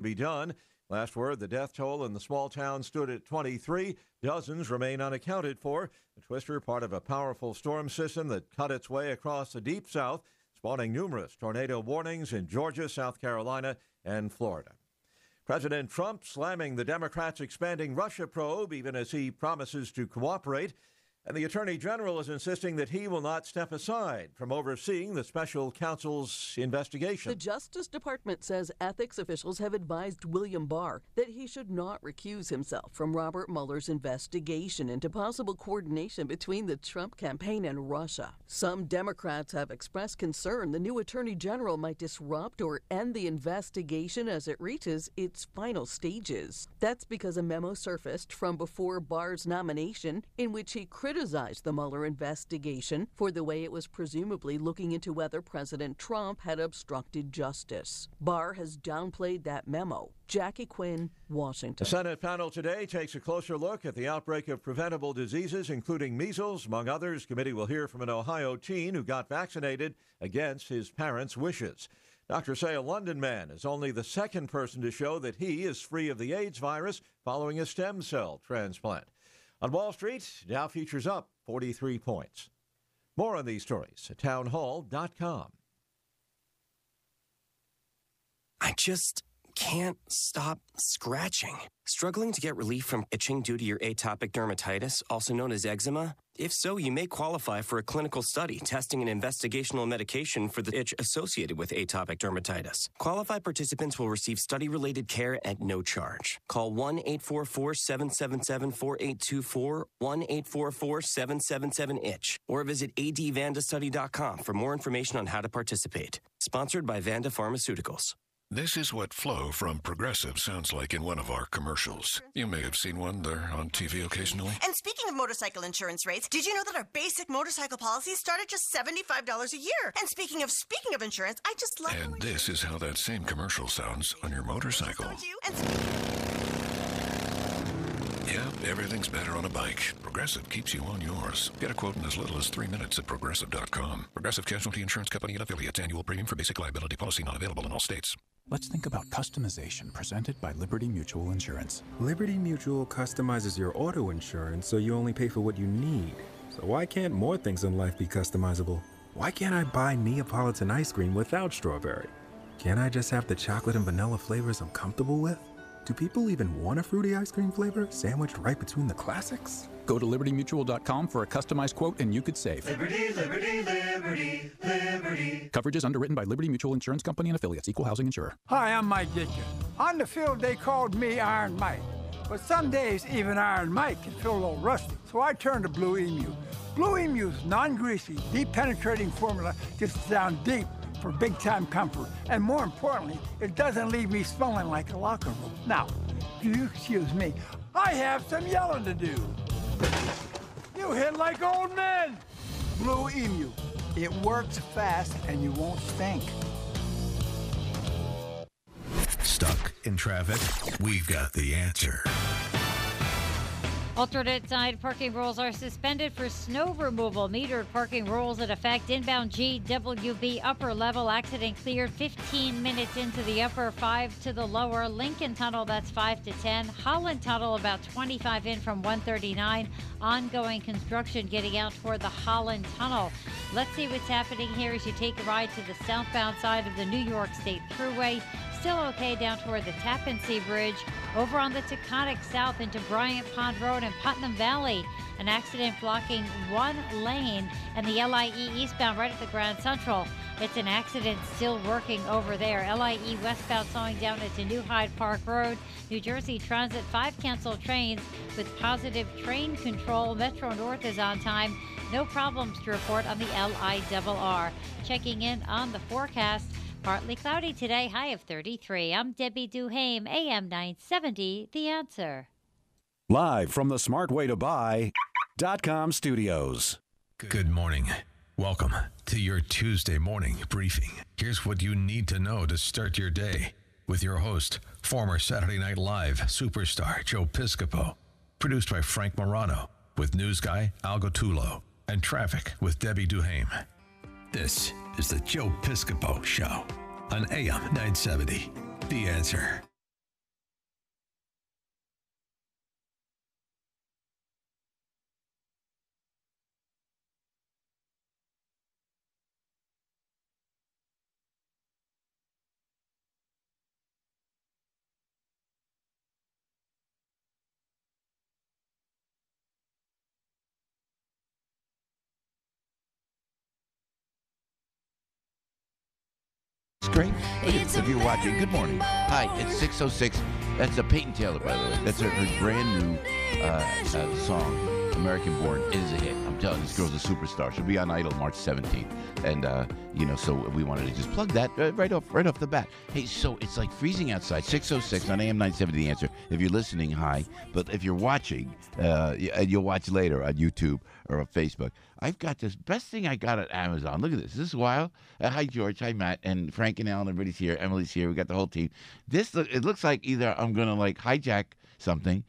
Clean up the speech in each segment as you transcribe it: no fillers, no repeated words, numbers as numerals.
be done. Last word, the death toll in the small town stood at 23. Dozens remain unaccounted for. The twister, part of a powerful storm system that cut its way across the deep south, spawning numerous tornado warnings in Georgia, South Carolina, and Florida. President Trump slamming the Democrats' expanding Russia probe, even as he promises to cooperate. And the Attorney General is insisting that he will not step aside from overseeing the special counsel's investigation. The Justice Department says ethics officials have advised William Barr that he should not recuse himself from Robert Mueller's investigation into possible coordination between the Trump campaign and Russia. Some Democrats have expressed concern the new Attorney General might disrupt or end the investigation as it reaches its final stages. That's because a memo surfaced from before Barr's nomination in which he criticized the Mueller investigation for the way it was presumably looking into whether President Trump had obstructed justice. Barr has downplayed that memo. Jackie Quinn, Washington. The Senate panel today takes a closer look at the outbreak of preventable diseases, including measles. Among others, committee will hear from an Ohio teen who got vaccinated against his parents' wishes. Doctors say a London man is only the second person to show that he is free of the AIDS virus following a stem cell transplant. On Wall Street, Dow futures up 43 points. More on these stories at townhall.com. I just can't stop scratching. Struggling to get relief from itching due to your atopic dermatitis, also known as eczema? If so, you may qualify for a clinical study testing an investigational medication for the itch associated with atopic dermatitis. Qualified participants will receive study-related care at no charge. Call 1-844-777-4824, 1-844-777-ITCH, or visit advandastudy.com for more information on how to participate. Sponsored by Vanda Pharmaceuticals. This is what Flo from Progressive sounds like in one of our commercials. You may have seen one there on TV occasionally. And speaking of motorcycle insurance rates, did you know that our basic motorcycle policies start at just $75 a year? And speaking of insurance, I just love... And this is how that same commercial sounds on your motorcycle. Don't you? Yeah, everything's better on a bike. Progressive keeps you on yours. Get a quote in as little as 3 minutes at Progressive.com. Progressive Casualty Insurance Company and affiliates. Annual premium for basic liability policy not available in all states. Let's think about customization presented by Liberty Mutual Insurance. Liberty Mutual customizes your auto insurance so you only pay for what you need. So why can't more things in life be customizable? Why can't I buy Neapolitan ice cream without strawberry? Can't I just have the chocolate and vanilla flavors I'm comfortable with? Do people even want a fruity ice cream flavor sandwiched right between the classics? Go to libertymutual.com for a customized quote and you could save. Liberty, liberty, liberty, liberty. Coverage is underwritten by Liberty Mutual Insurance Company and affiliates. Equal housing insurer. Hi, I'm Mike Ditka. On the field, they called me Iron Mike. But some days, even Iron Mike can feel a little rusty. So I turned to Blue Emu. Blue Emu's non-greasy, deep-penetrating formula gets down deep for big-time comfort. And more importantly, it doesn't leave me smelling like a locker room. Now, if you excuse me, I have some yelling to do. You hit like old men. Blue Emu. It works fast and you won't stink. Stuck in traffic? We've got the answer. Alternate side parking rules are suspended for snow removal. Metered parking rules in effect. Inbound GWB upper level accident cleared 15 minutes into the upper, 5 to the lower. Lincoln Tunnel, that's 5 to 10. Holland Tunnel, about 25 in from 139. Ongoing construction getting out toward the Holland Tunnel. Let's see what's happening here as you take a ride to the southbound side of the New York State Thruway. Still okay down toward the Tappan Zee Bridge. Over on the Taconic South into Bryant Pond Road and Putnam Valley. An accident blocking one lane, and the LIE eastbound right at the Grand Central. It's an accident still working over there. LIE westbound slowing down into New Hyde Park Road. New Jersey Transit 5 canceled trains with positive train control. Metro North is on time. No problems to report on the LIRR. Checking in on the forecast. Partly cloudy today, high of 33. I'm Debbie Duhame, AM 970, The Answer. Live from the smartwaytobuy.com studios. Good morning. Welcome to your Tuesday morning briefing. Here's what you need to know to start your day with your host, former Saturday Night Live superstar Joe Piscopo. Produced by Frank Morano with news guy Al Gottulo and traffic with Debbie Duhame. This is the Joe Piscopo Show on AM 970. The Answer. great? If you're watching, good morning. Hi, it's 6:06. That's Peyton Taylor, by the way. That's her brand new song. American Born. It is a hit. I'm telling you, this girl's a superstar. She'll be on Idol March 17th. And, so we wanted to just plug that right off the bat. Hey, so it's like freezing outside. 6:06 on AM 970 The Answer. If you're listening, hi. But if you're watching, you'll watch later on YouTube or on Facebook. I've got this best thing I got at Amazon. Look at this. This is wild. Hi, George. Hi, Matt. And Frank and Alan. Everybody's here. Emily's here. We got the whole team. It looks like either I'm going to hijack something,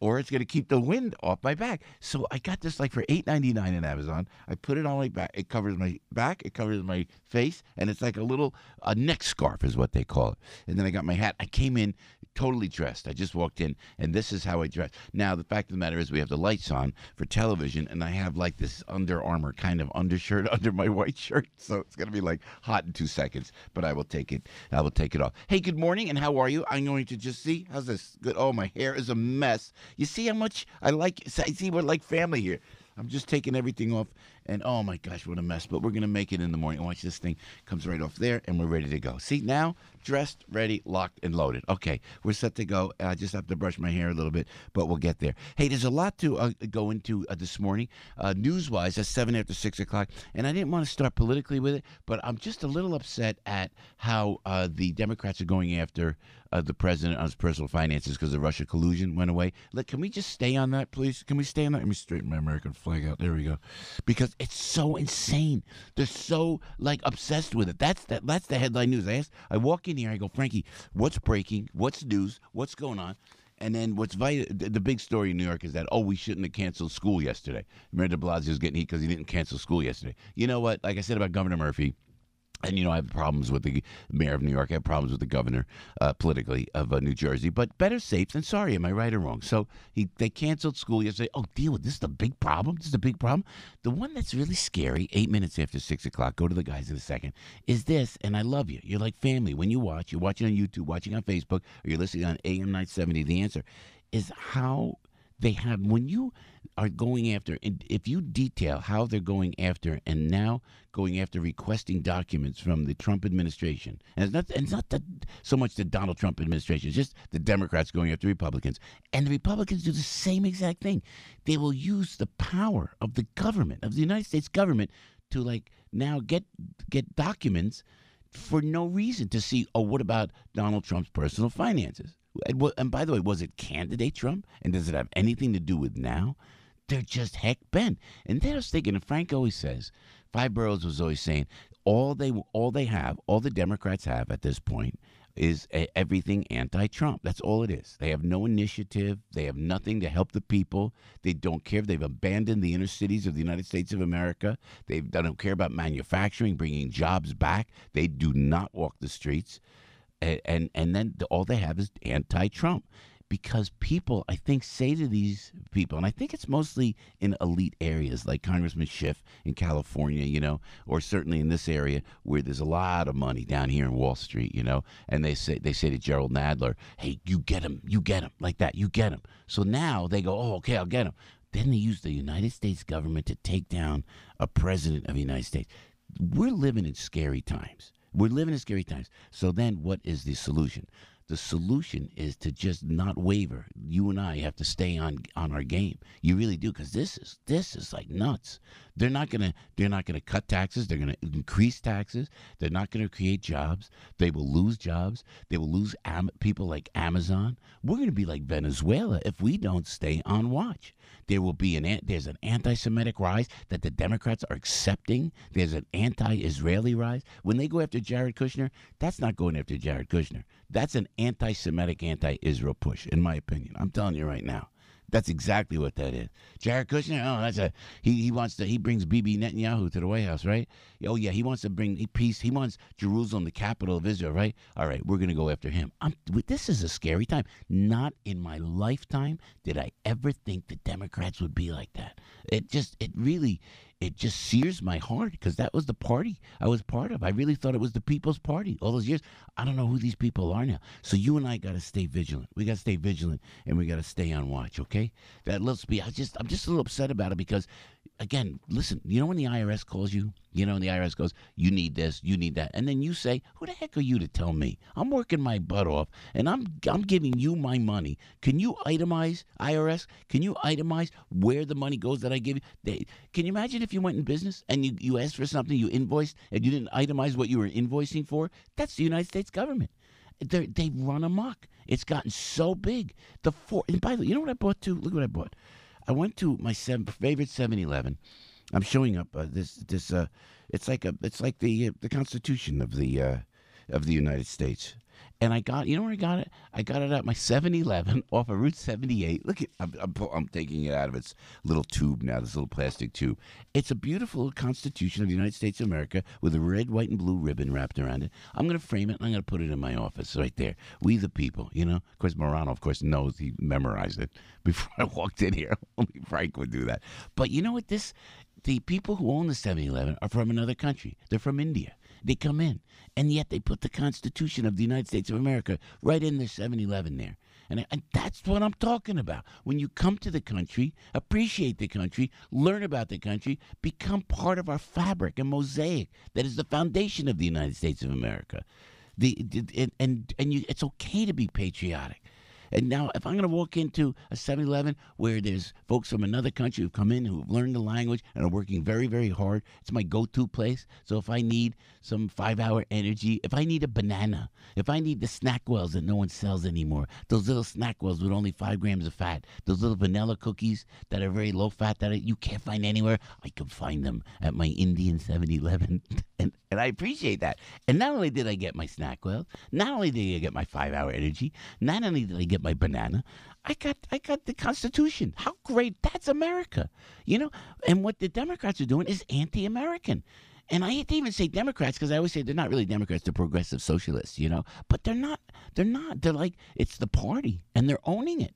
or it's going to keep the wind off my back. So I got this for $8.99 on Amazon. I put it on my back. It covers my back. It covers my face. And it's like a neck scarf is what they call it. And then I got my hat. I came in totally dressed. I just walked in, and this is how I dress. Now, the fact of the matter is we have the lights on for television, and I have this Under Armour kind of undershirt under my white shirt. So it's going to be hot in 2 seconds, but I will take it. I will take it off. Hey, good morning, and how are you? I'm going to just see. How's this? Good. Oh, my hair is a mess. You see how much I see we're like family here. I'm just taking everything off, and oh my gosh, what a mess. But we're going to make it in the morning. Watch, this thing comes right off there, and we're ready to go. See, now, dressed, ready, locked, and loaded. Okay, we're set to go. I just have to brush my hair a little bit, but we'll get there. Hey, there's a lot to go into this morning. News-wise, that's 7 after 6 o'clock, and I didn't want to start politically with it, but I'm just a little upset at how the Democrats are going after the president on his personal finances because the Russia collusion went away. Can we just stay on that, please? Can we stay on that? Let me straighten my American flag out. There we go. Because it's so insane. They're so obsessed with it. That's the headline news. I walk in here, I go, Frankie, what's breaking? What's news? What's going on? And then the big story in New York is that, we shouldn't have canceled school yesterday. Mayor de Blasio's getting heat because he didn't cancel school yesterday. You know what? Like I said about Governor Murphy, and, I have problems with the mayor of New York. I have problems with the governor politically of New Jersey. But better safe than sorry. Am I right or wrong? So they canceled school yesterday. Oh, deal with this. Is the big problem. This is the big problem. The one that's really scary, 8 minutes after 6 o'clock, go to the guys in a second, is this, and I love you. You're like family. When you watch, you're watching on YouTube, watching on Facebook, or you're listening on AM 970, The Answer, is how they have, when you are going after, if you detail how they're going after and now going after requesting documents from the Trump administration, and it's not so much the Donald Trump administration, it's just the Democrats going after Republicans, and the Republicans do the same exact thing. They will use the power of the government, of the United States government, to now get documents for no reason to see, what about Donald Trump's personal finances? And by the way, was it candidate Trump? And does it have anything to do with now? They're just heck bent. And then I was thinking, and Frank always says, Five Boroughs was always saying, all the Democrats have at this point is everything anti-Trump. That's all it is. They have no initiative. They have nothing to help the people. They don't care. They've abandoned the inner cities of the United States of America. They don't care about manufacturing, bringing jobs back. They do not walk the streets. And then all they have is anti-Trump, because people, I think, say to these people, and I think it's mostly in elite areas like Congressman Schiff in California, or certainly in this area where there's a lot of money down here in Wall Street, and they say to Gerald Nadler, hey, you get him, like that, you get him. So now they go, okay, I'll get him. Then they use the United States government to take down a president of the United States. We're living in scary times. So then what is the solution? The solution is to just not waver. You and I have to stay on our game. You really do, because this is like nuts. They're not gonna cut taxes. They're gonna increase taxes. They're not gonna create jobs. They will lose jobs. They will lose people like Amazon. We're gonna be like Venezuela if we don't stay on watch. There's an anti-Semitic rise that the Democrats are accepting. There's an anti-Israeli rise. When they go after Jared Kushner, that's not going after Jared Kushner. That's an anti-Semitic, anti-Israel push, in my opinion. I'm telling you right now. That's exactly what that is. Jared Kushner, he brings Bibi Netanyahu to the White House, right? Oh yeah, he wants to bring peace. He wants Jerusalem, the capital of Israel, right? All right, we're gonna go after him. This is a scary time. Not in my lifetime did I ever think the Democrats would be like that. It just sears my heart, because that was the party I was part of. I really thought it was the People's Party all those years. I don't know who these people are now. So you and I got to stay vigilant. We got to stay vigilant, and we got to stay on watch, okay? I'm just a little upset about it because, again, listen, when the IRS calls you You know, and the IRS goes, you need this, you need that. And then you say, who the heck are you to tell me? I'm working my butt off, and I'm giving you my money. Can you itemize, IRS? Can you itemize where the money goes that I give you? Can you imagine if you went in business and you asked for something, you invoiced, and you didn't itemize what you were invoicing for? That's the United States government. They run amok. It's gotten so big. And by the way, you know what I bought too? Look what I bought. I went to my favorite 7-Eleven. I'm showing up it's like the Constitution of the United States. And I got, you know where I got it? I got it at my 7-Eleven off of Route 78. Look at, I'm taking it out of its little tube now, this little plastic tube. It's a beautiful Constitution of the United States of America with a red, white, and blue ribbon wrapped around it. I'm going to frame it, and I'm going to put it in my office right there. We the people, you know? Of course, Morano, of course, knows. He memorized it before I walked in here. Only Frank would do that. But you know what? The people who own the 7-Eleven are from another country. They're from India. They come in, and yet they put the Constitution of the United States of America right in their 7-Eleven there. And that's what I'm talking about. When you come to the country, appreciate the country, learn about the country, become part of our fabric and mosaic that is the foundation of the United States of America. It's okay to be patriotic. And now, if I'm going to walk into a 7-Eleven where there's folks from another country who've come in, who've learned the language, and are working very, very hard, it's my go-to place. So if I need some 5-hour energy, if I need a banana, if I need the Snackwells that no one sells anymore, those little Snackwells with only 5 grams of fat, those little vanilla cookies that are very low fat that you can't find anywhere, I can find them at my Indian 7-Eleven. And I appreciate that. And not only did I get my Snackwell, not only did I get my 5-hour energy, not only did I get my banana, I got the Constitution. How great. That's America. You know? And what the Democrats are doing is anti-American. And I hate to even say Democrats because I always say they're not really Democrats, they're progressive socialists, you know? But they're not. They're like, it's the party, and they're owning it.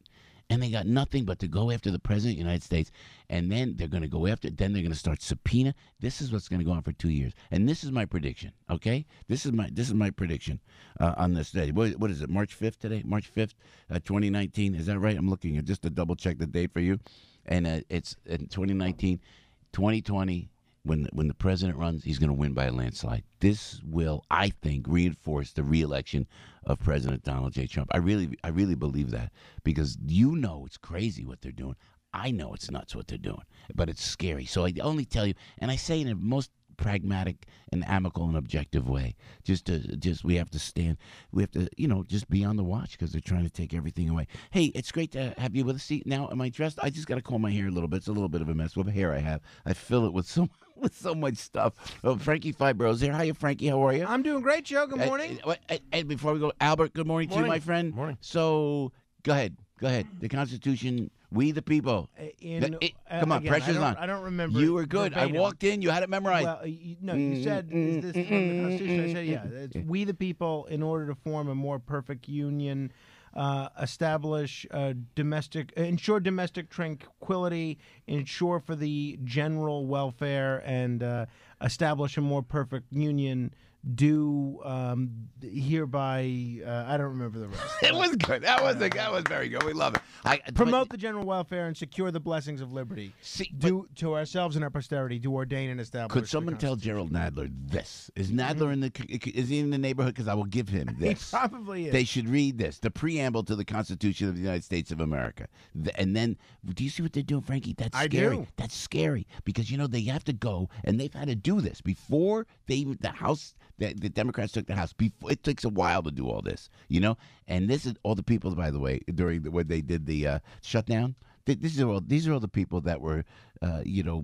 And they got nothing but to go after the President of the United States. And then they're going to go after, then they're going to start subpoena. This is what's going to go on for 2 years. And this is my prediction, okay? This is my prediction on this day. What is it, March 5th today? March 5th, 2019. Is that right? I'm looking at just to double check the date for you. And it's in 2019, 2020. When the president runs, he's going to win by a landslide. This will, I think, reinforce the re-election of President Donald J. Trump. I really believe that because you know it's crazy what they're doing. I know it's nuts what they're doing, but it's scary. So I only tell you, and I say it in the most pragmatic and amicable and objective way. We have to stand. We have to, just be on the watch because they're trying to take everything away. Hey, it's great to have you with us. See, now am I dressed? I just got to comb my hair a little bit. It's a little bit of a mess with the hair I have. I fill it with so much stuff. Oh, Frankie Fibro's here. Hiya, Frankie. How are you? I'm doing great, Joe. Good morning. And before we go, Albert, good morning to you, my friend. Morning. So, go ahead. The Constitution, we the people. Come on, pressure's on. I don't remember. You were good. Verbatim. I walked in. You had it memorized. Well, you said, is this from the Constitution? I said, yeah. It's we the people, in order to form a more perfect union, ensure domestic tranquility, ensure for the general welfare, and establish a more perfect union. Do hereby I don't remember the rest. It was good. That was very good. We love it. Promote the general welfare and secure the blessings of liberty. Do to ourselves and our posterity. Do ordain and establish. Could someone tell Gerald Nadler this? Is Nadler is he in the neighborhood? Because I will give him this. He probably is. They should read this, the preamble to the Constitution of the United States of America. And then, do you see what they're doing, Frankie? That's scary. I do. That's scary because they have to go and they've had to do this before the House. The Democrats took the House. It takes a while to do all this, And this is all the people, by the way, when they did the shutdown. These are all the people that were,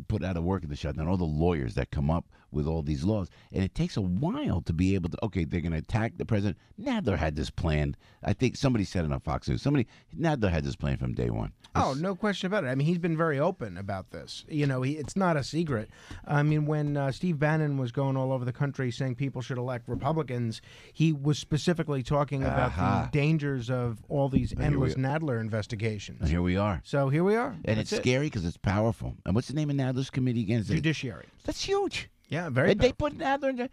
put out of work in the shutdown. All the lawyers that come up with all these laws, and it takes a while to be able to. Okay, they're going to attack the president. Nadler had this planned. I think somebody said it on Fox News. Nadler had this plan from day one. Oh, no question about it. I mean, he's been very open about this. It's not a secret. I mean, when Steve Bannon was going all over the country saying people should elect Republicans, he was specifically talking about the dangers of all these endless Nadler investigations. And here we are. So here we are. And it's scary because it's powerful. And what's the name of Nadler's committee again? Judiciary. That's huge. Yeah, very. And they put Nadler in there.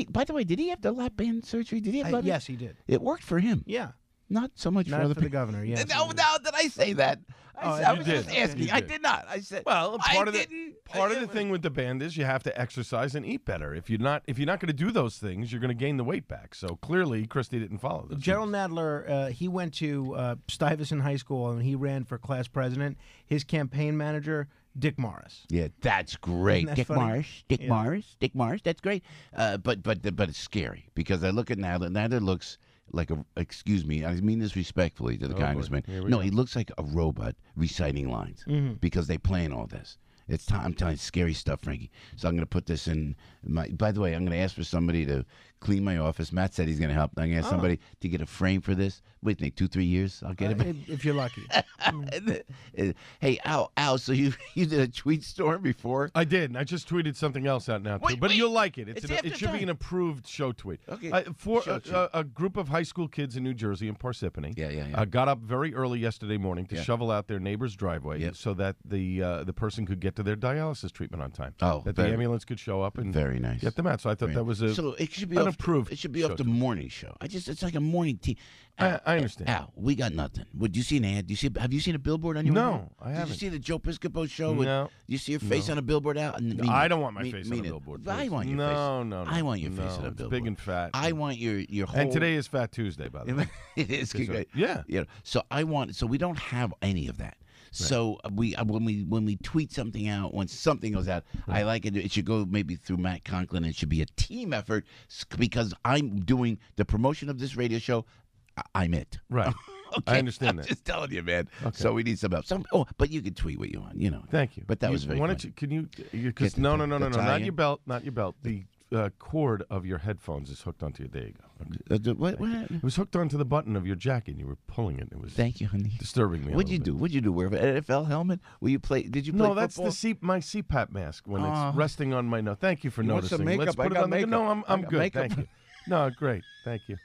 By the way, did he have the lap band surgery? Did he have? Yes, he did. It worked for him. Yeah. Not so much Not for other for the governor, yeah. No, did I say that? I was just asking. I did not. I said. Well, part of didn't. the thing with the band is you have to exercise and eat better. If you're not going to do those things, you're going to gain the weight back. So clearly, Christie didn't follow this. Gerald Nadler, he went to Stuyvesant High School and he ran for class president. His campaign manager, Dick Morris. Yeah, that's great. Isn't that Dick funny? Morris. That's great. But it's scary because I look at Nadler. Nadler looks like excuse me, I mean this respectfully to the congressman. No, he looks like a robot reciting lines because they plan all this. It's time. I'm telling you, scary stuff, Frankie. So I'm going to put this in my. By the way, I'm going to ask for somebody to clean my office. Matt said he's going to help. I'm going to ask somebody to get a frame for this. What do you think? 2-3 years? I'll get it. If you're lucky. Hey, Al. So you did a tweet storm before? I did. And I just tweeted something else out now too. But you'll like it. It should be an approved show tweet. Okay. For a group of high school kids in New Jersey in Parsippany. Yeah. Got up very early yesterday morning to shovel out their neighbor's driveway so that the person could get to their dialysis treatment on time. Oh, that the ambulance could show up and very nice. Get them out. So I thought that was so it should be approved. It should be off the morning show. It's like a morning tea. I understand. Al, we got nothing. Would you see an ad? Have you seen a billboard on your window? No, I haven't. Did you see the Joe Piscopo show? No. You see your face on a billboard, Al? I don't want my face on a billboard. I want your face. No. I want your face on a billboard. Big and fat. I want your whole. And today is Fat Tuesday, by the way. It is. Yeah. So we don't have any of that. So when we tweet something out, when something goes out, I like it. It should go maybe through Matt Conklin. It should be a team effort because I'm doing the promotion of this radio show. I'm it. Right. Okay, I understand I'm that. just telling you, man. Okay. So we need some help. But you can tweet what you want, Thank you. But that was very Why funny. don't you? Can you? Because no, not your belt, not your belt. The cord of your headphones is hooked onto your. There you go. What? It was hooked onto the button of your jacket. and You were pulling it. It was. Thank you, honey. Disturbing me. What'd you do? Wear an NFL helmet? Will you play? Did you play? No, that's football? my CPAP mask when it's resting on my nose. Thank you for noticing. Want some Let's makeup? put it on the. No, I'm good. Makeup. Thank you. No, great. Thank you.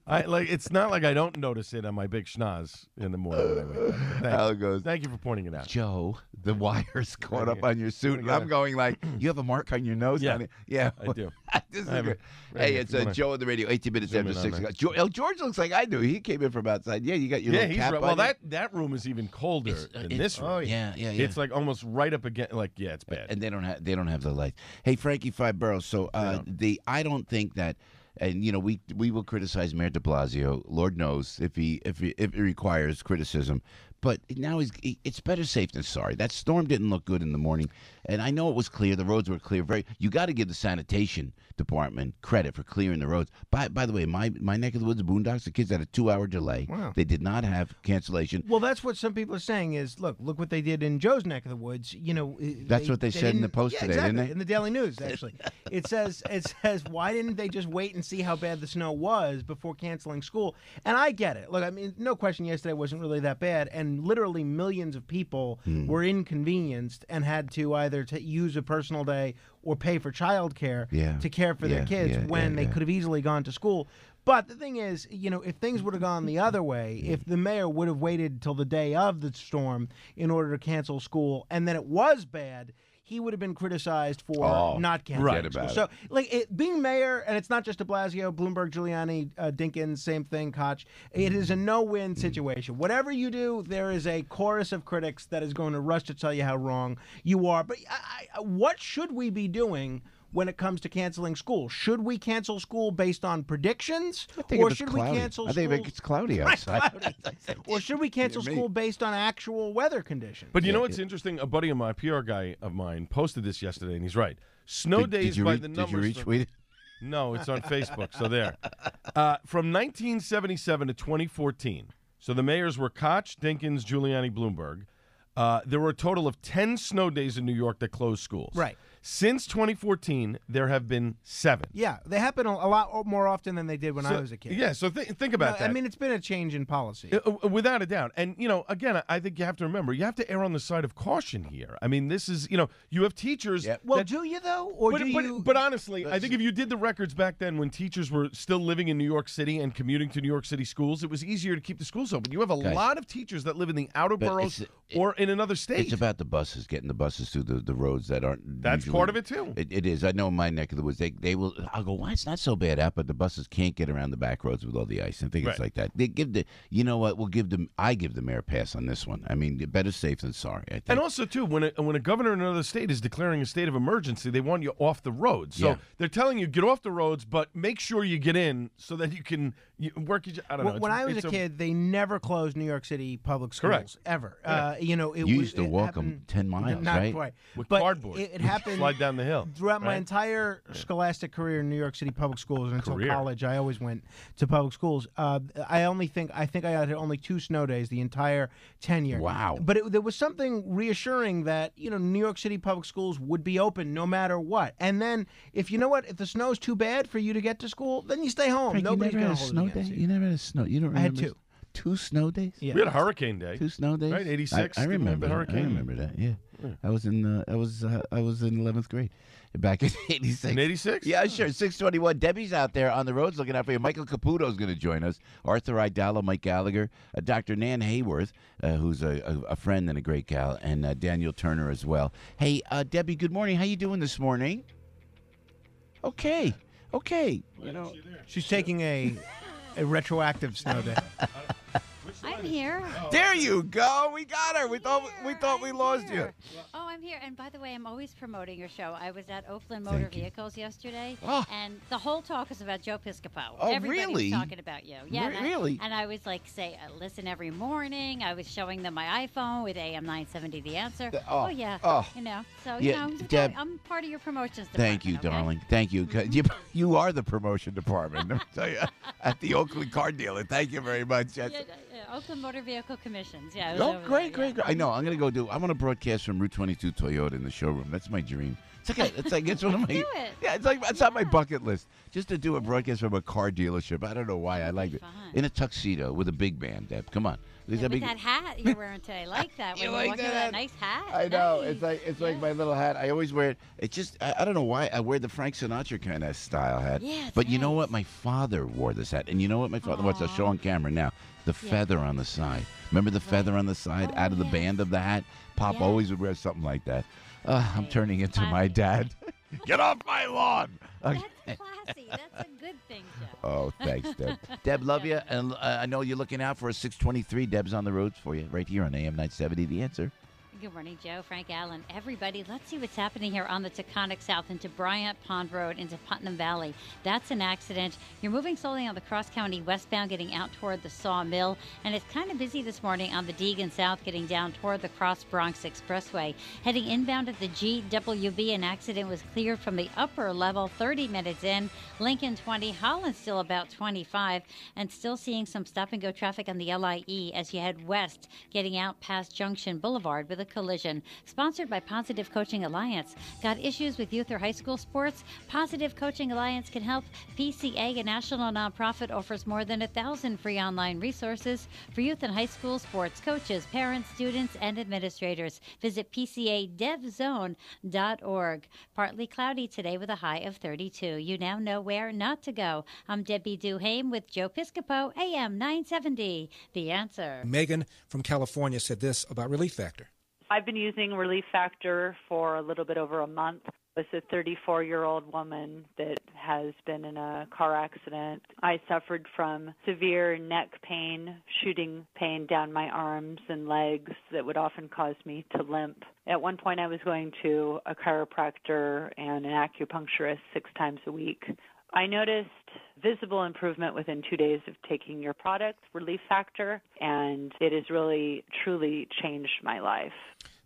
It's not like I don't notice it on my big schnoz in the morning. When I wake up. How it goes. Thank you for pointing it out. Joe, the wire's caught up on your suit. And I'm going like, you have a mark on your nose, honey? Yeah. I do. This is great. Hey, it's Joe on the radio, 18 minutes after 6 o'clock. George looks like I do. He came in from outside. Yeah, you got your little cap on. Well, that room is even colder than this room. Oh, yeah. It's like almost right up against, it's bad. And they don't have the lights. Hey, Frankie Five Boroughs. So I don't think that. And we will criticize Mayor De Blasio. Lord knows if it requires criticism. But now it's better safe than sorry. That storm didn't look good in the morning, and I know it was clear. The roads were clear. You got to give the sanitation department credit for clearing the roads. By the way, my neck of the woods, the Boondocks, the kids had a 2-hour delay. Wow. They did not have cancellation. Well, that's what some people are saying is, look what they did in Joe's neck of the woods. That's what they said in the Post today, exactly, didn't they? In the Daily News, actually. It says, why didn't they just wait and see how bad the snow was before canceling school? And I get it. Look, I mean, no question yesterday wasn't really that bad, and literally millions of people were inconvenienced and had to either use a personal day or pay for childcare to care for their kids when they could have easily gone to school. But the thing is, if things would have gone the other way, if the mayor would have waited till the day of the storm in order to cancel school, and then it was bad, he would have been criticized for not canceling school. So, being mayor, and it's not just de Blasio, Bloomberg, Giuliani, Dinkins, same thing, Koch. It is a no-win situation. Whatever you do, there is a chorus of critics that is going to rush to tell you how wrong you are. But what should we be doing when it comes to canceling school? Should we cancel school based on predictions? Or should we cancel school? I think it's cloudy outside. Or should we cancel school based on actual weather conditions? But you know what's interesting? A buddy of mine, a PR guy of mine, posted this yesterday, and he's right. Snow days by the numbers. Did you retweet it? No, it's on Facebook, so there. From 1977 to 2014, so the mayors were Koch, Dinkins, Giuliani, Bloomberg. There were a total of 10 snow days in New York that closed schools. Right. Since 2014, there have been 7. Yeah, they happen a lot more often than they did when I was a kid. Yeah, so think about that. I mean, it's been a change in policy. Without a doubt. And, again, I think you have to remember, you have to err on the side of caution here. I mean, this is, you have teachers. Yeah. Well, do you, though? Or but honestly, I think if you did the records back then when teachers were still living in New York City and commuting to New York City schools, it was easier to keep the schools open. You have a lot of teachers that live in the outer boroughs or in another state. It's about the buses, getting the buses through the roads that aren't That's usually part of it too. It is. I know in my neck of the woods, they will. I'll go. Why it's not so bad out, but the buses can't get around the back roads with all the ice. I think it's like that. They give the. You know what? I give the mayor a pass on this one. I mean, better safe than sorry. I think. And also too, when a governor in another state is declaring a state of emergency, they want you off the roads. So they're telling you get off the roads, but make sure you get in so that you can work. I don't know. When I was a kid, they never closed New York City public schools ever. Yeah. It you used to walk them 10 miles, not right? Quite. With but cardboard. It happened slide down the hill. Throughout my entire scholastic career in New York City public schools until college, I always went to public schools. I think I had only 2 snow days the entire tenure. Wow! But there was something reassuring that New York City public schools would be open no matter what. And then if the snow's too bad for you to get to school, then you stay home. Frank, Nobody's you never going had to a snow day. You never had a snow. You don't remember? I had 2. 2 snow days? Yeah. We had a hurricane day. 2 snow days? Right, 86. I remember the hurricane. I remember that. Yeah. I was in 11th grade back in 86. In 86? Yeah, sure. 621. Debbie's out there on the roads looking out for you. Michael Caputo is going to join us. Arthur Aidala, Mike Gallagher, Dr. Nan Hayworth, who's a friend and a great gal, and Daniel Turner as well. Hey, Debbie, good morning. How you doing this morning? Okay. She's taking a retroactive snow day. I'm here. There you go. We got her. We thought we lost you. Oh, I'm here. And by the way, I'm always promoting your show. I was at Oakland Motor Vehicles yesterday, and the whole talk was about Joe Piscopo. Oh, Everybody really? was talking about you. Yeah, really? And I was like, listen every morning. I was showing them my iPhone with AM 970 The Answer. So Deb, I'm part of your promotions department. Thank you, okay? darling. Thank you. You are the promotion department. Let me tell you, at the Oakland car dealer. Thank you very much. Oakland Motor Vehicle Commissions. Yeah. Oh, great. I know. I'm gonna go I want to broadcast from Route 22 Toyota in the showroom. That's my dream. It's one of my. Do it. Yeah, it's on my bucket list. Just to do a broadcast from a car dealership. I don't know why. I like it. In a tuxedo with a big band, Deb. Come on. With that hat you're wearing today. I like that. You when like you're walking with that? that nice hat. I know. Nice. It's like my little hat. I always wear it. It's just I don't know why I wear the Frank Sinatra kind of style hat. Yeah, but you know what? My father wore this hat, and you know what my father wants? I'll show on camera now. The feather on the side. Remember the feather on the side out of the band of the hat? Pop always would wear something like that. I'm turning into my dad. Get off my lawn. That's classy. That's a good thing, Joe. Oh, thanks, Deb. Deb, love you. And I know you're looking out for a 623. Deb's on the roads for you right here on AM 970, The Answer. Good morning, Joe, Frank Allen, everybody. Let's see what's happening here on the Taconic South into Bryant Pond Road into Putnam Valley. That's an accident. You're moving slowly on the Cross County westbound, getting out toward the Sawmill, and it's kind of busy this morning on the Deegan South, getting down toward the Cross Bronx Expressway. Heading inbound at the GWB, an accident was cleared from the upper level 30 minutes in. Lincoln 20, Holland still about 25, and still seeing some stop-and-go traffic on the LIE as you head west, getting out past Junction Boulevard with a collision. Sponsored by Positive Coaching Alliance. Got issues with youth or high school sports? Positive Coaching Alliance can help. PCA, a national nonprofit, offers more than 1,000 free online resources for youth and high school sports coaches, parents, students, and administrators. Visit PCADevZone.org. Partly cloudy today with a high of 32. You now know where not to go. I'm Debbie Duhame with Joe Piscopo, AM 970. The Answer. Megan from California said this about Relief Factor. I've been using Relief Factor for a little bit over a month. It's a 34-year-old woman that has been in a car accident. I suffered from severe neck pain, shooting pain down my arms and legs that would often cause me to limp. At one point, I was going to a chiropractor and an acupuncturist 6 times a week. I noticed visible improvement within 2 days of taking your product, Relief Factor, and it has really, truly changed my life.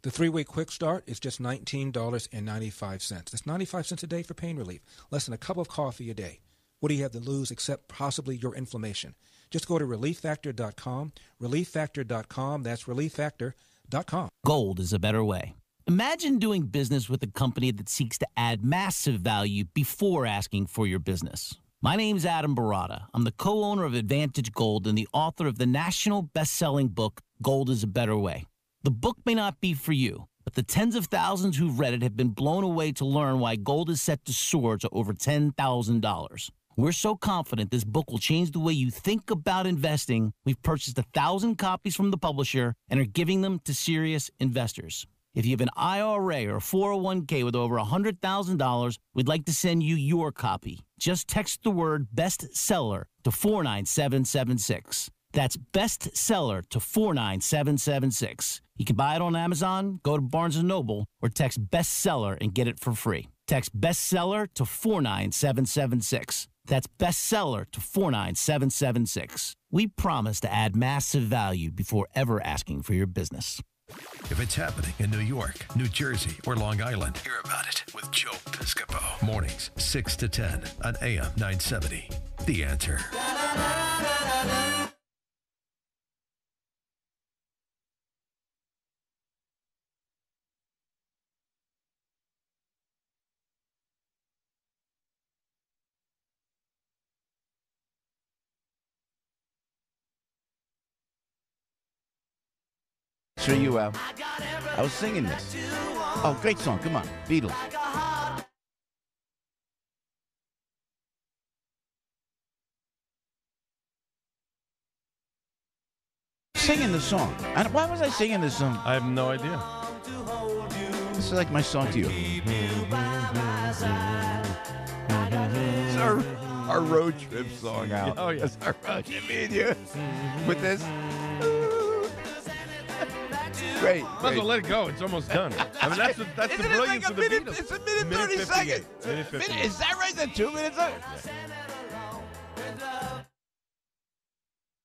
The 3-week quick start is just $19.95. That's 95 cents a day for pain relief, less than a cup of coffee a day. What do you have to lose except possibly your inflammation? Just go to ReliefFactor.com, ReliefFactor.com, that's ReliefFactor.com. Gold is a better way. Imagine doing business with a company that seeks to add massive value before asking for your business. My name's Adam Barata. I'm the co-owner of Advantage Gold and the author of the national best-selling book, Gold is a Better Way. The book may not be for you, but the tens of thousands who've read it have been blown away to learn why gold is set to soar to over $10,000. We're so confident this book will change the way you think about investing. We've purchased 1,000 copies from the publisher and are giving them to serious investors. If you have an IRA or 401k with over $100,000, we'd like to send you your copy. Just text the word bestseller to 49776. That's bestseller to 49776. You can buy it on Amazon, go to Barnes & Noble, or text bestseller and get it for free. Text bestseller to 49776. That's bestseller to 49776. We promise to add massive value before ever asking for your business. If it's happening in New York, New Jersey, or Long Island, hear about it with Joe Piscopo. Mornings, 6 to 10 on AM 970. The Answer. Sure you out. I was singing this. Oh, great song. Come on. Beatles. Singing the song. Why was I singing this song? I have no idea. This is like my song to you. It's our road trip song out. Oh, yeah. It's our road trip, me and you. With this. Great. Might as well let it go. It's almost done. I mean, that's the brilliance of the Beatles. It's a minute 30 seconds. Minute 58. Is that right? Is that 2 minutes?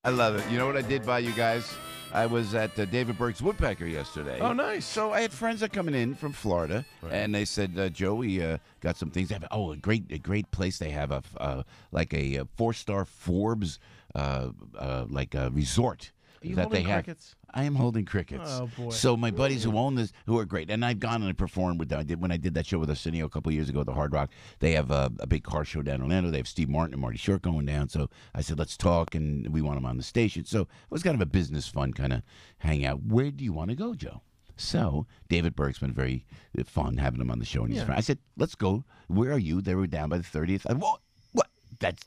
I love it. You know what I did by you guys? I was at David Burke's Woodpecker yesterday. Oh, nice. So I had friends that coming in from Florida, and they said, Joe, we got some things. They have, a great place. They have like a 4-star Forbes resort. Are you that holding they have. crickets? I am holding crickets. Oh, boy. So my buddies who own this, who are great, and I've gone and performed with them. When I did that show with Arsenio a couple years ago at the Hard Rock, they have a big car show down in Orlando. They have Steve Martin and Marty Short going down. So I said, let's talk, and we want them on the station. So it was kind of a business fun kind of hangout. Where do you want to go, Joe? So David Burke's been very fun having him on the show. And I said, let's go. Where are you? They were down by the 30th. What? That's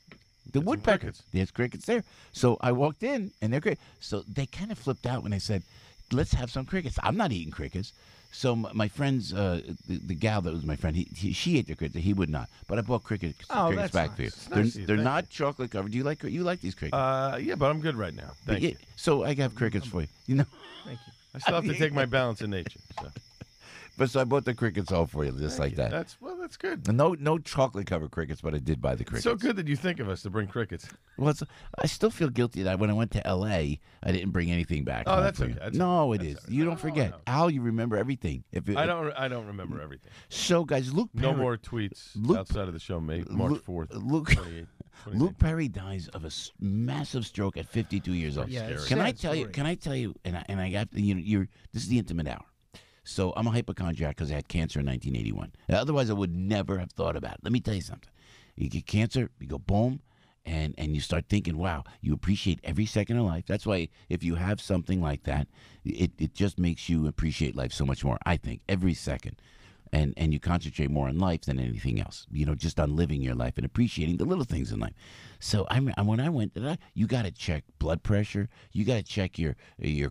the Woodpecker. There's crickets there. So I walked in, and they're great. So they kind of flipped out when I said, let's have some crickets. I'm not eating crickets. So my friend's, the gal that was my friend, she ate the crickets. He would not. But I bought crickets back for you. They're not chocolate covered. Do you like these crickets? Yeah, but I'm good right now. Thank you. So I have crickets for you. You know. Thank you. I still have to take my balance in nature. So. But so I bought the crickets all for you, just like that. That's good. No chocolate covered crickets, but I did buy the crickets. It's so good that you think of us to bring crickets. Well, I still feel guilty that when I went to L.A., I didn't bring anything back. Oh, that's okay. It is. You don't forget. No. Al, you remember everything. I don't remember everything. So, guys, Luke Perry. No more tweets outside of the show, March 4th. Luke Perry dies of a massive stroke at 52 years old. Yeah, Can I tell you? And I got this is the intimate hour. So I'm a hypochondriac because I had cancer in 1981. Otherwise, I would never have thought about it. Let me tell you something. You get cancer, you go boom, and you start thinking, wow, you appreciate every second of life. That's why if you have something like that, it just makes you appreciate life so much more, I think, every second. And you concentrate more on life than anything else, just on living your life and appreciating the little things in life. So when I went, you got to check blood pressure. You got to check your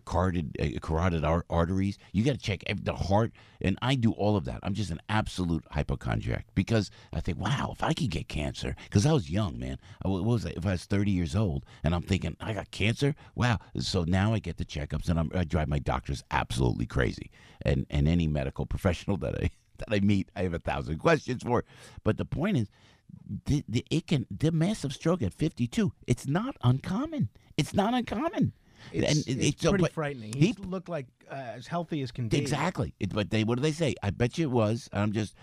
carotid arteries. You got to check the heart. And I do all of that. I'm just an absolute hypochondriac because I think, wow, if I could get cancer, because I was young, man. If I was 30 years old and I'm thinking, I got cancer? Wow. So now I get the checkups and I drive my doctors absolutely crazy. And any medical professional that I meet, I have 1,000 questions for. But the point is, the massive stroke at 52, it's not uncommon. It's not uncommon. It's pretty frightening. He looked like as healthy as can be. Exactly. What do they say? I bet you it was. I'm just,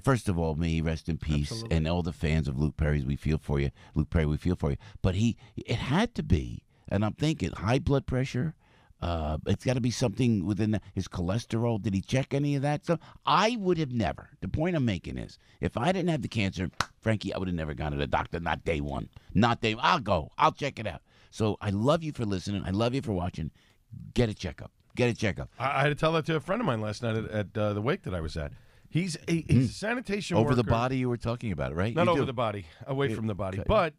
first of all, may he rest in peace. Absolutely. And all the fans of Luke Perry's, we feel for you. Luke Perry, we feel for you. But it had to be, and I'm thinking, high blood pressure. It's got to be something within his cholesterol. Did he check any of that stuff? I would have never. The point I'm making is, if I didn't have the cancer, Frankie, I would have never gone to the doctor. Not day one. I'll go. I'll check it out. So I love you for listening. I love you for watching. Get a checkup. Get a checkup. I had to tell that to a friend of mine last night at the wake that I was at. He's a sanitation over worker. the body. You were talking about it, right? Not You over do. the body, away from the body. Okay. But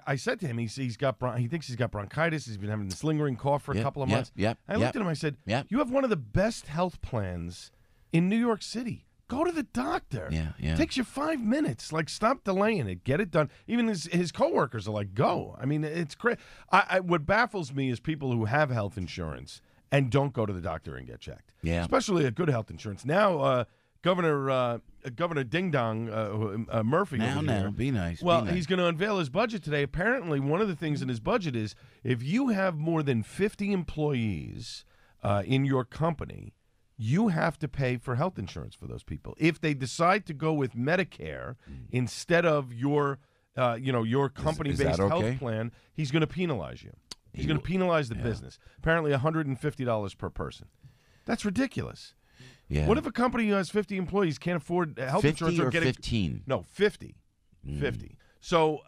I said to him, he thinks he's got bronchitis. He's been having this lingering cough for a couple of months. I looked at him. I said, "You have one of the best health plans in New York City. Go to the doctor. Takes you 5 minutes. Like, stop delaying it. Get it done." Even his coworkers are like, "Go." I mean, it's crazy. What baffles me is people who have health insurance and don't go to the doctor and get checked. Yeah, especially a good health insurance. Now, Governor Ding Dong Murphy. Now, be nice. Well, be nice. he's going to unveil his budget today. Apparently, one of the things in his budget is if you have more than 50 employees in your company, you have to pay for health insurance for those people. If they decide to go with Medicare instead of your company-based is that okay? health plan, he's going to penalize you. He's going to penalize the business. Apparently, $150 per person. That's ridiculous. Yeah. What if a company who has 50 employees can't afford health 50 insurance or getting 15? No, 50. 50. So,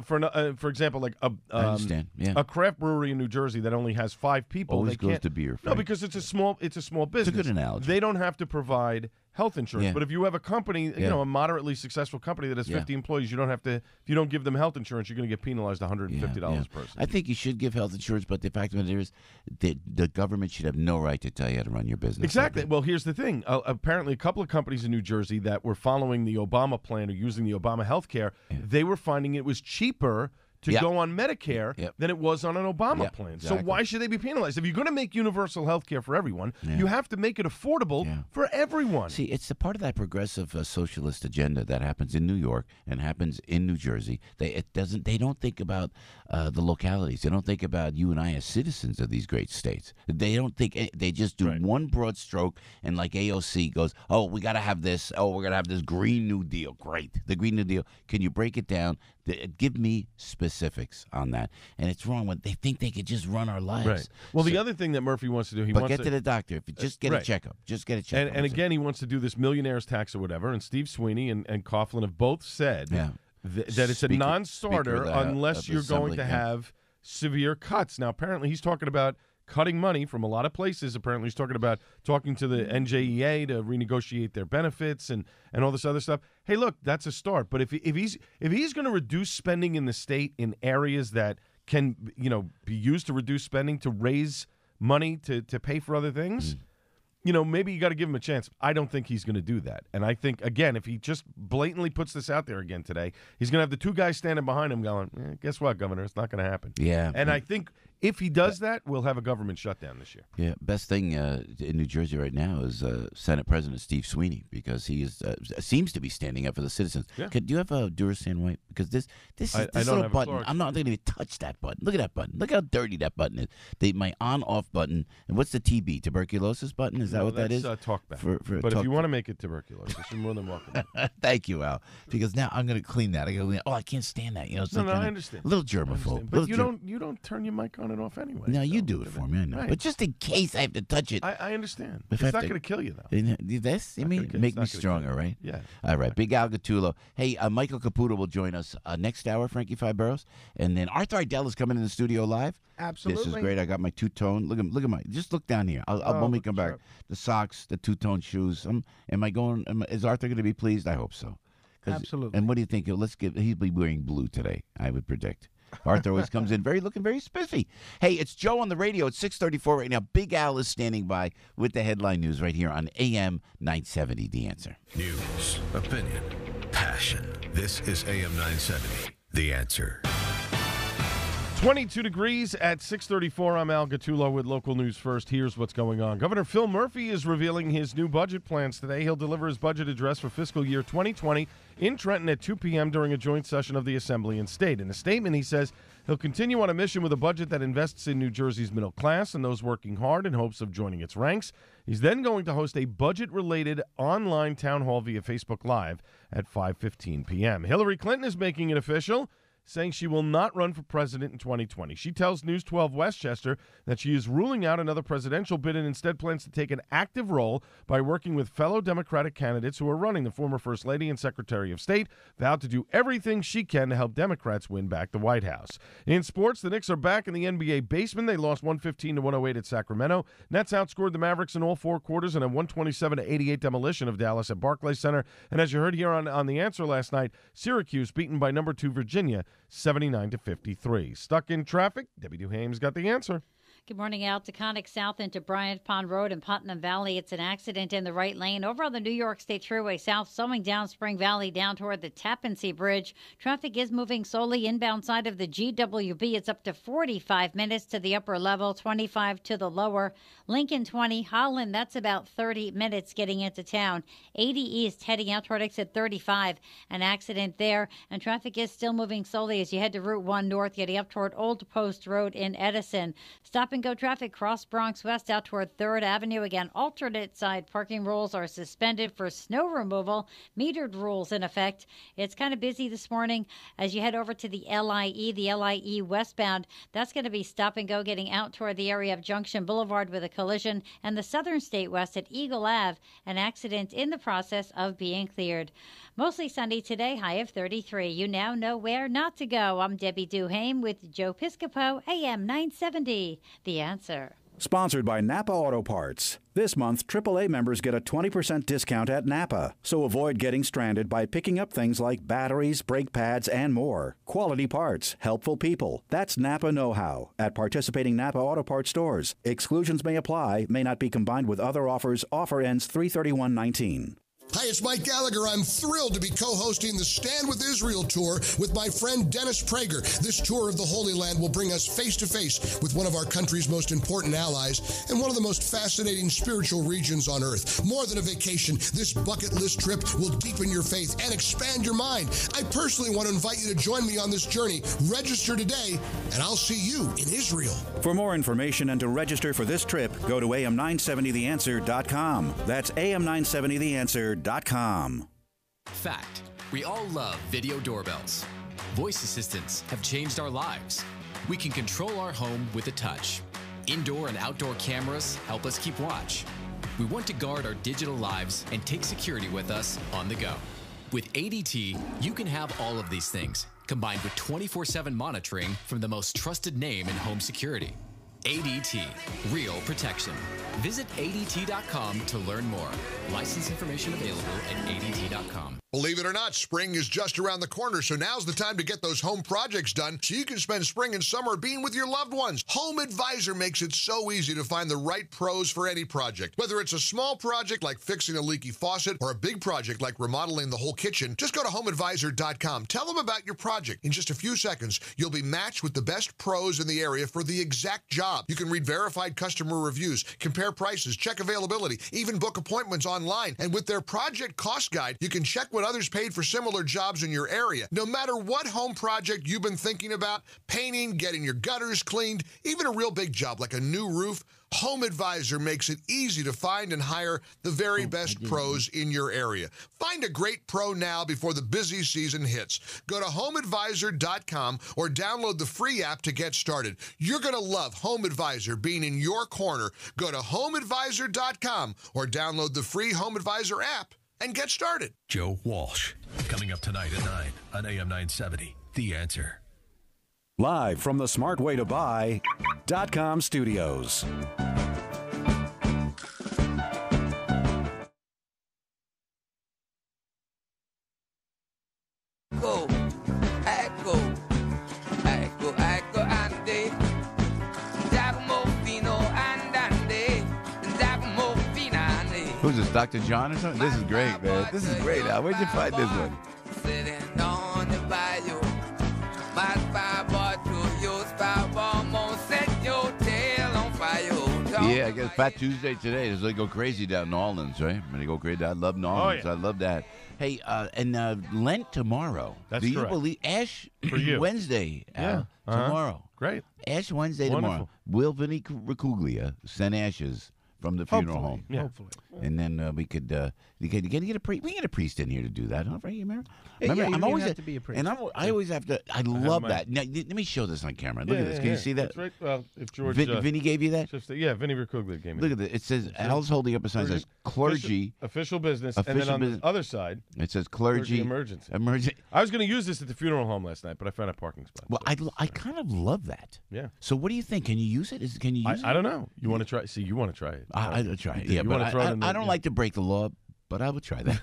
for example, like I understand. Yeah. a craft brewery in New Jersey that only has 5 people, Always they goes can't, to beer. No, because it's a small business. It's a good analogy. They don't have to provide health insurance. Yeah. But if you have a company, a moderately successful company that has 50 employees, you don't have to. If you don't give them health insurance, you're going to get penalized $150 per person. I think you should give health insurance, but the fact of the matter is, the government should have no right to tell you how to run your business. Exactly. Well, here's the thing. Apparently, a couple of companies in New Jersey that were following the Obama plan or using the Obama health care, they were finding it was cheaper to go on Medicare than it was on an Obama plan. Exactly. So why should they be penalized? If you're going to make universal health care for everyone, you have to make it affordable for everyone. See, it's the part of that progressive socialist agenda that happens in New York and happens in New Jersey. They don't think about the localities. They don't think about you and I as citizens of these great states. They don't think. They just do one broad stroke, and like AOC goes, "Oh, we got to have this. Oh, we're going to have this Green New Deal." Great, the Green New Deal. Can you break it down? Give me specifics on that. And it's wrong when they think they could just run our lives. Right. Well, the other thing that Murphy wants to do, he wants get to the doctor. If you just get a checkup, just get a checkup. And again, he wants to do this millionaire's tax or whatever. And Steve Sweeney and Coughlin have both said that it's a non-starter unless you're going to have severe cuts. Now, apparently, he's talking about cutting money from a lot of places. Apparently, he's talking about talking to the NJEA to renegotiate their benefits and all this other stuff. Hey, look, that's a start. But if he's going to reduce spending in the state in areas that can be used to reduce spending to raise money to pay for other things, maybe you got to give him a chance. I don't think he's going to do that. And I think, again, if he just blatantly puts this out there again today, he's going to have the 2 guys standing behind him going, guess what, Governor? It's not going to happen. Yeah. And I think if he does that, we'll have a government shutdown this year. Yeah, best thing in New Jersey right now is Senate President Steve Sweeney, because he seems to be standing up for the citizens. Yeah. Do you have a Duracell wipe? Because this little button, I'm not going to touch that button. Look at that button. Look how dirty that button is. My on-off button. And what's the TB? Tuberculosis button? Is that what that is? Talkback. But if you want to make it tuberculosis, you're more than welcome. Thank you, Al. Because now I'm going to clean that. I can't stand that. It's I understand. A little germaphobe. But you don't turn your mic on and off anyway. No, you do it for me, I know. Right. But just in case I have to touch it. I understand. It's not going to kill you, though. This? You mean make me stronger, right? Yeah. All right. Big Al Gattulo. Hey, Michael Caputo will join us next hour, Frankie Five Barrows. And then Arthur Aidala is coming in the studio live. Absolutely. This is great. I got my two-tone. Look at my. Just look down here. When we come back. The socks, the two-tone shoes. Is Arthur going to be pleased? I hope so. Absolutely. And what do you think? He'll be wearing blue today, I would predict. Arthur always comes in looking very spiffy. Hey, it's Joe on the radio at 6:34 right now. Big Al is standing by with the headline news right here on AM 970, The Answer. News, opinion, passion. This is AM 970, The Answer. 22 degrees at 6:34. I'm Al Gattulo with local news first. Here's what's going on. Governor Phil Murphy is revealing his new budget plans today. He'll deliver his budget address for fiscal year 2020 in Trenton at 2 p.m. during a joint session of the Assembly and State. In a statement, he says he'll continue on a mission with a budget that invests in New Jersey's middle class and those working hard in hopes of joining its ranks. He's then going to host a budget-related online town hall via Facebook Live at 5:15 p.m. Hillary Clinton is making it official. saying she will not run for president in 2020. She tells News 12 Westchester that she is ruling out another presidential bid and instead plans to take an active role by working with fellow Democratic candidates who are running. The former First Lady and Secretary of State vowed to do everything she can to help Democrats win back the White House. In sports, the Knicks are back in the NBA basement. They lost 115-108 at Sacramento. Nets outscored the Mavericks in all four quarters in a 127-88 demolition of Dallas at Barclays Center. And as you heard here on The Answer last night, Syracuse beaten by number 2 Virginia 79-53. Stuck in traffic? Debbie Duhame's got the answer. Good morning out to Conic South into Bryant Pond Road in Putnam Valley. It's an accident in the right lane. Over on the New York State Thruway South, slowing down Spring Valley down toward the Tappan Zee Bridge. Traffic is moving slowly inbound side of the GWB. It's up to 45 minutes to the upper level, 25 to the lower. Lincoln 20, Holland, that's about 30 minutes getting into town. 80 East heading out toward exit 35. An accident there, and traffic is still moving slowly as you head to Route 1 North, getting up toward Old Post Road in Edison. Stop and go traffic cross Bronx West out toward 3rd Avenue. Again, alternate side parking rules are suspended for snow removal. Metered rules in effect. It's kind of busy this morning as you head over to the LIE westbound. That's going to be stop and go getting out toward the area of Junction Boulevard with a collision. And the Southern State West at Eagle Ave, an accident in the process of being cleared. Mostly sunny today, high of 33. You now know where not to go. I'm Debbie Duhame with Joe Piscopo, AM 970. The Answer. Sponsored by Napa Auto Parts. This month, AAA members get a 20% discount at Napa. So avoid getting stranded by picking up things like batteries, brake pads, and more. Quality parts, helpful people. That's Napa know-how at participating Napa Auto Parts stores. Exclusions may apply, may not be combined with other offers. Offer ends 3/31/19. Hi, it's Mike Gallagher. I'm thrilled to be co-hosting the Stand With Israel tour with my friend Dennis Prager. This tour of the Holy Land will bring us face-to-face with one of our country's most important allies and one of the most fascinating spiritual regions on earth. More than a vacation, this bucket list trip will deepen your faith and expand your mind. I personally want to invite you to join me on this journey. Register today, and I'll see you in Israel. For more information and to register for this trip, go to am970theanswer.com. That's am970theanswer.com. Fact: we all love video doorbells. Voice assistants have changed our lives. We can control our home with a touch. Indoor and outdoor cameras help us keep watch. We want to guard our digital lives and take security with us on the go. With ADT, you can have all of these things, combined with 24/7 monitoring from the most trusted name in home security. ADT, real protection. Visit ADT.com to learn more. License information available at ADT.com. Believe it or not, spring is just around the corner, so now's the time to get those home projects done so you can spend spring and summer being with your loved ones. Home Advisor makes it so easy to find the right pros for any project. Whether it's a small project like fixing a leaky faucet or a big project like remodeling the whole kitchen, just go to HomeAdvisor.com. Tell them about your project. In just a few seconds, you'll be matched with the best pros in the area for the exact job. You can read verified customer reviews, compare prices, check availability, even book appointments online. And with their project cost guide, you can check what others paid for similar jobs in your area. No matter what home project you've been thinking about, painting, getting your gutters cleaned, even a real big job like a new roof, Home Advisor makes it easy to find and hire the very best pros in your area. Find a great pro now before the busy season hits. Go to HomeAdvisor.com or download the free app to get started. You're going to love Home Advisor being in your corner. Go to HomeAdvisor.com or download the free Home Advisor app and get started. Joe Walsh, coming up tonight at 9 on AM 970. The Answer. Live from the smartwaytobuy.com studios. Who's this, Dr. John or something? This is great, man. This is great. Now, where'd you find this one? Yeah, I guess Fat Tuesday today. It's going to go crazy down in New Orleans, right? I'm going to go crazy. I love New Orleans. Oh, yeah. I love that. Hey, and Lent tomorrow. That's Do you correct. believe Ash For you. Wednesday tomorrow? Great. Ash Wednesday Wonderful. tomorrow. Will Vinny Ricuglia send ashes from the funeral home? Yeah. Hopefully. and then we could get a priest. We can get a priest in here to do that, huh? Right, remember? Yeah, you I'm don't always have to be a priest. and I always have to. I love that. Now, let me show this on camera. Look at this. Can you see that? That's right. Well, if George Vinny gave you that. Yeah, Vinny Ricuglia gave me. Look at this. It says Al's holding up a sign that says clergy. Official business. And then on the other side, it says clergy emergency. Emergency. I was going to use this at the funeral home last night, but I found a parking spot. Well, I kind of love that. Yeah. So what do you think? Can you use it? Can you use it? I don't know. You want to try? See, you want to try it. I'll try it. Yeah, you but I don't like to break the law, but I will try that.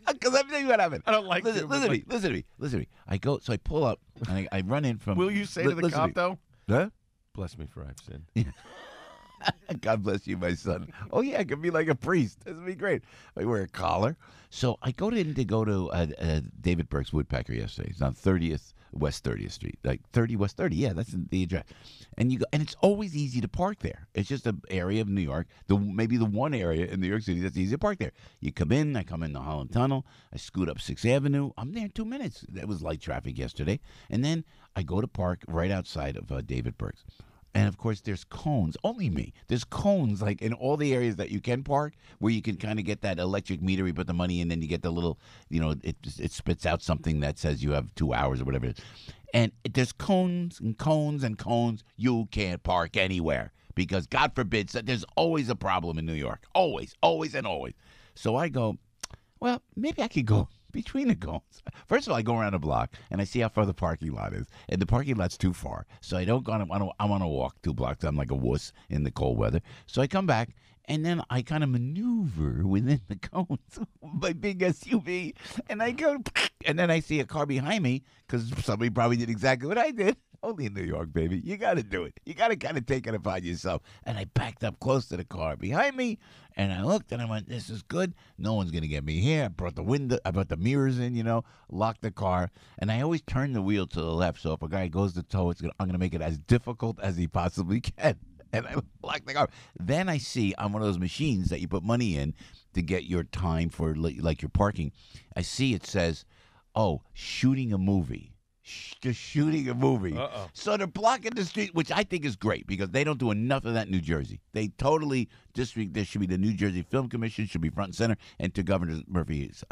Because I'm telling you what happened. I don't like listen to me. I pull up, and I run in from. Will you say to the cop, though? Huh? Bless me for I've sinned. God bless you, my son. Oh, yeah, I could be like a priest. This would be great. I wear a collar. So I go to David Burke's Woodpecker yesterday. It's on 30th West 30th Street, like 30 West 30. Yeah, that's the address. And you go, and it's always easy to park there. It's just an area of New York, maybe the one area in New York City that's easy to park there. You come in, I come in the Holland Tunnel, I scoot up 6th Avenue. I'm there in 2 minutes. That was light traffic yesterday. And then I go to park right outside of David Burke's. And, of course, there's cones. Only me. There's cones, like, in all the areas that you can park where you can kind of get that electric meter. You put the money in, then you get the little, it spits out something that says you have 2 hours or whatever it is. And there's cones and cones and cones. You can't park anywhere because, God forbid, there's always a problem in New York. Always, always, and always. So I go, well, maybe I could go between the cones. First of all, I go around a block and I see how far the parking lot is, and the parking lot's too far, so I don't go. I want to walk 2 blocks. I'm like a wuss in the cold weather. So I come back and then I kind of maneuver within the cones, my big SUV, and I go, and then I see a car behind me because somebody probably did exactly what I did. Only in New York, baby. You got to do it. You got to kind of take it upon yourself. And I backed up close to the car behind me, and I looked, and I went, this is good. No one's going to get me here. I brought the mirrors in, locked the car. And I always turn the wheel to the left, so if a guy goes to tow, I'm going to make it as difficult as he possibly can. And I lock the car. Then I see on one of those machines that you put money in to get your time for, like, your parking, I see it says, shooting a movie. Just shooting a movie. Uh-oh. So they're blocking the street, which I think is great because they don't do enough of that in New Jersey. They totally there should be the New Jersey Film Commission, should be front and center, and to Governor Murphy's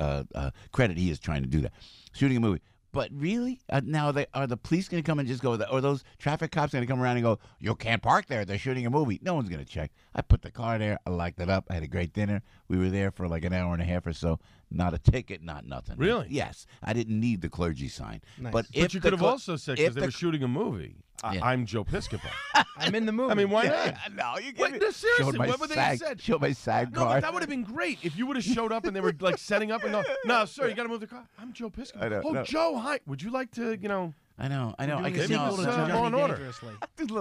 credit, he is trying to do that. Shooting a movie. But really, now are the police going to come and just go, or those traffic cops going to come around and go, you can't park there, they're shooting a movie? No one's going to check. I put the car there, I locked it up, I had a great dinner. We were there for like an hour and a half or so. Not a ticket, not nothing. Really? Yes. I didn't need the clergy sign. Nice. But you could have also said, because they were shooting a movie, I'm Joe Piscopo. I'm in the movie. I mean, why not? not? No, you Wait, no, seriously, what would they have said? Show my SAG No, card. but that would have been great if you would have showed up and they were like setting up and go, no, sir, you got to move the car. I'm Joe Piscopo. I know. Joe, hi. Would you like to, I know. I maybe guess it was Law and Order.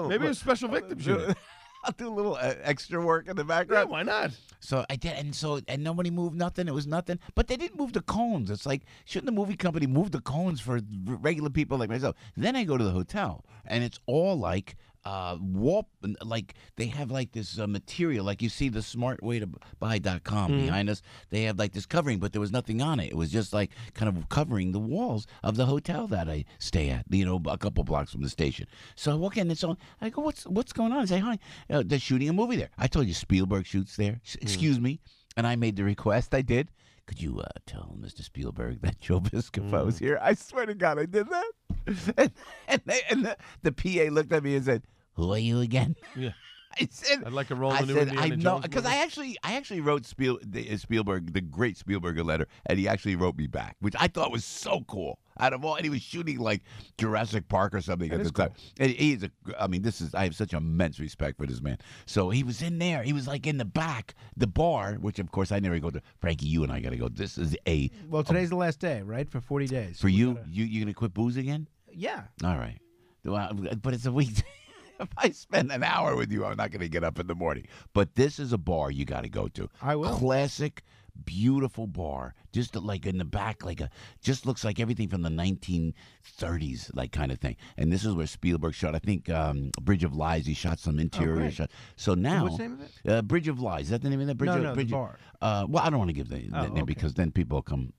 Maybe it was Special Victims Unit. I'll do a little extra work in the background. Yeah, why not? So I did, and nobody moved nothing. It was nothing. But they didn't move the cones. It's like, shouldn't the movie company move the cones for regular people like myself? Then I go to the hotel, and it's all like warp, like they have like this material, like you see the smartwaytobuy.com behind us. They have like this covering, but there was nothing on it. It was just like kind of covering the walls of the hotel that I stay at, a couple blocks from the station. So I walk in, and so I go, what's going on? I say, hi, they're shooting a movie there. I told you Spielberg shoots there. Excuse me. And I made the request. I did. Could you tell Mr. Spielberg that Joe Piscopo is here? I swear to God, I did that. And the PA looked at me and said, who are you again? Yeah. I said, I'd like a role in the new Indiana I know, Jones because I actually wrote Spielberg, the great Spielberg, a letter, and he actually wrote me back, which I thought was so cool. Out of all, and he was shooting like Jurassic Park or something at the time. And I have such immense respect for this man. So he was in there. He was like in the back, the bar, which of course I never go to. Frankie, you and I got to go. This is Well, today's the last day, right? For 40 days. For you, you gonna quit booze again? Yeah. All right. Well, but it's a week. If I spend an hour with you, I'm not going to get up in the morning. But this is a bar you got to go to. I will. Classic beautiful bar, just like in the back, just looks like everything from the 1930s, like kind of thing. And this is where Spielberg shot, I think, Bridge of Lies. He shot some interior shot. So now, what's the name of it? Bridge of Lies. Is that the name of that? Bridge No, the bar. Well, I don't want to give the name because then people come,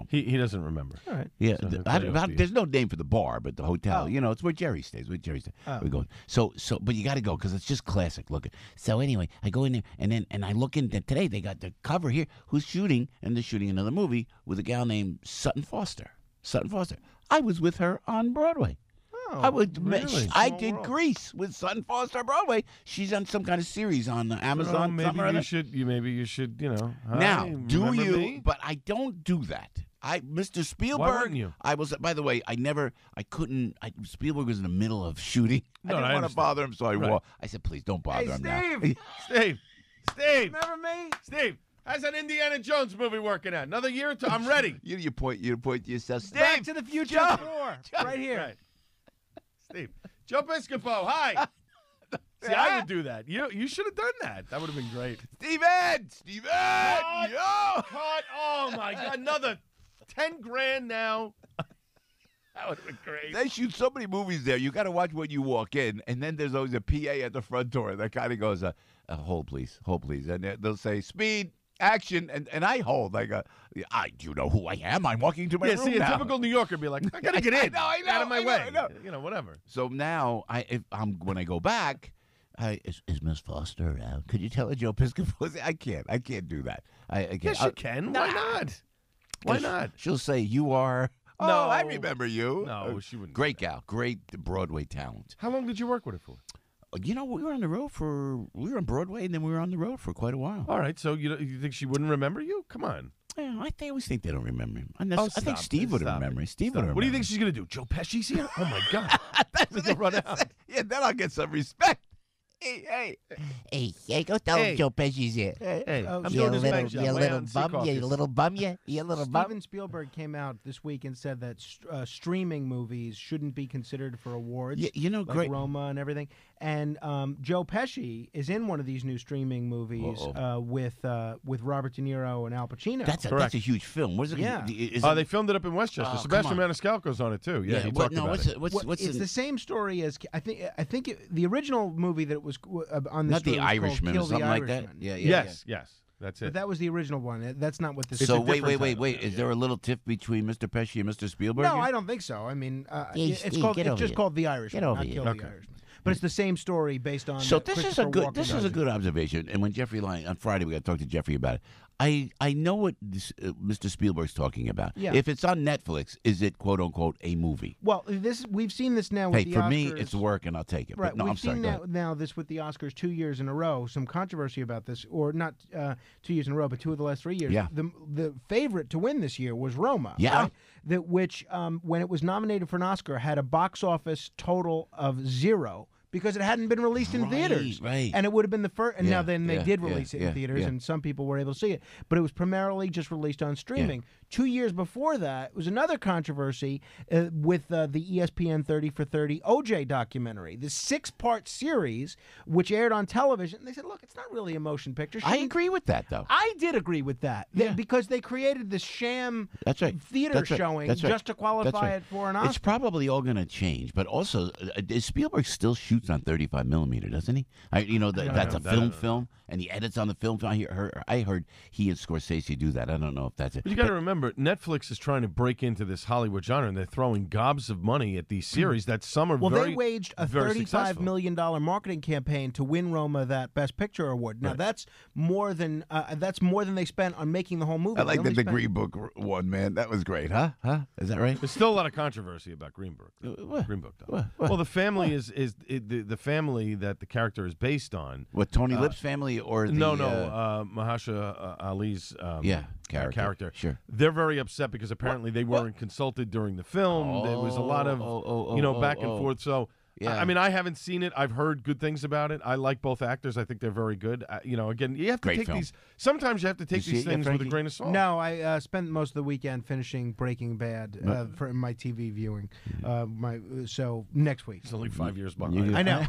He doesn't remember. All right. Yeah, So there's no name for the bar, but the hotel, it's where Jerry stays. We go. So, but you got to go because it's just classic looking. So anyway, I go in there and I look in. Today they got the cover here. Who's shooting? And they're shooting another movie with a gal named Sutton Foster. I was with her on Broadway. Really? I did Grease with Sutton Foster on Broadway. She's on some kind of series on Amazon. Maybe you should. Now, do you? Me? But I don't do that. Mr. Spielberg. Why wouldn't you? I was. By the way, I couldn't. Spielberg was in the middle of shooting. I didn't want to bother him, so I said, "Please don't bother him now." Steve. Remember me? Steve. How's that Indiana Jones movie working out? Another year? I'm ready. You point to yourself. Steve. Back to the Future 4. Right here. Right. Steve. Joe Piscopo, hi. See, I would do that. You should have done that. That would have been great. Steven! Cut. Yo! Cut. Oh, my God. Another $10,000 now. That would have been great. They shoot so many movies there. You got to watch when you walk in, and then there's always a PA at the front door that kind of goes, hold please, and they'll say, speed, action, and I hold. I go, do you know who I am? I'm walking to my room see, a now. typical New Yorker would be like, I got to get in. I know, out of my way. I know. Whatever. So now, when I go back, is Miss Foster around? Could you tell her Joe Piscopo? I can't do that. I can't. Yes, you can. Why not? Why not? She'll say, you are... No. Oh, I remember you. No, she wouldn't. Great gal. Great Broadway talent. How long did you work with her for? We were on the road we were on Broadway, and then we were on the road for quite a while. All right, so you think she wouldn't remember you? Come on. Yeah, I always think they don't remember him. I think Steve would remember me. Steve would remember. What do you think she's going to do? Joe Pesci's here? Oh, my God. That's going to run out. Yeah, then I'll get some respect. Hey, go tell him Joe Pesci's here. Hey, I'm you doing this little bum. Steven Spielberg came out this week and said that streaming movies shouldn't be considered for awards. Yeah, like great. Roma and everything. And Joe Pesci is in one of these new streaming movies with Robert De Niro and Al Pacino. That's a huge film. What is it? Yeah. They filmed it up in Westchester. Sebastian Maniscalco's on it too. Yeah, he talked about it. It's the same story as I think the original movie that it was on this. Not The Irishman or something like that. Yeah. Yes, that's it. But that was the original one. That's not what this. So wait. Is there a little tiff between Mr. Pesci and Mr. Spielberg? No, I don't think so. I mean, it's just called The Irishman. Not Kill the Irishman. But it's the same story based on. So this is a good observation. And when Jeffrey Lyne on Friday, we got to talk to Jeffrey about it. I know what Mr. Spielberg's talking about. Yeah. If it's on Netflix, is it quote unquote a movie? Well, we've seen this now with the Oscars. For me, it's work, and I'll take it. Right. But no, we've I'm sorry. seen now this with the Oscars 2 years in a row. Some controversy about this, or not 2 years in a row, but 2 of the last 3 years. Yeah. The favorite to win this year was Roma. Yeah. Right? Which when it was nominated for an Oscar, had a box office total of 0. Because it hadn't been released in theaters. Right. And it would have been the first. And now then they did release it in theaters, and some people were able to see it. But it was primarily just released on streaming. 2 years before that, was another controversy with the ESPN 30 for 30 OJ documentary, the 6-part series, which aired on television. And they said, look, it's not really a motion picture. I agree with that, though. I did agree with that. Because they created this sham theater showing just to qualify it for an Oscar. It's probably all going to change. But also, Spielberg still shoots on 35 millimeter, doesn't he? That's a film, and he edits on the film. I heard he and Scorsese do that. I don't know if that's it. But you got to remember, Netflix is trying to break into this Hollywood genre, and they're throwing gobs of money at these series that some are they waged a $35 million marketing campaign to win Roma that Best Picture award. Now that's more than they spent on making the whole movie. I like that the Green Book one, man. That was great, huh? Is that right? There's still a lot of controversy about Green Book. Green Book, though. Well, the family is the family that the character is based on. What, Tony Lip's family or the Mahershala Ali's character. Sure. They're very upset because apparently they weren't consulted during the film. There was a lot of back and forth. So Yeah. I mean, I haven't seen it. I've heard good things about it. I like both actors. I think they're very good. Again, you have to take these. Sometimes you have to take these things with a grain of salt. No, I spent most of the weekend finishing Breaking Bad for my TV viewing. So next week. It's only 5 years behind. I know.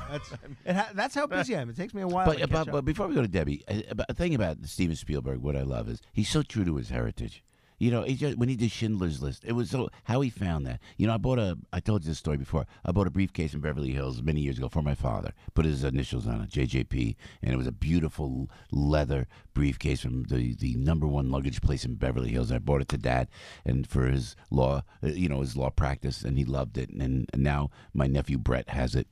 That's how busy I am. It takes me a while. But before we go to Debbie, a thing about Steven Spielberg, what I love is he's so true to his heritage. When he did Schindler's List, it was how he found that. I told you this story before. I bought a briefcase in Beverly Hills many years ago for my father. Put his initials on it, JJP, and it was a beautiful leather briefcase from the #1 luggage place in Beverly Hills. And I bought it to Dad, and for his law, his law practice, and he loved it. And now my nephew Brett has it.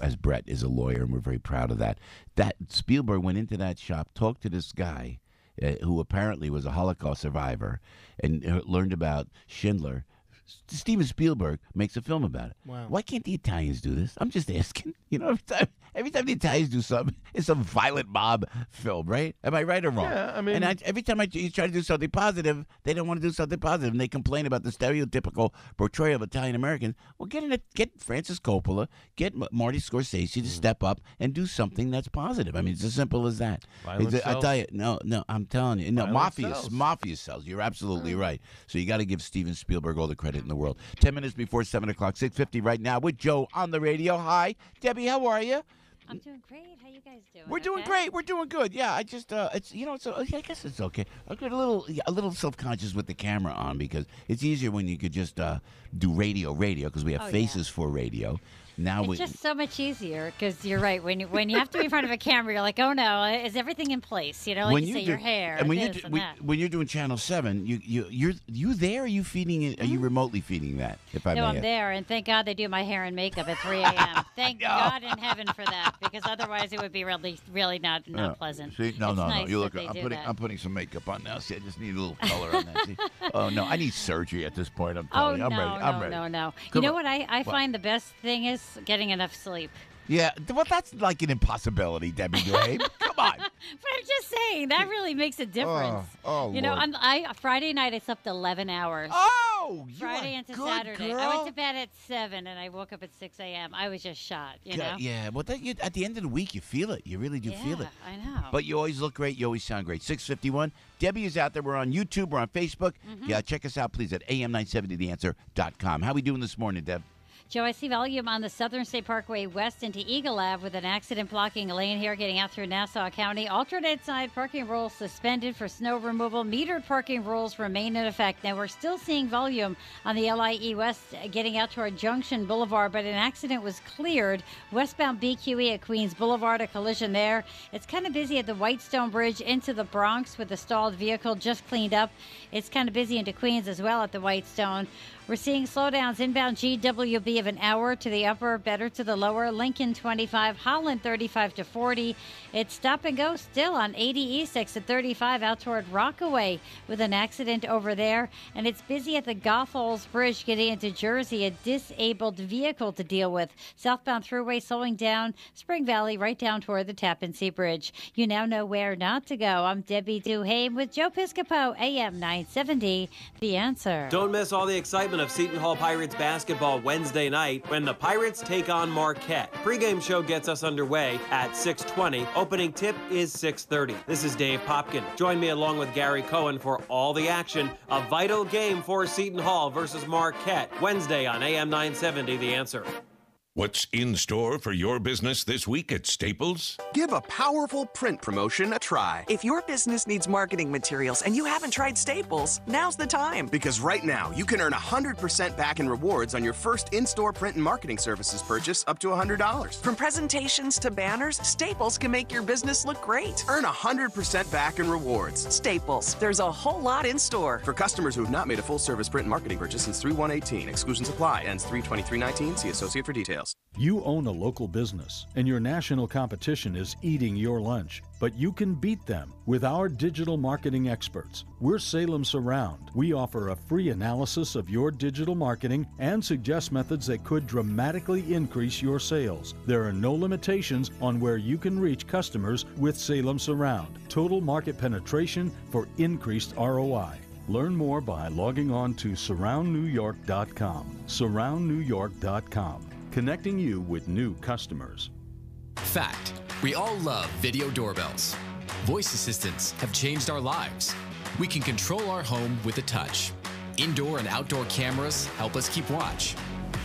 As Brett is a lawyer, and we're very proud of that. That Spielberg went into that shop, talked to this guy. Who apparently was a Holocaust survivor and learned about Schindler. Steven Spielberg makes a film about it. Wow. Why can't the Italians do this? I'm just asking. Every time the Italians do something, it's a violent mob film, right? Am I right or wrong? Yeah, I mean... And every time you try to do something positive, they don't want to do something positive, and they complain about the stereotypical portrayal of Italian-Americans. Well, get Francis Coppola, get Marty Scorsese to step up and do something that's positive. I mean, it's as simple as that. Violence sells. I tell you, no, I'm telling you. No, Violence mafia sells. You're absolutely right. So you got to give Steven Spielberg all the credit in the world. 10 minutes before 7 o'clock, 6:50 right now with Joe on the radio. Hi, Debbie, how are you? I'm doing great. How you guys doing? We're doing great. We're doing good. Yeah, I just I guess it's okay. I get a little self-conscious with the camera on because it's easier when you could just do radio because we have faces for radio. Now it's just so much easier because you're right. When you have to be in front of a camera, you're like, oh no, is everything in place? Like you say, your hair. And that. When you're doing Channel 7, you there? Are you feeding it? Are you remotely feeding that? No, I'm there, and thank God they do my hair and makeup at 3 a.m. Thank God in heaven for that, because otherwise it would be really not pleasant. See, no. Nice you look. I'm putting some makeup on now. See, I just need a little color on that. See? Oh no, I need surgery at this point. I'm telling you, I'm ready. No. You know what I find the best thing is getting enough sleep. Yeah, well, that's like an impossibility, Debbie Duhame. Come on. But I'm just saying, that really makes a difference. Friday night, I slept 11 hours. Oh, Friday into good Saturday. Girl. I went to bed at 7, and I woke up at 6 a.m. I was just shot, know? Yeah, well, at the end of the week, you feel it. You really do feel it. I know. But you always look great. You always sound great. 6:51. Debbie is out there. We're on YouTube. We're on Facebook. Yeah, check us out, please, at am970theanswer.com. How we doing this morning, Deb? Joe, I see volume on the Southern State Parkway west into Eagle Ave with an accident blocking a lane here getting out through Nassau County. Alternate side parking rules suspended for snow removal. Metered parking rules remain in effect. Now, we're still seeing volume on the LIE West getting out toward Junction Boulevard, but an accident was cleared. Westbound BQE at Queens Boulevard, a collision there. It's kind of busy at the Whitestone Bridge into the Bronx with the stalled vehicle just cleaned up. It's kind of busy into Queens as well at the Whitestone. We're seeing slowdowns inbound GWB of an hour to the upper, better to the lower. Lincoln 25, Holland 35 to 40. It's stop and go still on 80 East exit 35 out toward Rockaway with an accident over there. And it's busy at the Gothols Bridge getting into Jersey, a disabled vehicle to deal with. Southbound thruway slowing down Spring Valley right down toward the Tappan Zee Bridge. You now know where not to go. I'm Debbie Duhame with Joe Piscopo, AM 970, The Answer. Don't miss all the excitement of Seton Hall Pirates basketball Wednesday night when the Pirates take on Marquette. Pre-game show gets us underway at 6:20. Opening tip is 6:30. This is Dave Popkin. Join me along with Gary Cohen for all the action. A vital game for Seton Hall versus Marquette Wednesday on AM 970, The Answer. What's in store for your business this week at Staples? Give a powerful print promotion a try. If your business needs marketing materials and you haven't tried Staples, now's the time. Because right now, you can earn 100% back in rewards on your first in-store print and marketing services purchase up to $100. From presentations to banners, Staples can make your business look great. Earn 100% back in rewards. Staples. There's a whole lot in store. For customers who have not made a full-service print and marketing purchase since 3/1/18, exclusions apply. Ends 3/23/19. See associate for details. You own a local business, and your national competition is eating your lunch. But you can beat them with our digital marketing experts. We're Salem Surround. We offer a free analysis of your digital marketing and suggest methods that could dramatically increase your sales. There are no limitations on where you can reach customers with Salem Surround. Total market penetration for increased ROI. Learn more by logging on to surroundnewyork.com. Surroundnewyork.com. connecting you with new customers. Fact. We all love video doorbells. Voice assistants have changed our lives. We can control our home with a touch. Indoor and outdoor cameras help us keep watch.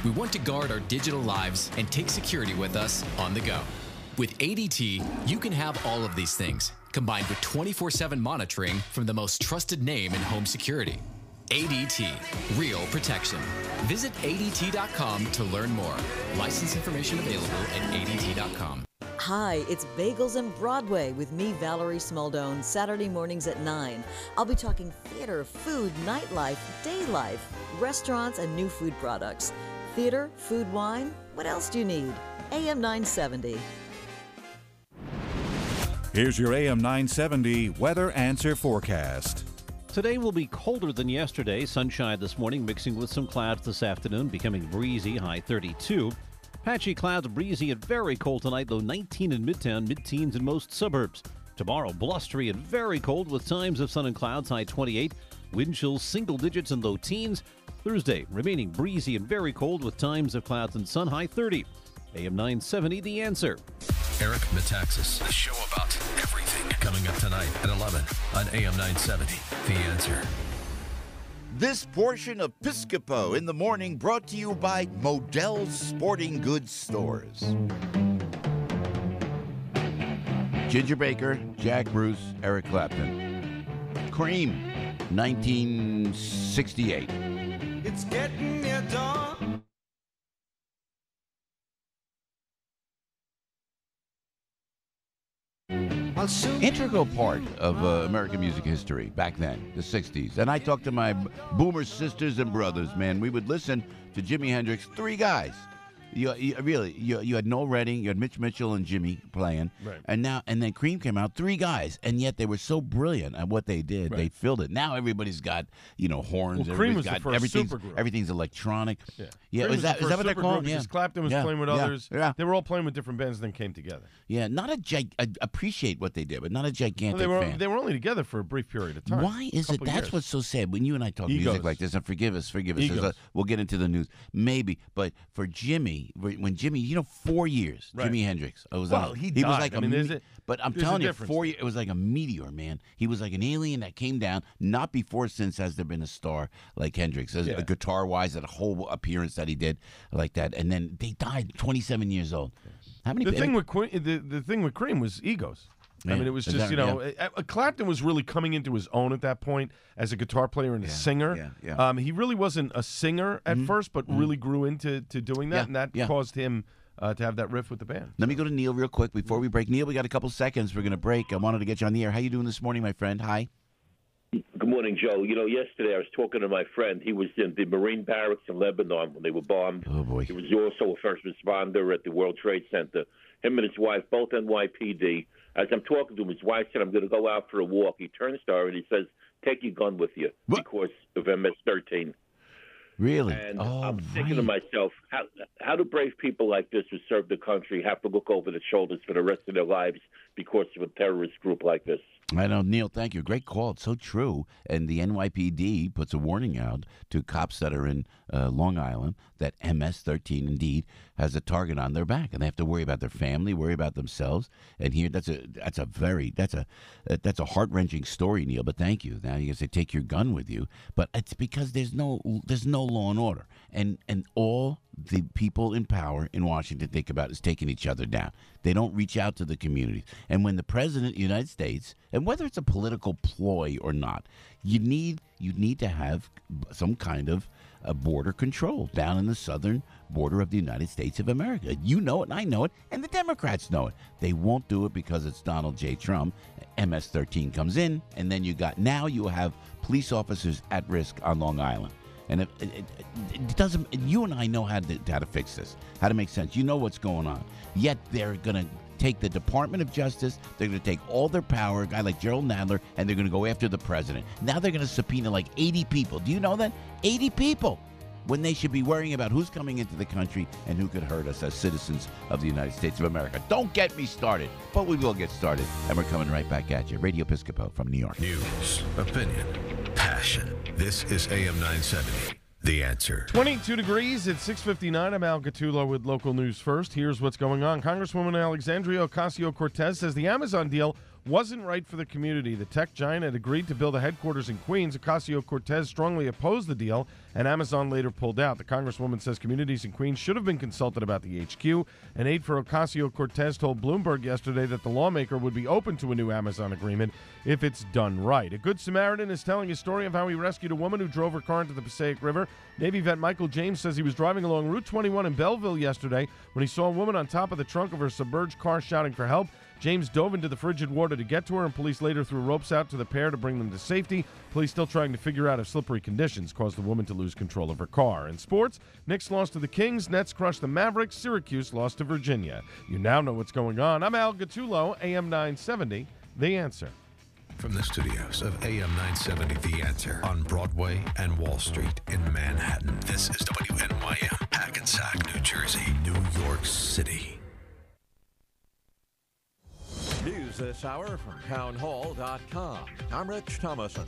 We want to guard our digital lives and take security with us on the go. With ADT, you can have all of these things, combined with 24/7 monitoring from the most trusted name in home security. ADT, real protection. Visit ADT.com to learn more. License information available at ADT.com. Hi, it's Bagels and Broadway with me, Valerie Smaldone, Saturday mornings at 9. I'll be talking theater, food, nightlife, day life, restaurants, and new food products. Theater, food, wine, what else do you need? AM 970. Here's your AM 970 weather answer forecast. Today will be colder than yesterday. Sunshine this morning mixing with some clouds this afternoon, becoming breezy, high 32. Patchy clouds, breezy and very cold tonight, low 19 in Midtown, mid-teens in most suburbs. Tomorrow, blustery and very cold with times of sun and clouds, high 28. Wind chills single digits and low teens. Thursday, remaining breezy and very cold with times of clouds and sun, high 30. AM 970, The Answer. Eric Metaxas, the show about everything, coming up tonight at 11 on AM 970, The Answer. This portion of Piscopo in the Morning brought to you by Modell's Sporting Goods Stores. Ginger Baker, Jack Bruce, Eric Clapton. Cream, 1968. It's getting near dawn. Integral part of American music history back then, the 60s. And I talked to my boomer sisters and brothers, man. We would listen to Jimi Hendrix, three guys. You had Noel Redding, you had Mitch Mitchell and Jimmy playing, Right. and then Cream came out, three guys, and yet they were so brilliant at what they did. Right. They filled it. Now everybody's got horns. Well, Cream was everybody's the got first supergroup. everything's electronic. Yeah, Yeah, Cream is that was the what they're first called? supergroup Yeah, because Clapton was playing with others. Yeah. They were all playing with different bands, then came together. Yeah, not I appreciate what they did, but not a gigantic Well, fan. they were only together for a brief period of time. Why is it? Couple That's years. what's so sad. When you and I talk music Egos. like this, and forgive us. Egos. We'll get into the news. Maybe. But for Jimmy, when Jimmy, 4 years, Right. Jimi Hendrix. He was died. like I mean, but I'm there's a telling you, difference 4 years, it was like a meteor, man. He was like an alien that came down. Not before or since has there been a star like Hendrix. Yeah. Guitar-wise, that whole appearance that he did like that. And then they died 27 years old. How many? The thing with Cream was egos. I Yeah. mean, it was Is just, that- Clapton was really coming into his own at that point as a guitar player and a singer. Yeah. He really wasn't a singer at first, but really grew into doing that, Yeah, and that yeah. caused him to have that riff with the band. Let me go to Neil real quick before we break. Neil, we got a couple seconds. We're going to break. I wanted to get you on the air. How you doing this morning, my friend? Hi. Good morning, Joe. Yesterday I was talking to my friend. He was in the Marine barracks in Lebanon when they were bombed. Oh, boy. He was also a first responder at the World Trade Center. Him and his wife, both NYPD. As I'm talking to him, his wife said, I'm going to go out for a walk. He turns to her and he says, take your gun with you because of MS-13. Really? And I'm thinking to myself, how do brave people like this who serve the country have to look over their shoulders for the rest of their lives because of a terrorist group like this? I know, Neil, thank you. Great call. It's so true. And the NYPD puts a warning out to cops that are in Long Island that MS-13 indeed has a target on their back, and they have to worry about their family, worry about themselves. And here, that's a heart-wrenching story, Neil. But thank you. Now you can say take your gun with you, but it's because there's no law and order, and all the people in power in Washington think about is taking each other down. They don't reach out to the communities. And when the president of the United States, and whether it's a political ploy or not, you need to have some kind of border control down in the southern border of the United States of America. You know it, and I know it, and the Democrats know it. They won't do it because it's Donald J. Trump. MS-13 comes in, and then you have police officers at risk on Long Island. And it doesn't. You and I know how to fix this, how to make sense. You know what's going on. Yet they're going to take the Department of Justice. They're going to take all their power, a guy like Gerald Nadler, and they're going to go after the president. Now they're going to subpoena like 80 people. Do you know that? 80 people. When they should be worrying about who's coming into the country and who could hurt us as citizens of the United States of America. Don't get me started, but we will get started. And we're coming right back at you. Radio Piscopo from New York. News, opinion, passion. This is AM 970, The Answer. 22 degrees at 6:59. I'm Al Gattulo with local news first. Here's what's going on. Congresswoman Alexandria Ocasio-Cortez says the Amazon deal wasn't right for the community. The tech giant had agreed to build a headquarters in Queens. Ocasio-Cortez strongly opposed the deal, and Amazon later pulled out. The Congresswoman says communities in Queens should have been consulted about the HQ. An aide for Ocasio-Cortez told Bloomberg yesterday that the lawmaker would be open to a new Amazon agreement if it's done right. A Good Samaritan is telling his story of how he rescued a woman who drove her car into the Passaic River. Navy vet Michael James says he was driving along Route 21 in Belleville yesterday when he saw a woman on top of the trunk of her submerged car shouting for help. James dove into the frigid water to get to her, and police later threw ropes out to the pair to bring them to safety. Police still trying to figure out if slippery conditions caused the woman to lose control of her car. In sports, Knicks lost to the Kings, Nets crushed the Mavericks, Syracuse lost to Virginia. You now know what's going on. I'm Al Gattulo, AM 970, The Answer. From the studios of AM 970, The Answer, on Broadway and Wall Street in Manhattan, this is WNYM, Hackensack, New Jersey, New York City. News this hour from townhall.com. I'm Rich Thomason.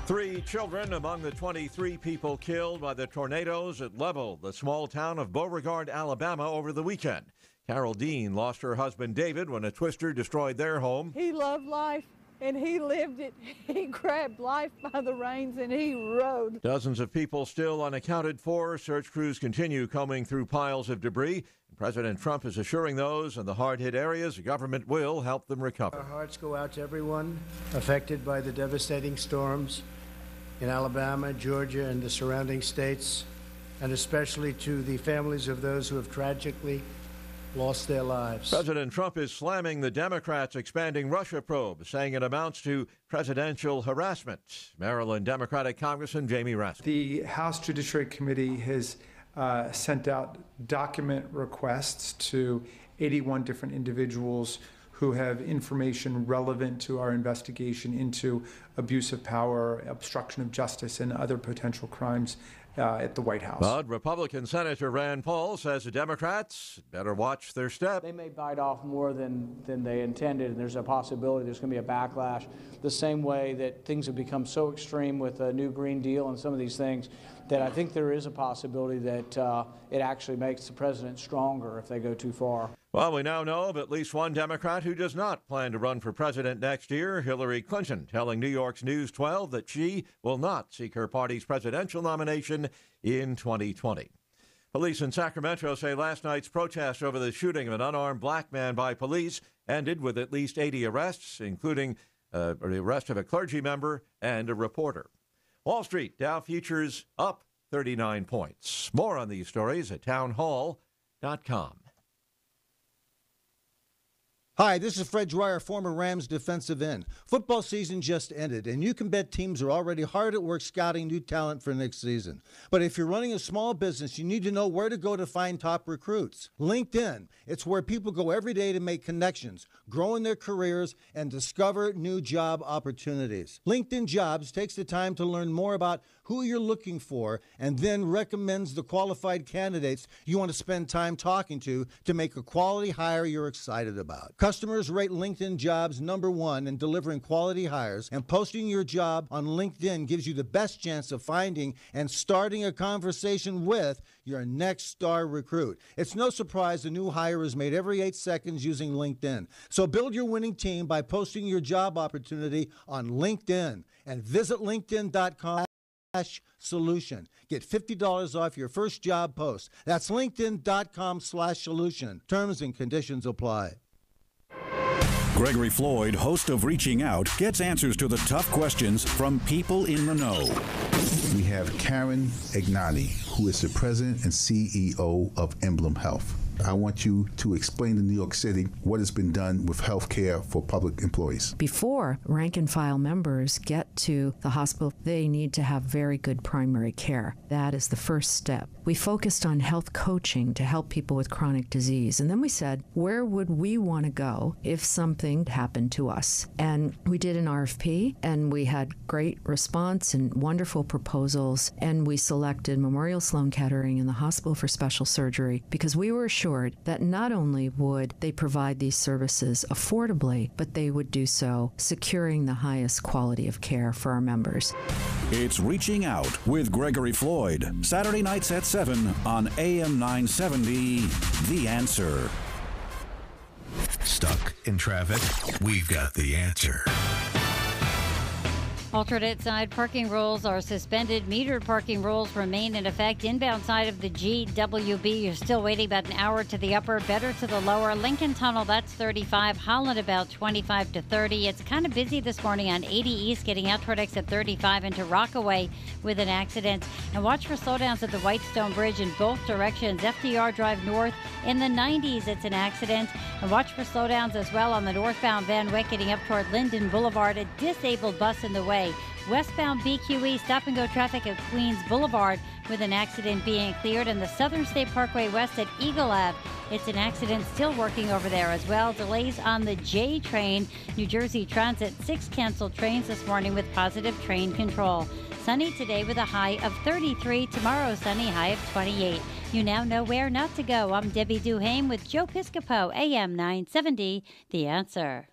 3 children among the 23 people killed by the tornadoes that leveled the small town of Beauregard, Alabama over the weekend. Carol Dean lost her husband David when a twister destroyed their home. He loved life, and he lived it. He grabbed life by the reins, and he rode. Dozens of people still unaccounted for. Search crews continue combing through piles of debris. President Trump is assuring those in the hard-hit areas the government will help them recover. Our hearts go out to everyone affected by the devastating storms in Alabama, Georgia, and the surrounding states, and especially to the families of those who have tragically lost their lives. President Trump is slamming the Democrats' expanding Russia probe, saying it amounts to presidential harassment. Maryland Democratic Congressman Jamie Raskin. The House Judiciary Committee has sent out document requests to 81 different individuals who have information relevant to our investigation into abuse of power, obstruction of justice, and other potential crimes at the White House. But Republican Senator Rand Paul says the Democrats better watch their step. They may bite off more than they intended, and there's a possibility there's going to be a backlash. The same way that things have become so extreme with the new Green Deal and some of these things, that I think there is a possibility that it actually makes the president stronger if they go too far. Well, we now know of at least one Democrat who does not plan to run for president next year, Hillary Clinton, telling New York's News 12 that she will not seek her party's presidential nomination in 2020. Police in Sacramento say last night's protest over the shooting of an unarmed black man by police ended with at least 80 arrests, including the arrest of a clergy member and a reporter. Wall Street, Dow futures up 39 points. More on these stories at townhall.com. Hi, this is Fred Dwyer, former Rams defensive end. Football season just ended, and you can bet teams are already hard at work scouting new talent for next season. But if you're running a small business, you need to know where to go to find top recruits. LinkedIn, it's where people go every day to make connections, grow in their careers, and discover new job opportunities. LinkedIn Jobs takes the time to learn more about who you're looking for and then recommends the qualified candidates you want to spend time talking to make a quality hire you're excited about. Customers rate LinkedIn Jobs #1 in delivering quality hires, and posting your job on LinkedIn gives you the best chance of finding and starting a conversation with your next star recruit. It's no surprise the new hire is made every 8 seconds using LinkedIn. So build your winning team by posting your job opportunity on LinkedIn and visit linkedin.com/solution. Get $50 off your first job post. That's linkedin.com/solution. Terms and conditions apply. Gregory Floyd, host of Reaching Out, gets answers to the tough questions from people in the know. We have Karen Ignati, who is the president and CEO of Emblem Health. I want you to explain to New York City what has been done with health care for public employees. Before rank and file members get to the hospital, they need to have very good primary care. That is the first step. We focused on health coaching to help people with chronic disease. And then we said, where would we want to go if something happened to us? And we did an RFP, and we had great response and wonderful proposals. And we selected Memorial Sloan Kettering and the Hospital for Special Surgery because we were assured that not only would they provide these services affordably, but they would do so securing the highest quality of care for our members. It's Reaching Out with Gregory Floyd, Saturday nights at 7 on AM 970, The Answer. Stuck in traffic? We've got the answer. Alternate side parking rules are suspended. Metered parking rules remain in effect. Inbound side of the GWB, you're still waiting about an hour to the upper, better to the lower. Lincoln Tunnel, that's 35. Holland, about 25 to 30. It's kind of busy this morning on 80 East, getting out toward exit 35 into Rockaway with an accident. And watch for slowdowns at the Whitestone Bridge in both directions. FDR Drive North in the 90s, it's an accident. And watch for slowdowns as well on the northbound Van Wyck, getting up toward Linden Boulevard. A disabled bus in the way. Westbound BQE stop-and-go traffic at Queens Boulevard with an accident being cleared. And the Southern State Parkway West at Eagle Ave, it's an accident still working over there as well. Delays on the J train. New Jersey Transit, 6 canceled trains this morning with positive train control. Sunny today with a high of 33. Tomorrow, sunny, high of 28. You now know where not to go. I'm Debbie Duhame with Joe Piscopo, AM 970, The Answer.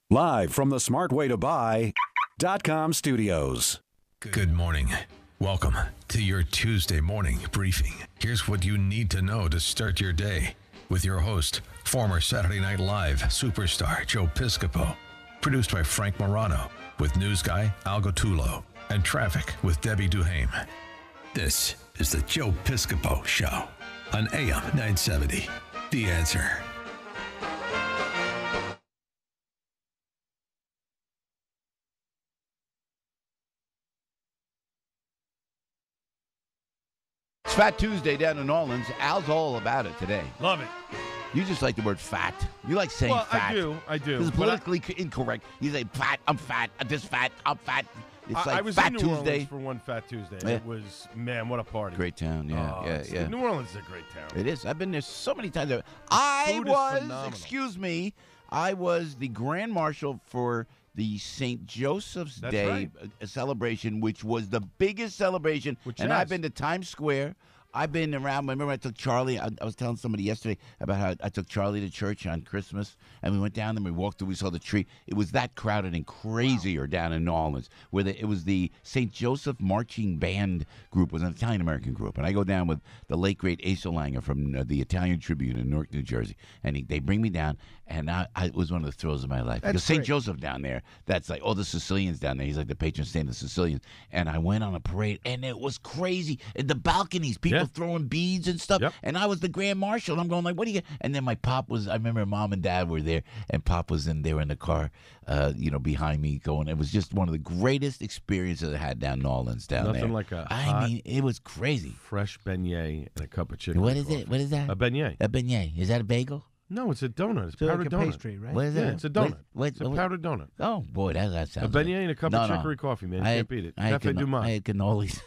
Live from the Smart Way to Buy.com studios. Good morning. Welcome to your Tuesday morning briefing. Here's what you need to know to start your day with your host, former Saturday Night Live superstar Joe Piscopo. Produced by Frank Morano with news guy Al Gottulo and traffic with Debbie Duhame. This is the Joe Piscopo Show on AM 970. The Answer. It's Fat Tuesday down in New Orleans. Al's all about it today. Love it. You just like the word fat. You like saying fat. I do. It's politically incorrect. You say fat, I'm fat, this fat, I'm fat. It's like I was Fat in New Tuesday. Orleans for one Fat Tuesday. Yeah. It was, man, what a party. Great town, yeah. New Orleans is a great town. It is. I've been there so many times. Food is phenomenal. I was the Grand Marshal for the St. Joseph's Day celebration, which was the biggest celebration. I've been to Times Square. I've been around. Remember I took Charlie. I was telling somebody yesterday about how I took Charlie to church on Christmas, and we went down there, we walked through, we saw the tree. It was that crowded and crazier down in New Orleans, where it was the St. Joseph Marching Band group, was an Italian-American group. And I go down with the late, great Asa Langer from the Italian Tribune in Newark, New Jersey. And they bring me down, and it was one of the thrills of my life. Because St. Joseph down there, that's like all the Sicilians down there. He's like the patron saint of the Sicilians. And I went on a parade, and it was crazy. In the balconies, people throwing beads and stuff. And I was the Grand Marshal. I'm going like, what do you... And then my pop was... I remember Mom and Dad were there, and Pop was in there in the car, behind me going. It was just one of the greatest experiences I had down in New Orleans down there. Nothing like it was crazy. Fresh beignet and a cup of chicken. What is it? What is that? A beignet. A beignet. Is that a bagel? No, it's a donut. It's powdered donut. Pastry, right? What is Yeah, it? it's a donut. It's a powdered donut. Oh, boy, that sounds a beignet and a cup of chicory coffee, man. You can't beat it. Cafe Du Monde. I had cannolis.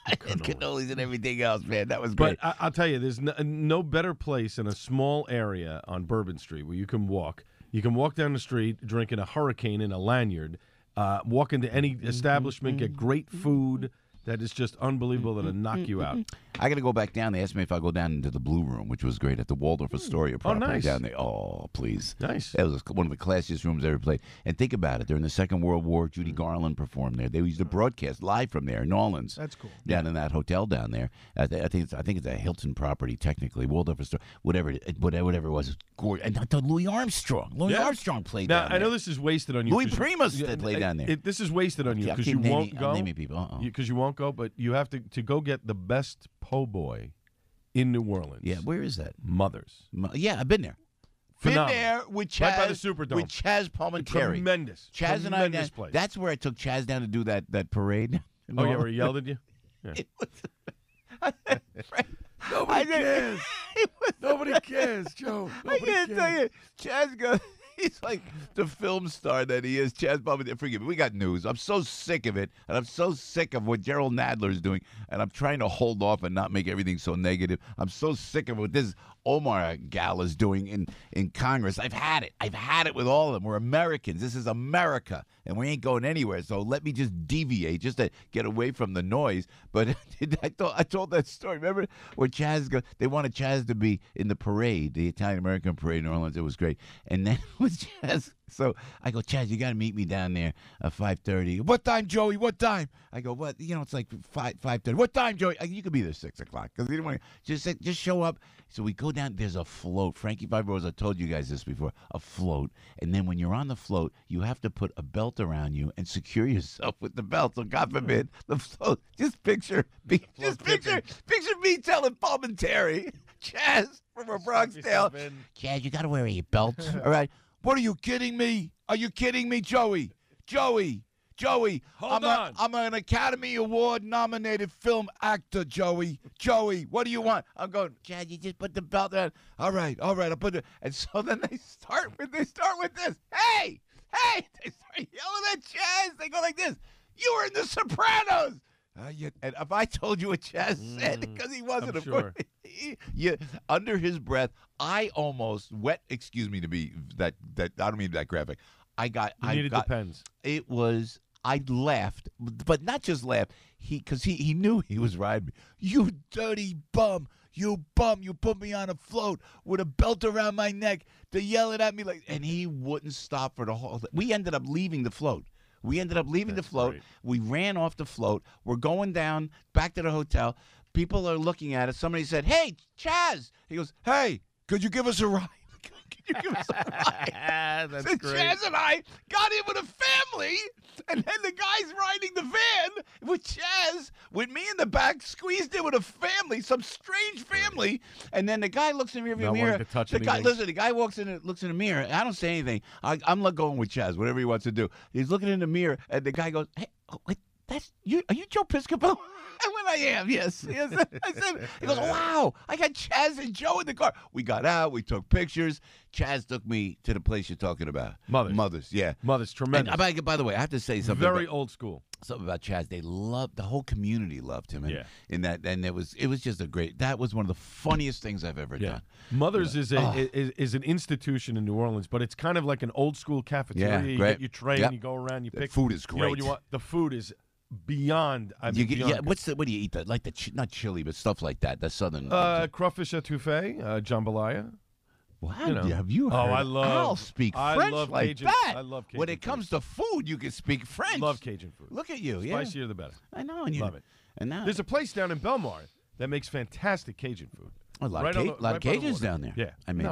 I had cannolis and everything else, man. That was great. But I'll tell you, there's no better place in a small area on Bourbon Street where you can walk. You can walk down the street drinking a Hurricane in a lanyard, walk into any establishment, get great food. That is just unbelievable. That'll knock you out. I got to go back down. They asked me if I go down into the Blue Room, which was great at the Waldorf Astoria property nice. down there. Oh, please. Nice. That was one of the classiest rooms I ever played. And think about it. During the Second World War, Judy Garland performed there. They used to broadcast live from there in New Orleans. That's cool. Down in that hotel down there. I think it's a Hilton property, technically. Waldorf Astoria, whatever it was. It's gorgeous. And Louis Armstrong. Louis Armstrong played down there. Now, I know this is wasted on you. Louis Primus played down there. This is wasted on you because you won't go. I'm naming people. Because you won't go, but you have to go get the best po' boy in New Orleans. Yeah, where is that? Mother's. Yeah, I've been there. Phenomenal. Been there with Chaz. Right by the Superdome. With Chaz Palminteri. Tremendous. Chaz and I. Place. That's where I took Chaz down to do that parade. Oh, yeah, where he yelled at you? Yeah. Nobody cares. Nobody cares, Joe. I can't tell you. Chaz goes. He's like the film star that he is. Chaz Palminteri, forgive me. We got news. I'm so sick of it, and I'm so sick of what Gerald Nadler is doing, and I'm trying to hold off and not make everything so negative. I'm so sick of what this Omar gal is doing in Congress. I've had it. I've had it with all of them. We're Americans. This is America, and we ain't going anywhere. So let me just deviate, just to get away from the noise. But I told that story. Remember when Chaz goes? They wanted Chaz to be in the parade, the Italian-American parade in New Orleans. It was great. And then with Chaz, so I go, Chaz, you got to meet me down there at 5:30. What time, Joey? What time? I go, what? It's like 5:30. What time, Joey? You could be there 6 o'clock because you don't want to just show up. So we go down. There's a float. Frankie Barbarossa, I told you guys this before. A float, and then when you're on the float, you have to put a belt around you and secure yourself with the belt. So God forbid the float. Just picture me telling Palminteri, Chaz from a Bronx tale. Chaz, you got to wear a belt. All right. What, are you kidding me? Are you kidding me, Joey? Joey, Hold on. I'm an Academy Award nominated film actor, Joey. Joey, what do you want? I'm going, Chad, you just put the belt on. All right, I'll put it. And so then they start with this. Hey, they start yelling at Chaz. They go like this. You were in The Sopranos. And if I told you what Chaz said, because he wasn't, I'm sure. Under his breath, I almost wet. Excuse me to be that. I don't mean that graphic. You needed the pens. It was. I laughed, but not just laughed. Because he knew he was riding me. You dirty bum. You bum. You put me on a float with a belt around my neck to yell it at me like. And he wouldn't stop for the whole. We ended up leaving the float. Great. We ran off the float. We're going down back to the hotel. People are looking at us. Somebody said, "Hey, Chaz." He goes, "Hey, could you give us a ride?" Can you give us a ride? That's so great. Chaz and I got in with a family, and then the guy's riding the van with Chaz, with me in the back, squeezed in with a family, some strange family, and then the guy looks in the rearview mirror. The guy walks in and looks in the mirror, and I don't say anything. I'm not going with Chaz, whatever he wants to do. He's looking in the mirror, and the guy goes, "Hey, wait, that's you? Are you Joe Piscopo?" And when I am, yes. I said, he goes, "Wow, I got Chaz and Joe in the car." We got out, we took pictures. Chaz took me to the place you're talking about. Mothers, yeah. Mothers, tremendous. And, by the way, I have to say something. Very old school. Something about Chaz. They loved, the whole community loved him. And it was just a great, that was one of the funniest things I've ever done. Mothers is an institution in New Orleans, but it's kind of like an old school cafeteria. You get your tray and you go around, you pick. The food is great. You know what you want. The food is beyond. Beyond. What do you eat? Not chili, but stuff like that. The southern. Crawfish etouffee, jambalaya. Well, have you heard? I'll speak French like Cajun, that. I love Cajun When it comes to food, you can speak French. Love Cajun food. Look at you. Spicier the better. I know. Love it. And now there's a place down in Belmar that makes fantastic Cajun food. A lot of Cajuns down there. Yeah. I made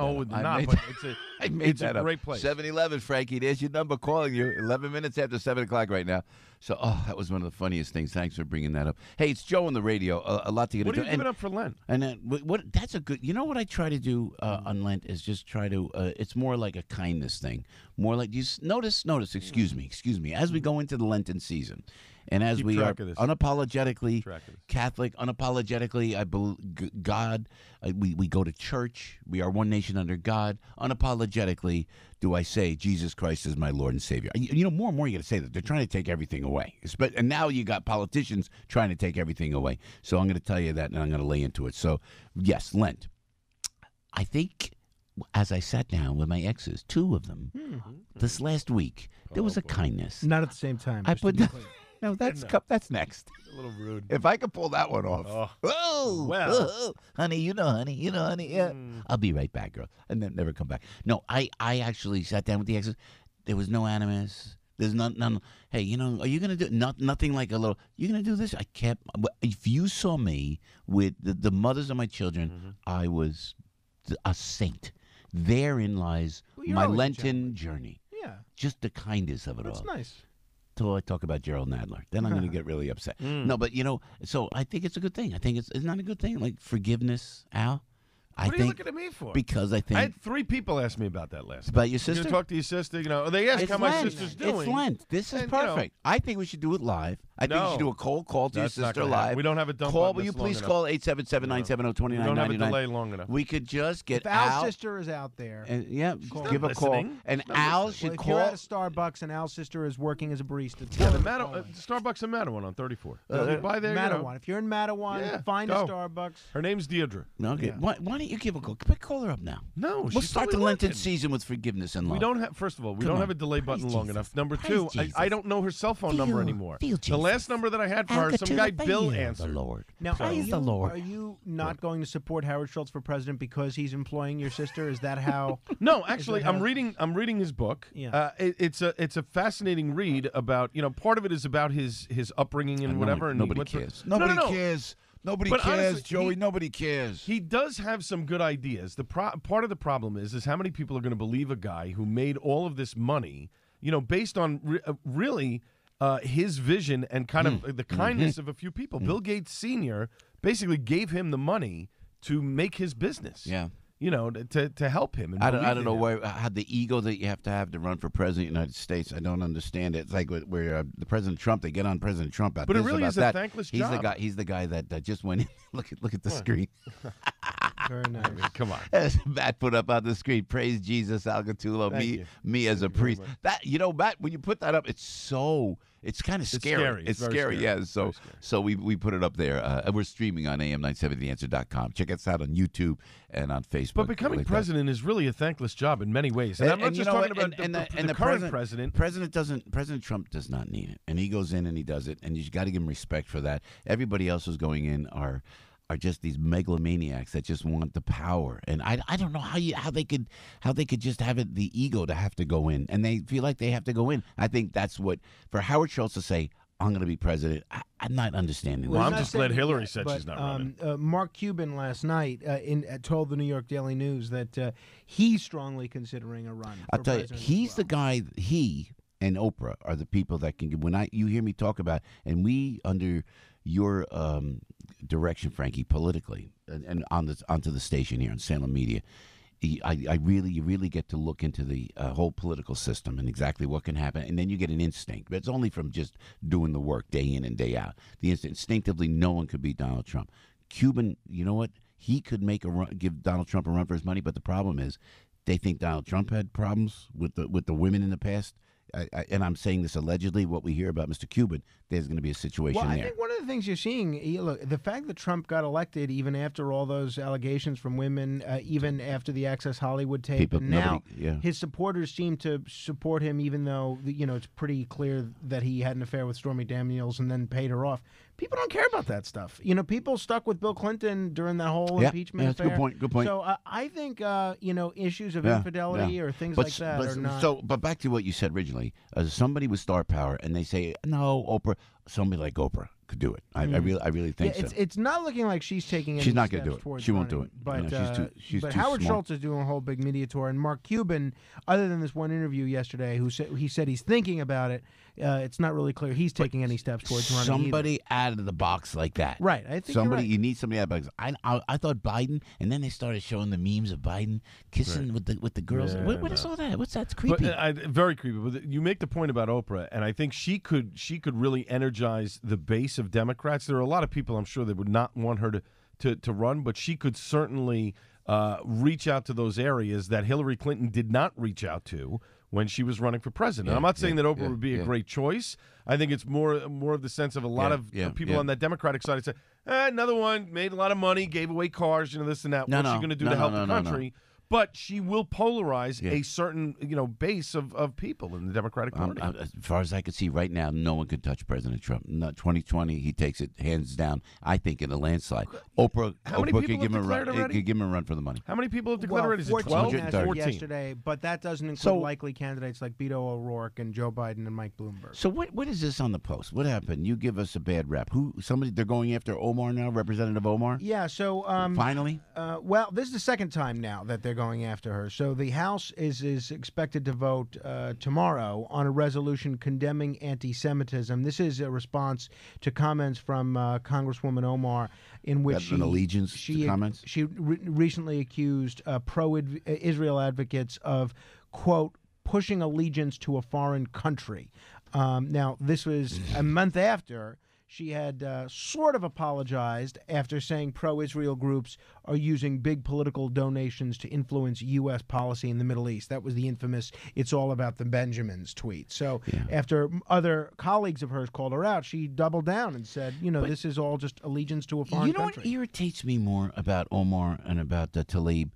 but it's a great place. 7-Eleven, Frankie. There's your number calling you. 11 minutes after 7 o'clock right now. So, that was one of the funniest things. Thanks for bringing that up. Hey, it's Joe on the radio. A lot to get into. What are you giving up for Lent? And then, that's a good, you know what I try to do on Lent is just try to, it's more like a kindness thing. More like, notice, excuse me, as we go into the Lenten season. And as we are unapologetically Catholic, unapologetically, I believe God, we go to church. We are one nation under God. Unapologetically, do I say Jesus Christ is my Lord and Savior? More and more you got to say that. They're trying to take everything away. And now you got politicians trying to take everything away. So I'm going to tell you that, and I'm going to lay into it. So, yes, Lent. I think as I sat down with my exes, 2 of them, this last week, there was a kindness. Not at the same time. I put... No, that's next. A little rude. If I could pull that one off. Honey, honey. Yeah. I'll be right back, girl. And then never come back. No, I actually sat down with the exes. There was no animus. There's none. Hey, are you going to do nothing like a little, you going to do this? I kept, if you saw me with the mothers of my children, I was a saint. Therein lies my Lenten journey. Yeah. Just the kindness of it all. That's nice. Till I talk about Gerald Nadler. Then I'm going to get really upset. No, but, so I think it's a good thing. I think it's not a good thing. Like forgiveness, Al. What are you looking at me for? Because I think... I had 3 people ask me about that last night. About your sister? You talk to your sister, they ask how my sister's doing. It's Lent. This is perfect. I think we should do it live. I think you should do a cold call to your That's not sister gonna happen. live. We don't have a dump call. button Will you that's long please enough. call 877-970-2999? We don't have a delay long enough. We could just get If Al's Al. sister is out there, And, yeah, call. give a call. And Al should If call. you're at a Starbucks and Al's sister is working as a barista, Yeah, tell the her to call in. Starbucks in Mattawan on 34. Uh, By there, Mattawan. If you're in Mattawan, find a Starbucks. Her name's Deirdre. Okay. Yeah. Why don't you give a call? Call her up now. No, we'll she's start the totally Lenten working. season with forgiveness and love. We don't have. First of all, we Come don't on. have a delay button long enough. Number two, Jesus. I don't know her cell phone number anymore. feel The last number that I had for her, some guy Bill answered. Now, So- are you not going to support Howard Schultz for president because he's employing your sister? Is that how? No, actually, that how- I'm reading his book. Yeah. It's a fascinating read about part of it is about his upbringing and whatever. And nobody what's the- cares. No, Nobody no. cares. Nobody But cares, honestly, Joey. Nobody cares. He does have some good ideas. The part of the problem is how many people are going to believe a guy who made all of this money, based on really his vision and kind of the kindness of a few people. Bill Gates Sr. basically gave him the money to make his business. Yeah. To help him. And I believe don't in know him. how the ego that you have to run for president of the United States. I don't understand it. It's like where the President Trump, they get on President Trump about But it this, really about is a that. thankless He's the job. guy. He's the guy that just went in. Look at the screen. Very nice. Come on. As Matt put up on the screen, praise Jesus, Al Gattulo, Thank me as a priest. That Matt, when you put that up, it's kind of scary. It's very scary. scary. Yeah. So we put it up there. And we're streaming on am970theanswer.com. Check us out on YouTube and on Facebook. But becoming president is really a thankless job in many ways. And I'm not just talking about the current president. President Trump does not need it, and he goes in and he does it, and you got to give him respect for that. Everybody else who's going in are just these megalomaniacs that just want the power, and I don't know how they could just have it, the ego to have to go in, and they feel like they have to go in. I think that's what for Howard Schultz to say, I'm going to be president. I'm not understanding. Well, that. I'm just glad Hillary said she's not running. Mark Cuban last night told the New York Daily News that he's strongly considering a run. I'll for tell you, president as he's well. the guy. He and Oprah are the people that can. When you hear me talk about, and we under your direction, Frankie, politically, and onto the station here on Salem Media, you really get to look into the whole political system and exactly what can happen, and then you get an instinct. But it's only from just doing the work day in and day out. Instinctively, no one could beat Donald Trump. Cuban, you know what? He could give Donald Trump a run for his money, but the problem is, they think Donald Trump had problems with the women in the past. And I'm saying this allegedly, what we hear about Mr. Cuban, there's going to be a situation Well, I there. think one of the things you're seeing, look, the fact that Trump got elected, even after all those allegations from women, even after the Access Hollywood tape, and now his supporters seem to support him, even though it's pretty clear that he had an affair with Stormy Daniels and then paid her off. People don't care about that stuff. People stuck with Bill Clinton during that whole impeachment that's a affair. good point. So I think issues of infidelity or things like that are not. But back to what you said originally, somebody with star power, and they say no, Oprah. Somebody like Oprah could do it. I really think so. It's not looking like she's taking any She's not steps gonna do it. towards She won't do running, it. But, she's but too Howard small. Schultz is doing a whole big media tour, and Mark Cuban, other than this one interview yesterday, he said he's thinking about it. It's not really clear he's taking any steps towards running. Somebody out of the box like that, right? I think somebody. you're right. You need somebody out of the box. I thought Biden, and then they started showing the memes of Biden kissing with the girls. Yeah, what is all that? What's that? It's creepy. Very creepy. But you make the point about Oprah, and I think she could really energize the base of Democrats. There are a lot of people, I'm sure, that would not want her to run, but she could certainly reach out to those areas that Hillary Clinton did not reach out to when she was running for president. I'm not saying that Oprah would be a great choice. I think it's more of the sense of a lot of people on that Democratic side say, another one, made a lot of money, gave away cars, this and that. What's she going to do to help the country? But she will polarize a certain, base of people in the Democratic Party. As far as I can see right now, no one could touch President Trump. Not 2020, he takes it hands down. I think in a landslide. Oprah could give him a run for the money. How many people have declared already? Is it 14 12? as of 14. yesterday, but that doesn't include likely candidates like Beto O'Rourke and Joe Biden and Mike Bloomberg. So what is this on the Post? What happened? You give us a bad rap. They're going after Omar now, Representative Omar? Yeah, so finally? Well, this is the second time now that they're going after her. So the House is expected to vote tomorrow on a resolution condemning anti-Semitism. This is a response to comments from Congresswoman Omar, in which an allegiance to comments? She recently accused pro-Israel advocates of, quote, pushing allegiance to a foreign country. Now, this was a month after she had sort of apologized after saying pro-Israel groups are using big political donations to influence U.S. policy in the Middle East. That was the infamous "It's all about the Benjamins" tweet. So after other colleagues of hers called her out, she doubled down and said, this is all just allegiance to a foreign country. What irritates me more about Omar and about Tlaib,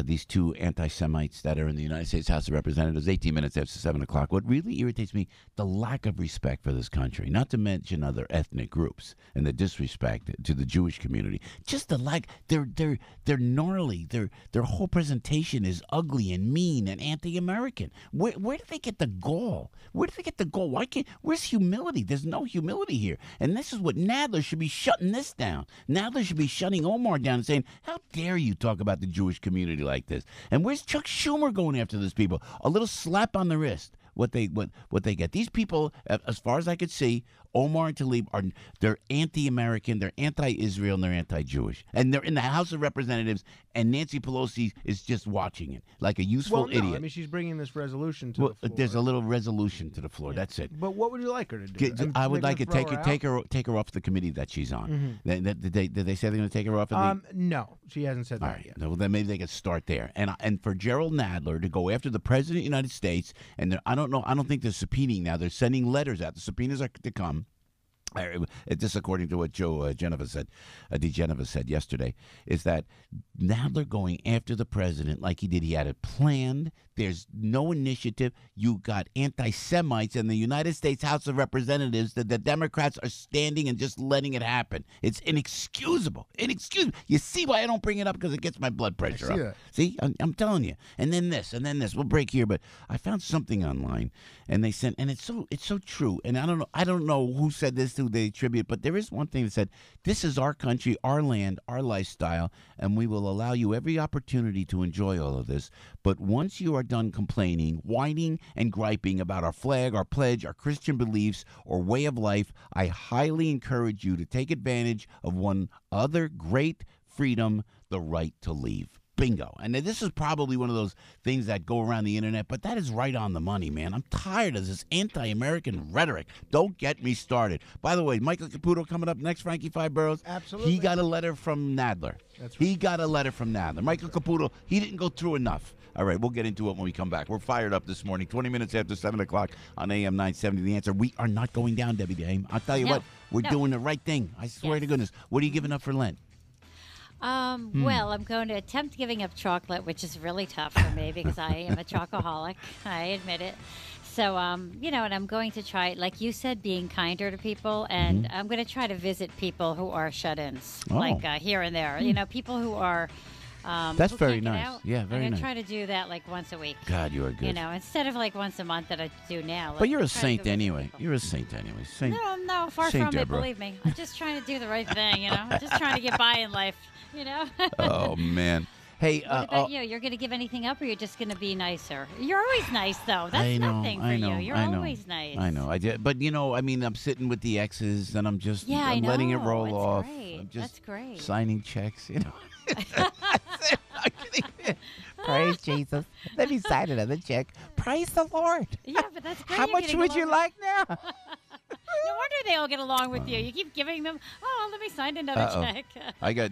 these two anti-Semites that are in the United States House of Representatives, 18 minutes after 7 o'clock. What really irritates me, the lack of respect for this country, not to mention other ethnic groups and the disrespect to the Jewish community. Just the lack, they're gnarly. Their whole presentation is ugly and mean and anti-American. Where do they get the gall? Where do they get the gall? Where's humility? There's no humility here. And this is what Nadler should be shutting this down. Nadler should be shutting Omar down and saying, how dare you talk about the Jewish community like this? And where's Chuck Schumer going after these people? A little slap on the wrist. What they get. These people, as far as I could see, Omar and Tlaib they're anti-American, they're anti-Israel, and they're anti-Jewish. And they're in the House of Representatives, and Nancy Pelosi is just watching it like a useful idiot. I mean, she's bringing this resolution to the floor. There's a little resolution to the floor. That's it. But what would you like her to do? I would like to take her off the committee that she's on. Mm-hmm. Did they say they're going to take her off? No, she hasn't said that yet. Well, then maybe they could start there. And for Gerald Nadler to go after the President of the United States, and I don't think they're subpoenaing now. They're sending letters out. The subpoenas are to come. This, according to what Joe DeGeneva said yesterday, is that now they're going after the president like he did. He had it planned. There's no initiative. You got anti-Semites in the United States House of Representatives that the Democrats are standing and just letting it happen. It's inexcusable. Inexcusable. You see why I don't bring it up? Because it gets my blood pressure up. See, I'm telling you. And then this. We'll break here, but I found something online, and they sent, and it's so true. And I don't know who said this, who they attribute, but there is one thing that said, this is our country, our land, our lifestyle, and we will allow you every opportunity to enjoy all of this. But once you are done complaining, whining, and griping about our flag, our pledge, our Christian beliefs, or way of life, I highly encourage you to take advantage of one other great freedom, the right to leave. Bingo. And this is probably one of those things that go around the internet, but that is right on the money, man. I'm tired of this anti-American rhetoric. Don't get me started. By the way, Michael Caputo coming up next, Frankie Five Boroughs. Absolutely. He got a letter from Nadler. That's right. He got a letter from Nadler. Michael Caputo, he didn't go through enough. All right, we'll get into it when we come back. We're fired up this morning, 20 minutes after 7 o'clock on AM 970. The Answer, we are not going down, Debbie Dame. I'll tell you what, we're doing the right thing. I swear to goodness. What are you giving up for Lent? Well, I'm going to attempt giving up chocolate, which is really tough for me because I am a chocoholic. I admit it. So, and I'm going to try, like you said, being kinder to people, and I'm going to try to visit people who are shut-ins, like here and there. People who are... That's very nice. Yeah, very nice. I'm going to try to do that like once a week. God, you are good. Instead of like once a month that I do now. But you're a saint anyway. You're a saint anyway. No, far Saint from Deborah. it, believe me. I'm just trying to do the right thing, I'm just trying to get by in life, Oh, man. Hey, what about you? You're going to give anything up, or you're just going to be nicer? You're always nice, though. That's nothing for you. You're always nice. I know. I did, but I'm sitting with the exes, and I'm just I'm letting it roll off. Great. I'm just That's great. signing checks. Praise Jesus. Let me sign another check. Praise the Lord. Yeah, but that's great. How much would you like now? No wonder they all get along with you. You keep giving them, let me sign another check.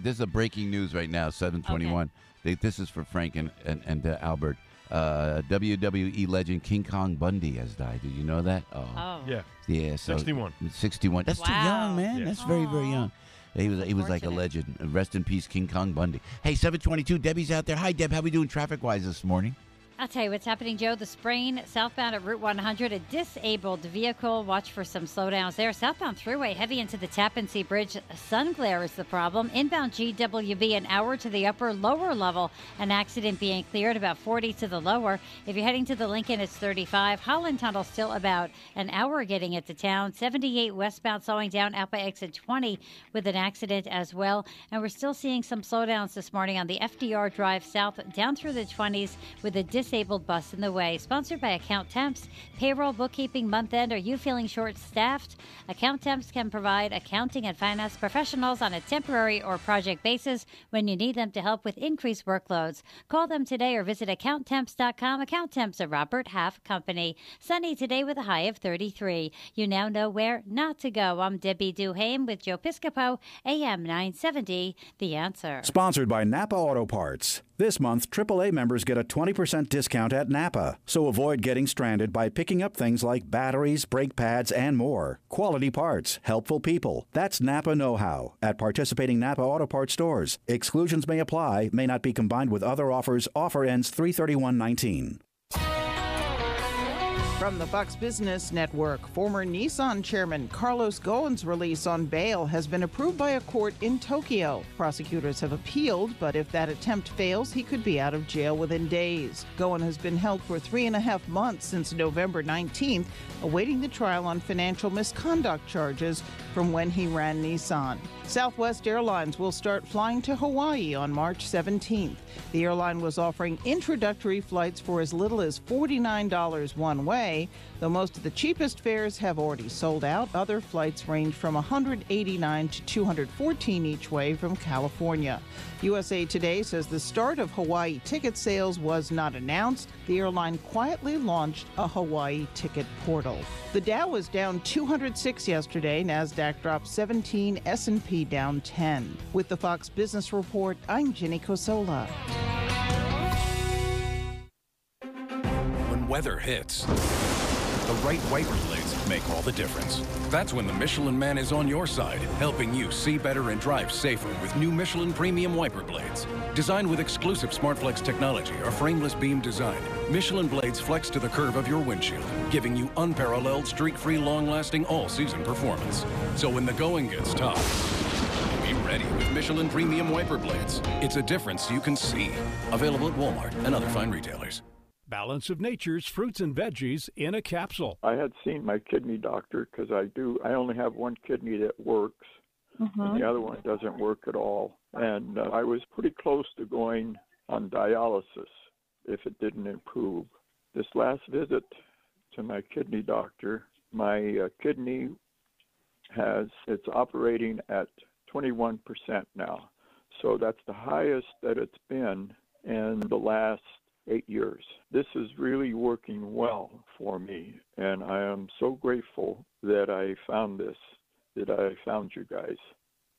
This is a breaking news right now, 7:21. Okay. This is for Frank and Albert. WWE legend King Kong Bundy has died. Did you know that? Oh. Yeah. So 61. 61. That's too young, man. Yeah. That's very, very young. He was like a legend. Rest in peace, King Kong Bundy. Hey, 722, Debbie's out there. Hi, Deb. How we doing traffic-wise this morning? I'll tell you what's happening, Joe. The Sprain, southbound at Route 100, a disabled vehicle. Watch for some slowdowns there. Southbound Thruway, heavy into the Tappan Zee Bridge. Sun glare is the problem. Inbound GWB, an hour to the lower level. An accident being cleared, about 40 to the lower. If you're heading to the Lincoln, it's 35. Holland Tunnel still about an hour getting into town. 78 westbound slowing down out by exit 20 with an accident as well. And we're still seeing some slowdowns this morning on the FDR Drive south down through the 20s with a disabled bus in the way. Sponsored by Account Temps. Payroll, bookkeeping, month end. Are you feeling short-staffed? Account Temps can provide accounting and finance professionals on a temporary or project basis when you need them to help with increased workloads. Call them today or visit AccountTemps.com. Account Temps, a Robert Half company. Sunny today with a high of 33. You now know where not to go. I'm Debbie Duhame with Joe Piscopo, AM 970, The Answer. Sponsored by Napa Auto Parts. This month, AAA members get a 20% discount at Napa. So avoid getting stranded by picking up things like batteries, brake pads, and more. Quality parts, helpful people. That's Napa know-how at participating Napa Auto Parts stores. Exclusions may apply, may not be combined with other offers. Offer ends 3/31/19. From the Fox Business Network, former Nissan chairman Carlos Ghosn's release on bail has been approved by a court in Tokyo. Prosecutors have appealed, but if that attempt fails, he could be out of jail within days. Ghosn has been held for 3.5 months since November 19th, awaiting the trial on financial misconduct charges from when he ran Nissan. Southwest Airlines will start flying to Hawaii on March 17th. The airline was offering introductory flights for as little as $49 one way, though most of the cheapest fares have already sold out. Other flights range from $189 to $214 each way from California. USA Today says the start of Hawaii ticket sales was not announced. The airline quietly launched a Hawaii ticket portal. The Dow was down 206 yesterday. NASDAQ dropped 17, S&P down 10. With the Fox Business Report, I'm Jenny Cosola. When weather hits, the right wiper blades make all the difference. That's when the Michelin Man is on your side, helping you see better and drive safer with new Michelin Premium Wiper Blades. Designed with exclusive SmartFlex technology or frameless beam design, Michelin blades flex to the curve of your windshield, giving you unparalleled, streak-free, long-lasting, all-season performance. So when the going gets tough, be ready with Michelin Premium Wiper Blades. It's a difference you can see. Available at Walmart and other fine retailers. Balance of Nature's fruits and veggies in a capsule. I had seen my kidney doctor because I only have one kidney that works, and the other one doesn't work at all. And I was pretty close to going on dialysis if it didn't improve. This last visit to my kidney doctor, my kidney it's operating at 21% now. So that's the highest that it's been in the last 8 years. This is really working well for me, and I am so grateful that I found you guys.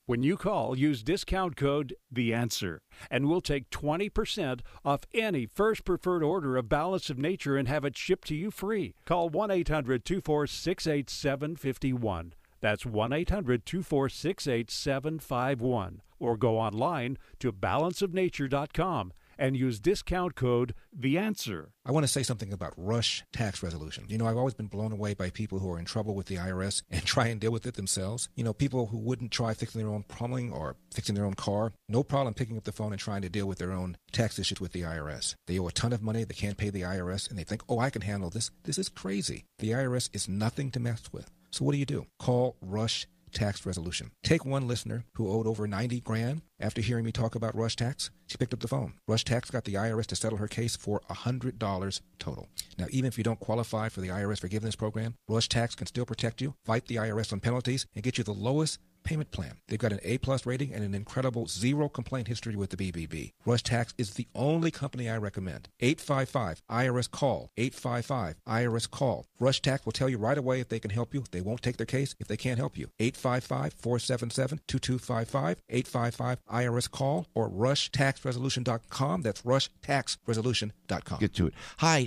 When you call, use discount code THEANSWER, and we'll take 20% off any first preferred order of Balance of Nature and have it shipped to you free. Call 1-800-246-8751. That's 1-800-246-8751. Or go online to balanceofnature.com and use discount code THEANSWER. I want to say something about rush tax resolution. You know, I've always been blown away by people who are in trouble with the IRS and try and deal with it themselves. You know, people who wouldn't try fixing their own plumbing or fixing their own car. No problem picking up the phone and trying to deal with their own tax issues with the IRS. They owe a ton of money, they can't pay the IRS, and they think, oh, I can handle this. This is crazy. The IRS is nothing to mess with. So what do? Call Rush Tax Resolution. Take one listener who owed over $90,000 after hearing me talk about Rush Tax. She picked up the phone. Rush Tax got the IRS to settle her case for $100 total. Now, even if you don't qualify for the IRS forgiveness program, Rush Tax can still protect you, fight the IRS on penalties, and get you the lowest payment plan. They've got an A+ rating and an incredible zero complaint history with the BBB. Rush Tax is the only company I recommend. 855-IRS-CALL. 855-IRS-CALL. Rush Tax will tell you right away if they can help you. They won't take their case if they can't help you. 855-477-2255. 855-IRS-CALL or rushtaxresolution.com. That's rushtaxresolution.com. Get to it. Hi.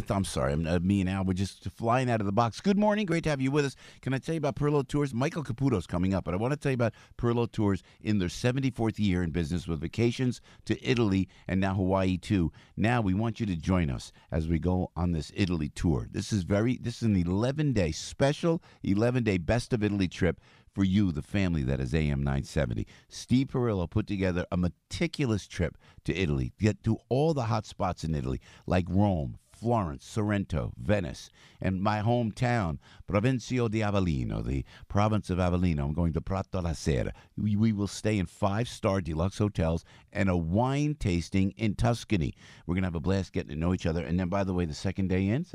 I'm sorry. Me and Al were just flying out of the box. Good morning. Great to have you with us. Can I tell you about Perlo Tours? Michael Caputo's coming up, but I want to tell you about Perlo Tours in their 74th year in business with vacations to Italy and now Hawaii too. Now we want you to join us as we go on this Italy tour. This is an 11-day special, 11-day best of Italy trip for you, the family that is AM 970. Steve Perillo put together a meticulous trip to Italy, get to all the hot spots in Italy, like Rome, Florence, Sorrento, Venice, and my hometown, Provincia di Avellino, the province of Avellino. I'm going to Prato la Sera. We will stay in 5-star deluxe hotels and a wine tasting in Tuscany. We're going to have a blast getting to know each other. And then, by the way, the second day in,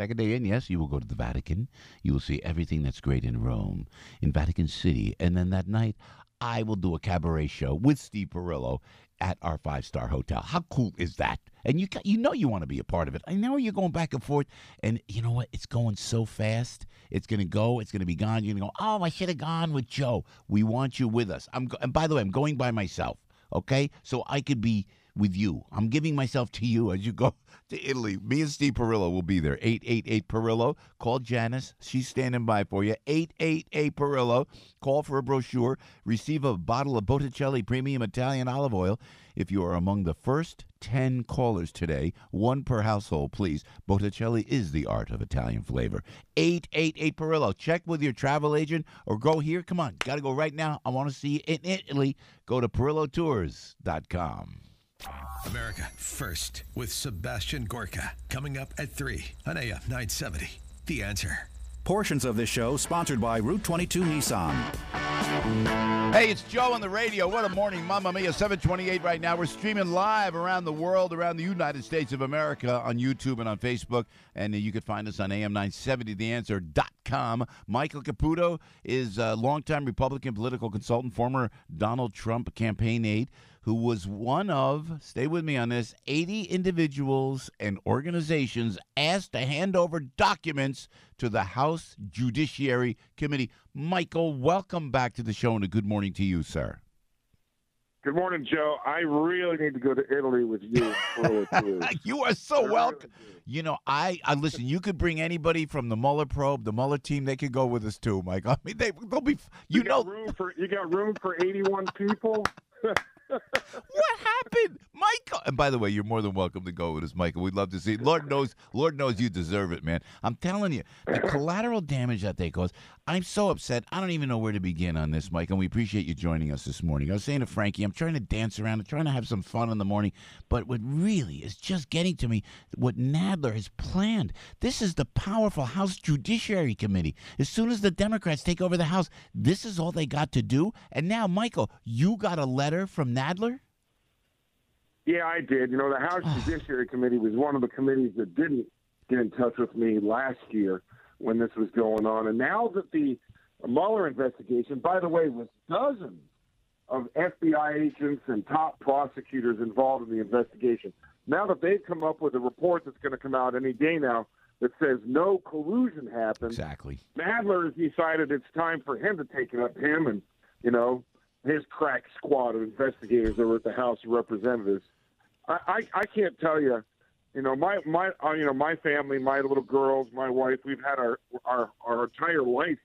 yes, you will go to the Vatican. You will see everything that's great in Rome, in Vatican City. And then that night, I will do a cabaret show with Steve Perillo at our 5-star hotel. How cool is that? And you know you want to be a part of it. I know you're going back and forth, and you know what? It's going so fast. It's going to go. It's going to be gone. You're going to go, oh, I should have gone with Joe. We want you with us. And by the way, I'm going by myself, okay? So I could be with you. I'm giving myself to you as you go to Italy. Me and Steve Perillo will be there. 888-PERILLO. Call Janice. She's standing by for you. 888-PERILLO. Call for a brochure. Receive a bottle of Botticelli Premium Italian Olive Oil. If you are among the first 10 callers today, 1 per household, please. Botticelli is the art of Italian flavor. 888-PERILLO. Check with your travel agent or go here. Come on. Got to go right now. I want to see you in Italy. Go to PerilloTours.com. America First with Sebastian Gorka. Coming up at 3 on AM 970. The Answer. Portions of this show sponsored by Route 22 Nissan. Hey, it's Joe on the radio. What a morning. Mamma mia, 7:28 right now. We're streaming live around the world, around the United States of America on YouTube and on Facebook. And you can find us on AM970theanswer.com. Michael Caputo is a longtime Republican political consultant, former Donald Trump campaign aide, who was one of, stay with me on this, 80 individuals and organizations asked to hand over documents to the House Judiciary Committee. Michael, welcome back to the show, and a good morning to you, sir. Good morning, Joe. I really need to go to Italy with you. You are so welcome. You know, I listen, you could bring anybody from the Mueller probe, the Mueller team, they could go with us too, Mike. I mean, they'll be, you got room for 81 people? What happened, Michael? And by the way, you're more than welcome to go with us, Michael. We'd love to see it. Lord knows you deserve it, man. I'm telling you, the collateral damage that they cause. I'm so upset. I don't even know where to begin on this, Mike. And we appreciate you joining us this morning. I was saying to Frankie, I'm trying to dance around. I'm trying to have some fun in the morning. But what really is just getting to me, what Nadler has planned. This is the powerful House Judiciary Committee. As soon as the Democrats take over the House, this is all they got to do. And now, Michael, you got a letter from Nadler? Yeah, I did. You know, the House Judiciary Committee was one of the committees that didn't get in touch with me last year when this was going on. And now that the Mueller investigation, by the way, with dozens of FBI agents and top prosecutors involved in the investigation, now that they've come up with a report that's going to come out any day now that says no collusion happened, exactly. Nadler has decided it's time for him to take it up, him and, you know, his crack squad of investigators over at the House of Representatives. I can't tell you, you know, my family, my little girls, my wife, we've had our entire life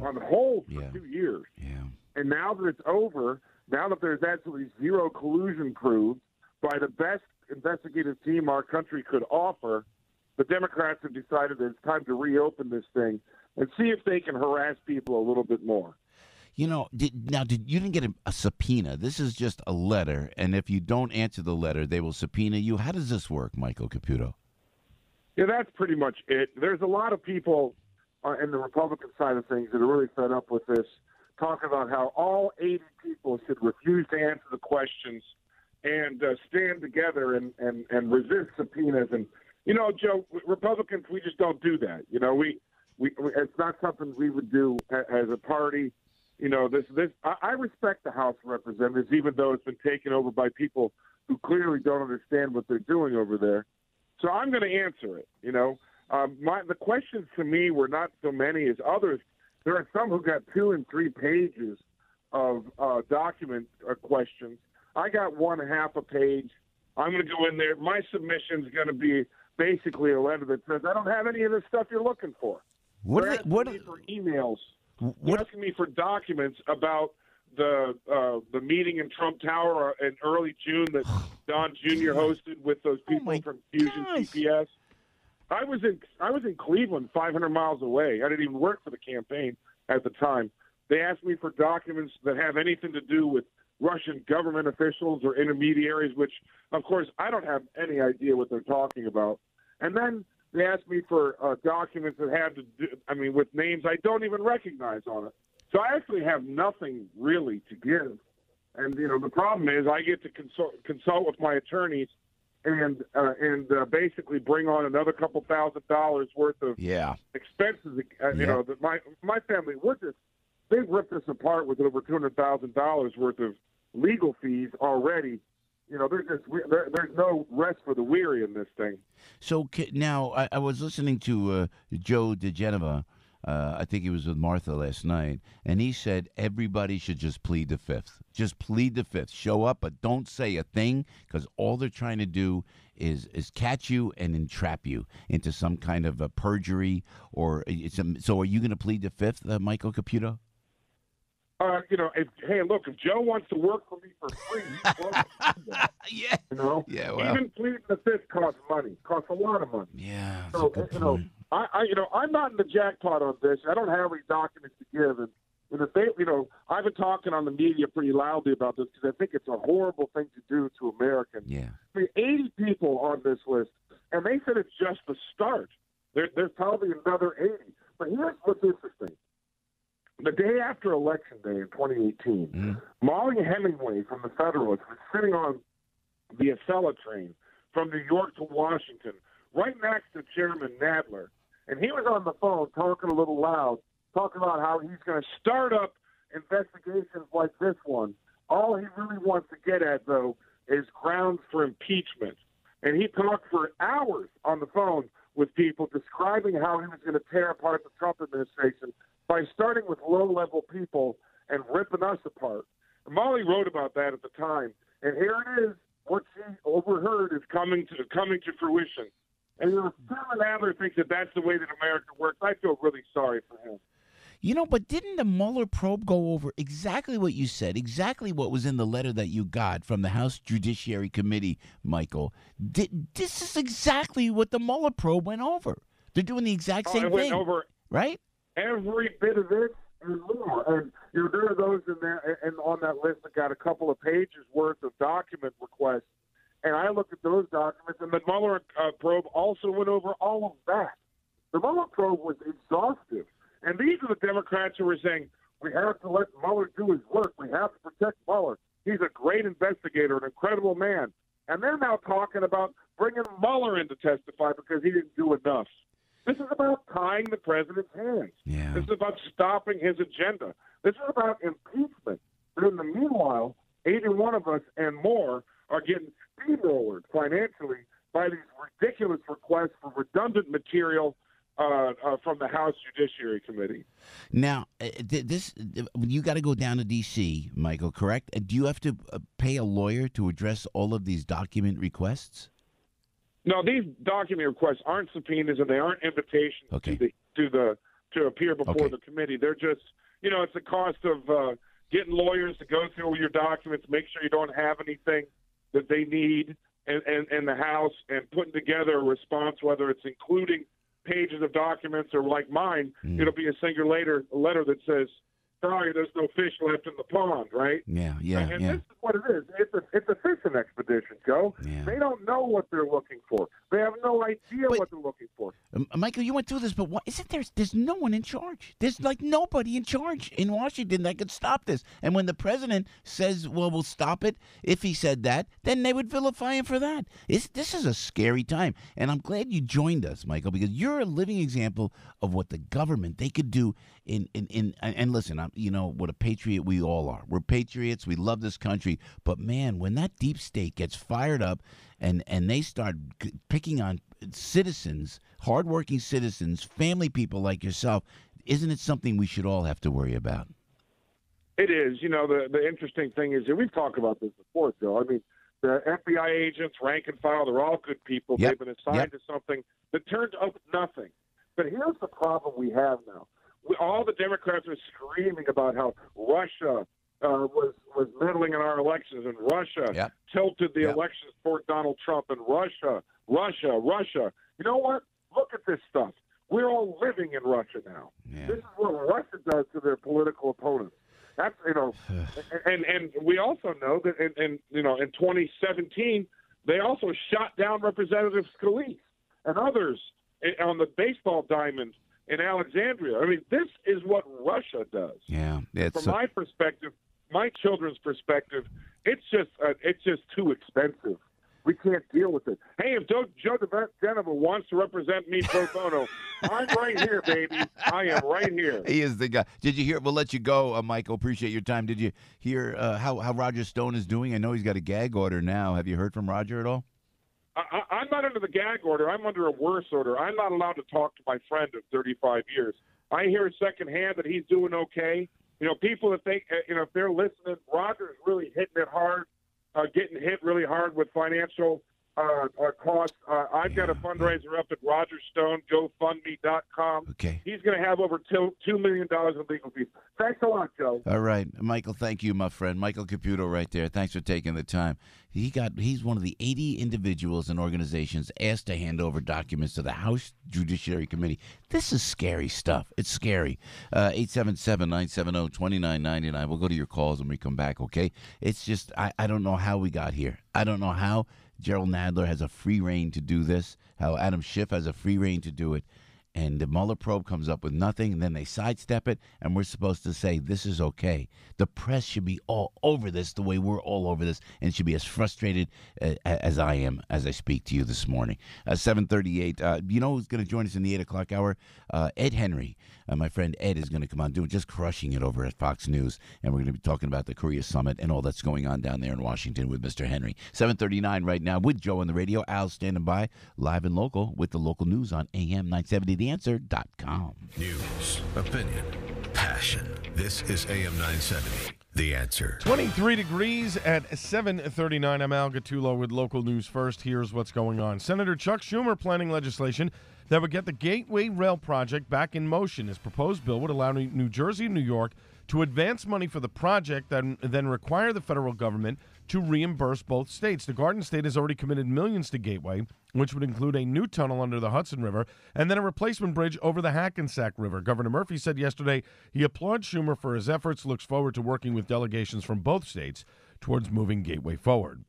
on hold for 2 years. Yeah. And now that it's over, now that there's absolutely zero collusion proved by the best investigative team our country could offer, the Democrats have decided that it's time to reopen this thing and see if they can harass people a little bit more. You know, you didn't get a subpoena. This is just a letter, and if you don't answer the letter, they will subpoena you. How does this work, Michael Caputo? Yeah, that's pretty much it. There's a lot of people in the Republican side of things that are really fed up with this, talking about how all 80 people should refuse to answer the questions and stand together and resist subpoenas. And, you know, Joe, Republicans, we just don't do that. You know, we it's not something we would do as a party. You know, I respect the House of Representatives, even though it's been taken over by people who clearly don't understand what they're doing over there. So I'm going to answer it. You know, the questions to me were not so many as others. There are some who got 2 and 3 pages of document questions. I got 1.5 a page. I'm going to go in there. My submission is going to be basically a letter that says, I don't have any of the stuff you're looking for. What for emails. You're asking me for documents about the meeting in Trump Tower in early June that Don Jr. hosted with those people from Fusion GPS. I was in Cleveland, 500 miles away. I didn't even work for the campaign at the time. They asked me for documents that have anything to do with Russian government officials or intermediaries, which, of course, I don't have any idea what they're talking about. And then They asked me for documents that had to do, with names I don't even recognize on it. So I actually have nothing really to give. And, the problem is I get to consult with my attorneys and basically bring on another couple $1,000s worth of expenses. That my family, they've ripped us apart with over $200,000 worth of legal fees already. There's no rest for the weary in this thing. So now I was listening to Joe DeGeneva. I think he was with Martha last night, and he said everybody should just plead the fifth. Just plead the fifth. Show up, but don't say a thing, because all they're trying to do is catch you and entrap you into some kind of a perjury. So are you going to plead the fifth, Michael Caputo? If Joe wants to work for me for free, even pleading the fifth costs money, costs a lot of money. Yeah, so I'm not in the jackpot on this. I don't have any documents to give, and if they, I've been talking on the media pretty loudly about this because I think it's a horrible thing to do to Americans. Yeah, 80 people on this list, and they said it's just the start. There's probably another 80. But here's what's interesting. The day after Election Day in 2018, Molly Hemingway from the Federalists was sitting on the Acela train from New York to Washington, right next to Chairman Nadler. And he was on the phone talking a little loud, talking about how he's going to start up investigations like this one. All he really wants to get at, though, is grounds for impeachment. And he talked for hours on the phone with people describing how he was going to tear apart the Trump administration by starting with low-level people and ripping us apart. And Molly wrote about that at the time, and here it is. What she overheard is coming to fruition. And Chairman Adler thinks that that's the way that America works. I feel really sorry for him. But didn't the Mueller probe go over exactly what you said, exactly what was in the letter that you got from the House Judiciary Committee, Michael? This is exactly what the Mueller probe went over. They're doing the exact same thing. It went over right? Every bit of it and more. And there are those in there and on that list that got a couple of pages worth of document requests. And I looked at those documents, and the Mueller probe also went over all of that. The Mueller probe was exhaustive. And these are the Democrats who were saying, we have to let Mueller do his work. We have to protect Mueller. He's a great investigator, an incredible man. And they're now talking about bringing Mueller in to testify because he didn't do enough. This is about tying the president's hands. Yeah. This is about stopping his agenda. This is about impeachment. But in the meanwhile, 81 of us and more are getting steamrollered financially by these ridiculous requests for redundant material from the House Judiciary Committee. Now, you got to go down to D.C., Michael, correct? Do you have to pay a lawyer to address all of these document requests? No, these document requests aren't subpoenas and they aren't invitations to appear before the committee. They're just, it's the cost of getting lawyers to go through your documents, make sure you don't have anything that they need in the House, and putting together a response, whether it's including pages of documents or like mine, it'll be a single letter that says, sorry, there's no fish left in the pond, right? Yeah. And this is what it is. It's a fishing expedition, Joe. Yeah. They don't know what they're looking for. They have no idea what they're looking for. Michael, you went through this, but there's no one in charge. There's nobody in charge in Washington that could stop this. And when the president says, well, we'll stop it, if he said that, then they would vilify him for that. This is a scary time. And I'm glad you joined us, Michael, because you're a living example of what the government, they could do and listen, what a patriot we all are. We're patriots. We love this country. But, man, when that deep state gets fired up and they start picking on citizens, hardworking citizens, family people like yourself, isn't it something we should all have to worry about? It is. The interesting thing is that we've talked about this before, Joe. I mean, the FBI agents, rank and file, they're all good people. Yep. They've been assigned to something that turned up nothing. But here's the problem we have now. All the Democrats are screaming about how Russia was meddling in our elections, and Russia tilted the elections toward Donald Trump, and Russia. You know what? Look at this stuff. We're all living in Russia now. Yeah. This is what Russia does to their political opponents. That's and we also know that in 2017 they also shot down Representative Scalise and others on the baseball diamond in Alexandria. I mean, this is what Russia does. Yeah. From my perspective, my children's perspective, it's just too expensive. We can't deal with it. Hey, if Joe DeGenova wants to represent me pro bono, I'm right here, baby. I am right here. He is the guy. Did you hear? We'll let you go, Michael. Appreciate your time. Did you hear how Roger Stone is doing? I know he's got a gag order now. Have you heard from Roger at all? I'm not under the gag order. I'm under a worse order. I'm not allowed to talk to my friend of 35 years. I hear secondhand that he's doing okay. You know, people if they're listening, Roger's really hitting it hard. Getting hit really hard with financial costs. I've got a fundraiser up at Roger Stone, GoFundMe.com. Okay. He's going to have over $2 million in legal fees. Thanks a lot, Joe. All right. Michael, thank you, my friend. Michael Caputo right there. Thanks for taking the time. He's one of the 80 individuals and organizations asked to hand over documents to the House Judiciary Committee. This is scary stuff. It's scary. 877-970-2999. We'll go to your calls when we come back, okay? It's just, I don't know how we got here. I don't know how Gerald Nadler has a free rein to do this, how Adam Schiff has a free rein to do it. And the Mueller probe comes up with nothing, and then they sidestep it, and we're supposed to say this is okay. The press should be all over this the way we're all over this, and should be as frustrated as I am as I speak to you this morning. 7:38. You know who's going to join us in the 8 o'clock hour? Ed Henry. My friend Ed is going to come on, just crushing it over at Fox News, and we're going to be talking about the Korea Summit and all that's going on down there in Washington with Mr. Henry. 7:39 right now with Joe on the radio. Al standing by, live and local, with the local news on AM 970theanswer.com. News, opinion, passion. This is AM 970. The Answer. 23 degrees at 7:39. I'm Al Gattulo with local news first. Here's what's going on. Senator Chuck Schumer planning legislation that would get the Gateway Rail project back in motion. His proposed bill would allow New Jersey and New York to advance money for the project, then require the federal government to reimburse both states. The Garden State has already committed millions to Gateway, which would include a new tunnel under the Hudson River and then a replacement bridge over the Hackensack River. Governor Murphy said yesterday he applauds Schumer for his efforts, looks forward to working with delegations from both states towards moving Gateway forward.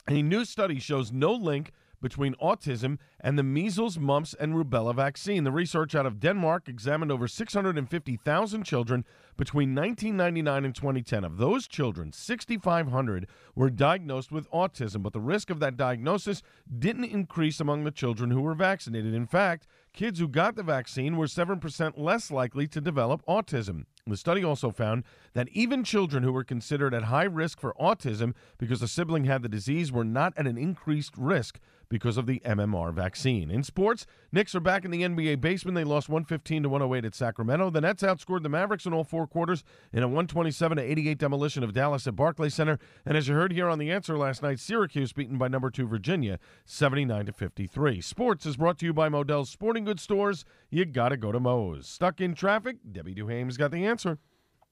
A new study shows no link between autism and the measles, mumps, and rubella vaccine. The research out of Denmark examined over 650,000 children between 1999 and 2010. Of those children, 6,500 were diagnosed with autism, but the risk of that diagnosis didn't increase among the children who were vaccinated. In fact, kids who got the vaccine were 7% less likely to develop autism. The study also found that even children who were considered at high risk for autism because a sibling had the disease were not at an increased risk because of the MMR vaccine. In sports, Knicks are back in the NBA basement. They lost 115-108 at Sacramento. The Nets outscored the Mavericks in all four quarters in a 127-88 demolition of Dallas at Barclays Center. And as you heard here on The Answer last night, Syracuse beaten by number 2 Virginia 79-53. Sports is brought to you by Modell's Sporting Goods Stores. You got to go to Moe's. Stuck in traffic? Debbie Duhame's got the answer.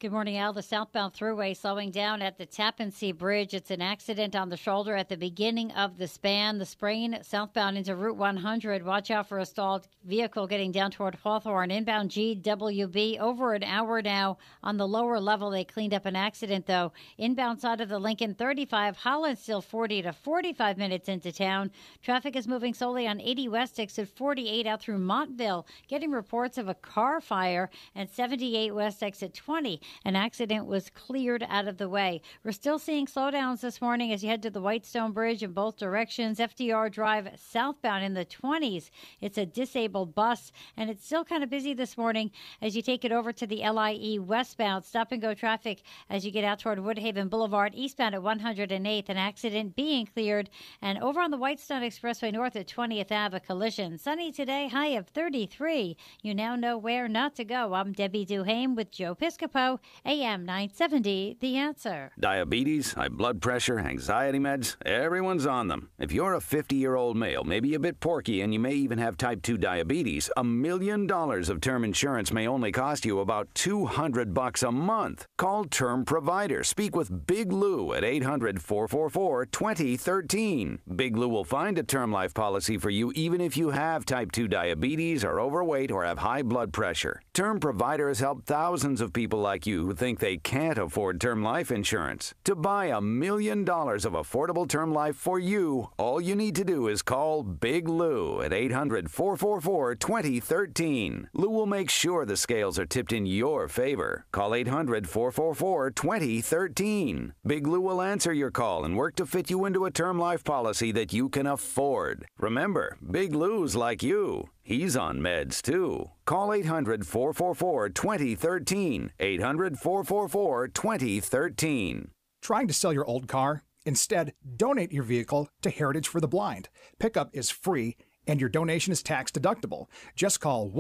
Good morning, Al. The southbound thruway slowing down at the Tappan Zee Bridge. It's an accident on the shoulder at the beginning of the span. The sprain southbound into Route 100. Watch out for a stalled vehicle getting down toward Hawthorne. Inbound GWB over an hour now on the lower level. They cleaned up an accident, though. Inbound side of the Lincoln 35. Holland still 40 to 45 minutes into town. Traffic is moving solely on 80 West exit 48 out through Montville. Getting reports of a car fire at 78 West exit 20. An accident was cleared out of the way. We're still seeing slowdowns this morning as you head to the Whitestone Bridge in both directions. FDR Drive southbound in the 20s. It's a disabled bus, and it's still kind of busy this morning as you take it over to the LIE westbound. Stop-and-go traffic as you get out toward Woodhaven Boulevard eastbound at 108th. An accident being cleared. And over on the Whitestone Expressway north at 20th Ave, a collision. Sunny today, high of 33. You now know where not to go. I'm Debbie Duhame with Joe Piscopo. AM 970, The Answer. Diabetes, high blood pressure, anxiety meds, everyone's on them. If you're a 50-year-old male, maybe a bit porky, and you may even have type 2 diabetes, $1 million of term insurance may only cost you about $200 a month. Call Term Provider. Speak with Big Lou at 800-444-2013. Big Lou will find a term life policy for you even if you have type 2 diabetes, are overweight, or have high blood pressure. Term Provider has helped thousands of people like like you who think they can't afford term life insurance. To buy $1 million of affordable term life for you, all you need to do is call Big Lou at 800-444-2013. Lou will make sure the scales are tipped in your favor. Call 800-444-2013. Big Lou will answer your call and work to fit you into a term life policy that you can afford. Remember, Big Lou's like you. He's on meds, too. Call 800-444-2013. 800-444-2013. Trying to sell your old car? Instead, donate your vehicle to Heritage for the Blind. Pickup is free, and your donation is tax deductible. Just call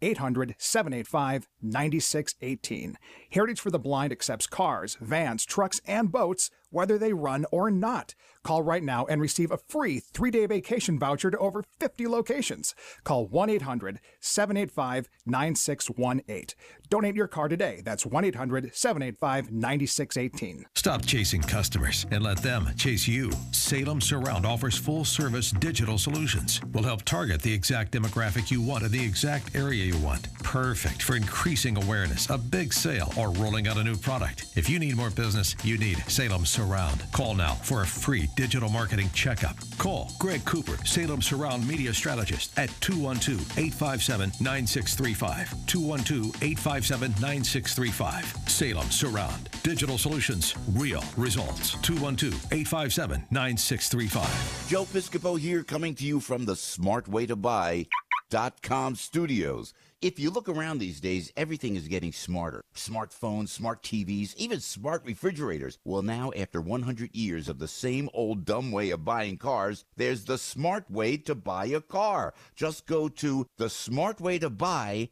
1-800-785-9618. Heritage for the Blind accepts cars, vans, trucks, and boats, whether they run or not. Call right now and receive a free 3-day vacation voucher to over 50 locations. Call 1-800-785-9618. Donate your car today. That's 1-800-785-9618. Stop chasing customers and let them chase you. Salem Surround offers full-service digital solutions. We'll help target the exact demographic you want in the exact area you want. Perfect for increasing awareness, a big sale, or rolling out a new product. If you need more business, you need Salem Surround. Call now for a free digital marketing checkup. Call Greg Cooper, Salem Surround Media Strategist at 212-857-9635. 212-857-9635. Salem Surround. Digital solutions, real results. 212-857-9635. Joe Piscopo here, coming to you from the smartwaytobuy.com studios. If you look around these days, everything is getting smarter. Smartphones, smart TVs, even smart refrigerators. Well, now, after 100 years of the same old dumb way of buying cars, there's the smart way to buy a car. Just go to thesmartwaytobuy.com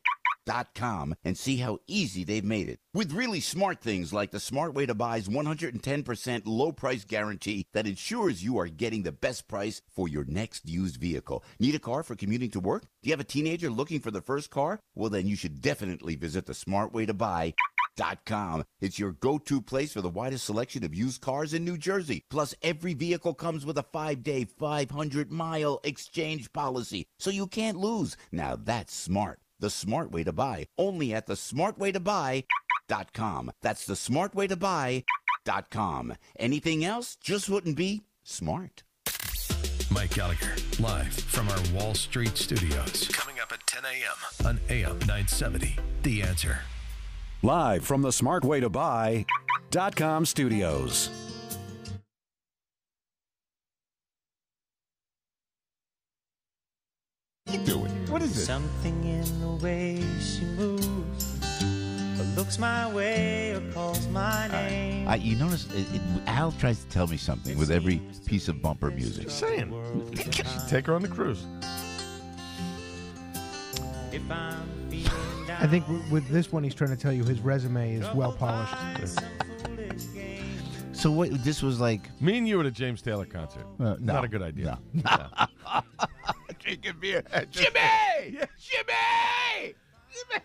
and see how easy they've made it. With really smart things like the Smart Way to Buy's 110% low price guarantee that ensures you are getting the best price for your next used vehicle. Need a car for commuting to work? Do you have a teenager looking for the first car? Well, then you should definitely visit the smartwaytobuy.com. It's your go-to place for the widest selection of used cars in New Jersey. Plus, every vehicle comes with a 5-day, 500-mile exchange policy, so you can't lose. Now that's smart. The Smart Way to Buy, only at the smartwaytobuy.com. That's the smartwaytobuy.com. Anything else just wouldn't be smart. Mike Gallagher, live from our Wall Street studios. Coming up at 10 a.m. on AM 970. The Answer. Live from the smartwaytobuy.com studios. What are you doing? What is it? Something in the way she moves, or looks my way, or calls my name. You notice Al tries to tell me something with every piece of bumper music. Just saying. Take her on the cruise. If I'm feeling down, I think with this one, he's trying to tell you his resume is well polished. So what? This was like me and you at a James Taylor concert. No, not a good idea. No. Drinking beer. Jimmy! Yeah. Jimmy!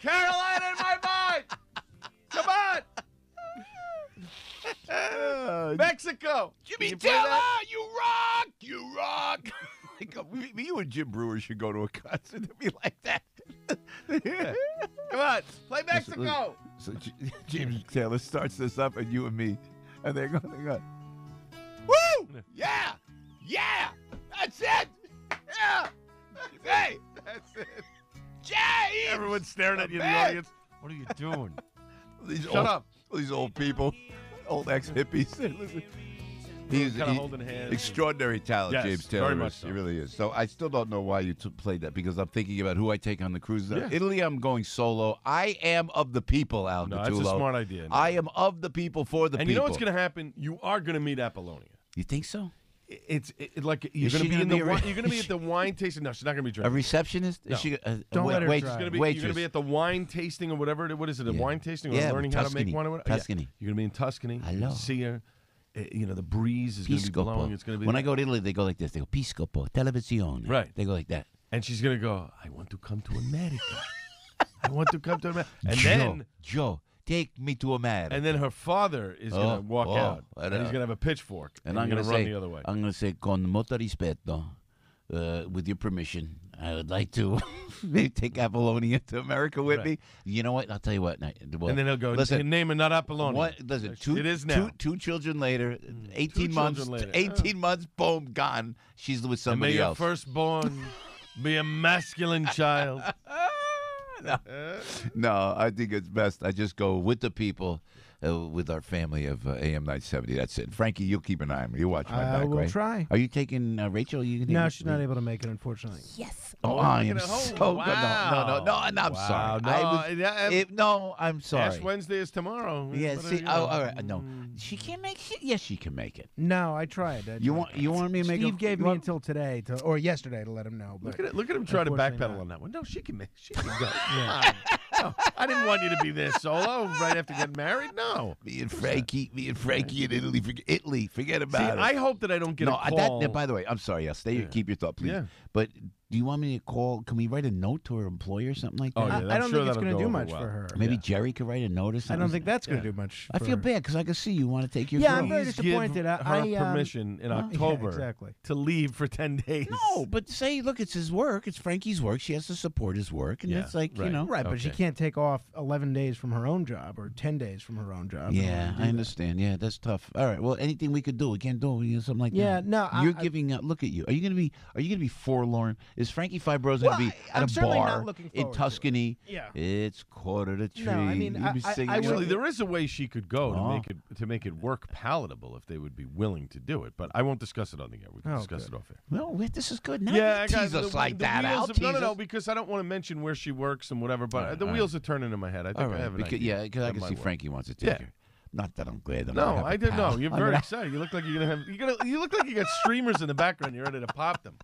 Carolina in my mind! Come on! Mexico! Jimmy Taylor, you rock! You rock! You and Jim Brewer should go to a concert and be like that. Come on, play Mexico! So James Taylor starts this up, and you and me, and they're going, woo! Yeah! Yeah! That's it! Yeah! Hey! That's it. James! Everyone's staring at you in the audience. What are you doing? Shut up. These old people, old ex-hippies. He's kind of holding hands. Extraordinary talent, Yes, James Taylor. very much so. He really is. So I still don't know why you played that, because I'm thinking about who I take on the cruise. Yeah. Italy, I'm going solo. I am of the people, Al No, Gattulo. that's a smart idea. No. I am of the people for the And people. you know what's going to happen? You are going to meet Apollonia. You think so? It's like you're Is going she to be gonna in be the a- you're going to be at the wine tasting. No, she's not going to be A drinking. receptionist? No. Is she, Don't let her wait, drive. You're going to be at the wine tasting or whatever. What is it? A wine tasting or Yeah, learning how to make Tuscany. wine? Or whatever? Tuscany. Yeah. You're going to be in Tuscany. Hello. You're gonna see her. The breeze is going to be blowing. It's going to be When I go to Italy, they go like this. They go, Piscopo, televisione. Right. They go like that. And she's going to go, I want to come to America. I want to come to America. And Joe, take me to America. And then her father is going to walk out. And he's going to have a pitchfork. And I'm going to say, run the other way. I'm going to say, con molto rispetto, with your permission, I would like to maybe take Apollonia to America with me. You know what? I'll tell you what. Well, and then he'll go, listen, name it, not Apollonia. What? Listen, it is now. Two children later, 18 months, later. 18 months, boom, gone. She's with somebody and may else. Your firstborn be a masculine child. No, I think it's best. I just go with the people, with our family of AM 970. That's it. Frankie, you'll keep an eye on me. You watch my back, I will right? try. Are you taking Rachel? No, she's not able to make it, unfortunately. Yes. Oh, I am so good. No, I'm sorry. No, I'm sorry. Ash Wednesday is tomorrow. Yeah, see, all right. No, she can't make it. Yes, she can make it. No, I tried. You want me to make it? Steve gave me until today, or yesterday, to let him know. But look at him try to backpedal on that one. No, she can make. She can go. Yeah. No, I didn't want you to be there solo right after getting married. No, me and Frankie in Italy. Forget about it. I hope that I don't get a call. By the way, I'm sorry. I'll stay. Keep your thought, please. Yeah. But do you want me to call? Can we write a note to her employer or something like that? Oh, yeah, I don't think it's going to do much for her. Maybe Jerry could write a note or something. I don't think that's going to do much. I feel bad because I can see you want to take your girl. girl. I'm very disappointed. Give her permission in October to leave for 10 days. No, but say, look, it's his work. It's Frankie's work. She has to support his work, and it's like you know, right? But she can't take off 11 days from her own job or 10 days from her own job. Yeah, I understand. Yeah, that's tough. All right. Well, anything we could do, we can't do something like that. Yeah, no. You're giving up. Look at you. Are you going to be forlorn? Is Frankie Fibrosa going to be at a bar in Tuscany? Yeah. It's 2:45. No, I mean, actually, there is a way she could go to make it work palatable if they would be willing to do it. But I won't discuss it on the air. We can discuss it off air. Well, this is good. Now yeah, tease us like that. No, because I don't want to mention where she works and whatever. But the wheels are turning in my head. I think I have an idea. Yeah, because I can see Frankie wants to take her. Not that I'm glad. No, I didn't know. You're very excited. You look like you're gonna have. You look like you got streamers in the background. You're ready to pop them.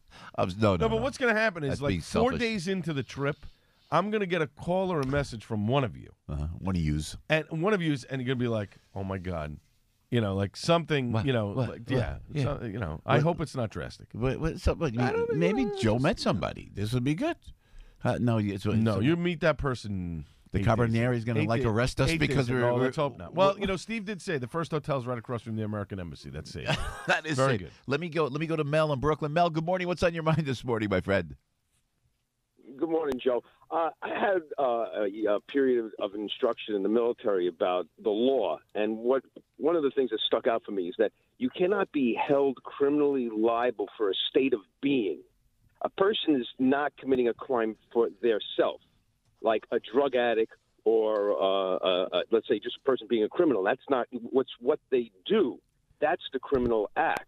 No. But what's gonna happen is like 4 days into the trip, I'm gonna get a call or a message from one of you. One of yous. And one of yous, and you're gonna be like, "Oh my god." You know, like something, what? you know, What? like, Yeah. So, you know, I hope it's not drastic. But maybe Joe met somebody. This would be good. No, you meet that person. The Carabinieri is going to arrest us because we're. Let's hope not. Well, you know, Steve did say the first hotel's right across from the American Embassy. That's safe. That is very safe. good. Let me go to Mel in Brooklyn. Mel, good morning. What's on your mind this morning, my friend? Good morning, Joe. I had a period of instruction in the military about the law, and one of the things that stuck out for me is that you cannot be held criminally liable for a state of being. A person is not committing a crime for their self, like a drug addict or let's say just a person being a criminal. That's not what they do. That's the criminal act.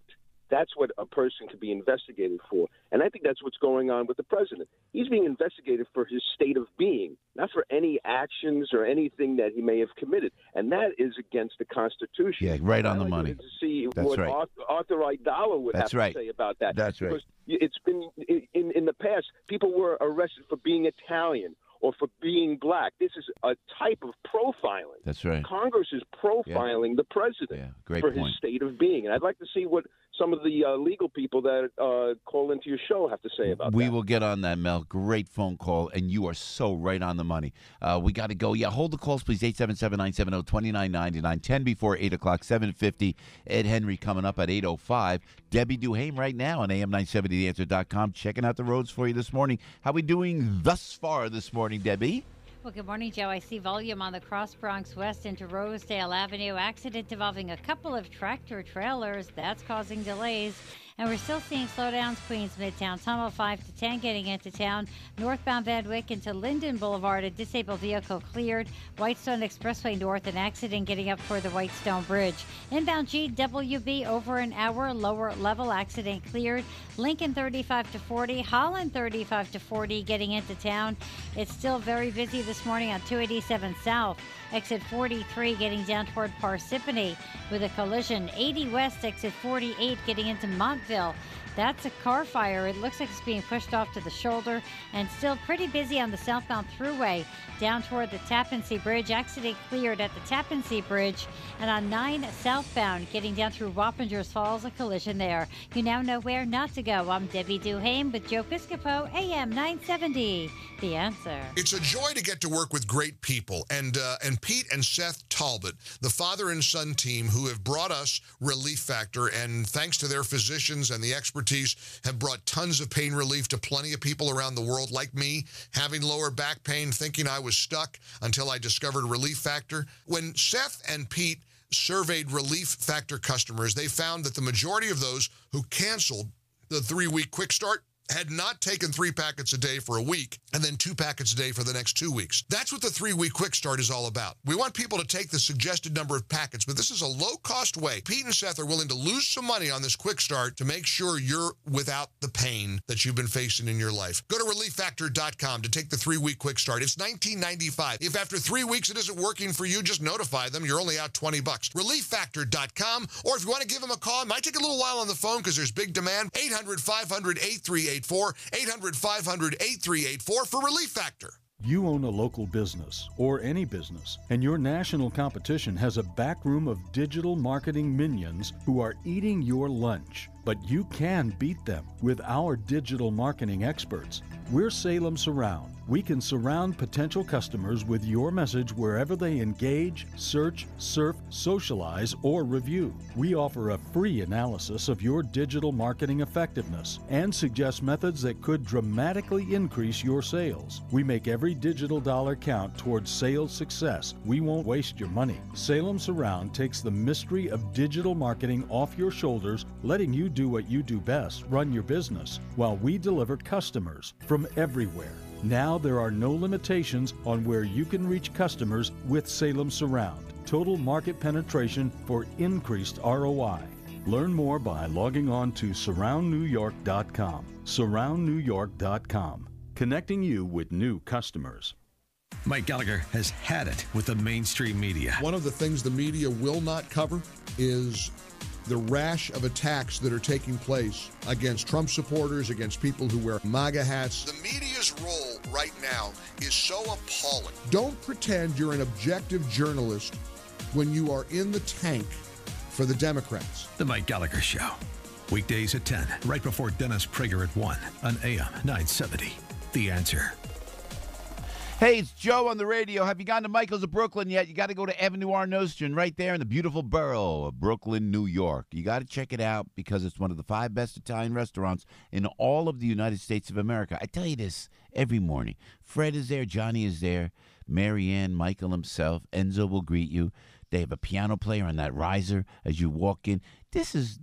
That's what a person could be investigated for. And I think that's what's going on with the president. He's being investigated for his state of being, not for any actions or anything that he may have committed. And that is against the Constitution. Yeah, right on the money. To see That's what right. Arthur Aidala would That's have right. to say about that. That's right. Because it's been in the past, people were arrested for being Italian or for being black. This is a type of profiling. That's right. Congress is profiling the president great for point. his state of being. And I'd like to see what some of the legal people that call into your show have to say about that. We will get on that, Mel. Great phone call, and you are so right on the money. We got to go. Yeah, hold the calls, please. 877-970-2999. 10 before 8 o'clock, 7:50. Ed Henry coming up at 8:05. Debbie Duhame right now on AM970theanswer.com. Checking out the roads for you this morning. How we doing thus far this morning, Debbie? Well, good morning, Joe. I see volume on the Cross Bronx West into Rosedale Avenue. Accident involving a couple of tractor trailers. That's causing delays. And we're still seeing slowdowns, Queens Midtown Tunnel 5 to 10 getting into town. Northbound Van Wyck into Linden Boulevard, a disabled vehicle cleared. Whitestone Expressway North, an accident getting up toward the Whitestone Bridge. Inbound GWB over an hour, lower level accident cleared. Lincoln 35 to 40, Holland 35 to 40 getting into town. It's still very busy this morning on 287 South. Exit 43 getting down toward Parsippany with a collision. 80 West, exit 48 getting into Montville. That's a car fire. It looks like it's being pushed off to the shoulder, and still pretty busy on the southbound thruway down toward the Tappan Zee Bridge. Accident cleared at the Tappan Zee Bridge, and on 9 southbound getting down through Wappingers Falls, a collision there. You now know where not to go. I'm Debbie Duhame with Joe Piscopo, AM 970. The Answer. It's a joy to get to work with great people, and Pete and Seth Talbot, the father and son team who have brought us Relief Factor, and thanks to their physicians and the expertise, have brought tons of pain relief to plenty of people around the world like me, having lower back pain, thinking I was stuck until I discovered Relief Factor. When Seth and Pete surveyed Relief Factor customers, they found that the majority of those who canceled the 3-week quick start had not taken 3 packets a day for a week and then 2 packets a day for the next 2 weeks. That's what the 3-week quick start is all about. We want people to take the suggested number of packets, but this is a low-cost way. Pete and Seth are willing to lose some money on this quick start to make sure you're without the pain that you've been facing in your life. Go to ReliefFactor.com to take the 3-week quick start. It's $19.95. If after 3 weeks it isn't working for you, just notify them. You're only out $20. ReliefFactor.com, or if you want to give them a call, it might take a little while on the phone because there's big demand. 800-500-8384. 800-500-8384 for Relief Factor. You own a local business, or any business, and your national competition has a backroom of digital marketing minions who are eating your lunch. But you can beat them with our digital marketing experts. We're Salem Surround. We can surround potential customers with your message wherever they engage, search, surf, socialize, or review. We offer a free analysis of your digital marketing effectiveness and suggest methods that could dramatically increase your sales. We make every digital dollar count towards sales success. We won't waste your money. Salem Surround takes the mystery of digital marketing off your shoulders, letting you do what you do best, run your business, while we deliver customers from everywhere. Now there are no limitations on where you can reach customers with Salem Surround. Total market penetration for increased ROI. Learn more by logging on to surroundnewyork.com. Surroundnewyork.com. Connecting you with new customers. Mike Gallagher has had it with the mainstream media. One of the things the media will not cover is the rash of attacks that are taking place against Trump supporters, against people who wear MAGA hats. The media's role right now is so appalling. Don't pretend you're an objective journalist when you are in the tank for the Democrats. The Mike Gallagher Show. Weekdays at 10, right before Dennis Prager at 1 on AM 970. The Answer. Hey, it's Joe on the radio. Have you gone to Michael's of Brooklyn yet? You got to go to Avenue R. Nostrand right there in the beautiful borough of Brooklyn, New York. You got to check it out because it's one of the 5 best Italian restaurants in all of the United States of America. I tell you this every morning. Fred is there. Johnny is there. Marianne, Michael himself. Enzo will greet you. They have a piano player on that riser as you walk in. This is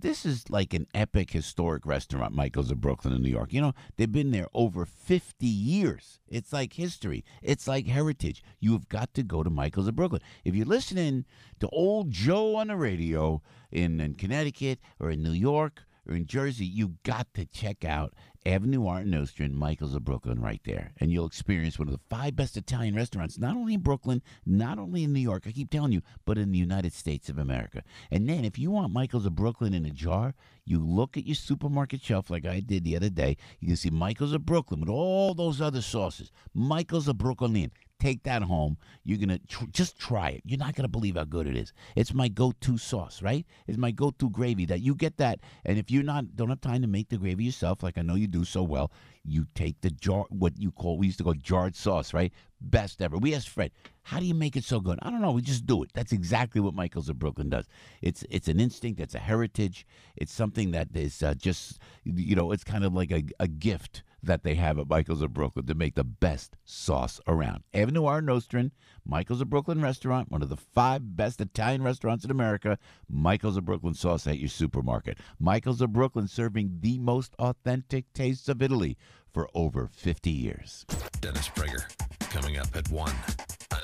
like an epic historic restaurant, Michael's of Brooklyn in New York. You know, they've been there over 50 years. It's like history. It's like heritage. You've got to go to Michael's of Brooklyn. If you're listening to old Joe on the radio in Connecticut or in New York or in Jersey, you got to check out Avenue R. Nostrand, Michael's of Brooklyn right there. And you'll experience one of the 5 best Italian restaurants, not only in Brooklyn, not only in New York, I keep telling you, but in the United States of America. And then if you want Michael's of Brooklyn in a jar, you look at your supermarket shelf like I did the other day. You can see Michael's of Brooklyn with all those other sauces. Michael's of Brooklyn. Take that home. You're going to just try it. You're not going to believe how good it is. It's my go-to sauce, right? It's my go-to gravy that you get that. And if you don't have time to make the gravy yourself, like I know you do so well, you take the jar, we used to call jarred sauce, right? Best ever. We asked Fred, how do you make it so good? I don't know. We just do it. That's exactly what Michael's of Brooklyn does. It's an instinct. It's a heritage. It's something that is just, it's kind of like a gift that they have at Michael's of Brooklyn to make the best sauce around. Avenue R. Nostrand, Michael's of Brooklyn restaurant, one of the 5 best Italian restaurants in America. Michael's of Brooklyn sauce at your supermarket. Michael's of Brooklyn serving the most authentic tastes of Italy for over 50 years. Dennis Prager coming up at 1 on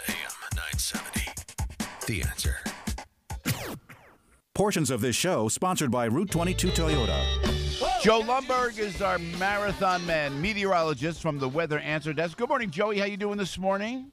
AM 970. The Answer. Portions of this show sponsored by Route 22 Toyota. Joe Lumberg is our marathon man, meteorologist from the Weather Answer Desk. Good morning, Joey. How you doing this morning?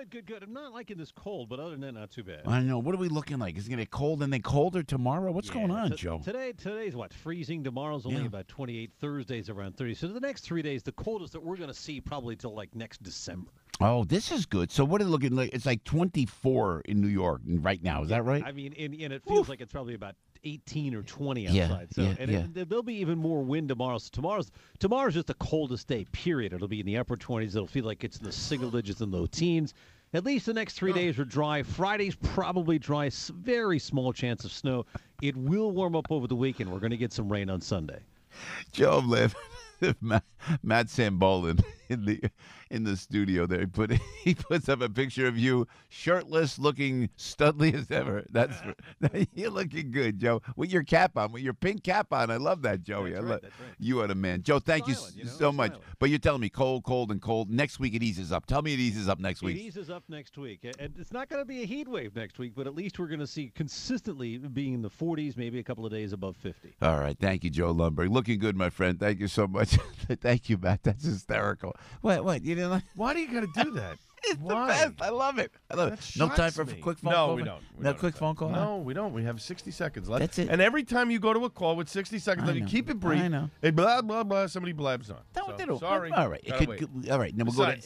Good. I'm not liking this cold, but other than that, not too bad. I know. What are we looking like? Is it going to get cold and then colder tomorrow? What's going on, Joe? Today's what? Freezing. Tomorrow's only about 28. Thursday's around 30. So the next 3 days, the coldest that we're going to see probably till like next December. Oh, this is good. So what is it looking like? It's like 24 in New York right now. Is that right? I mean, and it feels like it's probably about 18 or 20 outside. There'll be even more wind tomorrow. So tomorrow's just the coldest day, period. It'll be in the upper 20s. It'll feel like it's in the single digits and low teens. at least the next 3 days are dry. Friday's probably dry, very small chance of snow. It will warm up over the weekend. We're going to get some rain on Sunday. Joe, I'm laughing. Matt Sambolin in the studio there. He puts up a picture of you shirtless, looking studly as ever. You're looking good, Joe, with your cap on, with your pink cap on. I love that, Joey. That's right. You are the man, Joe. Thank you so much. But you're telling me cold, and cold. Next week it eases up. Tell me it eases up next week. It eases up next week, and it's not going to be a heat wave next week, but at least we're going to see consistently being in the 40s, maybe a couple of days above 50. All right, thank you, Joe Lundberg. Looking good, my friend. Thank you so much. Thank you, Matt. That's hysterical. What? You didn't like? Why do you got to do that? It's the best. I love it. No time for a quick phone call? No, we don't. No quick phone call? No, we don't. We have 60 seconds left. That's it. And every time you go to a call with 60 seconds left, you keep it brief. I know. Hey, blah, blah, blah, somebody blabs on. Sorry. All right. All right. Now we'll go to...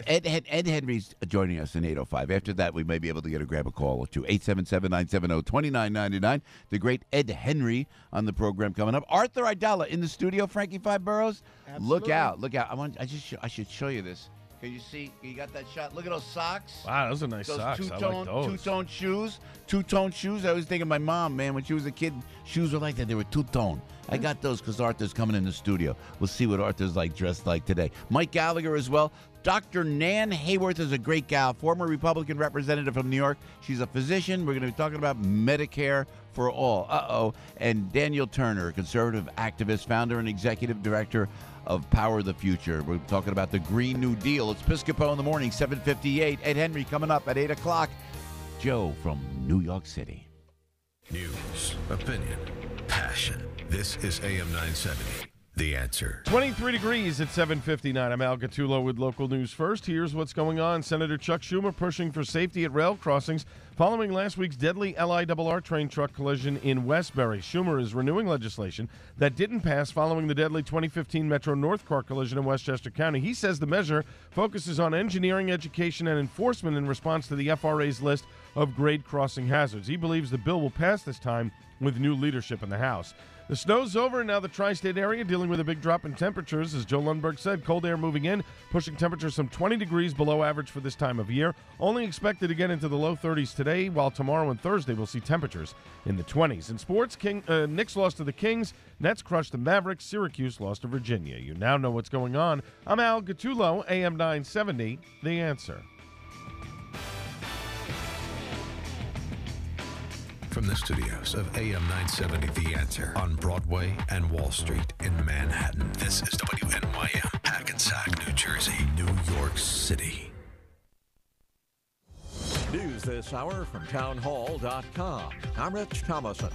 Ed Henry's joining us in 8:05. After that, we may be able to grab a call or two. 877-970-2999. The great Ed Henry on the program coming up. Arthur Aidala in the studio. Frankie Five Boroughs. Absolutely. Look out. I should show you this. Can you see? You got that shot? Look at those socks. Wow, those are nice socks. I like those. Two-tone shoes. Two-tone shoes. I always think of my mom, man. When she was a kid, shoes were like that. They were two-tone. I got those because Arthur's coming in the studio. We'll see what Arthur's dressed like today. Mike Gallagher as well. Dr. Nan Hayworth is a great gal, former Republican representative from New York. She's a physician. We're going to be talking about Medicare for all. And Daniel Turner, conservative activist, founder and executive director of Power the Future. We're talking about the Green New Deal. It's Piscopo in the morning, 7:58. Ed Henry coming up at 8 o'clock. Joe from New York City. News, opinion, passion. This is AM 970. The Answer. 23 degrees at 7:59. I'm Al Gattulo with local news first. Here's what's going on. Senator Chuck Schumer pushing for safety at rail crossings following last week's deadly LIRR train truck collision in Westbury. Schumer is renewing legislation that didn't pass following the deadly 2015 Metro North car collision in Westchester County. He says the measure focuses on engineering, education, and enforcement in response to the FRA's list of grade crossing hazards. He believes the bill will pass this time with new leadership in the House. The snow's over, and now the tri-state area dealing with a big drop in temperatures. As Joe Lundberg said, cold air moving in, pushing temperatures some 20 degrees below average for this time of year. Only expected to get into the low 30s today, while tomorrow and Thursday we'll see temperatures in the 20s. In sports, Knicks lost to the Kings, Nets crushed the Mavericks, Syracuse lost to Virginia. You now know what's going on. I'm Al Gattulo, AM 970, The Answer. From the studios of AM 970, The Answer, on Broadway and Wall Street in Manhattan. This is WNYM, Hackensack, New Jersey, New York City. News this hour from townhall.com. I'm Rich Thomason.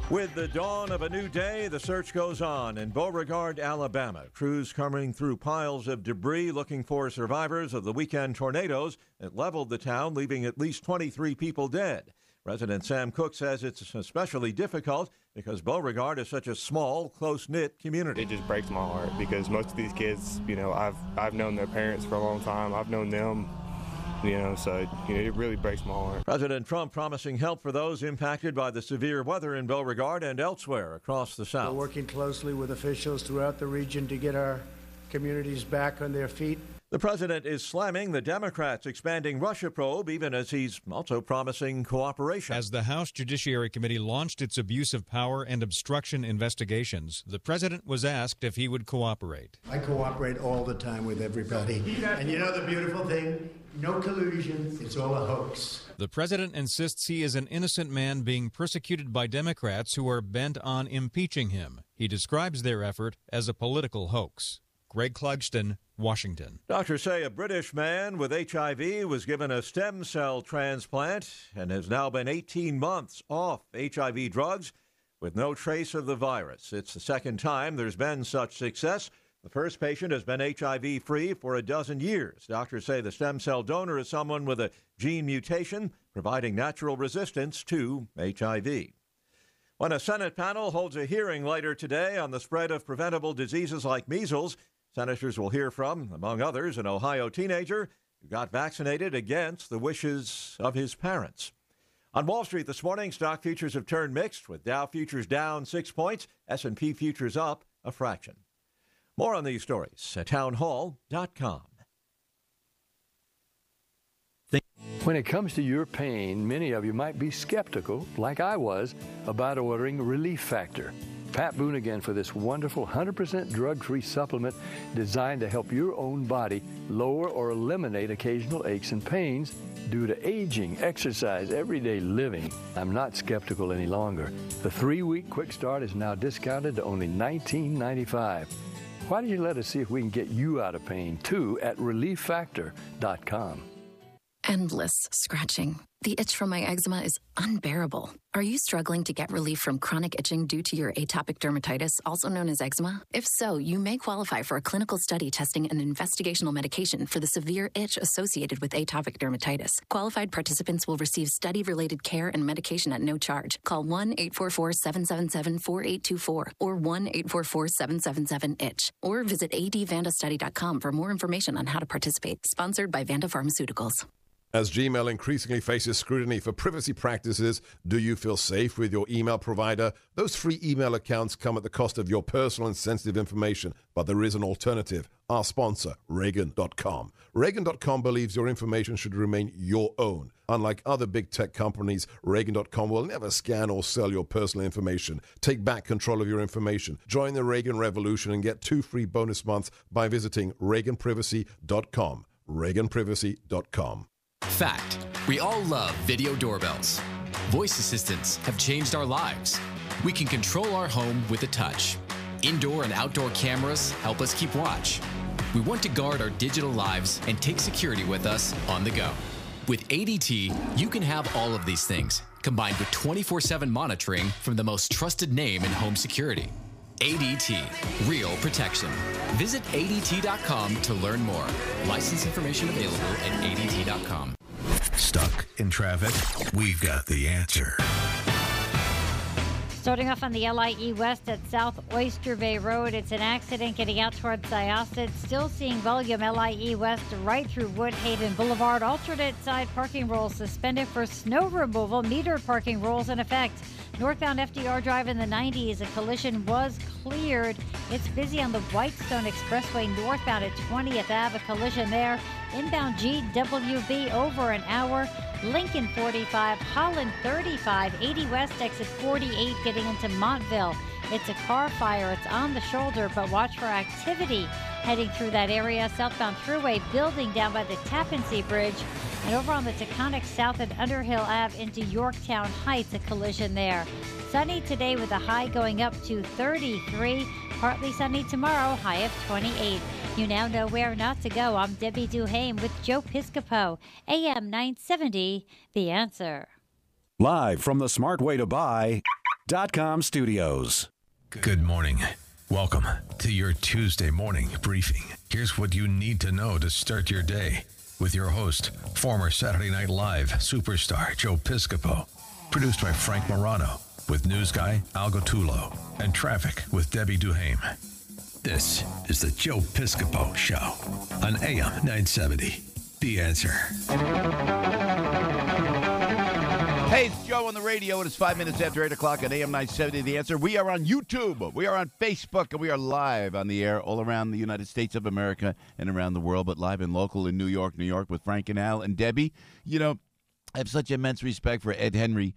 With the dawn of a new day, the search goes on in Beauregard, Alabama. Crews combing through piles of debris looking for survivors of the weekend tornadoes that leveled the town, leaving at least 23 people dead. Resident Sam Cook says it's especially difficult because Beauregard is such a small, close-knit community. It just breaks my heart because most of these kids, I've known their parents for a long time. I've known them, so it really breaks my heart. President Trump promising help for those impacted by the severe weather in Beauregard and elsewhere across the South. We're working closely with officials throughout the region to get our communities back on their feet. The president is slamming the Democrats' expanding Russia probe, even as he's also promising cooperation. As the House Judiciary Committee launched its abuse of power and obstruction investigations, the president was asked if he would cooperate. I cooperate all the time with everybody. And you know the beautiful thing? No collusion. It's all a hoax. The president insists he is an innocent man being persecuted by Democrats who are bent on impeaching him. He describes their effort as a political hoax. Greg Clugston, Washington. Doctors say a British man with HIV was given a stem cell transplant and has now been 18 months off HIV drugs with no trace of the virus. It's the second time there's been such success. The first patient has been HIV-free for a dozen years. Doctors say the stem cell donor is someone with a gene mutation, providing natural resistance to HIV. When a Senate panel holds a hearing later today on the spread of preventable diseases like measles, senators will hear from, among others, an Ohio teenager who got vaccinated against the wishes of his parents. On Wall Street this morning, stock futures have turned mixed, with Dow futures down 6 points, S&P futures up a fraction. More on these stories at townhall.com. When it comes to your pain, many of you might be skeptical, like I was, about ordering Relief Factor. Pat Boone again for this wonderful 100% drug-free supplement designed to help your own body lower or eliminate occasional aches and pains due to aging, exercise, everyday living. I'm not skeptical any longer. The 3-week quick start is now discounted to only $19.95. Why don't you let us see if we can get you out of pain, too, at ReliefFactor.com. Endless scratching. The itch from my eczema is unbearable. Are you struggling to get relief from chronic itching due to your atopic dermatitis, also known as eczema? If so, you may qualify for a clinical study testing an investigational medication for the severe itch associated with atopic dermatitis. Qualified participants will receive study-related care and medication at no charge. Call 1-844-777-4824 or 1-844-777-ITCH or visit advandastudy.com for more information on how to participate. Sponsored by Vanda Pharmaceuticals. As Gmail increasingly faces scrutiny for privacy practices, do you feel safe with your email provider? Those free email accounts come at the cost of your personal and sensitive information, but there is an alternative. Our sponsor, Reagan.com. Reagan.com believes your information should remain your own. Unlike other big tech companies, Reagan.com will never scan or sell your personal information. Take back control of your information. Join the Reagan revolution and get 2 free bonus months by visiting ReaganPrivacy.com. ReaganPrivacy.com. Fact: we all love video doorbells. Voice assistants have changed our lives. We can control our home with a touch. Indoor and outdoor cameras help us keep watch. We want to guard our digital lives and take security with us on the go. With ADT, you can have all of these things, combined with 24/7 monitoring from the most trusted name in home security. ADT, real protection. Visit ADT.com to learn more. License information available at ADT.com. Stuck in traffic? We've got the answer. Starting off on the LIE West at South Oyster Bay Road, it's an accident getting out towards Syosset. Still seeing volume LIE West right through Woodhaven Boulevard. Alternate side parking rules suspended for snow removal. Metered parking rules in effect. Northbound FDR Drive in the 90s, a collision was cleared. It's busy on the Whitestone Expressway northbound at 20th Ave, a collision there. Inbound GWB over an hour. Lincoln 45, Holland 35, 80 West exit 48 getting into Montville. It's a car fire. It's on the shoulder, but watch for activity heading through that area. Southbound Thruway building down by the Tappan Zee Bridge. And over on the Taconic South at Underhill Ave into Yorktown Heights, a collision there. Sunny today with a high going up to 33. Partly sunny tomorrow, high of 28. You now know where not to go. I'm Debbie Duhame with Joe Piscopo, AM 970, The Answer. Live from the smartwaytobuy.com studios. Good morning. Welcome to your Tuesday morning briefing. Here's what you need to know to start your day with your host, former Saturday Night Live superstar Joe Piscopo. Produced by Frank Morano with news guy Al Gottulo and traffic with Debbie Duhame. This is the Joe Piscopo Show on AM 970. The Answer. Hey, it's Joe on the radio, and it's 5 minutes after 8 o'clock on AM 970, The Answer. We are on YouTube, we are on Facebook, and we are live on the air all around the United States of America and around the world, but live and local in New York with Frank and Al and Debbie. You know, I have such immense respect for Ed Henry.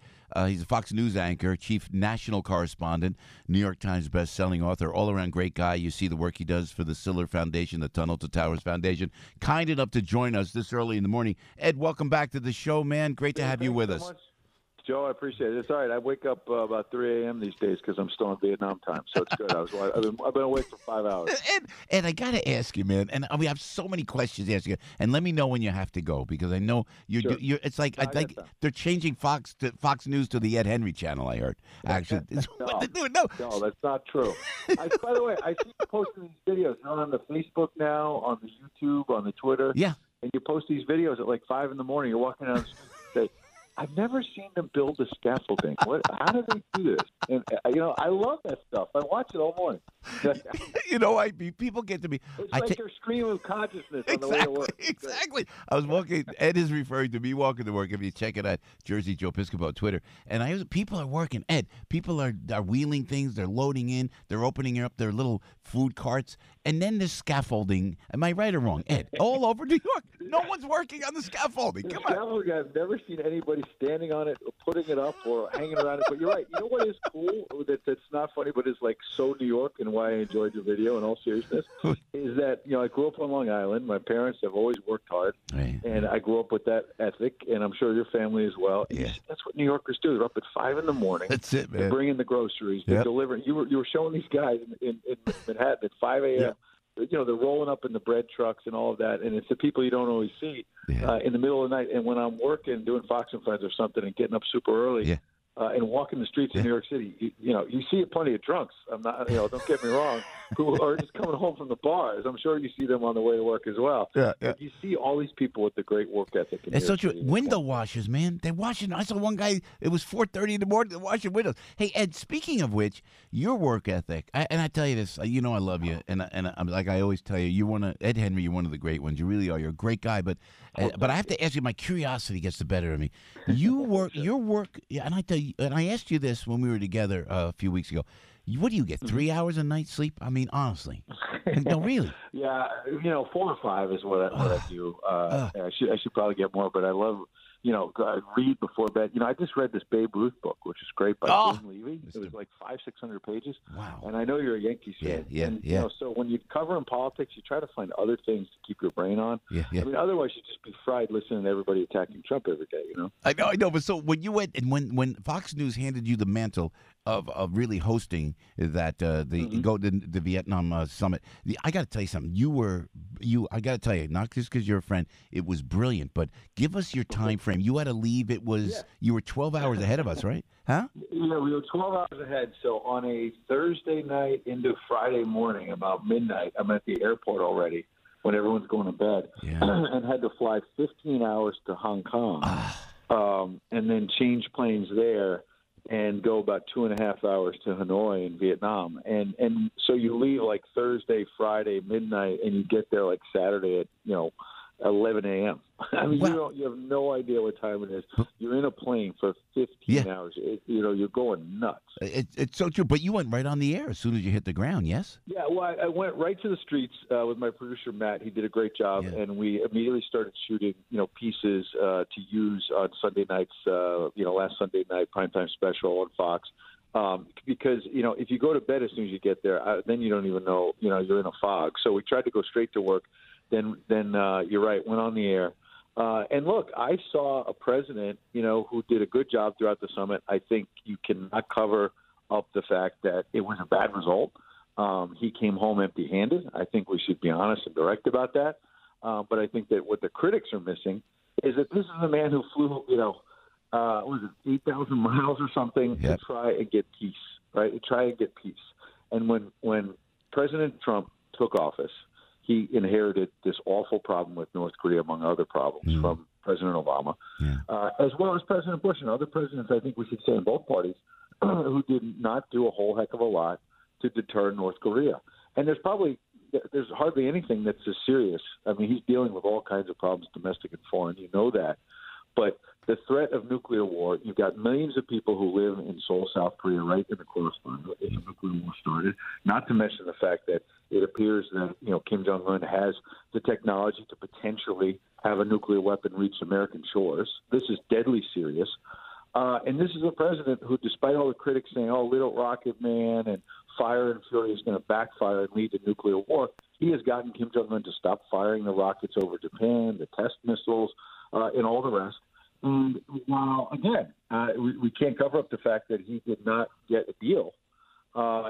He's a Fox News anchor, chief national correspondent, New York Times best-selling author, all-around great guy. You see the work he does for the Siller Foundation, the Tunnel to Towers Foundation. Kind enough to join us this early in the morning. Ed, welcome back to the show, man. Great to have you with us. Joe, I appreciate it. It's all right. I wake up about 3 a.m. these days because I'm still in Vietnam time, so it's good. I've been awake for 5 hours. And I got to ask you, man, and we have so many questions to ask you, and let me know when you have to go, because I know you're. Sure. It's like they're changing Fox News to the Ed Henry channel, I heard. Actually, no, that's not true. By the way, I see you posting these videos not on the Facebook now, on the YouTube, on the Twitter. Yeah. And you post these videos at like 5 in the morning. You're walking down the street and say, I've never seen them build the scaffolding. How do they do this? And I love that stuff. I watch it all morning. People get to me. It's like your stream of consciousness on the way to work. Exactly. I was walking. Ed is referring to me walking to work. If you check it out, Jersey Joe Piscopo on Twitter, and people are working. Ed, people are wheeling things. They're loading in. They're opening up their little food carts, and then there's scaffolding. Am I right or wrong, Ed? All over New York, no one's working on the scaffolding. Come on. Scaffolding, I've never seen anybody standing on it, or putting it up, or hanging around it. But you're right. You know what is cool? That's not funny, but is like so New York, and why I enjoyed your video. In all seriousness, is that I grew up on Long Island. My parents have always worked hard, and I grew up with that ethic. And I'm sure your family as well. Yeah. That's what New Yorkers do. They're up at 5 a.m. That's it, man. They're bringing the groceries. They're delivering. You were showing these guys in Manhattan at 5 a.m. Yeah. They're rolling up in the bread trucks and all of that, and it's the people you don't always see in the middle of the night. And when I'm working, doing Fox and Friends or something, and getting up super early, and walking the streets of New York City, you see plenty of drunks. I'm not, don't get me wrong, who are just coming home from the bars. I'm sure you see them on the way to work as well. But you see all these people with the great work ethic. It's so true. Window washers, man. They're washing. I saw one guy. It was 4:30 in the morning. They're washing windows. Hey, Ed. Speaking of which, your work ethic. And I tell you this. I love you. And I'm like I always tell you, Ed Henry. You're one of the great ones. You really are. You're a great guy. But I have to ask you. My curiosity gets the better of me. Your work. Yeah. And I tell you. And I asked you this when we were together a few weeks ago. What do you get? 3 hours a night sleep? I mean, honestly. No, really. Yeah, 4 or 5 is what I do. I should probably get more, but I love, I read before bed. I just read this Babe Ruth book, which is great by Jim Levy. It was like 500-600 pages. Wow. And I know you're a Yankees fan. Yeah. So when you cover in politics, you try to find other things to keep your brain on. Yeah. I mean, otherwise you'd just be fried listening to everybody attacking Trump every day. I know. But so when you went and when Fox News handed you the mantle of really hosting that go to the Vietnam summit, I got to tell you something. I got to tell you, not just because you're a friend, it was brilliant. But give us your time frame. You had to leave. It was you were 12 hours ahead of us, right? Huh? Yeah, we were 12 hours ahead. So on a Thursday night into Friday morning, about midnight, I'm at the airport already when everyone's going to bed, and had to fly 15 hours to Hong Kong, and then change planes there and go about 2.5 hours to Hanoi in Vietnam. And so you leave like Thursday, Friday, midnight, and you get there like Saturday at, 11 a.m. I mean, you have no idea what time it is. You're in a plane for 15 hours. You're going nuts. It's so true. But you went right on the air as soon as you hit the ground, yes? Yeah, well, I went right to the streets with my producer, Matt. He did a great job, and we immediately started shooting, pieces to use on Sunday nights, last Sunday night primetime special on Fox. Because, if you go to bed as soon as you get there, then you don't even know, you're in a fog. So we tried to go straight to work. Then you're right, went on the air. And look, I saw a president, who did a good job throughout the summit. I think you cannot cover up the fact that it was a bad result. He came home empty-handed. I think we should be honest and direct about that. But I think that what the critics are missing is that this is a man who flew, 8,000 miles or something to try and get peace, right? To try and get peace. And when President Trump took office, he inherited this awful problem with North Korea, among other problems, from President Obama, as well as President Bush and other presidents, I think we should say in both parties, who did not do a whole heck of a lot to deter North Korea. And there's hardly anything that's as serious. I mean, he's dealing with all kinds of problems, domestic and foreign. You know that. But the threat of nuclear war, you've got millions of people who live in Seoul, South Korea, right in the crossfire if the nuclear war started, not to mention the fact that it appears that, Kim Jong-un has the technology to potentially have a nuclear weapon reach American shores. This is deadly serious. And this is a president who, despite all the critics saying, little rocket man and fire and fury is going to backfire and lead to nuclear war, he has gotten Kim Jong-un to stop firing the rockets over Japan, the test missiles, and all the rest. And while, again, we can't cover up the fact that he did not get a deal,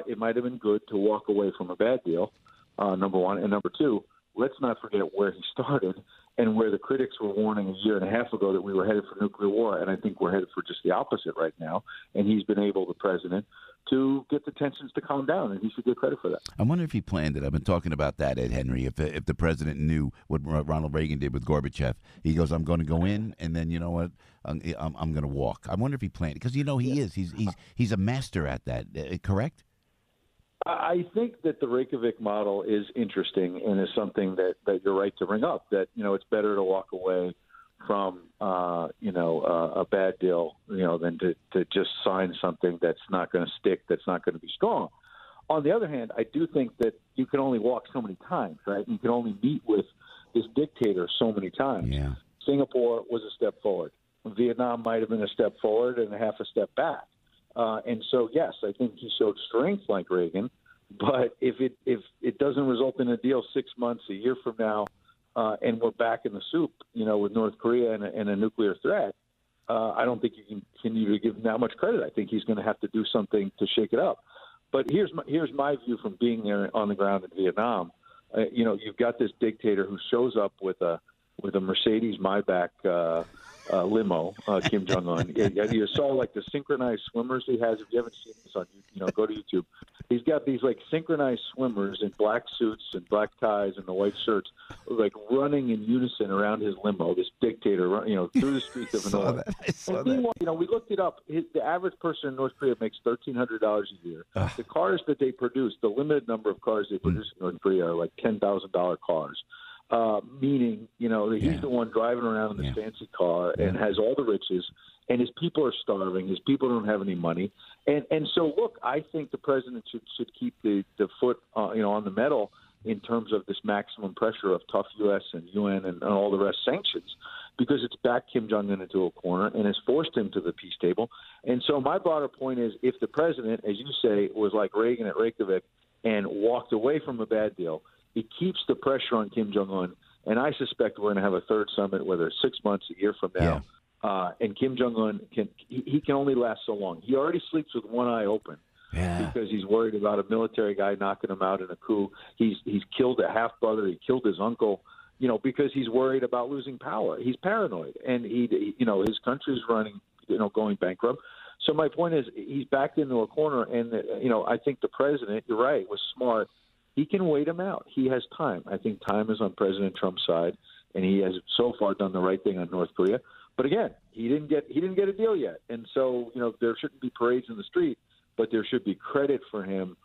it might have been good to walk away from a bad deal, number one. And number two, let's not forget where he started and where the critics were warning a year and a half ago that we were headed for nuclear war, and I think we're headed for just the opposite right now. And he's been able, the president, to get the tensions to calm down, and he should get credit for that. I wonder if he planned it. I've been talking about that, Ed Henry. If the president knew what Ronald Reagan did with Gorbachev, he goes, "I'm going to go in, and then you know what? I'm going to walk." I wonder if he planned it, because he is. He's a master at that. Correct? I think that the Reykjavik model is interesting and is something that you're right to bring up, that, it's better to walk away from, a bad deal, than to just sign something that's not going to stick, that's not going to be strong. On the other hand, I do think that you can only walk so many times, right? You can only meet with this dictator so many times. Yeah. Singapore was a step forward. Vietnam might have been a step forward and a half a step back. And so, yes, I think he showed strength like Reagan. But if it doesn't result in a deal 6 months, a year from now, and we're back in the soup, with North Korea and a nuclear threat, I don't think you can continue to give him that much credit. I think he's going to have to do something to shake it up. But here's my view from being there on the ground in Vietnam. You've got this dictator who shows up with a Mercedes Maybach limo, Kim Jong-un. You saw like the synchronized swimmers he has. If you haven't seen this on, go to YouTube. He's got these like synchronized swimmers in black suits and black ties and the white shirts, like running in unison around his limo. This dictator, through the streets of Hanoi. And meanwhile, we looked it up. The average person in North Korea makes $1,300 a year. The cars that they produce, the limited number of cars they produce in North Korea, are like $10,000 cars. Meaning, he's the one driving around in this fancy car and has all the riches, and his people are starving. His people don't have any money. And so, look, I think the president should keep the foot, on the metal in terms of this maximum pressure of tough U.S. and UN and all the rest sanctions, because it's backed Kim Jong-un into a corner and has forced him to the peace table. And so my broader point is, if the president, as you say, was like Reagan at Reykjavik and walked away from a bad deal, it keeps the pressure on Kim Jong-un, and I suspect we're going to have a third summit, whether it's 6 months, a year from now. And Kim Jong-un can only last so long. He already sleeps with one eye open because he's worried about a military guy knocking him out in a coup. He's killed a half brother. He killed his uncle, because he's worried about losing power. He's paranoid, and his country's running, going bankrupt. So my point is, he's backed into a corner, and I think the president, you're right, was smart. He can wait him out. He has time. I think time is on President Trump's side, and he has so far done the right thing on North Korea. But again, he didn't get a deal yet, and so there shouldn't be parades in the street, but there should be credit for him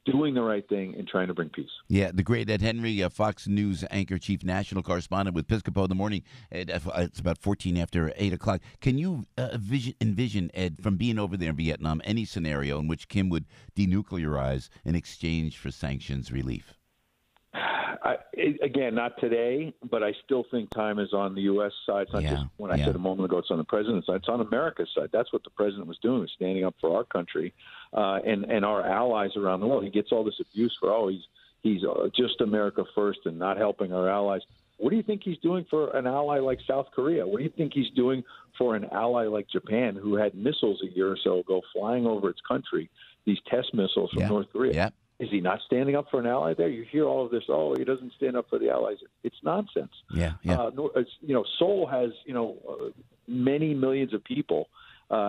doing the right thing and trying to bring peace. Yeah, the great Ed Henry, Fox News anchor, chief national correspondent with Piscopo in the morning. It's about 14 after 8 o'clock. Can you envision, Ed, from being over there in Vietnam, any scenario in which Kim would denuclearize in exchange for sanctions relief? Again, not today, but I still think time is on the U.S. side. It's not just when I said a moment ago it's on the president's side. It's on America's side. That's what the president was doing, was standing up for our country and our allies around the world. He gets all this abuse for, he's just America first and not helping our allies. What do you think he's doing for an ally like South Korea? What do you think he's doing for an ally like Japan, who had missiles a year or so ago flying over its country, these test missiles from North Korea? Yeah. Is he not standing up for an ally there? You hear all of this, he doesn't stand up for the allies. It's nonsense. Seoul has, many millions of people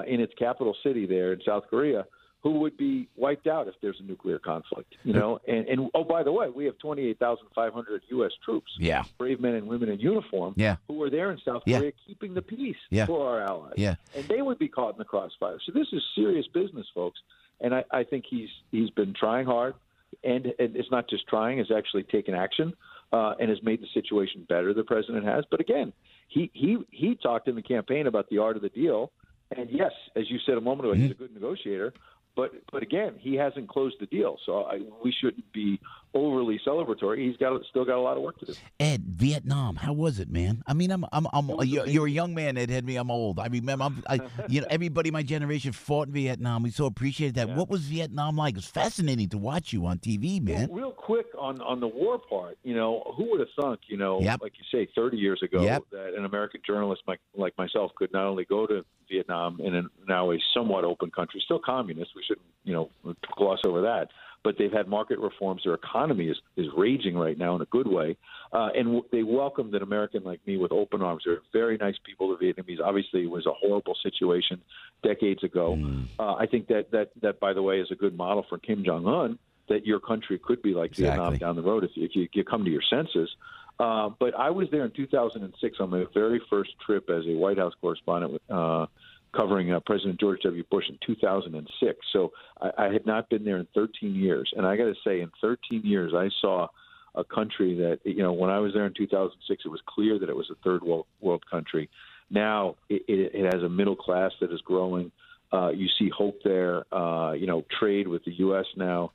in its capital city there in South Korea who would be wiped out if there's a nuclear conflict, And by the way, we have 28,500 U.S. troops, brave men and women in uniform, who are there in South Korea keeping the peace for our allies. And they would be caught in the crossfire. So this is serious business, folks. And I think he's been trying hard, and it's not just trying; has actually taken action and has made the situation better. The president has, but again, he talked in the campaign about the art of the deal, and yes, as you said a moment ago, he's a good negotiator. But again, he hasn't closed the deal, so we shouldn't be overly celebratory. He's still got a lot of work to do. Ed, Vietnam, how was it, man? I mean, you're a young man, Ed Henry. I'm old. I remember, everybody in my generation fought in Vietnam. We so appreciated that. What was Vietnam like? It was fascinating to watch you on TV, man. Well, real quick on the war part, who would have thunk, like you say, 30 years ago, that an American journalist like myself could not only go to Vietnam in now a somewhat open country, still communist. We shouldn't, gloss over that. but they've had market reforms. Their economy is raging right now in a good way. And they welcomed an American like me with open arms. They're very nice people, the Vietnamese. Obviously, it was a horrible situation decades ago. I think that, by the way, is a good model for Kim Jong-un, that your country could be like Vietnam down the road if you come to your senses. But I was there in 2006 on my very first trip as a White House correspondent covering President George W. Bush in 2006. So I had not been there in 13 years. And I got to say, in 13 years, I saw a country that, when I was there in 2006, it was clear that it was a third world country. Now it has a middle class that is growing. You see hope there. Trade with the U.S. now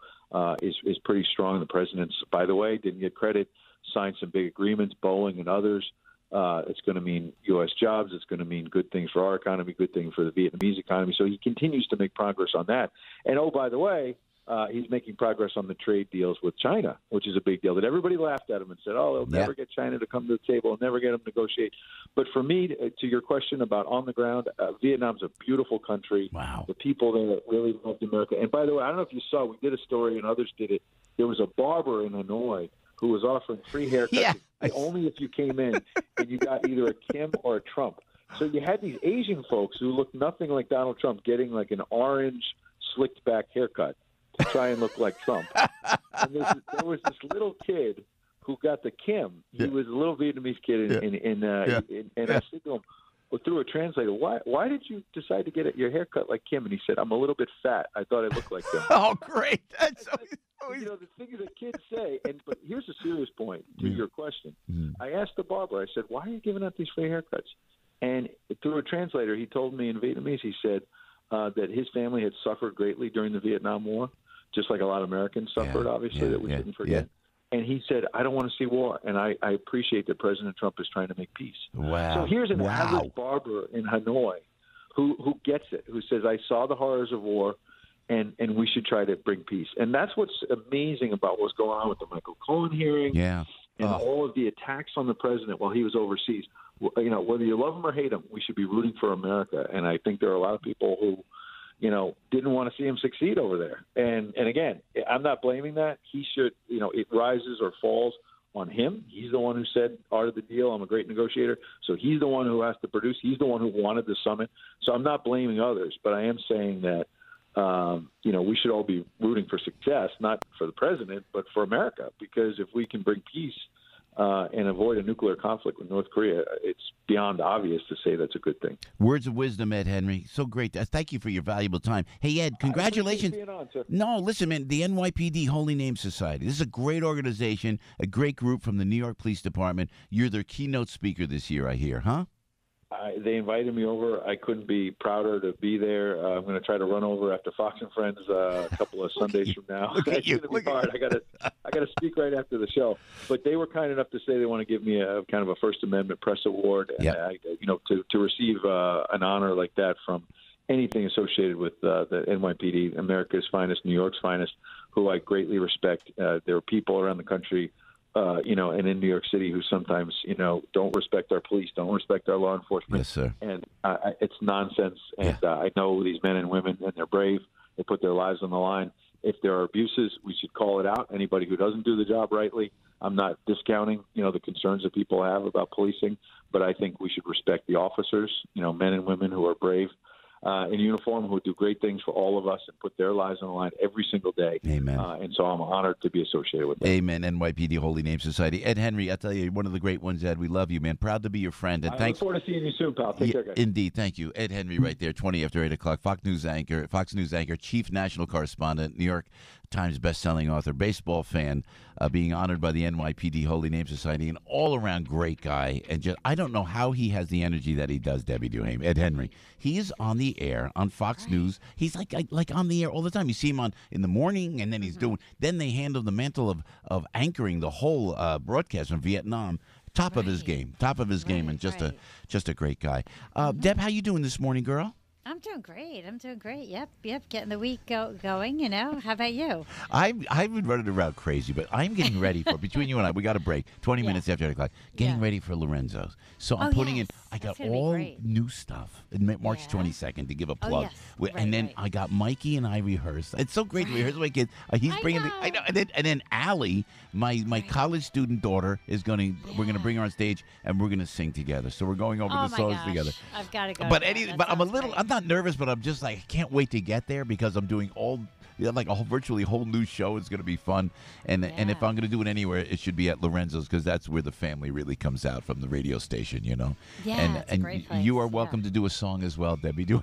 is pretty strong. The president's, by the way, didn't get credit, signed some big agreements, Boeing and others. It's going to mean U.S. jobs. It's going to mean good things for our economy, good thing for the Vietnamese economy. So he continues to make progress on that. And, oh, by the way, he's making progress on the trade deals with China, which is a big deal. That everybody laughed at him and said, they'll never get China to come to the table, they'll never get them to negotiate. But for me, to your question about on the ground, Vietnam's a beautiful country. Wow. The people there really loved America. And, by the way, I don't know if you saw, we did a story and others did it. There was a barber in Hanoi who was offering free haircuts only if you came in and you got either a Kim or a Trump. So you had these Asian folks who looked nothing like Donald Trump getting like an orange slicked back haircut to try and look like Trump. And there was this little kid who got the Kim. He was a little Vietnamese kid, and I said to him, through a translator, why did you decide to get your haircut like Kim? And he said, I'm a little bit fat. I thought I looked like Kim. Oh, great. That's the things that kids say. But here's a serious point to your question. I asked the barber, I said, why are you giving out these free haircuts? And through a translator, he told me in Vietnamese, he said that his family had suffered greatly during the Vietnam War, just like a lot of Americans suffered, obviously, that we shouldn't forget. And he said, I don't want to see war. And I appreciate that President Trump is trying to make peace. Wow. So here's an average barber in Hanoi who gets it, who says, I saw the horrors of war, and we should try to bring peace. And that's what's amazing about what's going on with the Michael Cohen hearing and all of the attacks on the president while he was overseas. Whether you love him or hate him, we should be rooting for America. And I think there are a lot of people who didn't want to see him succeed over there. And again, I'm not blaming that. He should, it rises or falls on him. He's the one who said, art of the deal, I'm a great negotiator. So he's the one who has to produce. He's the one who wanted the summit. So I'm not blaming others, but I am saying that, we should all be rooting for success, not for the president, but for America. Because if we can bring peace and avoid a nuclear conflict with North Korea, it's beyond obvious to say that's a good thing. Words of wisdom, Ed Henry. So great. Thank you for your valuable time. Hey, Ed, congratulations. No, listen, man, the NYPD Holy Name Society. This is a great organization, a great group from the New York Police Department. You're their keynote speaker this year, I hear, huh? They invited me over. I couldn't be prouder to be there. I'm going to try to run over after Fox and Friends a couple of Sundays from now. It's going to be hard. I got to speak right after the show. But they were kind enough to say they want to give me a kind of a First Amendment press award. And to receive an honor like that from anything associated with the NYPD, America's finest, New York's finest, who I greatly respect. There are people around the country. And in New York City who sometimes, don't respect our police, don't respect our law enforcement. Yes, sir. And it's nonsense. And I know these men and women, and they're brave. They put their lives on the line. If there are abuses, we should call it out. Anybody who doesn't do the job rightly, I'm not discounting, the concerns that people have about policing, but I think we should respect the officers, men and women who are brave in uniform, who do great things for all of us and put their lives on the line every single day. Amen. And so I'm honored to be associated with them. Amen. NYPD Holy Name Society. Ed Henry, I tell you, one of the great ones, Ed. We love you, man. Proud to be your friend. And I look forward to seeing you soon, pal. Take care, guys. Indeed. Thank you. Ed Henry right there, 20 after 8 o'clock. Fox News anchor, chief national correspondent, New York Times best-selling author, baseball fan, being honored by the NYPD Holy Name Society, an all-around great guy. And just, I don't know how he has the energy that he does, Debbie Duhame. Ed Henry. He is on the air on Fox News. He's like on the air all the time. You see him in the morning, and then he's doing. Then they handle the mantle of anchoring the whole broadcast from Vietnam. Top of his game, and just a great guy. Deb, how you doing this morning, girl? I'm I'm doing great. Yep. Getting the week going, How about you? I've been running around crazy, but I'm getting ready for, between you and I, we got a break, 20 minutes after 8 o'clock, getting ready for Lorenzo's. So I'm putting in, I got all new stuff, March 22nd, to give a plug. And then I got Mikey and I rehearsed. It's so great to rehearse with my kids. He's bringing and then Allie, my college student daughter, we're going to bring her on stage and we're going to sing together. So we're going over the songs together. I've got to go. But I'm not nervous, but I'm just like, I can't wait to get there because I'm doing virtually whole new show. It's going to be fun. And if I'm going to do it anywhere, it should be at Lorenzo's because that's where the family really comes out from the radio station, Yeah, it's a great place. You are welcome to do a song as well, Debbie. No,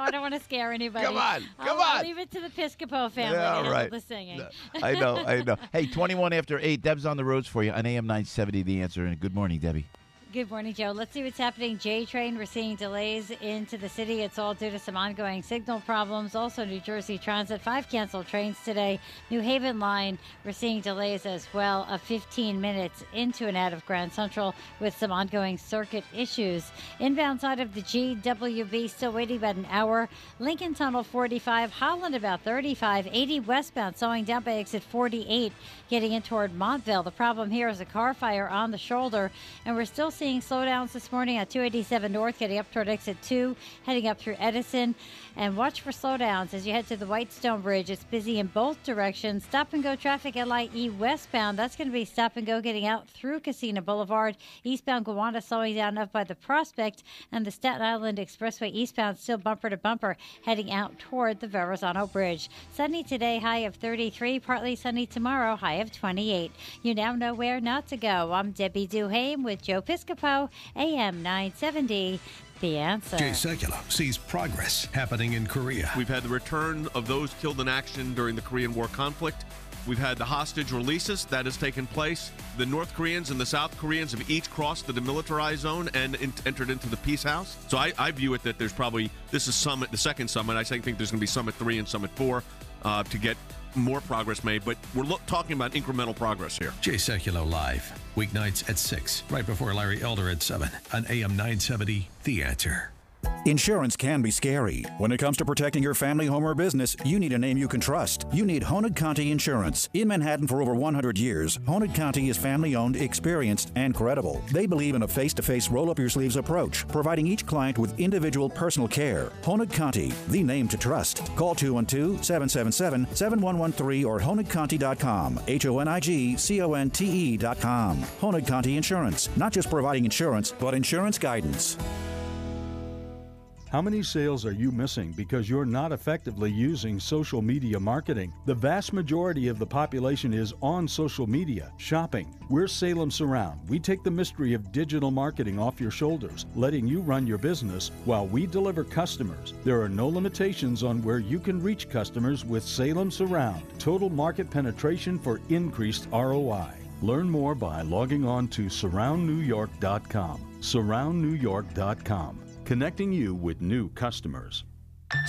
I don't want to scare anybody. Come on. I'll leave it to the Piscopo family to handle the singing. I know. Hey, 21 after 8. Deb's on the roads for you on AM 970, The Answer. And good morning, Debbie. Good morning, Joe. Let's see what's happening. J-Train, we're seeing delays into the city. It's all due to some ongoing signal problems. Also, New Jersey Transit, 5 canceled trains today. New Haven line, we're seeing delays as well of 15 minutes into and out of Grand Central with some ongoing circuit issues. Inbound side of the GWB, still waiting about an hour. Lincoln Tunnel, 45. Holland, about 35. 80 westbound, slowing down by exit 48, getting in toward Montville. The problem here is a car fire on the shoulder, and we're still seeing slowdowns this morning at 287 North, getting up toward exit 2, heading up through Edison. And watch for slowdowns as you head to the Whitestone Bridge. It's busy in both directions. Stop-and-go traffic, LIE westbound. That's going to be stop-and-go getting out through Casino Boulevard. Eastbound Gowanda slowing down up by the Prospect. And the Staten Island Expressway eastbound still bumper-to-bumper, heading out toward the Verrazano Bridge. Sunny today, high of 33. Partly sunny tomorrow, high of 28. You now know where not to go. I'm Debbie Duhame with Joe Piscopo, AM 970. The Answer. Jay Sekulow sees progress happening in Korea. We've had the return of those killed in action during the Korean War conflict. We've had the hostage releases that has taken place. The North Koreans and the South Koreans have each crossed the demilitarized zone and entered into the peace house. So I view it that there's probably, this is summit, the second summit. I think there's going to be summit 3 and summit 4 to get more progress made, but we're talking about incremental progress here. Jay Sekulow live, weeknights at 6, right before Larry Elder at 7 on AM 970, The Answer. Insurance can be scary. When it comes to protecting your family, home, or business, you need a name you can trust. You need Honig Conti Insurance. In Manhattan for over 100 years, Honig Conti is family-owned, experienced, and credible. They believe in a face-to-face, roll-up-your-sleeves approach, providing each client with individual personal care. Honig Conti, the name to trust. Call 212-777-7113 or honigconti.com. HONIGCONTE.com. Honig Conti Insurance. Not just providing insurance, but insurance guidance. How many sales are you missing because you're not effectively using social media marketing? The vast majority of the population is on social media, shopping. We're Salem Surround. We take the mystery of digital marketing off your shoulders, letting you run your business while we deliver customers. There are no limitations on where you can reach customers with Salem Surround. Total market penetration for increased ROI. Learn more by logging on to surroundnewyork.com. surroundnewyork.com. Connecting you with new customers.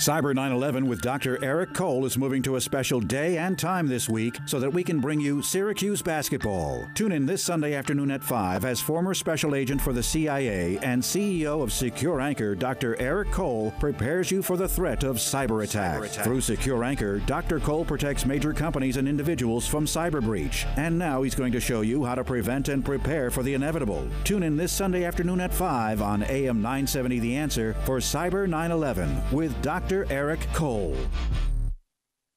Cyber 9/11 with Dr. Eric Cole is moving to a special day and time this week so that we can bring you Syracuse basketball. Tune in this Sunday afternoon at 5 as former special agent for the CIA and CEO of Secure Anchor, Dr. Eric Cole, prepares you for the threat of cyber attack. Through Secure Anchor, Dr. Cole protects major companies and individuals from cyber breach. And now he's going to show you how to prevent and prepare for the inevitable. Tune in this Sunday afternoon at 5 on AM 970 The Answer for Cyber 9/11 with Dr. Eric Cole.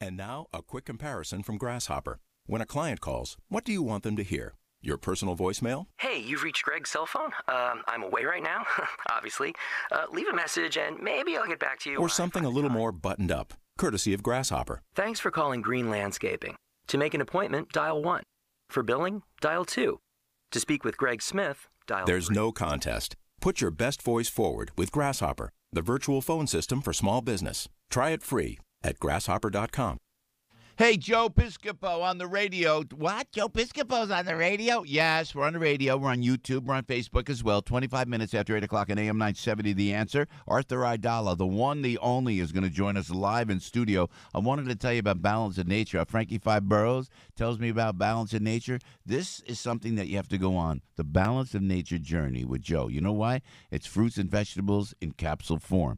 And now, a quick comparison from Grasshopper. When a client calls, what do you want them to hear? Your personal voicemail? Hey, you've reached Greg's cell phone. I'm away right now, obviously. Leave a message and maybe I'll get back to you. Or something a little more buttoned up, courtesy of Grasshopper. Thanks for calling Green Landscaping. To make an appointment, dial 1. For billing, dial 2. To speak with Greg Smith, dial 3. There's no contest. Put your best voice forward with Grasshopper, the virtual phone system for small business. Try it free at grasshopper.com. Hey, Joe Piscopo on the radio. What? Joe Piscopo's on the radio? Yes, we're on the radio. We're on YouTube. We're on Facebook as well. 25 minutes after 8 o'clock on AM 970, The Answer. Arthur Aidala, the one, the only, is going to join us live in studio. I wanted to tell you about Balance in Nature. Frankie Five Boroughs tells me about Balance in Nature. This is something that you have to go on, the Balance of Nature journey with Joe. You know why? It's fruits and vegetables in capsule form.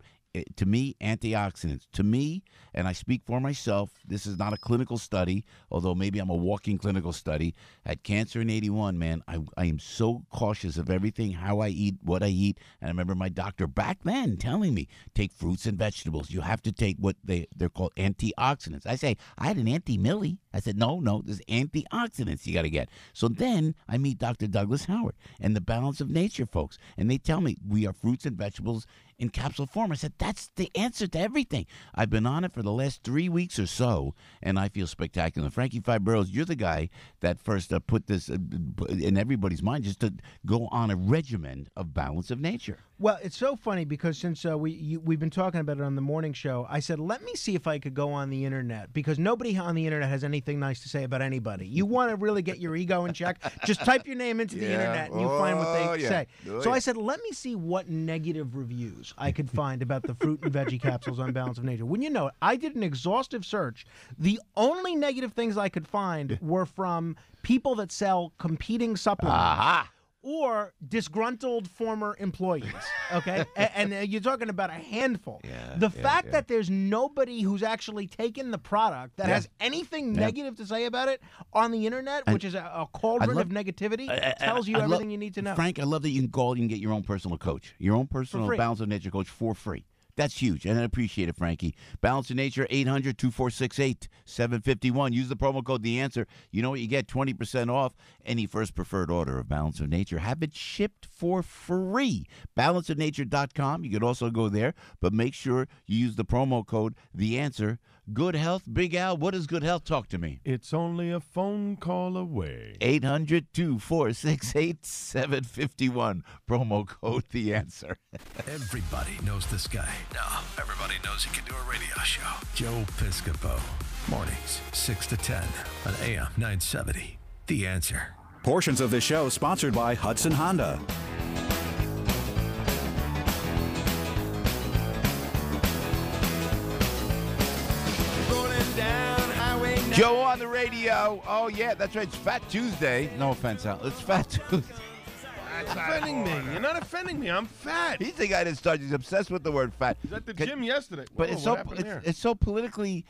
to me, antioxidants. To me, and I speak for myself, this is not a clinical study, although maybe I'm a walking clinical study. Had cancer in 81, man. I am so cautious of everything, how I eat, what I eat. And I remember my doctor back then telling me, take fruits and vegetables. You have to take what they're called antioxidants. I say, I had an anti-Millie. I said, no, there's antioxidants you got to get. So then I meet Dr. Douglas Howard and the Balance of Nature folks, and they tell me we are fruits and vegetables in capsule form. I said, that's the answer to everything. I've been on it for the last 3 weeks or so, and I feel spectacular. Frankie Five Boroughs, you're the guy that first put this in everybody's mind, just to go on a regimen of Balance of Nature. Well, it's so funny because since we've been talking about it on the morning show, I said, let me see if I could go on the internet, because nobody on the internet has anything nice to say about anybody. You want to really get your ego in check, just type your name into the internet and you find what they say. So I said, let me see what negative reviews I could find about the fruit and veggie capsules on Balance of Nature. When you know it, I did an exhaustive search. The only negative things I could find were from people that sell competing supplements. Or disgruntled former employees, okay? and you're talking about a handful. The fact that there's nobody who's actually taken the product that has anything negative to say about it on the internet, which is a cauldron of negativity, tells you everything you need to know. Frank, I love that you can call and get your own personal coach, your own personal Balance of Nature coach for free. That's huge, and I appreciate it, Frankie. Balance of Nature, 800-2468-751. Use the promo code The Answer. You know what? You get 20% off any first preferred order of Balance of Nature. Have it shipped for free. Balanceofnature.com. You could also go there, but make sure you use the promo code The Answer. Good health, Big Al. What is good health? Talk to me. It's only a phone call away. 800-2468-751. Promo code The Answer. Everybody knows this guy. Now, everybody knows he can do a radio show. Joe Piscopo. Mornings, 6 to 10 on AM 970. The Answer. Portions of this show sponsored by Hudson Honda. Joe on the radio. Oh, yeah, that's right. It's Fat Tuesday. No offense, Al. It's Fat Tuesday. That's offending me. You're not offending me. I'm fat. He's the guy that started. He's obsessed with the word fat. He's at the gym yesterday. But Whoa, it's so politically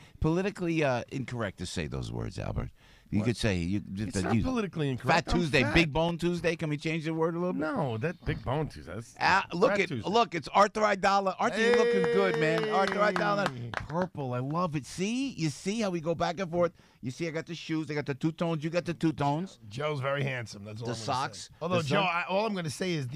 incorrect to say those words, Albert. You could say it's not politically incorrect. Fat Tuesday, Big Bone Tuesday. Can we change the word a little bit? No, that Big Bone Tuesday. Look, it's Arthur Aidala. Arthur, you're looking good, man. Arthur Aidala, purple. I love it. See, you see how we go back and forth. You see, I got the shoes. I got the two tones. You got the two tones. Joe's very handsome. That's all. The I'm socks. say. Although Joe, all I'm going to say is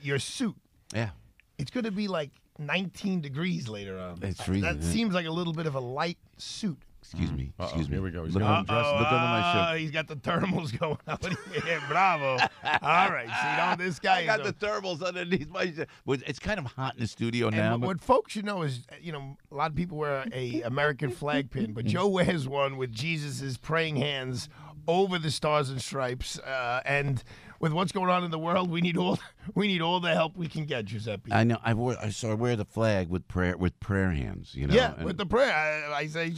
your suit. Yeah. It's going to be like 19 degrees later on. It's freezing. That seems like a little bit of a light suit. Excuse me. Here we go. Look under my shirt. He's got the thermals going on. Yeah, bravo. All right. See, this guy. I got the thermals underneath my shirt. It's kind of hot in the studio now. What folks should know is, a lot of people wear a American flag pin, but Joe wears one with Jesus' praying hands over the stars and stripes. And with what's going on in the world, we need all the help we can get, Giuseppe. I know. I wear the flag with prayer hands. Yeah, with the prayer. I said.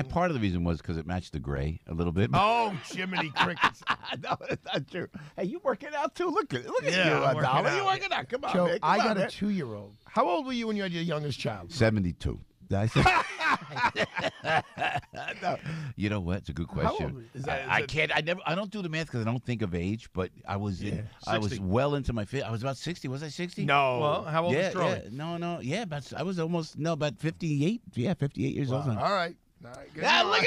Part of the reason was because it matched the gray a little bit. Oh, Jiminy Crickets! No, that's not true. Hey, you working out too? Look at you, Aidala. You working out? Come on, Joe, man. I got a 2-year-old. How old were you when you had your youngest child? 72. Did I say? No. You know what? It's a good question. I can't. I don't do the math because I don't think of age. But I was well into my. I was about 60. Was I 60? No. Well, how old is Charlie? Yeah, no. Yeah, I was about 58. Yeah, 58 years old. All right. Look at you. No, look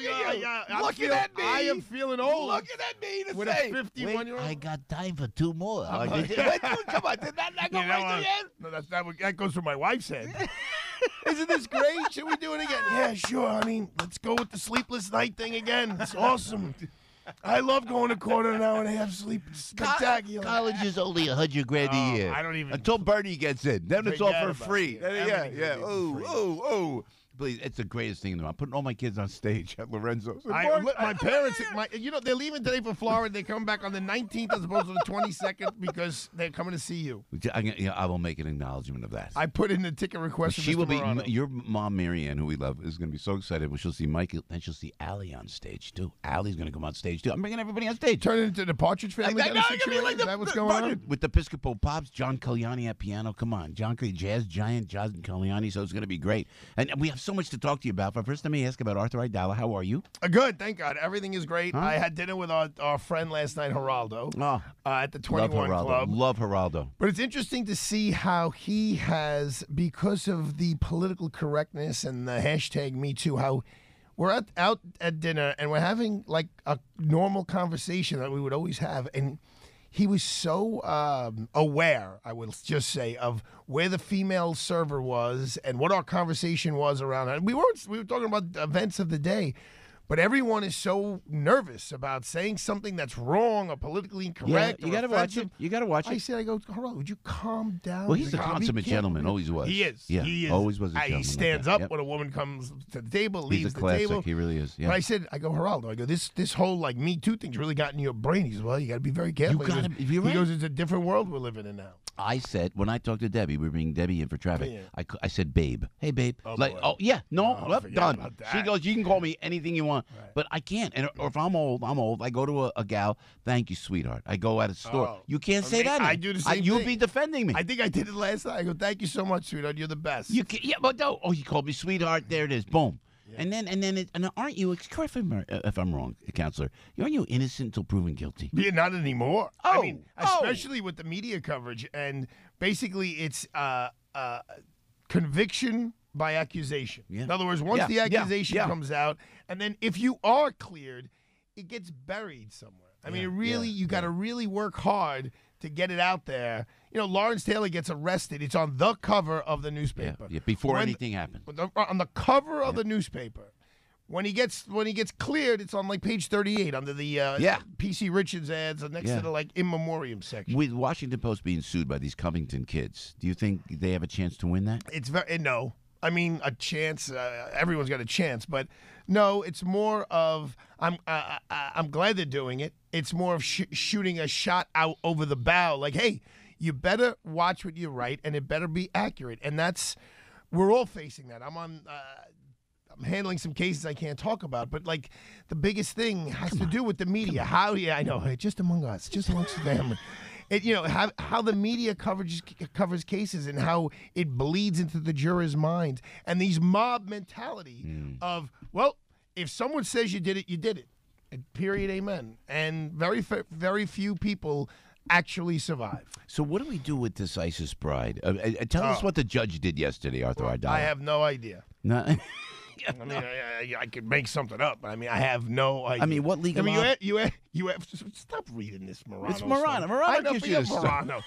at you. Looking at me. I am feeling old. Looking at me to with say. A 51-year-old. I got time for 2 more. Come on. Did that not go right to the end? No, that goes through my wife's head. Isn't this great? Should we do it again? Yeah, sure. I mean, let's go with the sleepless night thing again. It's awesome. I love going a quarter of an hour and a half sleep. It's spectacular. College is only $100,000 a year. I don't even until Bernie gets in. Then it's all for free. Yeah. Oh. Please, it's the greatest thing in the world. I'm putting all my kids on stage at Lorenzo's. My parents, they're leaving today for Florida. They come back on the 19th as opposed to the 22nd because they're coming to see you. I will make an acknowledgement of that. I put in the ticket request. She for will Mr. be. Your mom, Marianne, who we love, is going to be so excited when she'll see Michael, and she'll see Allie on stage too. Allie's going to come on stage too. I'm bringing everybody on stage. Turn it into the Partridge Family. I know, Is that what's going on? With the Piscopo Pops, John Caliani at piano. Come on, John, jazz giant, John Caliani. So it's going to be great, and we have so much to talk to you about. But first, let me ask about Arthur Aidala. How are you? Good, thank God. Everything is great. Huh? I had dinner with our friend last night, Geraldo, at the 21 Club. Love Geraldo. But it's interesting to see how he has, because of the political correctness and the hashtag #MeToo, how we're out at dinner and we're having like a normal conversation that we would always have, and he was so aware, I will just say, of where the female server was and what our conversation was around it. We were talking about events of the day, but everyone is so nervous about saying something that's wrong or politically incorrect. Yeah, you got to watch it. You got to watch it. I said, Geraldo, would you calm down? Well, he's a consummate gentleman. Always was. He is. Yeah, he is. Always was a gentleman. He stands up when a woman comes to the table, leaves the table. He's a classic. He really is. Yeah. But I said, Geraldo, this whole like Me Too thing's really got in your brain. He says, well, you got to be very careful. He goes, it's a different world we're living in now. I said, when I talked to Debbie, we were bringing Debbie in for traffic. Yeah. I said, babe. Hey, babe. Done. She goes, you can call me anything you want, but I can't. And or if I'm old, I'm old. I go to a gal. Thank you, sweetheart. I go at a store. You can't say that. I do the same thing. You'll be defending me. I think I did it last night. I go, thank you so much, sweetheart. You're the best. You can, but no. Oh, you called me sweetheart. There it is. Boom. Yeah. And then aren't you? Correct me if I'm wrong, counselor. Aren't you innocent until proven guilty? Yeah, not anymore. I mean, especially with the media coverage, and basically it's conviction by accusation. Yeah. In other words, once the accusation comes out, and then if you are cleared, it gets buried somewhere. I mean, you got to really work hard to get it out there. You know, Lawrence Taylor gets arrested. It's on the cover of the newspaper. Yeah, before anything happened. On the cover of the newspaper. When he gets cleared, it's on like page 38 under the PC Richards ads next to the like in memoriam section. With Washington Post being sued by these Covington kids, do you think they have a chance to win that? It's no. I mean, a chance. Everyone's got a chance, but no. It's more of I'm glad they're doing it. It's more of shooting a shot out over the bow. Like, hey, you better watch what you write, and it better be accurate. And we're all facing that. I'm handling some cases I can't talk about, but like the biggest thing has to do with the media. How? Yeah, I know. Just among us, just amongst the family. How the media covers cases and how it bleeds into the jurors' minds, and these mob mentality of, well, if someone says you did it, you did it. Period. Amen. And very few people actually survive. So what do we do with this ISIS pride? Tell us what the judge did yesterday, Arthur Aidala. I have no idea. No. I mean, I could make something up, but I mean, I have no idea. I mean, what legal? I mean, you have stop reading this Morano. It's Morano. Morano gives you Morano.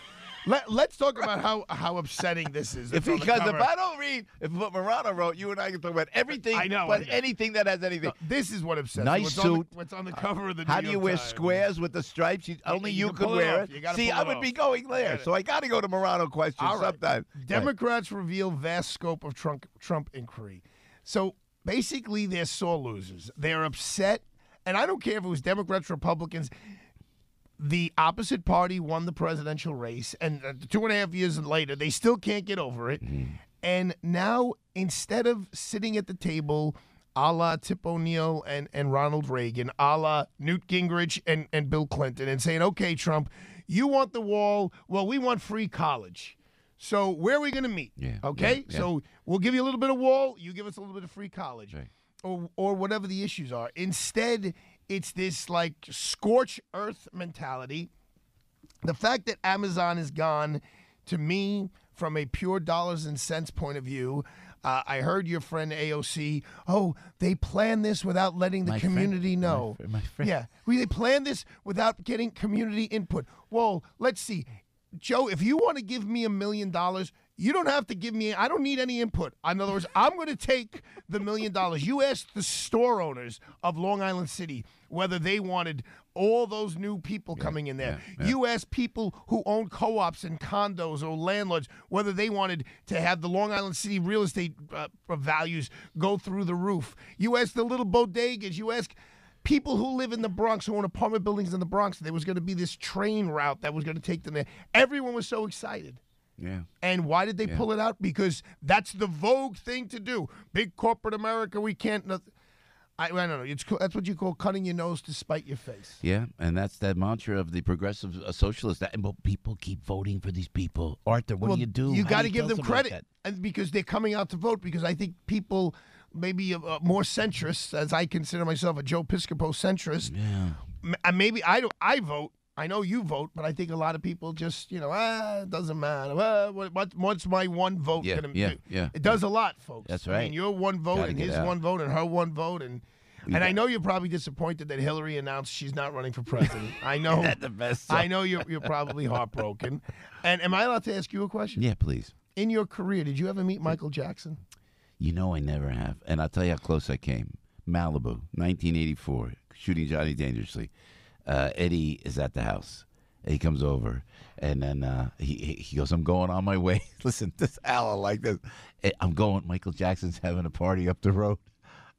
Let's talk about how upsetting this is. Because if I don't read what Morano wrote, you and I can talk about everything. I know, but anything that has anything. No, this is what upsets. Nice suit. What's on the cover of the New How York do you wear Times? Squares with the stripes? Only you could wear it. See, I would be going there, so I got to go to Morano questions sometime. Democrats reveal vast scope of Trump inquiry. So basically, they're sore losers. They're upset, and I don't care if it was Democrats, Republicans. The opposite party won the presidential race, and 2.5 years later, they still can't get over it. And now, instead of sitting at the table, a la Tip O'Neill and Ronald Reagan, a la Newt Gingrich and Bill Clinton, and saying, okay, Trump, you want the wall, well, we want free college. So where are we going to meet? Okay? Yeah. So we'll give you a little bit of wall, you give us a little bit of free college. Right. Or whatever the issues are. Instead, it's this like scorched earth mentality. The fact that Amazon is gone, to me, from a pure dollars and cents point of view, I heard your friend AOC, they planned this without letting the community know. My friend. Yeah, they planned this without getting community input. Well, let's see. Joe, if you want to give me $1 million, you don't have to give me, I don't need any input. In other words, I'm going to take the $1 million. You asked the store owners of Long Island City whether they wanted all those new people coming in there. You ask people who own co-ops and condos or landlords whether they wanted to have the Long Island City real estate values go through the roof. You ask the little bodegas. You ask people who live in the Bronx, who own apartment buildings in the Bronx. There was going to be this train route that was going to take them there. Everyone was so excited. Yeah. And why did they pull it out? Because that's the vogue thing to do. Big corporate America, we can't. I don't know. That's what you call cutting your nose to spite your face. Yeah, and that's that mantra of the progressive socialists. But people keep voting for these people. Arthur, what do you do? You got to give them credit, and because they're coming out to vote. Because I think people, maybe more centrists, as I consider myself a Joe Piscopo centrist. Yeah. Maybe I vote. I know you vote, but I think a lot of people just, it doesn't matter. What's my one vote going to do? Yeah. It does a lot, folks. That's right. I mean, your one vote and his one vote and her one vote. And I know you're probably disappointed that Hillary announced she's not running for president. I know. That's the best. I know you're probably heartbroken. And am I allowed to ask you a question? Yeah, please. In your career, did you ever meet Michael Jackson? I never have. And I'll tell you how close I came. Malibu, 1984, shooting Johnny Dangerously. Eddie is at the house. He comes over, and then he goes, I'm going on my way. Listen, this Al like this. I'm going. Michael Jackson's having a party up the road.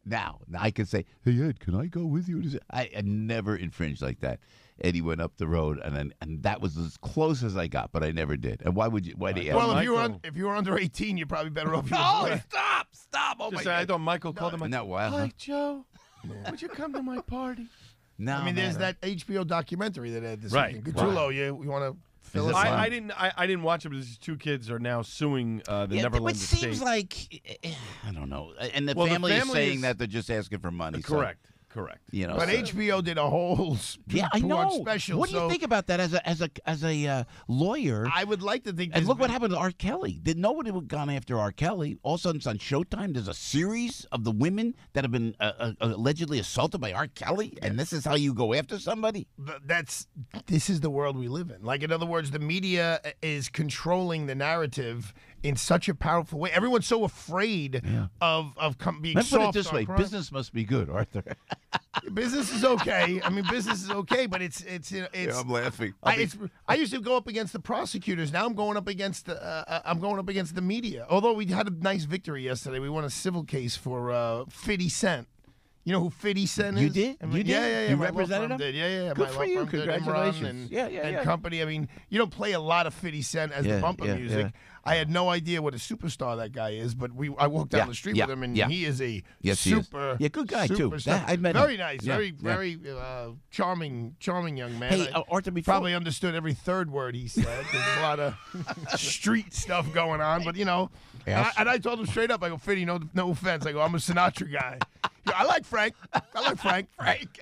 Now I can say, hey, Ed, can I go with you? I never infringed like that. Eddie went up the road, and that was as close as I got, but I never did. And why would you? Why do you? Well, if you were under 18, you're probably better off. Stop! Oh my God! I thought Michael called him. Hi, Joe. Would you come to my party? No, I mean, there's that HBO documentary that had this weekend. Cthulhu, you want to fill us in? I didn't watch it, but these two kids are now suing the Neverland estate. It seems like, I don't know. And the family is saying that they're just asking for money. Correct. But HBO did a whole I know. special. What do you think about that as a lawyer? I would like to think. And look what happened to R. Kelly. Nobody would have gone after R. Kelly. All of a sudden, it's on Showtime. There's a series of the women that have been allegedly assaulted by R. Kelly, and this is how you go after somebody. This is the world we live in. Like, in other words, the media is controlling the narrative in such a powerful way. Everyone's so afraid of being Let's soft. Put it this way: business must be good, Arthur. Business is okay. I mean, business is okay, but it's. I'm laughing. I used to go up against the prosecutors. Now I'm going up against the media. Although we had a nice victory yesterday, we won a civil case for 50 Cent. You know who 50 Cent is? You did? Yeah. You My represented law him? firm did. Yeah. Good My for law you. firm did. Congratulations. And company. I mean, you don't play a lot of 50 Cent as the bumper music. Yeah. I had no idea what a superstar that guy is, but I walked down the street with him, and he is a super. Yeah, good guy too. I met very him. Nice, very charming young man. Hey, Arthur, probably understood every third word he said. There's a lot of street stuff going on, but and I told him straight up, I go, Fitty, no offense. I go, I'm a Sinatra guy. I like Frank. Frank.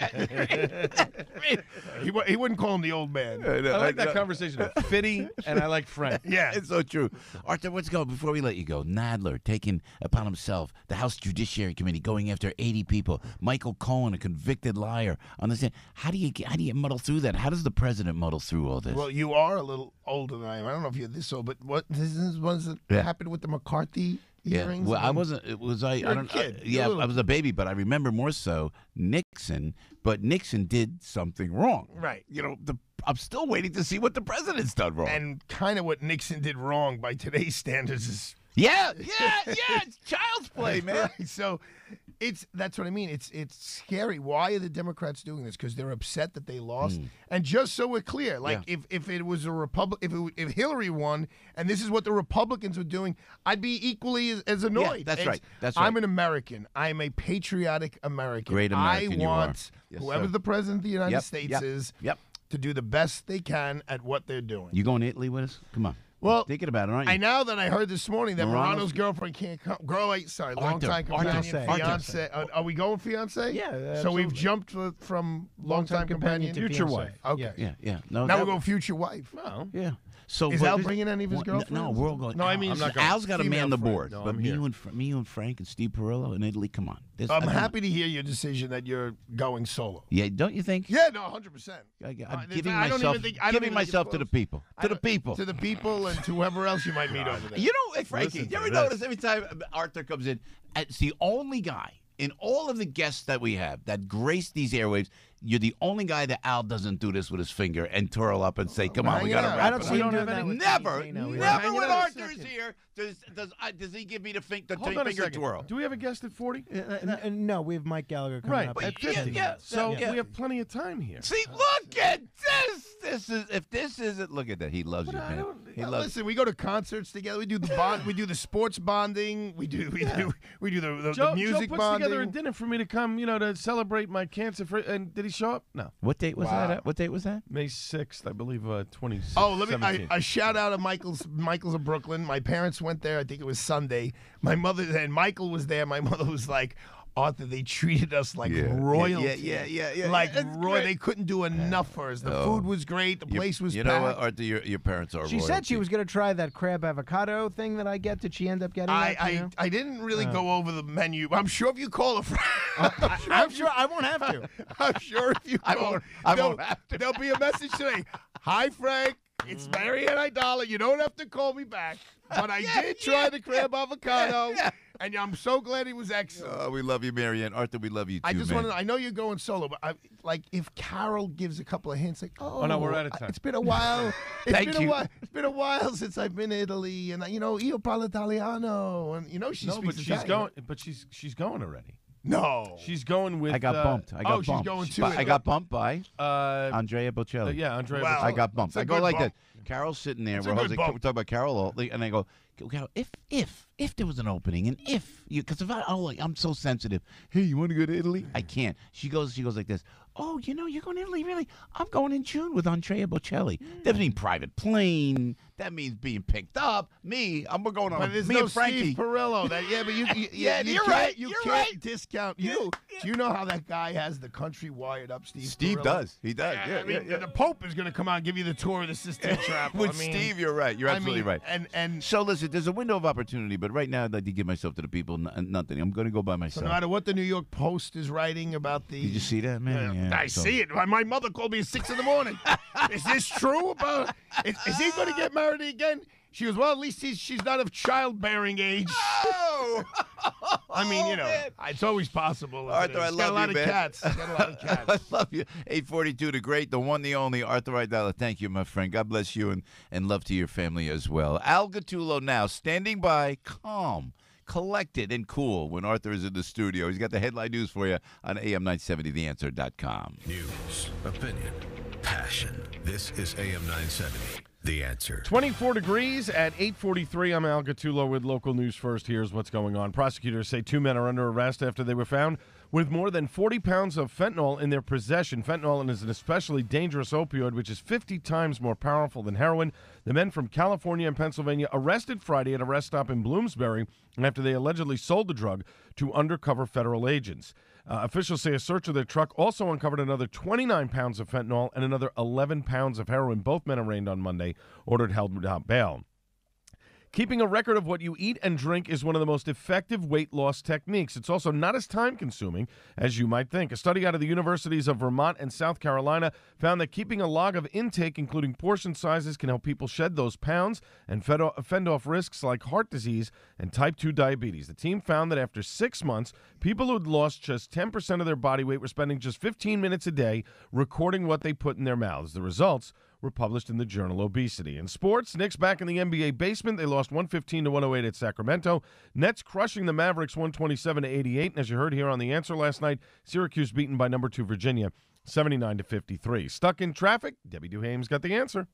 He wouldn't call him the old man. I like that conversation of Fitty and I like Frank. Yeah. It's so true. Arthur, let's go. Before we let you go, Nadler taking upon himself the House Judiciary Committee going after 80 people. Michael Cohen, a convicted liar. On the how do you muddle through that? How does the president muddle through all this? Well, you are a little older than I am. I don't know if you're this old, but what this is what happened with the McCarthy hearings? Well, I wasn't. It was I. You're I don't. a kid. I was a baby, but I remember more so Nixon. But Nixon did something wrong. Right. I'm still waiting to see what the president's done wrong. And kind of what Nixon did wrong by today's standards is. Yeah. It's child's play, man. Right. So that's what I mean. It's scary. Why are the Democrats doing this? Because they're upset that they lost. And just so we're clear, if it was a if Hillary won, and this is what the Republicans were doing, I'd be equally as annoyed. Yeah, that's right. I'm an American. I'm a patriotic American. Great American. I want Yes, whoever sir. the president of the United States is to do the best they can at what they're doing. You going to Italy with us? Come on. Well, thinking about it, aren't you? Now that I heard this morning that Morano's girlfriend can't come. Long-time companion, fiance. Are we going fiance? Yeah. So absolutely. we've jumped from long-time companion to future fiancé. wife. Okay. Yeah. No, Now we're going future wife. Well, yeah. So is Al bringing any of his girlfriends? No, we're all going. No, I mean, Al's got to man the board. No, but me and Frank and Steve Perillo in Italy, come on. I'm happy to hear your decision that you're going solo. Yeah, don't you think? Yeah, no, 100%. I'm giving myself to the people. To the people. To the people and to whoever else you might meet over there. You know, Frankie, you ever notice every time Arthur comes in, it's the only guy in all of the guests that we have that grace these airwaves, you're the only guy that Al doesn't do this with his finger and twirl up and say, "Come on, we got to wrap I don't it see up." him doing that with Never, TJ, no. never when Arthur's here does he give me the finger twirl. Do we have a guest at 40? No, we have Mike Gallagher coming Right, up at at 50. 50. So we have plenty of time here. See, look at this. If this isn't, look at that. He loves you, man. He loves. Listen, we go to concerts together. We do the bond. We do the sports bonding. We do the Joe music puts bonding. together a dinner for me to come, to celebrate my cancer. And did he show up? No. What date was that? What date was that? May 6th, I believe, 2017. Oh, let me a shout out to Michael's of Brooklyn. My parents went there. I think it was Sunday. My mother and Michael was there. My mother was like, Arthur, they treated us like royalty. Yeah. Like royal. They couldn't do enough for us. The food was great. The place was You packed. know what, Arthur? Your parents are. She said she was going to try that crab avocado thing that I get. Did she end up getting that? I didn't really go over the menu. I'm sure if you call a friend, I'm sure I won't have to. I'm sure if you call, I won't have to. There'll be a message today. Hi, Frank. It's Marianne Aidala. You don't have to call me back. But I did try the crab avocado, and I'm so glad he was excellent. Oh, we love you, Marianne. Arthur, we love you too, I just man. want to know, I know you're going solo, but if Carol gives a couple of hints, like, Oh, no, we're out of time. It's been a while. Thank you. It's been a while since I've been to Italy, and io parlo italiano, and she speaks she's Italian. going. But she's going already. No, she's going with. I got bumped. she's going to. I got bumped by Andrea Bocelli. Yeah, Andrea. Wow. Bocelli. I got bumped. I go good like bump. that. Carol's sitting there. That's We're a good bump. talking about Carol, and I go, Carol, if there was an opening, and because if I'm so sensitive. Hey, you want to go to Italy? I can't. She goes like this. Oh, you're going to Italy, really? I'm going in June with Andrea Bocelli. That means private plane. That means being picked up. We're going on. But there's me no and Frankie. Steve Perillo. But you you're can't, right. You You're can't right. discount you. Do you know how that guy has the country wired up, Steve? Steve Perillo? does. He does. I mean, the Pope is going to come out and give you the tour of the Sistine Chapel. With Steve, you're right. You're absolutely right. And so listen, there's a window of opportunity, but right now I'd like to give myself to the people. Nothing. I'm going to go by so myself. no matter what the New York Post is writing about the. Did you see that, man? Yeah, I see it. My mother called me at 6 a.m. Is this true? Is he going to get married again? She goes, well, at least she's not of childbearing age. Oh! I mean, it's always possible. Arthur, I love you, man. He's got a lot of cats. I love you. 842, the great, the one, the only Arthur Aidala. Thank you, my friend. God bless you, and love to your family as well. Al Gattullo now standing by, calm, collected, and cool when Arthur is in the studio. He's got the headline news for you on AM970theanswer.com. News, opinion, passion. This is AM 970. The Answer. 24 degrees at 8:43. I'm Al Gattullo with local news first. Here's what's going on. Prosecutors say 2 men are under arrest after they were found with more than 40 pounds of fentanyl in their possession. Fentanyl is an especially dangerous opioid, which is 50 times more powerful than heroin. The men from California and Pennsylvania arrested Friday at a rest stop in Bloomsbury after they allegedly sold the drug to undercover federal agents. Officials say a search of their truck also uncovered another 29 pounds of fentanyl and another 11 pounds of heroin. Both men arraigned on Monday, ordered held without bail. Keeping a record of what you eat and drink is one of the most effective weight loss techniques. It's also not as time-consuming as you might think. A study out of the universities of Vermont and South Carolina found that keeping a log of intake, including portion sizes, can help people shed those pounds and fend off risks like heart disease and type 2 diabetes. The team found that after 6 months, people who had lost just 10% of their body weight were spending just 15 minutes a day recording what they put in their mouths. The results were published in the journal Obesity. In sports, Knicks back in the NBA basement. They lost 115-108 at Sacramento. Nets crushing the Mavericks 127-88. And as you heard here on The Answer last night, Syracuse beaten by number 2 Virginia 79-53. Stuck in traffic? Debbie Duhame's got the answer.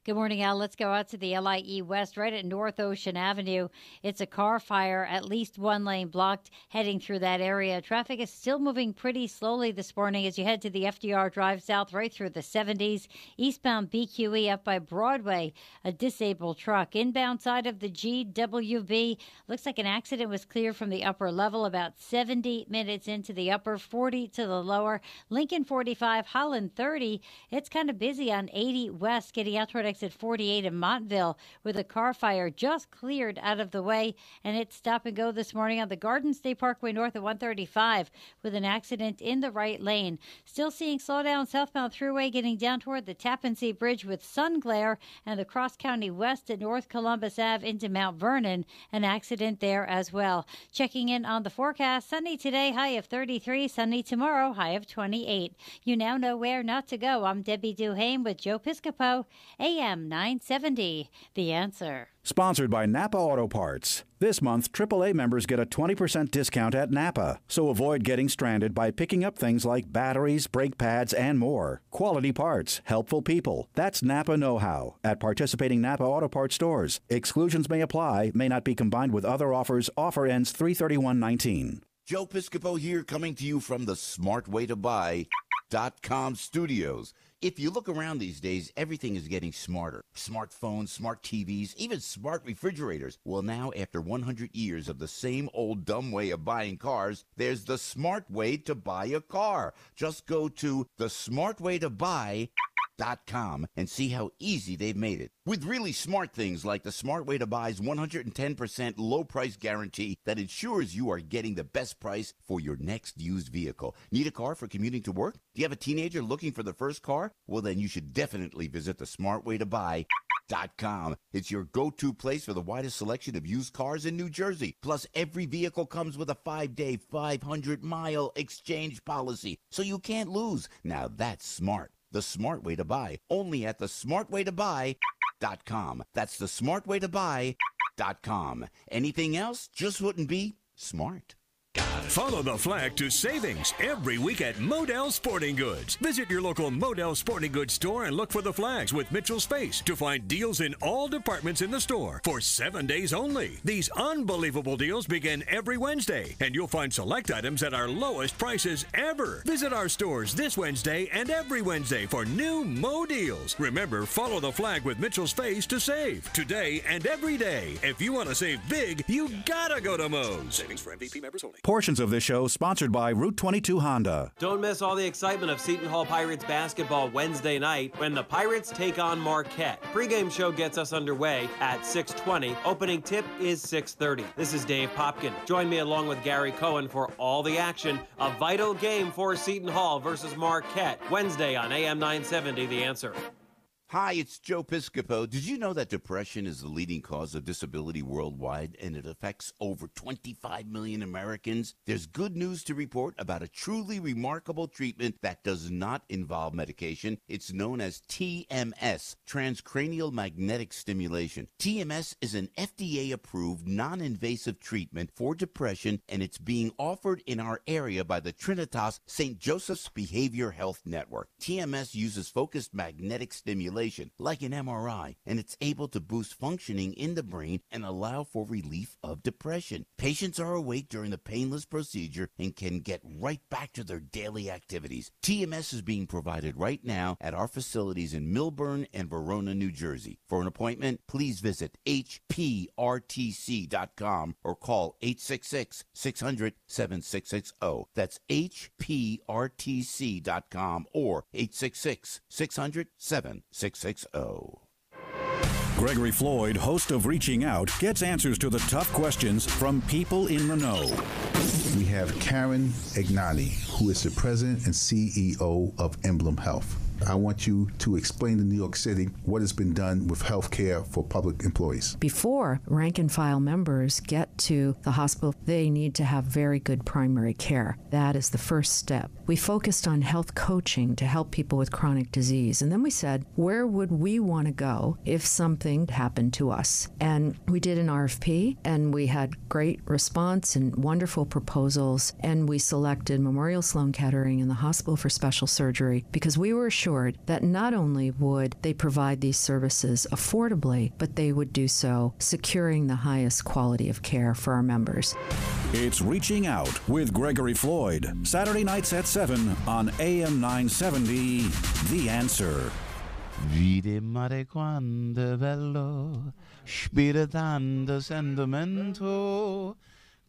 Good morning, Al. Let's go out to the LIE West, right at North Ocean Avenue. It's a car fire, at least one lane blocked, heading through that area. Traffic is still moving pretty slowly this morning as you head to the FDR Drive south right through the 70s. Eastbound BQE up by Broadway, a disabled truck. Inbound side of the GWB, looks like an accident was cleared from the upper level about 70 minutes into the upper, 40 to the lower. Lincoln 45, Holland 30. It's kind of busy on 80 West, getting out toward report exit 48 in Montville, with a car fire just cleared out of the way, and it's stop and go this morning on the Garden State Parkway north of 135 with an accident in the right lane. Still seeing slowdown southbound thruway getting down toward the Tappan Zee Bridge with sun glare, and the Cross County West at North Columbus Ave into Mount Vernon, an accident there as well. Checking in on the forecast, sunny today, high of 33, sunny tomorrow, high of 28. You now know where not to go. I'm Debbie Duhame with Joe Piscopo, AM 970. The Answer. Sponsored by Napa Auto Parts. This month, AAA members get a 20% discount at Napa. So avoid getting stranded by picking up things like batteries, brake pads, and more. Quality parts, helpful people. That's Napa know-how at participating Napa Auto Parts stores. Exclusions may apply, may not be combined with other offers. Offer ends 3/31/19. Joe Piscopo here, coming to you from the smartwaytobuy.com studios. If you look around these days, everything is getting smarter. Smartphones, smart TVs, even smart refrigerators. Well, now, after 100 years of the same old dumb way of buying cars, there's the smart way to buy a car. Just go to thesmartwaytobuy.com and see how easy they've made it. With really smart things like the Smart Way to Buy's 110% low price guarantee that ensures you are getting the best price for your next used vehicle. Need a car for commuting to work? Do you have a teenager looking for the first car? Well, then you should definitely visit the smartwaytobuy.com. It's your go-to place for the widest selection of used cars in New Jersey. Plus, every vehicle comes with a 5-day, 500-mile exchange policy, so you can't lose. Now that's smart. The Smart Way to Buy, only at the smartwaytobuy.com. That's the smartwaytobuy.com. Anything else just wouldn't be smart. Follow the flag to savings every week at Modell Sporting Goods. Visit your local Modell Sporting Goods store and look for the flags with Mitchell's face to find deals in all departments in the store for 7 days only. These unbelievable deals begin every Wednesday, and you'll find select items at our lowest prices ever. Visit our stores this Wednesday and every Wednesday for new Mo deals. Remember, follow the flag with Mitchell's face to save today and every day. If you want to save big, you gotta go to Mo's. Savings for MVP members only. Portions of this show sponsored by Route 22 Honda. Don't miss all the excitement of Seton Hall Pirates basketball Wednesday night when the Pirates take on Marquette. Pre-game show gets us underway at 6:20. Opening tip is 6:30. This is Dave Popkin. Join me along with Gary Cohen for all the action. A vital game for Seton Hall versus Marquette Wednesday on AM 970, The Answer. Hi, it's Joe Piscopo. Did you know that depression is the leading cause of disability worldwide and it affects over 25 million Americans? There's good news to report about a truly remarkable treatment that does not involve medication. It's known as TMS, transcranial magnetic stimulation. TMS is an FDA-approved, non-invasive treatment for depression, and it's being offered in our area by the Trinitas St. Joseph's Behavior Health Network. TMS uses focused magnetic stimulation like an MRI, and it's able to boost functioning in the brain and allow for relief of depression. Patients are awake during the painless procedure and can get right back to their daily activities. TMS is being provided right now at our facilities in Millburn and Verona, New Jersey. For an appointment, please visit hprtc.com or call 866-600-7660. That's hprtc.com or 866-600-7660. Gregory Floyd, host of Reaching Out, gets answers to the tough questions from people in the know. We have Karen Ignani, who is the president and CEO of Emblem Health. I want you to explain to New York City what has been done with health care for public employees. Before rank and file members get to the hospital, they need to have very good primary care. That is the first step. We focused on health coaching to help people with chronic disease. And then we said, where would we want to go if something happened to us? And we did an RFP, and we had great response and wonderful proposals. And we selected Memorial Sloan Kettering and the Hospital for Special Surgery because we were assured that not only would they provide these services affordably, but they would do so securing the highest quality of care for our members. It's Reaching Out with Gregory Floyd, Saturday nights at 7 on AM 970, The Answer. Vide mare quando bello, spiritando sentimento,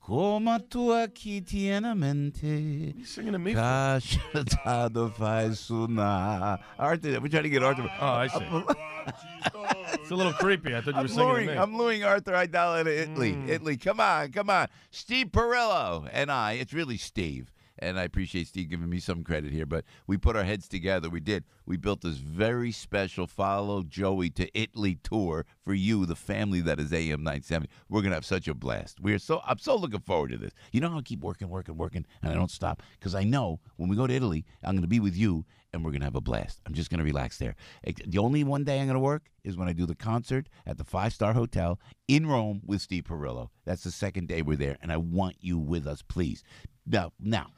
Como tu aqui tienamente. He's singing to me. Cachetado faz sonar. Arthur, we're trying to get Arthur. Oh, I see. It's a little creepy. I thought you were singing to me. I'm luring Arthur Aidala to Italy. Italy, come on. Steve Perillo and I, it's really Steve. And I appreciate Steve giving me some credit here, but we put our heads together. We did. We built this very special Follow Joey to Italy tour for you, the family that is AM 970. We're going to have such a blast. I'm so looking forward to this. You know how I keep working, and I don't stop? Because I know when we go to Italy, I'm going to be with you, and we're going to have a blast. I'm just going to relax there. The only one day I'm going to work is when I do the concert at the 5-star hotel in Rome with Steve Perillo. That's the second day we're there, and I want you with us, please. Now,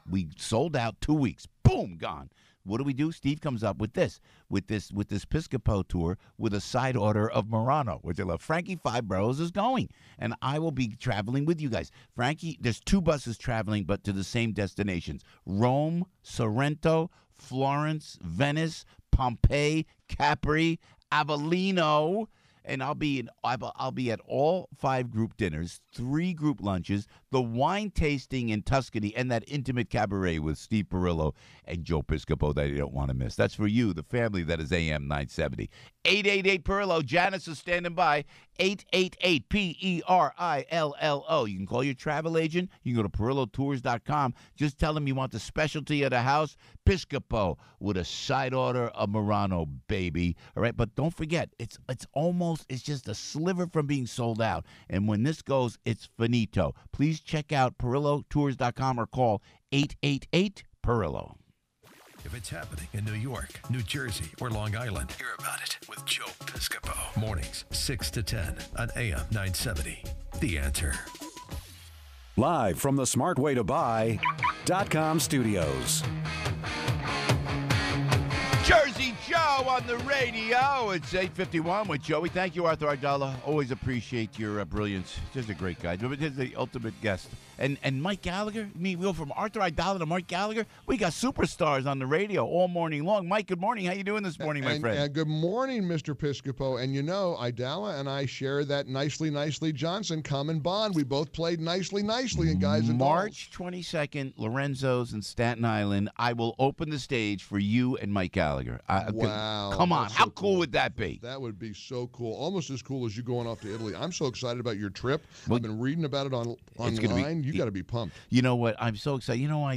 we sold out 2 weeks. Boom, gone. What do? Steve comes up with this Piscopo tour with a side order of Murano, which I love. Frankie Five Boroughs is going, and I will be traveling with you guys. Frankie, there's 2 buses traveling, but to the same destinations: Rome, Sorrento, Florence, Venice, Pompeii, Capri, Avellino. And I'll be at all 5 group dinners, 3 group lunches, the wine tasting in Tuscany, and that intimate cabaret with Steve Perillo and Joe Piscopo that you don't want to miss. That's for you, the family that is AM 970. 888-PERILLO. Janice is standing by. 888-PERILLO. You can call your travel agent. You can go to PerilloTours.com. Just tell them you want the specialty of the house, Piscopo, with a side order of Murano, baby. All right, but don't forget, it's just a sliver from being sold out. And when this goes, it's finito. Please check out PerilloTours.com or call 888-PERILLO. If it's happening in New York, New Jersey, or Long Island, hear about it with Joe Piscopo. Mornings, 6 to 10 on AM 970. The Answer. Live from the smartwaytobuy.com studios. Jersey Joe on the radio. It's 8:51 with Joey. Thank you, Arthur Aidala. Always appreciate your brilliance. Just a great guy. He's the ultimate guest. And Mike Gallagher. We go from Arthur Aidala to Mike Gallagher. We got superstars on the radio all morning long. Mike, good morning. How you doing this morning, my friend? Good morning, Mr. Piscopo. And you know, Aidala and I share that Nicely Johnson common bond. We both played nicely in Guys and March 22nd, Lorenzo's in Staten Island. I will open the stage for you and Mike Gallagher. Wow. Come on. How cool would that be? That would be so cool. Almost as cool as you going off to Italy. I'm so excited about your trip. I've been reading about it online. You got to be pumped. You know what? I'm so excited. You know,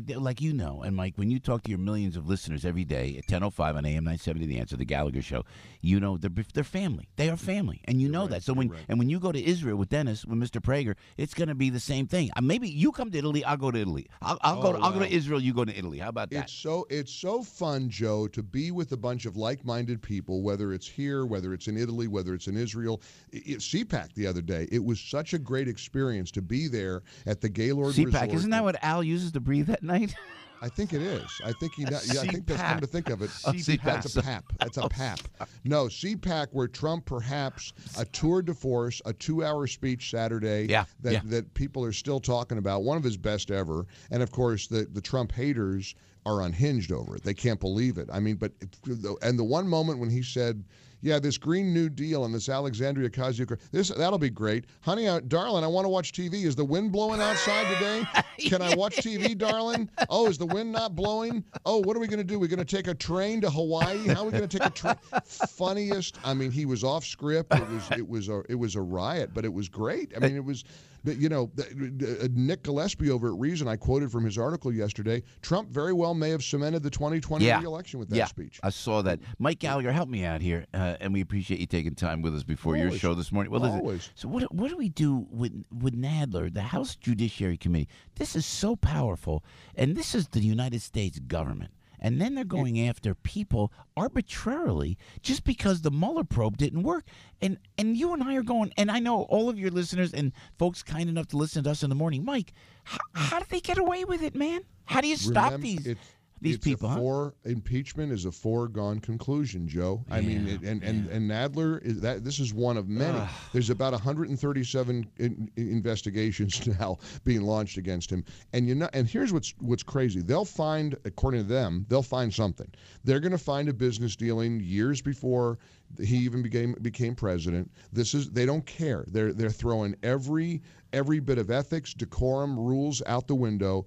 and Mike, when you talk to your millions of listeners every day at 10:05 on AM 970, The Answer, The Gallagher Show, you know they're family. They are family, and you know that. So when you go to Israel with Dennis, with Mr. Prager, it's going to be the same thing. Maybe you come to Italy, I'll go to Italy. I'll go to Israel, you go to Italy. How about that? It's so fun, Joe, to be with a bunch of like-minded people, whether it's here, whether it's in Italy, whether it's in Israel. CPAC the other day, it was such a great experience to be there at the Gaylord CPAC, Resort. isn't that what Al uses to breathe at night? I think it is. I think I think that's come to think of it. CPAC. That's a PAP. That's a PAP. No, CPAC, where Trump perhaps a tour de force, a 2-hour speech Saturday that people are still talking about, one of his best ever. And of course, the Trump haters are unhinged over it. They can't believe it. I mean, and the one moment when he said, yeah, this Green New Deal and this Alexandria Ocasio-Cortez, that'll be great. Honey, darling, I want to watch TV. Is the wind blowing outside today? Can I watch TV, darling? Oh, is the wind not blowing? Oh, what are we going to do? We're going to take a train to Hawaii? How are we going to take a train? Funniest. I mean, he was off script. It was a riot, but it was great. I mean, it was. You know, Nick Gillespie over at Reason, I quoted from his article yesterday, Trump very well may have cemented the 2020 re-election with that speech. I saw that. Mike Gallagher, help me out here, and we appreciate you taking time with us before your show this morning. Well, always. So what do we do with Nadler, the House Judiciary Committee? This is so powerful, and this is the United States government. And then they're going after people arbitrarily just because the Mueller probe didn't work. And you and I are going, and I know all of your listeners and folks kind enough to listen to us in the morning. Mike, how do they get away with it, man? How do you stop these people? Impeachment is a foregone conclusion, Joe. Yeah, I mean, and Nadler this is one of many. There's about 137 investigations now being launched against him. And here's what's crazy. They'll find, according to them, they'll find something. They're going to find a business dealing years before He even became president. They don't care. They're throwing every bit of ethics, decorum, rules out the window.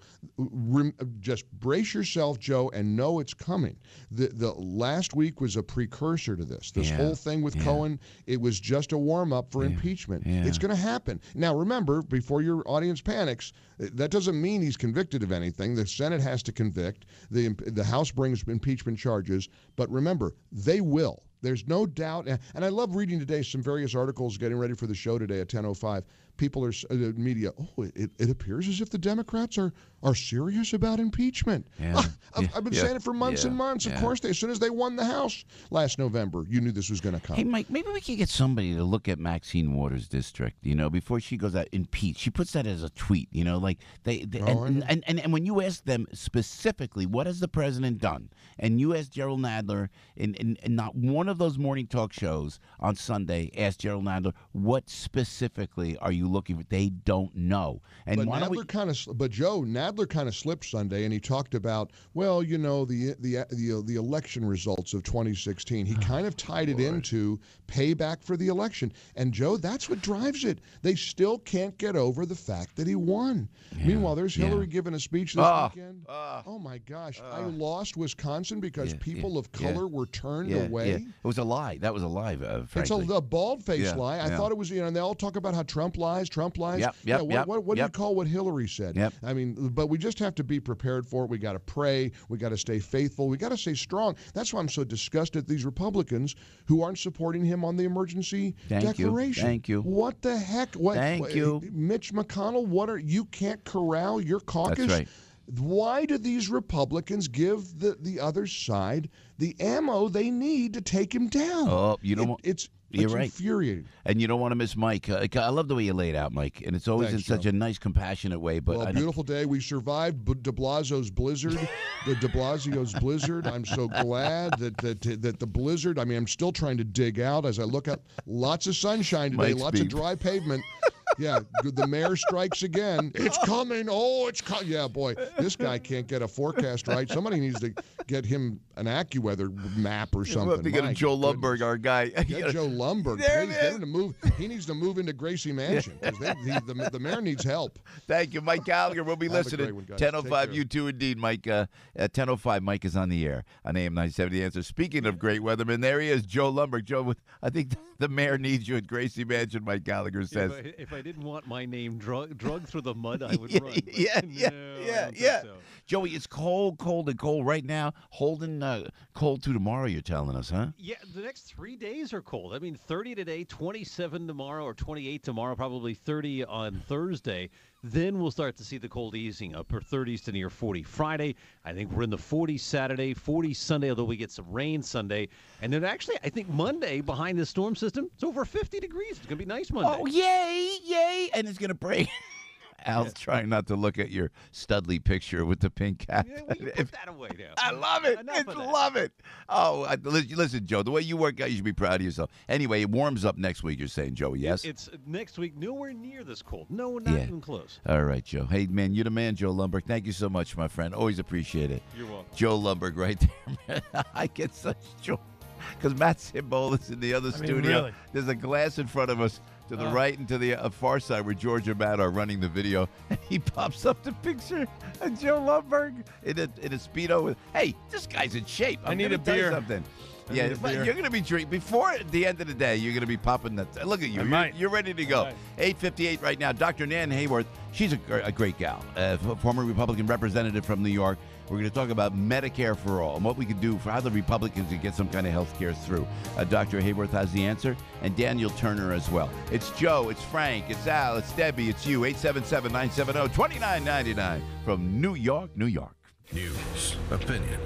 Just brace yourself, Joe, and know it's coming. The last week was a precursor to this. This whole thing with Cohen, it was just a warm-up for impeachment. It's going to happen. Now, remember, before your audience panics, that doesn't mean he's convicted of anything. The Senate has to convict. The House brings impeachment charges. But remember, they will. There's no doubt. And I love reading today some various articles getting ready for the show today at 10:05. People are, the media, it appears as if the Democrats are serious about impeachment. Yeah. I've been saying it for months and months. Of course, as soon as they won the House last November, you knew this was going to come. Hey, Mike, maybe we could get somebody to look at Maxine Waters' district, before she goes out, impeach. She puts that as a tweet, like and when you ask them specifically, what has the president done? And you ask Gerald Nadler, in not one of those morning talk shows on Sunday, ask Gerald Nadler, what specifically are you looking for? They don't know. And but Nadler kind of slipped Sunday, and he talked about, the election results of 2016. He kind of tied it into payback for the election. And Joe, that's what drives it. They still can't get over the fact that he won. Meanwhile, there's Hillary giving a speech this weekend. Oh my gosh, I lost Wisconsin because people of color were turned away. It was a lie. That was a lie. It's a bald-faced lie. I thought it was. And they all talk about how Trump lies. Trump lies. What do you call what Hillary said? I mean, but we just have to be prepared for it. We got to pray. We got to stay faithful. We got to stay strong. That's why I'm so disgusted at these Republicans who aren't supporting him on the emergency declaration. Thank you. What the heck? Thank you, Mitch McConnell. You can't corral your caucus. That's right. Why do these Republicans give the other side the ammo they need to take him down? Oh, you don't want. You're right. Infuriating. And you don't want to miss Mike. I love the way you laid out, Mike. And it's always in such a nice, compassionate way. But beautiful day. We survived de Blasio's blizzard. I'm so glad that the blizzard. I mean, I'm still trying to dig out as I look up. Lots of sunshine today. Lots of dry pavement. Yeah, the mayor strikes again. It's coming. Oh, it's coming. Yeah, boy, this guy can't get a forecast right. Somebody needs to get him an AccuWeather map or something. We'll have to get Joe Lumberg, our guy. Get Joe Lumberg. Please get him to move. He needs to move into Gracie Mansion because the mayor needs help. Thank you, Mike Gallagher. We'll be listening. 10:05, you too, indeed, Mike. At 10:05, Mike is on the air on AM 970 The Answer. Speaking of great weathermen, there he is, Joe Lumberg. Joe, I think the mayor needs you at Gracie Mansion, Mike Gallagher says. If I didn't want my name drugged through the mud, I would run. Yeah. So. Joey, it's cold right now. Holding cold through tomorrow, you're telling us, huh? Yeah, the next 3 days are cold. I mean, 30 today, 27 tomorrow, or 28 tomorrow, probably 30 on Thursday. Then we'll start to see the cold easing up for 30s to near 40 Friday. I think we're in the 40s Saturday, 40s Sunday, although we get some rain Sunday. And then actually, I think Monday, behind the storm system, it's over 50 degrees. It's going to be nice Monday. Oh, yay. And it's going to break. Al's trying not to look at your Studley picture with the pink cap. Yeah, well, you put that away now. I love it. Love it. Oh, listen, Joe, the way you work out, you should be proud of yourself. Anyway, it warms up next week, you're saying, Joey, yes? It's next week, nowhere near this cold. No, not even close. All right, Joe. Hey, man, you're the man, Joe Lumberg. Thank you so much, my friend. Always appreciate it. You're welcome. Joe Lumberg right there, man. I get such joy. Because Matt Simbolis is in the other studio. Really? There's a glass in front of us to the right and to the far side where George and Matt are running the video. And he pops up the picture of Joe Lumberg in a Speedo. Hey, this guy's in shape. I need a beer. Something. Yeah, but you're going to be drinking. Before the end of the day, you're going to be popping that. Look at you. You're ready to go. 8:58 right now. Dr. Nan Hayworth, she's a great gal, former Republican representative from New York. We're going to talk about Medicare for all and what we can do for how the Republicans can get some kind of health care through. Dr. Hayworth has the answer, and Daniel Turner as well. It's Joe, it's Frank, it's Al, it's Debbie, it's you. 877-970-2999 from New York, New York. News, opinion,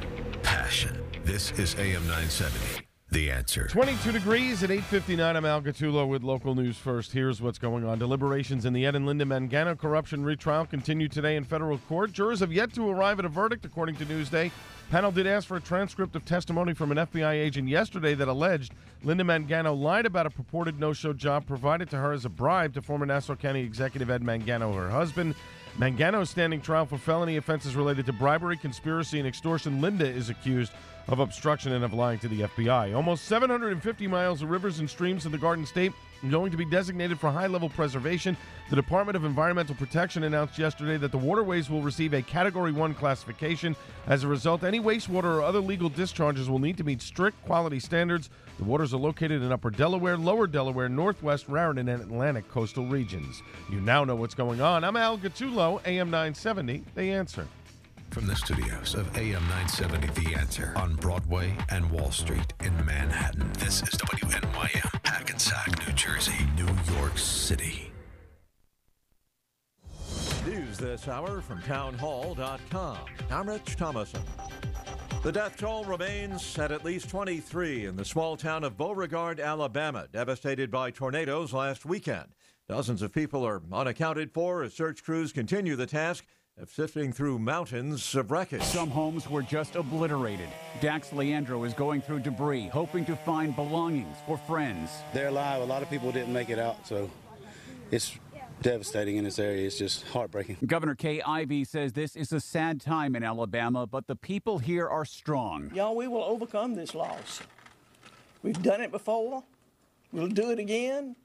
passion. This is AM 970. The Answer. 22 degrees at 8:59. I'm Al Gattulo with local news first. Here's what's going on. Deliberations in the Ed and Linda Mangano corruption retrial continue today in federal court. Jurors have yet to arrive at a verdict, according to Newsday. Panel did ask for a transcript of testimony from an FBI agent yesterday that alleged Linda Mangano lied about a purported no-show job provided to her as a bribe to former Nassau County Executive Ed Mangano, her husband. Mangano standing trial for felony offenses related to bribery, conspiracy, and extortion. Linda is accused of obstruction and of lying to the FBI. Almost 750 miles of rivers and streams in the Garden State are going to be designated for high-level preservation. The Department of Environmental Protection announced yesterday that the waterways will receive a Category 1 classification. As a result, any wastewater or other legal discharges will need to meet strict quality standards. The waters are located in Upper Delaware, Lower Delaware, Northwest, Raritan, and Atlantic coastal regions. You now know what's going on. I'm Al Gattulo, AM 970, The Answer. From the studios of AM 970, The Answer, on Broadway and Wall Street in Manhattan, this is WNYM, Hackensack, New Jersey, New York City. News this hour from townhall.com. I'm Rich Thomason. The death toll remains at least 23 in the small town of Beauregard, Alabama, devastated by tornadoes last weekend. Dozens of people are unaccounted for as search crews continue the task of sifting through mountains of wreckage. Some homes were just obliterated. Dax Leandro is going through debris, hoping to find belongings for friends. They're alive. A lot of people didn't make it out, so it's devastating in this area. It's just heartbreaking. Governor Kay Ivey says this is a sad time in Alabama, but the people here are strong. Y'all, we will overcome this loss. We've done it before. We'll do it again.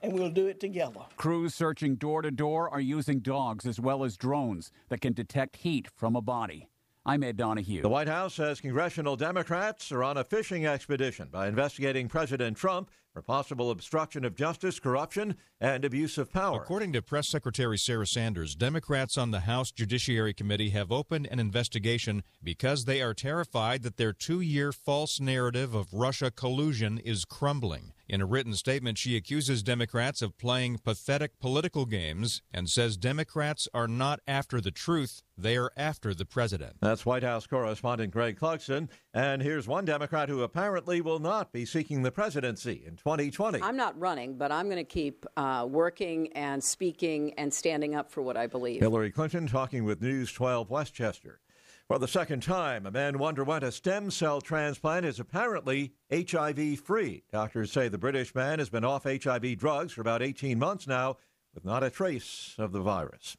And we'll do it together. Crews searching door to door are using dogs as well as drones that can detect heat from a body. I'm Ed Donahue. The White House says congressional Democrats are on a fishing expedition by investigating President Trump for possible obstruction of justice, corruption, and abuse of power. According to Press Secretary Sarah Sanders, Democrats on the House Judiciary Committee have opened an investigation because they are terrified that their 2-year false narrative of Russia collusion is crumbling. In a written statement, she accuses Democrats of playing pathetic political games and says Democrats are not after the truth, they are after the president. That's White House correspondent Greg Clugston. And here's one Democrat who apparently will not be seeking the presidency in 2020. I'm not running, but I'm going to keep working and speaking and standing up for what I believe. Hillary Clinton talking with News 12 Westchester. For the second time, a man who underwent a stem cell transplant is apparently HIV-free. Doctors say the British man has been off HIV drugs for about 18 months now, with not a trace of the virus.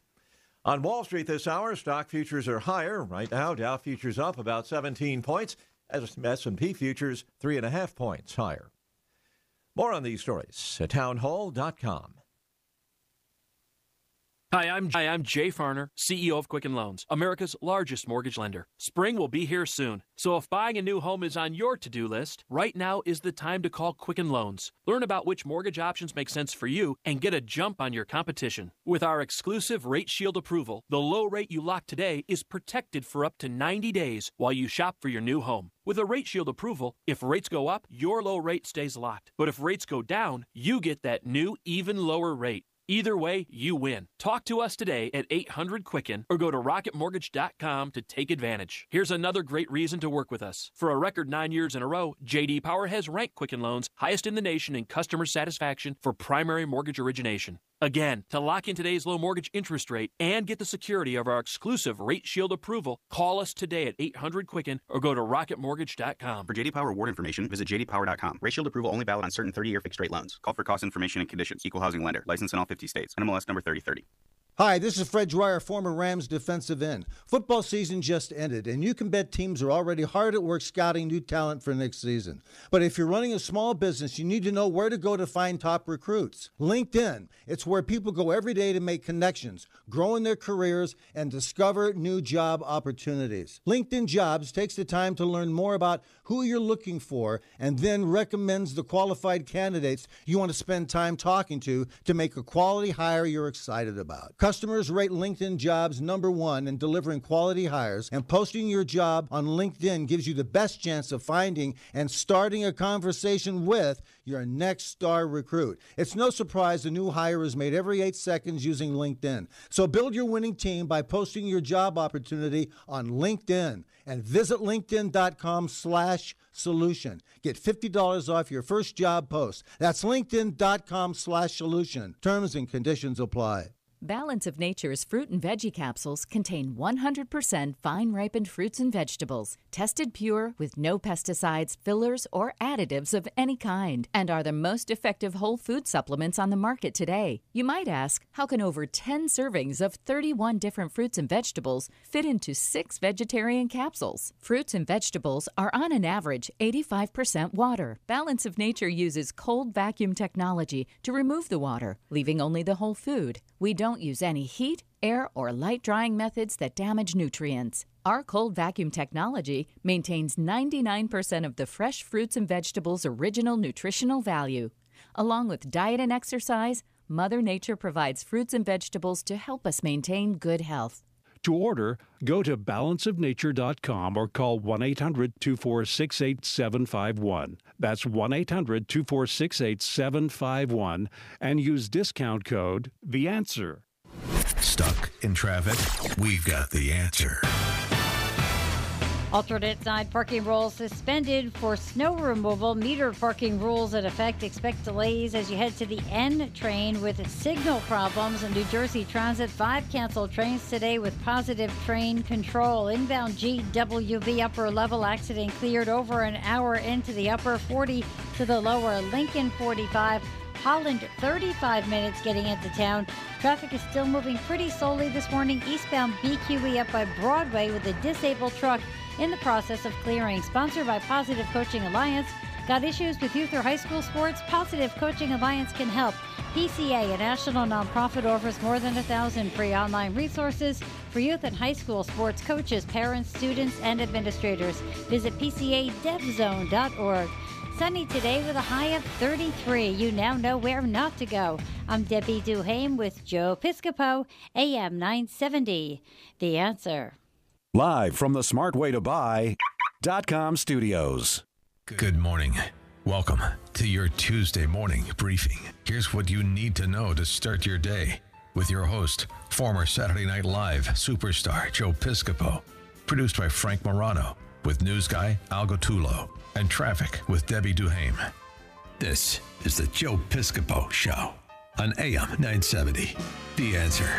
On Wall Street this hour, stock futures are higher. Right now, Dow futures up about 17 points, as S&P futures 3.5 points higher. More on these stories at townhall.com. Hi, I'm Jay Farner, CEO of Quicken Loans, America's largest mortgage lender. Spring will be here soon, so if buying a new home is on your to-do list, right now is the time to call Quicken Loans. Learn about which mortgage options make sense for you and get a jump on your competition. With our exclusive Rate Shield approval, the low rate you lock today is protected for up to 90 days while you shop for your new home. With a Rate Shield approval, if rates go up, your low rate stays locked. But if rates go down, you get that new, even lower rate. Either way, you win. Talk to us today at 800-QUICKEN or go to rocketmortgage.com to take advantage. Here's another great reason to work with us. For a record 9 years in a row, J.D. Power has ranked Quicken Loans highest in the nation in customer satisfaction for primary mortgage origination. Again, to lock in today's low mortgage interest rate and get the security of our exclusive Rate Shield approval, call us today at 800-QUICKEN or go to rocketmortgage.com. For J.D. Power award information, visit jdpower.com. Rate Shield approval only valid on certain 30-year fixed-rate loans. Call for cost information and conditions. Equal housing lender. License in all 50 states. NMLS number 3030. Hi, this is Fred Dwyer, former Rams defensive end. Football season just ended, and you can bet teams are already hard at work scouting new talent for next season. But if you're running a small business, you need to know where to go to find top recruits. LinkedIn. It's where people go every day to make connections, grow in their careers, and discover new job opportunities. LinkedIn Jobs takes the time to learn more about who you're looking for and then recommends the qualified candidates you want to spend time talking to make a quality hire you're excited about. Customers rate LinkedIn Jobs #1 in delivering quality hires, and posting your job on LinkedIn gives you the best chance of finding and starting a conversation with your next star recruit. It's no surprise the new hire is made every 8 seconds using LinkedIn. So build your winning team by posting your job opportunity on LinkedIn and visit linkedin.com/solution. Get $50 off your first job post. That's linkedin.com/solution. Terms and conditions apply. Balance of Nature's fruit and veggie capsules contain 100% fine-ripened fruits and vegetables, tested pure with no pesticides, fillers, or additives of any kind, and are the most effective whole food supplements on the market today. You might ask, how can over 10 servings of 31 different fruits and vegetables fit into 6 vegetarian capsules? Fruits and vegetables are on an average 85% water. Balance of Nature uses cold vacuum technology to remove the water, leaving only the whole food. We don't use any heat, air, or light drying methods that damage nutrients. Our cold vacuum technology maintains 99% of the fresh fruits and vegetables' original nutritional value. Along with diet and exercise, Mother Nature provides fruits and vegetables to help us maintain good health. To order, go to balanceofnature.com or call 1-800-246-8751. That's 1-800-246-8751 and use discount code The Answer. Stuck in traffic? We've got the answer. Alternate side parking rules suspended for snow removal. Metered parking rules in effect. Expect delays as you head to the N train with signal problems. In New Jersey Transit, 5 canceled trains today with positive train control. Inbound GWB upper level accident cleared over an hour into the upper 40 to the lower. Lincoln 45. Holland 35 minutes getting into town. Traffic is still moving pretty slowly this morning. Eastbound BQE up by Broadway with a disabled truck in the process of clearing. Sponsored by Positive Coaching Alliance. Got issues with youth or high school sports? Positive Coaching Alliance can help. PCA, a national nonprofit, offers more than 1,000 free online resources for youth and high school sports coaches, parents, students, and administrators. Visit PCADevZone.org. Sunny today with a high of 33. You now know where not to go. I'm Debbie Duhame with Joe Piscopo, AM 970. The Answer. Live from the smartwaytobuy.com studios. Good morning. Welcome to your Tuesday morning briefing. Here's what you need to know to start your day with your host, former Saturday Night Live superstar Joe Piscopo. Produced by Frank Morano with news guy Al Gottulo and traffic with Debbie Duhame. This is the Joe Piscopo Show on AM 970. The Answer.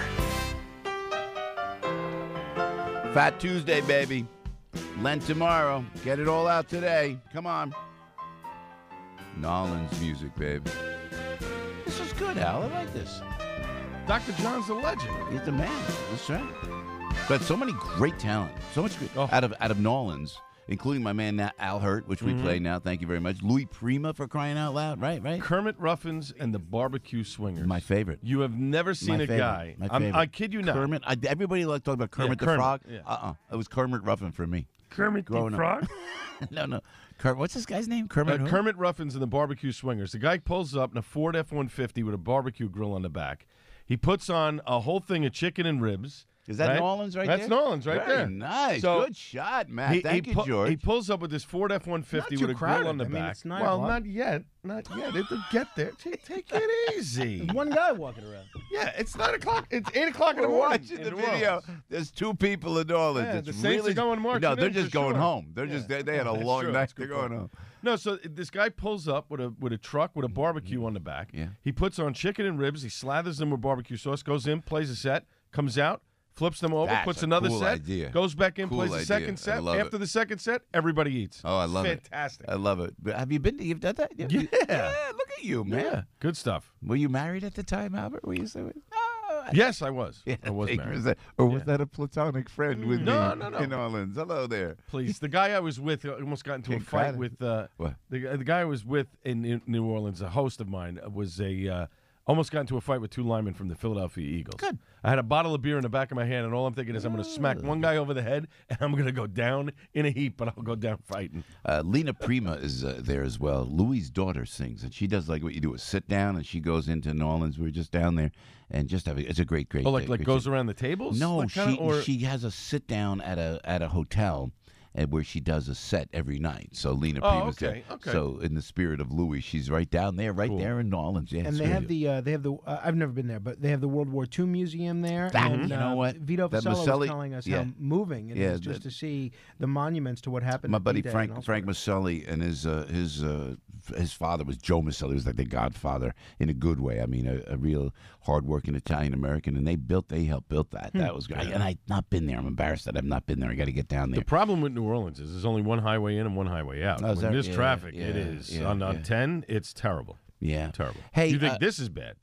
Fat Tuesday, baby. Lent tomorrow. Get it all out today. Come on. Nolan's music, babe. This is good, Al. I like this. Dr. John's a legend. He's the man. That's right. But so many great talent. So much out of Nolan's, including my man Al Hurt, which we play now. Thank you very much. Louis Prima, for crying out loud. Right. Kermit Ruffins and the Barbecue Swingers. My favorite. You have never seen a guy. I kid you not. Kermit. Everybody liked talking about Kermit the Frog. Yeah. It was Kermit Ruffin for me. Kermit the Frog? No. What's this guy's name? Kermit Ruffins and the Barbecue Swingers. The guy pulls up in a Ford F-150 with a barbecue grill on the back. He puts on a whole thing of chicken and ribs. Is that Nolan's right there? That's Nolan's right there. Nice. So good shot, Matt. Thank you, George. He pulls up with this Ford F-150 with a grill on the back. It's 9 well, o'clock. not yet. It'll get there. Take it easy. One guy walking around. Yeah, it's 9 o'clock. It's 8 o'clock in the We're morning. watching the video. There's 2 people in Orleans. Yeah, it's the Saints are going marching No, they're in just for going sure. home. They're just they had a long night. They're going home. No, so this guy pulls up with a truck with a barbecue on the back. Yeah. He puts on chicken and ribs. He slathers them with barbecue sauce. Goes in, plays a set, comes out. Flips them over, That's puts a another cool set, idea. goes back in, Cool plays the idea. second I set. love After the second set, everybody eats. Oh, I love Fantastic. it. I love it. But have you been? You've done that? Yeah. Look at you, man. Yeah. Good stuff. Were you married at the time, Albert? Were you? Yes, I was. Yeah, I was married. Was that a platonic friend with No. me in Orleans? Hello there. Please. The guy I was with almost got into a fight with What? the guy I was with in New Orleans, a host of mine, was almost got into a fight with 2 linemen from the Philadelphia Eagles. Good. I had a bottle of beer in the back of my hand, and all I'm thinking is I'm going to smack one guy over the head, and I'm going to go down in a heap, but I'll go down fighting. Lena Prima is there as well. Louis' daughter sings, and she does like what you do, is sit down, and she goes into New Orleans. We were just down there, and just it's a great Oh, like day. goes around the tables? No, Like kinda, or... she has a sit down at a hotel. and where she does a set every night. So Lena Prima's there. Okay. So in the spirit of Louis, she's right down there, there in New Orleans. Yeah, and they have the I've never been there, but they have the World War II museum there. And, you know what? Vito Fossella was telling us how moving it is just to see the monuments to what happened. My at buddy D-Day Frank Maselli and his father was Joe Maselli. He was like the godfather in a good way. I mean, a real hardworking Italian American, and they helped build that. That was great. And I've not been there. I'm embarrassed that I've not been there. I got to get down there. The problem with New Orleans is there's only one highway in and one highway out. When there's traffic, it is. On 10, it's terrible. Yeah. Terrible. Hey, you think this is bad?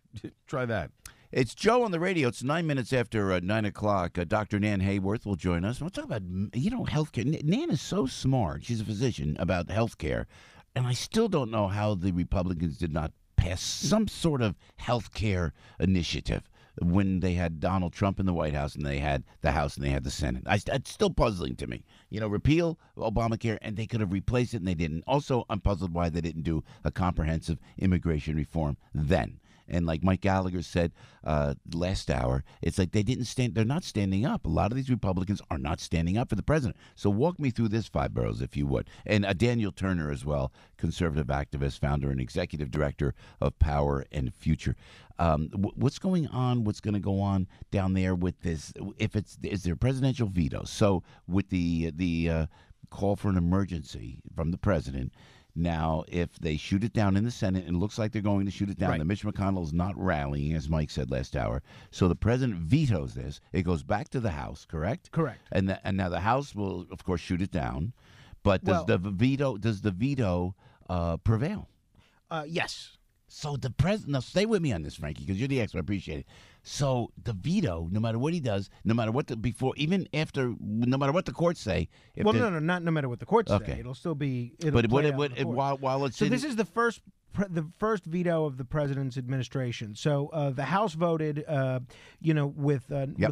Try that. It's Joe on the radio. It's 9 minutes after 9 o'clock. Dr. Nan Hayworth will join us. We'll talk about, healthcare. Nan is so smart. She's a physician about healthcare. And I still don't know how the Republicans did not pass some sort of healthcare initiative when they had Donald Trump in the White House and they had the House and they had the Senate. It's still puzzling to me. Repeal Obamacare, and they could have replaced it, and they didn't. Also, I'm puzzled why they didn't do a comprehensive immigration reform then. And like Mike Gallagher said last hour, it's like they're not standing up. A lot of these Republicans are not standing up for the president. So walk me through this, Five Boroughs, if you would. And Daniel Turner as well, conservative activist, founder and executive director of Power and Future. What's going on? What's going to go on down there with this? Is there a presidential veto? So with the call for an emergency from the president, now, if they shoot it down in the Senate, and it looks like they're going to shoot it down, Mitch McConnell is not rallying, as Mike said last hour. So the president vetoes this. It goes back to the House, correct? Correct. And now the House will, of course, shoot it down. But does the veto prevail? Yes. So the president. Now, stay with me on this, Frankie, because you're the expert. I appreciate it. So the veto, no matter what he does, no matter what even after, no matter what the courts say. Not no matter what the courts say. It'll still be. While it's this is the first veto of the president's administration. So the House voted, with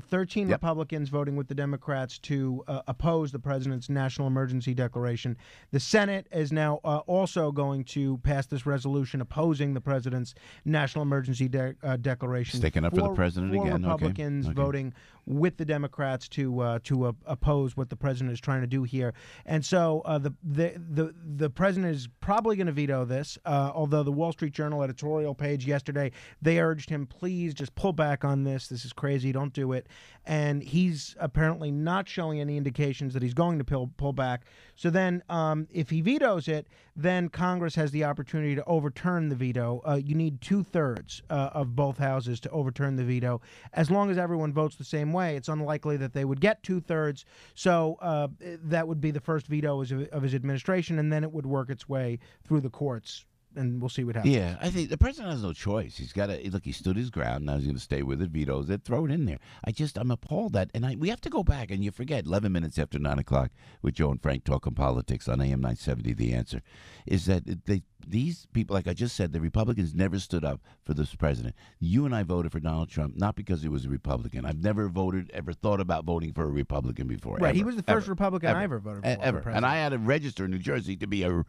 13 Republicans voting with the Democrats to oppose the president's national emergency declaration. The Senate is now also going to pass this resolution opposing the president's national emergency declaration. Sticking up for the president again. Republicans voting with the Democrats to oppose what the president is trying to do here. And so the president is probably going to veto this. Although the Wall Street Journal editorial page yesterday, they urged him, please just pull back on this. This is crazy. Don't do it. And he's apparently not showing any indications that he's going to pull back. So then if he vetoes it, then Congress has the opportunity to overturn the veto. You need 2/3 of both houses to overturn the veto. As long as everyone votes the same way, it's unlikely that they would get 2/3. So that would be the first veto of his administration, and then it would work its way through the courts. And we'll see what happens. Yeah, I think the president has no choice. He's got to look. He stood his ground. Now he's going to stay with it. Vetoes it. Throw it in there. I'm appalled that, we have to go back. And you forget 11 minutes after 9 o'clock with Joe and Frank talking politics on AM 970. The answer is that these people, like I just said, the Republicans never stood up for this president. You and I voted for Donald Trump not because he was a Republican. I've never ever thought about voting for a Republican before. Right, ever, he was the first Republican I ever voted for. Ever, and I had to register in New Jersey to be a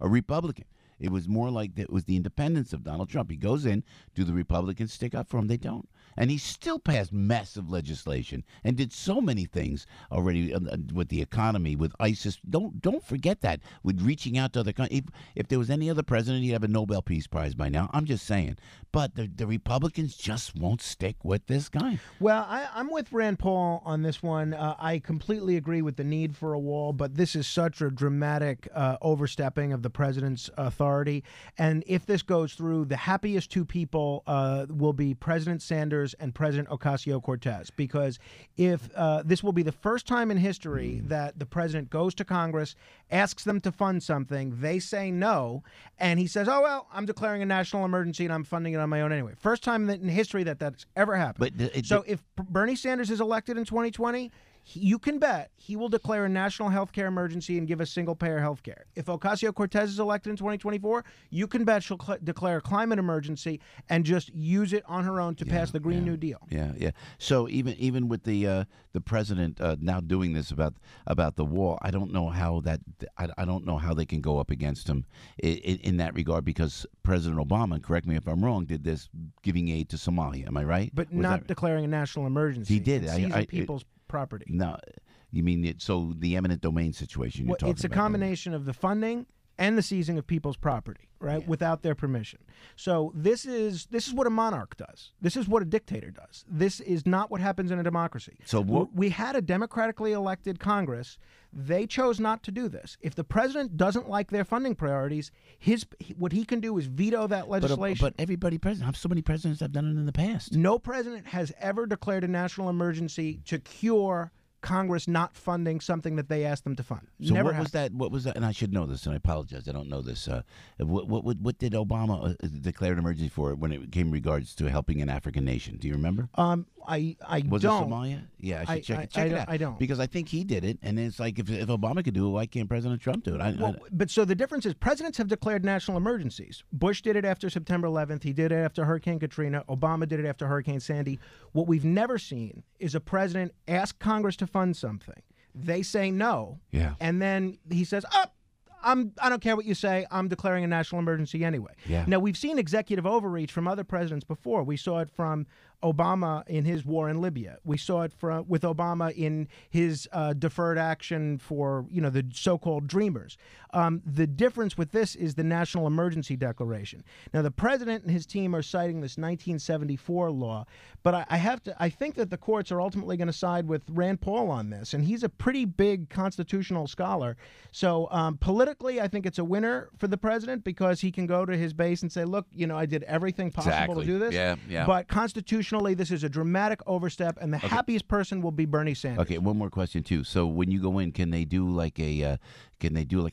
Republican. It was more like it was the independence of Donald Trump. He goes in, do the Republicans stick up for him? They don't. And he still passed massive legislation and did so many things already with the economy, with ISIS. Don't forget that, with reaching out to other countries. If there was any other president, he'd have a Nobel Peace Prize by now. I'm just saying. But the Republicans just won't stick with this guy. Well, I'm with Rand Paul on this one. I completely agree with the need for a wall, but this is such a dramatic overstepping of the president's authority. And if this goes through, the happiest two people will be President Sanders and President Ocasio-Cortez, because if this will be the first time in history that the president goes to Congress, asks them to fund something, they say no, and he says, oh, well, I'm declaring a national emergency and I'm funding it on my own anyway. First time in history that's ever happened. So if Bernie Sanders is elected in 2020, you can bet he will declare a national health care emergency and give us single-payer health care. If Ocasio-Cortez is elected in 2024, you can bet she'll declare a climate emergency and just use it on her own to pass the Green New Deal. Yeah. So even with the president now doing this about the wall, I don't know how I don't know how they can go up against him in that regard, because President Obama, correct me if I'm wrong, did this giving aid to Somalia. Am I right? But not declaring a national emergency. He did. Seizing people's property. No, You mean so the eminent domain situation you're talking about? It's a combination of the funding and the seizing of people's property, right, without their permission. So this is what a monarch does. This is what a dictator does. This is not what happens in a democracy. So we had a democratically elected Congress. They chose not to do this. If the president doesn't like their funding priorities, what he can do is veto that legislation. But everybody president, so many presidents have done it in the past. No president has ever declared a national emergency to cure Congress not funding something that they asked them to fund. So Never what was that? What was that? And I should know this, and I apologize, I don't know this. What did Obama declare an emergency for when it came in regards to helping an African nation? Do you remember? I was don't. it Somalia? Yeah, I should check it out. I don't, because I think he did it, and it's like if Obama could do it, why can't President Trump do it? But so the difference is presidents have declared national emergencies. Bush did it after September 11th. He did it after Hurricane Katrina. Obama did it after Hurricane Sandy. What we've never seen is a president ask Congress to fund something. They say no, and then he says, I don't care what you say. I'm declaring a national emergency anyway. Yeah. Now, we've seen executive overreach from other presidents before. We saw it from Obama in his war in Libya. We saw it with Obama in his deferred action for, the so-called Dreamers. The difference with this is the national emergency declaration. Now, the president and his team are citing this 1974 law, but I think that the courts are ultimately going to side with Rand Paul on this, and he's a pretty big constitutional scholar. So politically, I think it's a winner for the president because he can go to his base and say, look, I did everything possible to do this. Yeah. But constitutionally, this is a dramatic overstep, and the happiest person will be Bernie Sanders. Okay, one more question too. So when you go in, can they do like a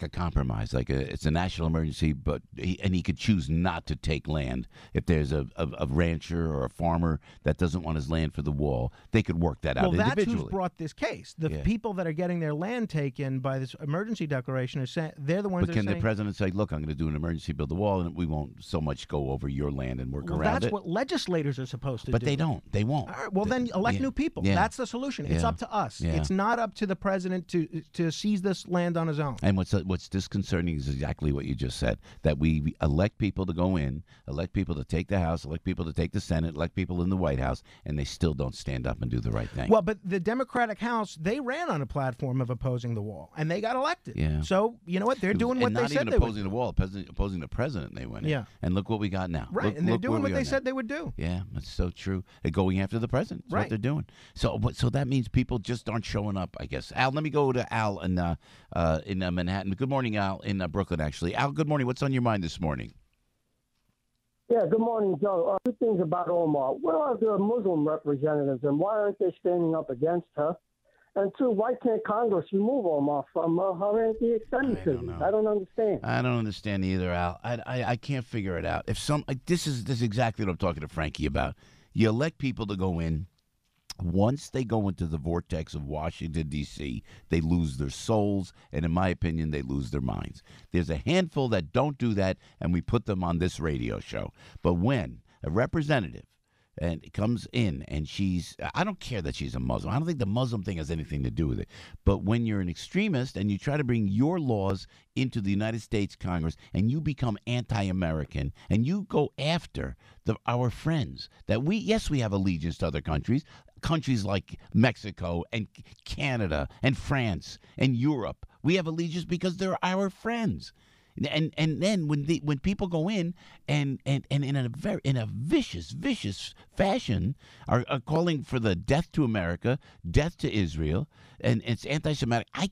compromise? It's a national emergency, but he could choose not to take land. If there's a rancher or a farmer that doesn't want his land for the wall, they could work that out individually. That's who's brought this case. The people that are getting their land taken by this emergency declaration are saying they're the ones. But can the president say, "Look, I'm going to do an emergency, build the wall, and we won't so much go over your land and work around it"? That's what legislators are supposed to do. But they don't. They won't. All right, well, then elect new people. Yeah. That's the solution. It's up to us. Yeah. It's not up to the president to seize this land on his own. And what's disconcerting is exactly what you just said, that we elect people to go in, elect people to take the House, elect people to take the Senate, elect people in the White House, and they still don't stand up and do the right thing. Well, but the Democratic House, they ran on a platform of opposing the wall, and they got elected. Yeah. So, you know what? They're doing what they said they would. Not even opposing the wall, opposing the president, they went in. Yeah. And look what we got now. Right, and they're doing what they said they would do. Yeah, that's so true. They're going after the president. That's what they're doing. So that means people just aren't showing up, I guess. Al, let me go to Al in Manhattan. Good morning, Al, in Brooklyn, actually. Al, good morning. What's on your mind this morning? Yeah, good morning, Joe. Two things about Omar. Where are the Muslim representatives, and why aren't they standing up against her? And two, why can't Congress remove Omar from her anti-Semitism? I don't understand. I don't understand either, Al. I can't figure it out. This is exactly what I'm talking to Frankie about. You elect people to go in. Once they go into the vortex of Washington, D.C., they lose their souls, and in my opinion, they lose their minds. There's a handful that don't do that, and we put them on this radio show. But when a representative comes in and I don't care that she's a Muslim. I don't think the Muslim thing has anything to do with it. But when you're an extremist and you try to bring your laws into the United States Congress and you become anti-American and you go after our friends that we have allegiance to other countries like Mexico and Canada and France and Europe. We have allegiance because they're our friends. And then when people go in and in a vicious fashion are calling for the death to America, death to Israel, and it's anti-Semitic, I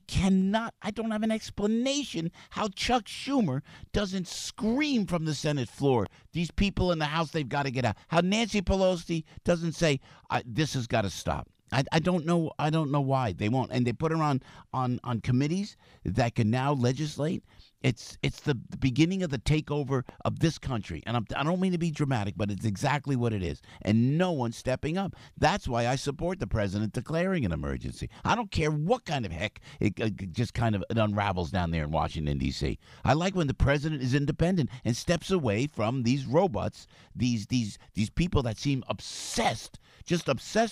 don't have an explanation how Chuck Schumer doesn't scream from the Senate floor, these people in the House, they've got to get out. How Nancy Pelosi doesn't say this has got to stop. I don't know why they won't, and they put her on committees that can now legislate. It's the beginning of the takeover of this country, and I don't mean to be dramatic, but it's exactly what it is, and no one's stepping up. That's why I support the president declaring an emergency. I don't care what kind of heck it just kind of unravels down there in Washington, D.C. I like when the president is independent and steps away from these robots, these people that seem obsessed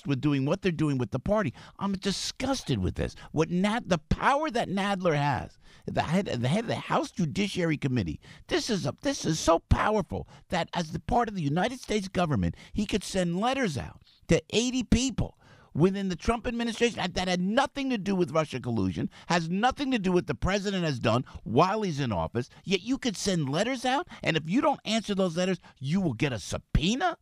with doing what they're doing with the party. I'm disgusted with this. The power that Nadler has, the head of the House Judiciary Committee. This is so powerful that as the part of the United States government, he could send letters out to 80 people within the Trump administration that had nothing to do with Russia collusion, has nothing to do with the president has done while he's in office, yet you could send letters out, and if you don't answer those letters, you will get a subpoena?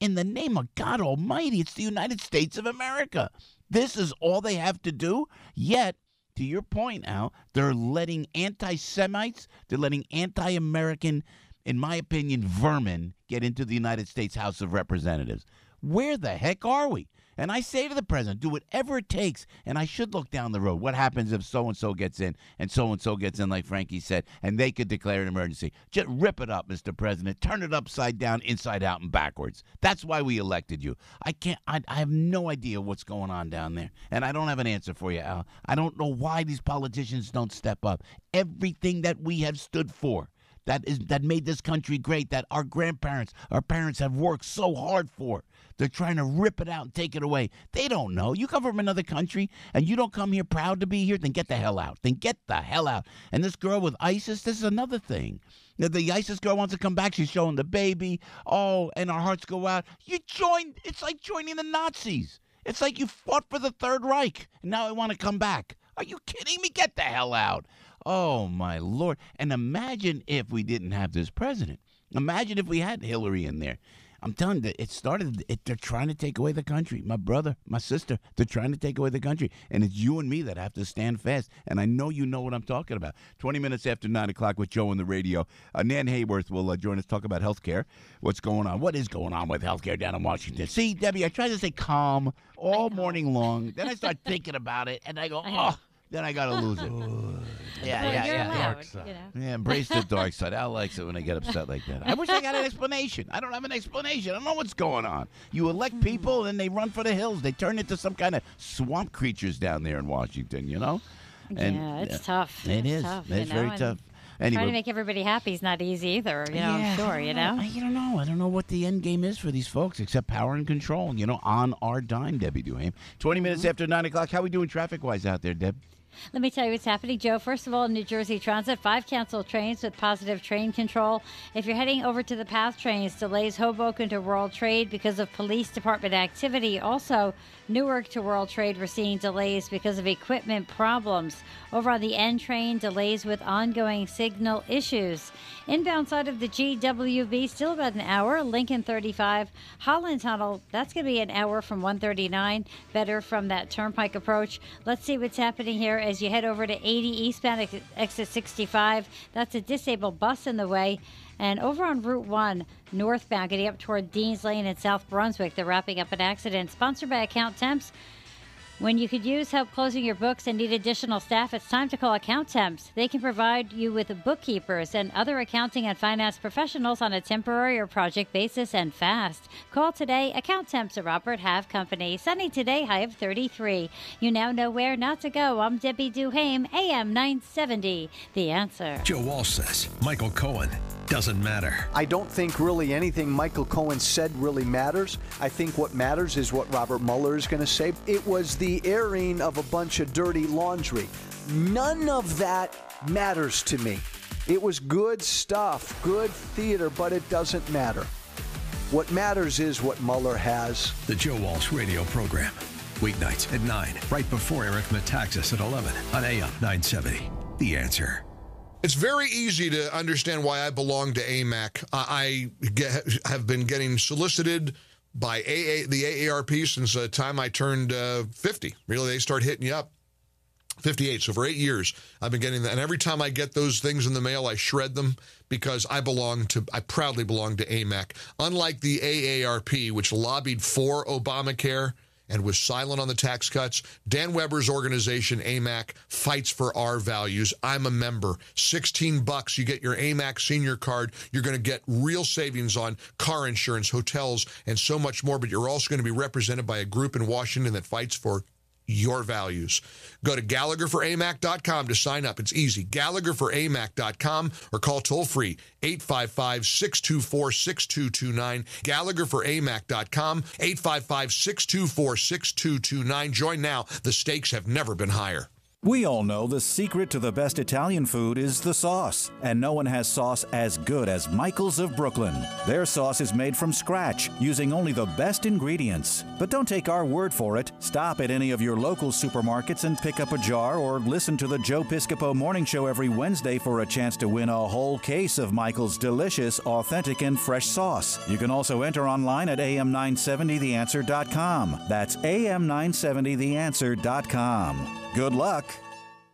In the name of God Almighty, it's the United States of America. This is all they have to do, yet, to your point, Al, they're letting anti-Semites, they're letting anti-American, in my opinion, vermin get into the United States House of Representatives. Where the heck are we? And I say to the president, do whatever it takes, and I should look down the road. What happens if so-and-so gets in, and so-and-so gets in, like Frankie said, and they could declare an emergency? Just rip it up, Mr. President. Turn it upside down, inside out, and backwards. That's why we elected you. I have no idea what's going on down there, and I don't have an answer for you, Al. I don't know why these politicians don't step up. Everything that we have stood for, that made this country great, that our grandparents, our parents have worked so hard for. They're trying to rip it out and take it away. They don't know. You come from another country and you don't come here proud to be here, then get the hell out. Then get the hell out. And this girl with ISIS, this is another thing. The ISIS girl wants to come back. She's showing the baby. Oh, and our hearts go out. It's like joining the Nazis. It's like you fought for the Third Reich, and now I want to come back. Are you kidding me? Get the hell out. Oh, my Lord. And imagine if we didn't have this president. Imagine if we had Hillary in there. I'm telling you, they're trying to take away the country. My brother, my sister, they're trying to take away the country. And it's you and me that have to stand fast. And I know you know what I'm talking about. 20 minutes after 9 o'clock with Joe on the radio. Nan Hayworth will join us, talk about health care. What's going on? What is going on with health care down in Washington? See, Debbie, I try to stay calm all morning long. Then I start thinking about it, and I go, oh. Then I got to lose it. Yeah. Dark side. Yeah, embrace the dark side. Al likes it when I get upset like that. I wish I got an explanation. I don't have an explanation. I don't know what's going on. You elect people, and they run for the hills. They turn into some kind of swamp creatures down there in Washington, you know? And, yeah, it's tough. It's tough. It's very tough. Anyway. Trying to make everybody happy is not easy either, I'm sure, I don't know. I don't know what the end game is for these folks except power and control, on our dime, Debbie Duhame. 20 minutes after 9 o'clock. How are we doing traffic-wise out there, Deb? Let me tell you what's happening, Joe. First of all, New Jersey Transit, 5 canceled trains with positive train control. If you're heading over to the PATH trains, delays Hoboken to World Trade because of police department activity. Also, Newark to World Trade, we're seeing delays because of equipment problems. Over on the N train, delays with ongoing signal issues. Inbound side of the GWB, still about an hour. Lincoln 35, Holland Tunnel, that's going to be an hour from 139. Better from that Turnpike approach. Let's see what's happening here as you head over to 80 eastbound, exit 65. That's a disabled bus in the way. And over on Route 1, northbound, getting up toward Dean's Lane in South Brunswick, they're wrapping up an accident. Sponsored by Account Temps. When you could use help closing your books and need additional staff, it's time to call Account Temps. They can provide you with bookkeepers and other accounting and finance professionals on a temporary or project basis and fast. Call today. Account Temps at Robert Half Company. Sunny today, high of 33. You now know where not to go. I'm Debbie Duhame, AM 970. The Answer. Joe Walsh says Michael Cohen doesn't matter. I don't think really anything Michael Cohen said really matters. I think what matters is what Robert Mueller is going to say. It was the airing of a bunch of dirty laundry. None of that matters to me. It was good stuff, good theater, but it doesn't matter. What matters is what Mueller has. The Joe Walsh radio program. Weeknights at 9, right before Eric Metaxas at 11 on AM 970. The Answer. It's very easy to understand why I belong to AMAC. I have been getting solicited by the AARP since the time I turned 50. Really, they start hitting you up. 58. So for 8 years, I've been getting that. And every time I get those things in the mail, I shred them because I proudly belong to AMAC. Unlike the AARP, which lobbied for Obamacare and was silent on the tax cuts, Dan Weber's organization, AMAC, fights for our values. I'm a member. $16, you get your AMAC senior card. You're going to get real savings on car insurance, hotels, and so much more. But you're also going to be represented by a group in Washington that fights for your values. Go to GallagherForAMAC.com to sign up. It's easy. GallagherForAMAC.com or call toll-free 855-624-6229. GallagherForAMAC.com, 855-624-6229. Join now. The stakes have never been higher. We all know the secret to the best Italian food is the sauce, and no one has sauce as good as Michael's of Brooklyn. Their sauce is made from scratch, using only the best ingredients. But don't take our word for it. Stop at any of your local supermarkets and pick up a jar, or listen to the Joe Piscopo Morning Show every Wednesday for a chance to win a whole case of Michael's delicious, authentic, and fresh sauce. You can also enter online at am970theanswer.com. That's am970theanswer.com. Good luck.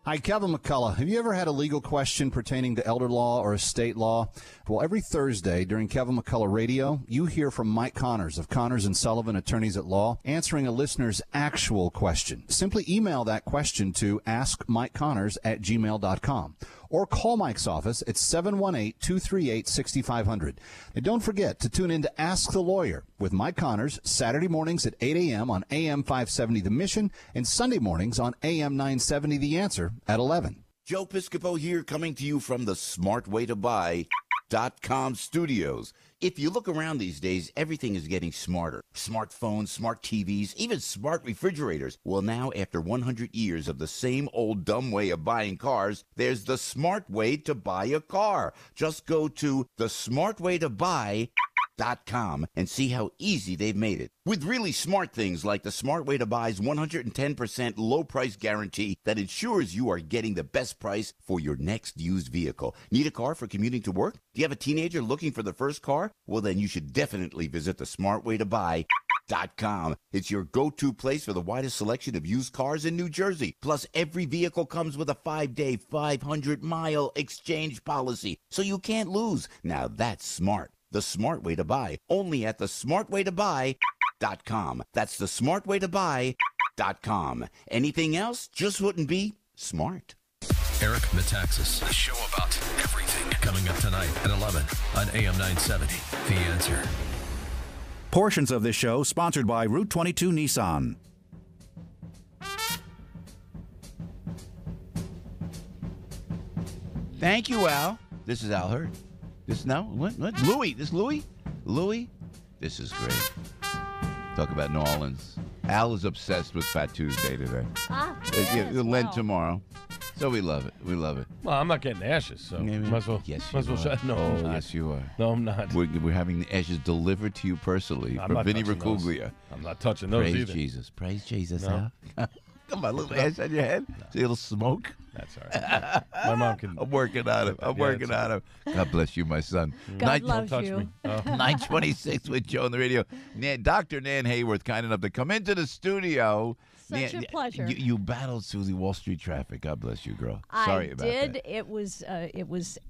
Hi, Kevin McCullough. Have you ever had a legal question pertaining to elder law or estate law? Well, every Thursday during Kevin McCullough Radio, you hear from Mike Connors of Connors & Sullivan Attorneys at Law, answering a listener's actual question. Simply email that question to askmikeconnors@gmail.com or call Mike's office at 718-238-6500. And don't forget to tune in to Ask the Lawyer with Mike Connors Saturday mornings at 8 a.m. on AM 570 The Mission and Sunday mornings on AM 970 The Answer at 11. Joe Piscopo here, coming to you from the smartwaytobuy.com studios. If you look around these days, everything is getting smarter. Smartphones, smart TVs, even smart refrigerators. Well, now, after 100 years of the same old dumb way of buying cars, there's the smart way to buy a car. Just go to thesmartwaytobuy.com and see how easy they've made it. With really smart things like the Smart Way to Buy's 110% low price guarantee that ensures you are getting the best price for your next used vehicle. Need a car for commuting to work? Do you have a teenager looking for the first car? Well, then you should definitely visit the smartwaytobuy.com. It's your go-to place for the widest selection of used cars in New Jersey. Plus, every vehicle comes with a 5-day, 500-mile exchange policy, so you can't lose. Now that's smart. The Smart Way to Buy, only at the smartwaytobuy.com. That's the smartwaytobuy.com. Anything else just wouldn't be smart. Eric Metaxas, a show about everything, coming up tonight at 11 on AM 970. The Answer. Portions of this show sponsored by Route 22 Nissan. Thank you, Al. This is Al Hurd. This no? What? Louis. This Louis? Louis? This is great. Talk about New Orleans. Al is obsessed with Fat Tuesday today. Lent tomorrow. So we love it. We love it. Well, I'm not getting ashes, so might as well. Yes, might as well shut. No, I'm not. Yes, you are. No, I'm not. We're having the ashes delivered to you personally from Vinny Racuglia. I'm not touching those either. Praise Jesus. Praise Jesus, No. Al. Come on, little ash on your head. See a little smoke. That's all right. My mom can. I'm working on him. I'm working on him. God bless you, my son. God loves touch you. me. Oh. 926 with Joe on the radio. Dr. Nan Hayworth, kind enough to come into the studio. Such a pleasure. You battled through the Wall Street traffic. God bless you, girl. Sorry about that. It was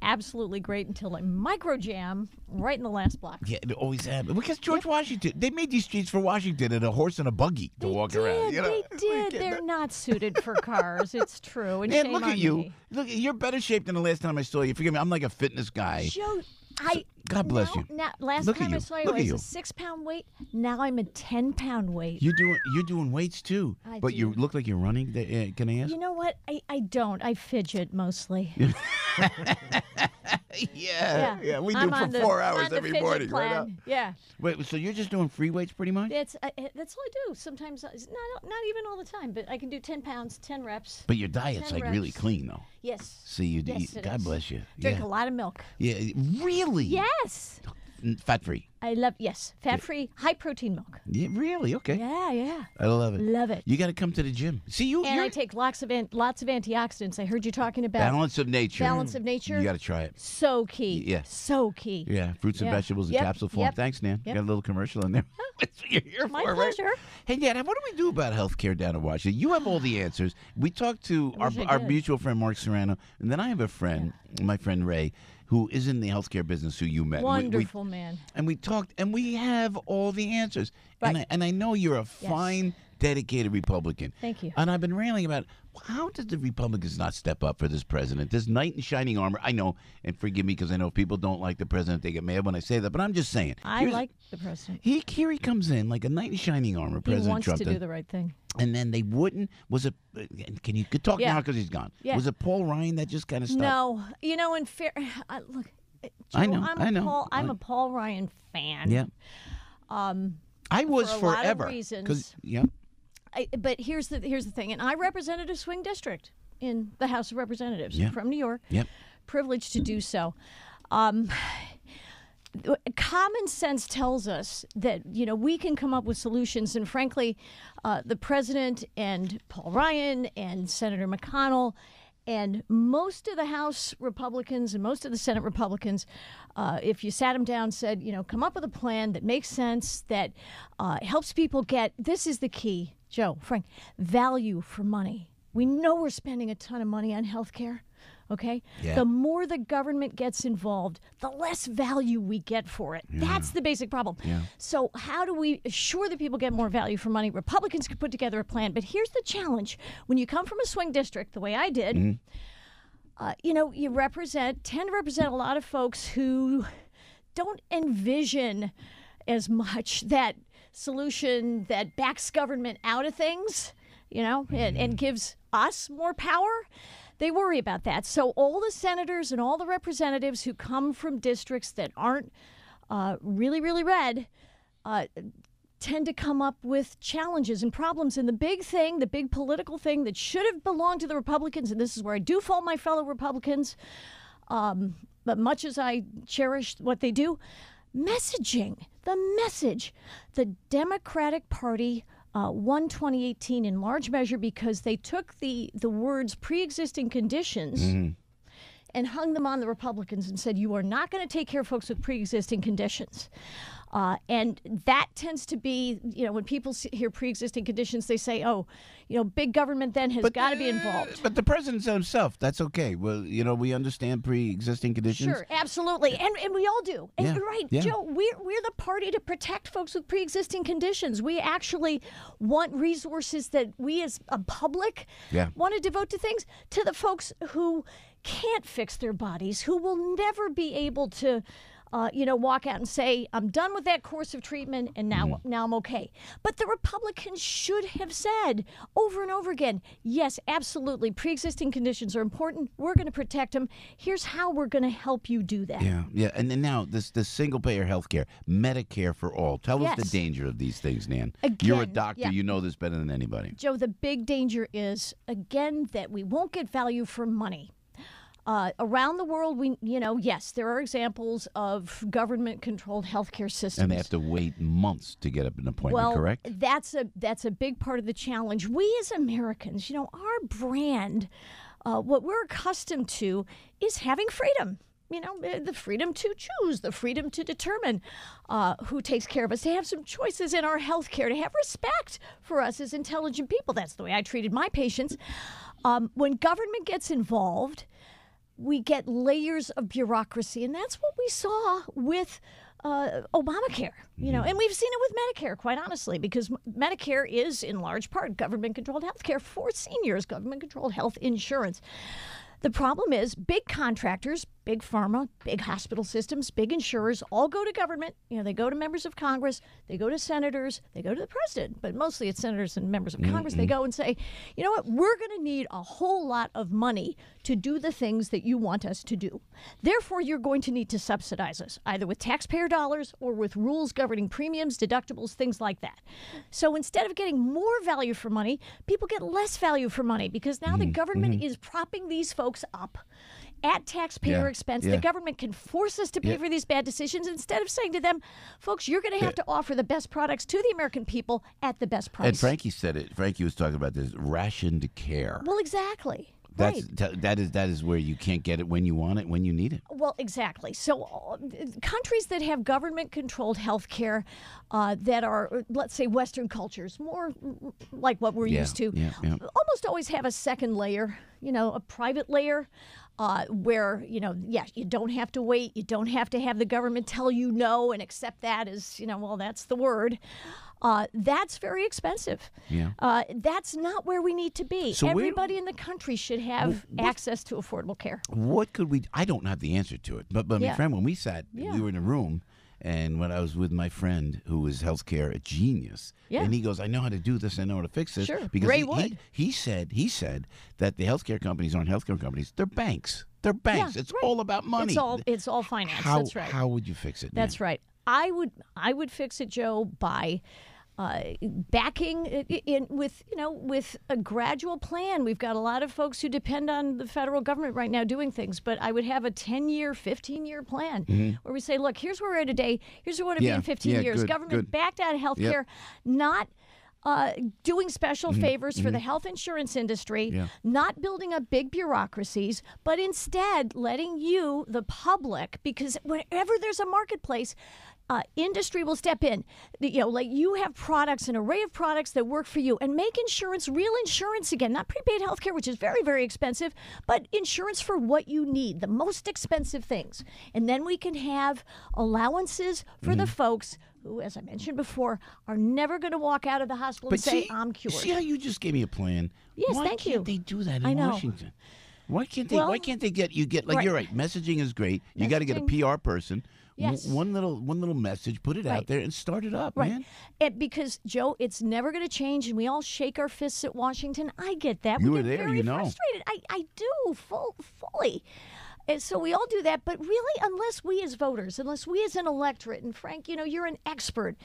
absolutely great until a micro jam right in the last block. Yeah, it always happened. Because George Washington, they made these streets for Washington and a horse and a buggy to walk around. You know? They did. They're not suited for cars. It's true. And Man, shame look on at you. me. Look, you're better shape than the last time I saw you. Forgive me. I'm like a fitness guy. Joe, God bless you. Now, last Look at time I you. saw you, Look I at was you. a 6-pound weight. Now I'm a 10-pound weight. You're doing weights too. But do. you look like you're running. Can I ask? You know what? I don't. I fidget mostly. Yeah. We I'm do on for the- 4 on hours the every fidget morning, right? plan. Yeah. Wait, so you're just doing free weights pretty much? That's all I do. Sometimes, not even all the time, but I can do 10 pounds, 10 reps. But your diet's 10 like really reps. clean though. Yes. See, you Yes, it God is. bless you. Drink Yeah. a lot of milk. Yeah, really? Yes. Fat free. I love, fat-free, high-protein milk. Yeah, really? Okay. Yeah. I love it. Love it. You got to come to the gym. See, And you're I take lots of antioxidants. I heard you talking about balance of nature. Balance of nature. You got to try it. So key. Yeah. So key. Yeah, fruits and Yeah. vegetables in Yep. capsule form. Yep. Thanks, Nan. Yep. Got a little commercial in there. That's what you're here My for, pleasure. right? Hey, Nan, what do we do about health care down in Washington? You have all the answers. We talked to I wish I our did. mutual friend, Mark Serrano, and then I have a friend, my friend Ray, who is in the healthcare business, who you met. Wonderful man. And we talked, and we have all the answers. Right. And I know you're a fine, dedicated Republican. Thank you. And I've been railing about, how did the Republicans not step up for this president? This knight in shining armor. I know, and forgive me because I know people don't like the president. They get mad when I say that, but I'm just saying. I like the president. Here he comes in like a knight in shining armor, He President wants Trump. to do the right thing. And then they wouldn't. Was it? Can you could talk Yeah. now because he's gone? Yeah. Was it Paul Ryan that just kind of stopped? No. You know, in fair, look, Joe, I know, I'm I a know. Paul, I'm a Paul Ryan fan. Yeah. I was for a forever. lot of reasons. 'Cause- yeah. But here's the thing, and I represented a swing district. in the House of Representatives from New York. Yep. Privileged to do so. Common sense tells us that, we can come up with solutions. And frankly, the president and Paul Ryan and Senator McConnell and most of the House Republicans and most of the Senate Republicans, if you sat them down, said, come up with a plan that makes sense, that helps people get, this is the key, Joe, Frank, value for money. We know we're spending a ton of money on health care. Okay? Yeah. The more the government gets involved, the less value we get for it. Yeah. That's the basic problem. Yeah. So how do we assure that people get more value for money? Republicans could put together a plan, but here's the challenge. When you come from a swing district, the way I did, you tend to represent a lot of folks who don't envision as much that solution that backs government out of things, and gives us more power. They worry about that. So all the senators and all the representatives who come from districts that aren't really, really red tend to come up with challenges and problems. And the big political thing that should have belonged to the Republicans, and this is where I do fault my fellow Republicans, but much as I cherish what they do, messaging, the message. The Democratic Party won 2018 in large measure because they took the words pre-existing conditions and hung them on the Republicans and said, you are not going to take care of folks with pre-existing conditions. And that tends to be, when people hear pre-existing conditions, they say, big government then has got to be involved. But the president said himself, that's okay. Well, we understand pre-existing conditions. Sure, absolutely. And we all do. And Yeah, you're right, yeah. Joe, we're the party to protect folks with pre-existing conditions. We actually want resources that we as a public want to devote to things, to the folks who can't fix their bodies, who will never be able to walk out and say, I'm done with that course of treatment and now I'm okay. But the Republicans should have said over and over again, yes, absolutely, pre-existing conditions are important. We're going to protect them. Here's how we're going to help you do that. Yeah. And then now, this single-payer health care, Medicare for all. Tell us the Yes. danger of these things, Nan. Again, You're a doctor. yeah. You know this better than anybody. Joe, the big danger is, again, that we won't get value for money. Around the world, yes, there are examples of government-controlled healthcare systems. And they have to wait months to get an appointment, correct? That's a big part of the challenge. We as Americans, our brand, what we're accustomed to is having freedom. The freedom to choose, the freedom to determine who takes care of us, to have some choices in our health care, to have respect for us as intelligent people. That's the way I treated my patients. When government gets involved, we get layers of bureaucracy, and that's what we saw with Obamacare, and we've seen it with Medicare, quite honestly, because Medicare is in large part government-controlled health care for seniors, government-controlled health insurance. The problem is big contractors, big pharma, big hospital systems, big insurers all go to government. They go to members of Congress, they go to senators, they go to the president, but mostly it's senators and members of Congress. They go and say, you know what, we're going to need a whole lot of money to do the things that you want us to do. Therefore, you're going to need to subsidize us, either with taxpayer dollars or with rules governing premiums, deductibles, things like that. So instead of getting more value for money, people get less value for money because now the government is propping these folks up at taxpayer expense. The government can force us to pay for these bad decisions instead of saying to them, folks, you're going to have to offer the best products to the American people at the best price. And Frankie said it. Frankie was talking about this rationed care. Well, exactly. That Right. is where you can't get it when you want it, when you need it. Well, exactly. So countries that have government-controlled health care that are, let's say, Western cultures, more like what we're used to, almost always have a second layer, a private layer where, you don't have to wait. You don't have to have the government tell you no and accept that as, well, that's the word. That's very expensive. Yeah. That's not where we need to be. So everybody in the country should have access to affordable care. What could we? I don't have the answer to it. But my friend, when we sat, we were in a room, and when I was with my friend who was healthcare genius, and he goes, "I know how to do this. I know how to fix this." Sure. Because Ray Wood. he said that the healthcare companies aren't healthcare companies; they're banks. They're banks. Yeah, it's all about money. It's all finance. How, That's right. How would you fix it? That's right. I would fix it, Joe, by backing in with a gradual plan. We've got a lot of folks who depend on the federal government right now doing things, but I would have a 10-year, 15-year plan where we say, look, here's where we are today. Here's where we want to be in 15 years. Government backed out of healthcare, not doing special favors for the health insurance industry, not building up big bureaucracies, but instead letting you, the public, because whenever there's a marketplace, industry will step in. Like you have products, an array of products that work for you, and make insurance real insurance again, not prepaid healthcare, which is very, very expensive, but insurance for what you need, the most expensive things. And then we can have allowances for the folks who, as I mentioned before, are never going to walk out of the hospital and say, I'm cured. See how you just gave me a plan? Yes, thank you. Why can't they do that in Washington? Why can't they? Why can't they get you're right. Messaging is great. You got to get a PR person. Yes. One little message, put it out there, and start it up, man. Because Joe, it's never going to change, and we all shake our fists at Washington. I get that. You we were get there, very you know. Frustrated. I do fully. And so we all do that, but really, unless we as voters, unless we as an electorate, and Frank, you're an expert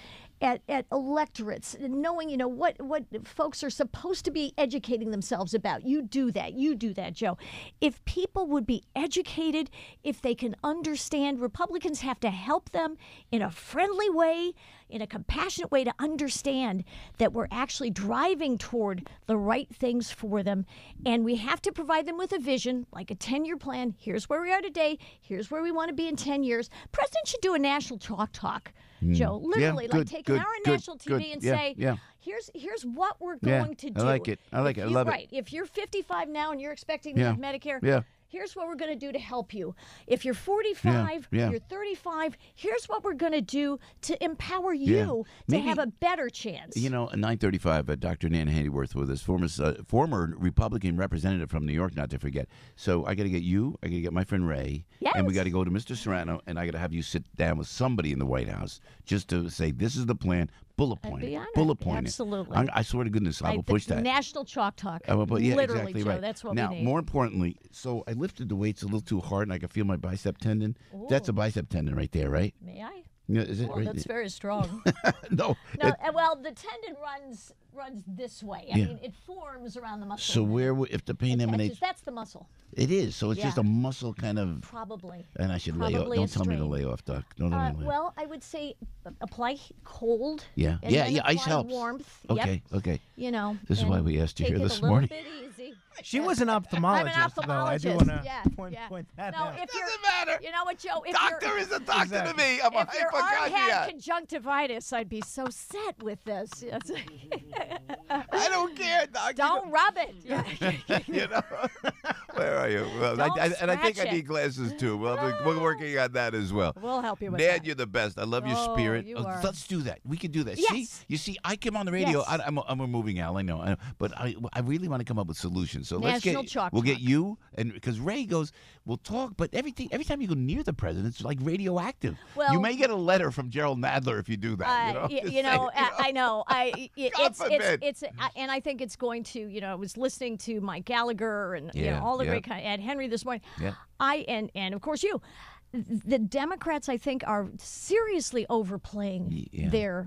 at electorates, and knowing, what folks are supposed to be educating themselves about. You do that, Joe. If people would be educated, if they can understand, Republicans have to help them in a friendly way, in a compassionate way, to understand that we're actually driving toward the right things for them. And we have to provide them with a vision, like a 10-year plan. Here's where we are today. Here's where we want to be in 10 years. President should do a national talk, Joe. Literally, take an hour on national TV and say, here's what we're going to do. I like it. I love it. Right. If you're 55 now and you're expecting to have Medicare, here's what we're going to do to help you. If you're 45, you're 35, here's what we're going to do to empower you to have a better chance. At 9:35, Dr. Nan Hayworth with us, former Republican representative from New York, not to forget. So I got to get you, I got to get my friend Ray, and we got to go to Mr. Serrano, and I got to have you sit down with somebody in the White House just to say, this is the plan. Bullet point it. Absolutely. I swear to goodness, I will push that. National chalk talk. Literally, exactly Joe, right. That's what now, we need. more importantly, so I lifted the weights a little too hard, and I can feel my bicep tendon. Ooh. That's a bicep tendon right there, right? May I? Yeah, is it right? That's very strong. No. Well, the tendon runs this way. I mean, it forms around the muscle. So if the pain emanates, that's the muscle. It is. So it's just a muscle kind of. Probably. And I should lay off. Don't tell me to lay off, Doc. Don't tell me to lay off. Well, I would say apply cold. Yeah. And then Ice helps. Warmth. Okay. Yep. Okay. This is why we asked you here this morning. Take it a little bit easy. She was an ophthalmologist, though. I do want to point that out. If doesn't matter. You know what, Joe? If Doctor is a doctor to me. I'm a if your arm had hypochondriac. conjunctivitis, I'd be so set with this. I don't care, Doc. Don't rub it. Where are you? Well, and I think I need glasses too. Well, we're working on that as well. We'll help you with Nan, that. you're the best. I love your spirit. Let's do that. We can do that. Yes. You see, I come on the radio. Yes. I'm removing Al. I know, but I really want to come up with solutions. So We'll get you, and because Ray goes, we'll talk. But every time you go near the president, it's like radioactive. Well, you may get a letter from Gerald Nadler if you do that. I know. It's and I think it's going to. I was listening to Mike Gallagher and all the great Ed Henry this morning. Yeah. And of course you. The Democrats, I think, are seriously overplaying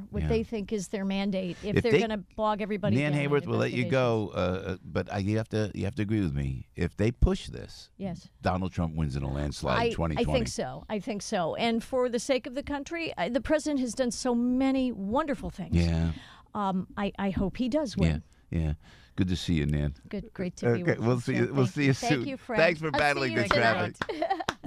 what they think is their mandate. If they're going to bog everybody down. Nan Hayworth will let you go, but you have to agree with me. If they push this, Donald Trump wins in a landslide in 2020. I think so. And for the sake of the country, the president has done so many wonderful things. Yeah. I hope he does win. Yeah. Good to see you, Nan. Great to be with you. We'll see you. We'll see you soon. Thank you, Frank. Thanks for battling the traffic.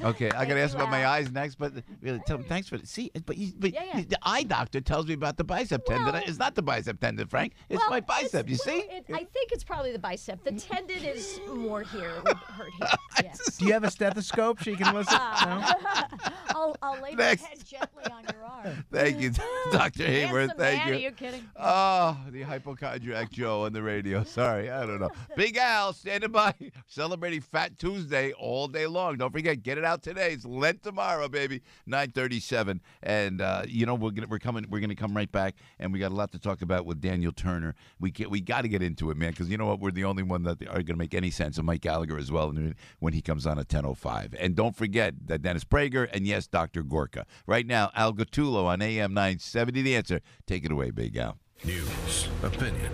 Okay, I got to ask about my eyes next, but really, tell me thanks for it. See, but the eye doctor tells me about the bicep tendon. It's not the bicep tendon, Frank. It's my bicep. You see? I think it's probably the bicep. The tendon is more here. Would hurt here. Yeah. Do you have a stethoscope so you can listen? No? I'll lay my head gently on your arm. Thank you, Dr. Hayworth. Thank you. Are you kidding? Oh, the hypochondriac Joe on the radio. Sorry, I don't know. Big Al standing by, celebrating Fat Tuesday all day long. Don't forget, get it out today. It's Lent tomorrow, baby. 9:37, and we're gonna come right back, and we got a lot to talk about with Daniel Turner. We got to get into it, man, because you know what? We're the only one that are gonna make any sense of Mike Gallagher as well when he comes on at 10:05. And don't forget that Dennis Prager and yes, Dr. Gorka. Right now, Al Gattulo on AM 970. The Answer. Take it away, Big Al. News, opinion,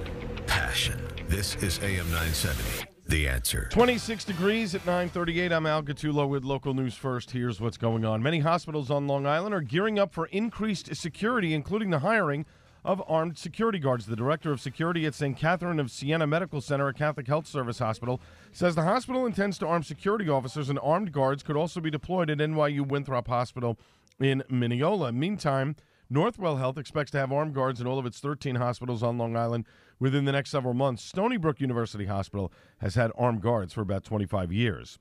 passion. This is AM 970. The Answer. 26 degrees at 9:38. I'm Al Gattulo with local news first. Here's what's going on. Many hospitals on Long Island are gearing up for increased security, including the hiring of armed security guards. The director of security at St. Catherine of Siena Medical Center, a Catholic Health Service hospital, says the hospital intends to arm security officers, and armed guards could also be deployed at NYU Winthrop Hospital in Mineola. Meantime, Northwell Health expects to have armed guards in all of its 13 hospitals on Long Island within the next several months. Stony Brook University Hospital has had armed guards for about 25 years.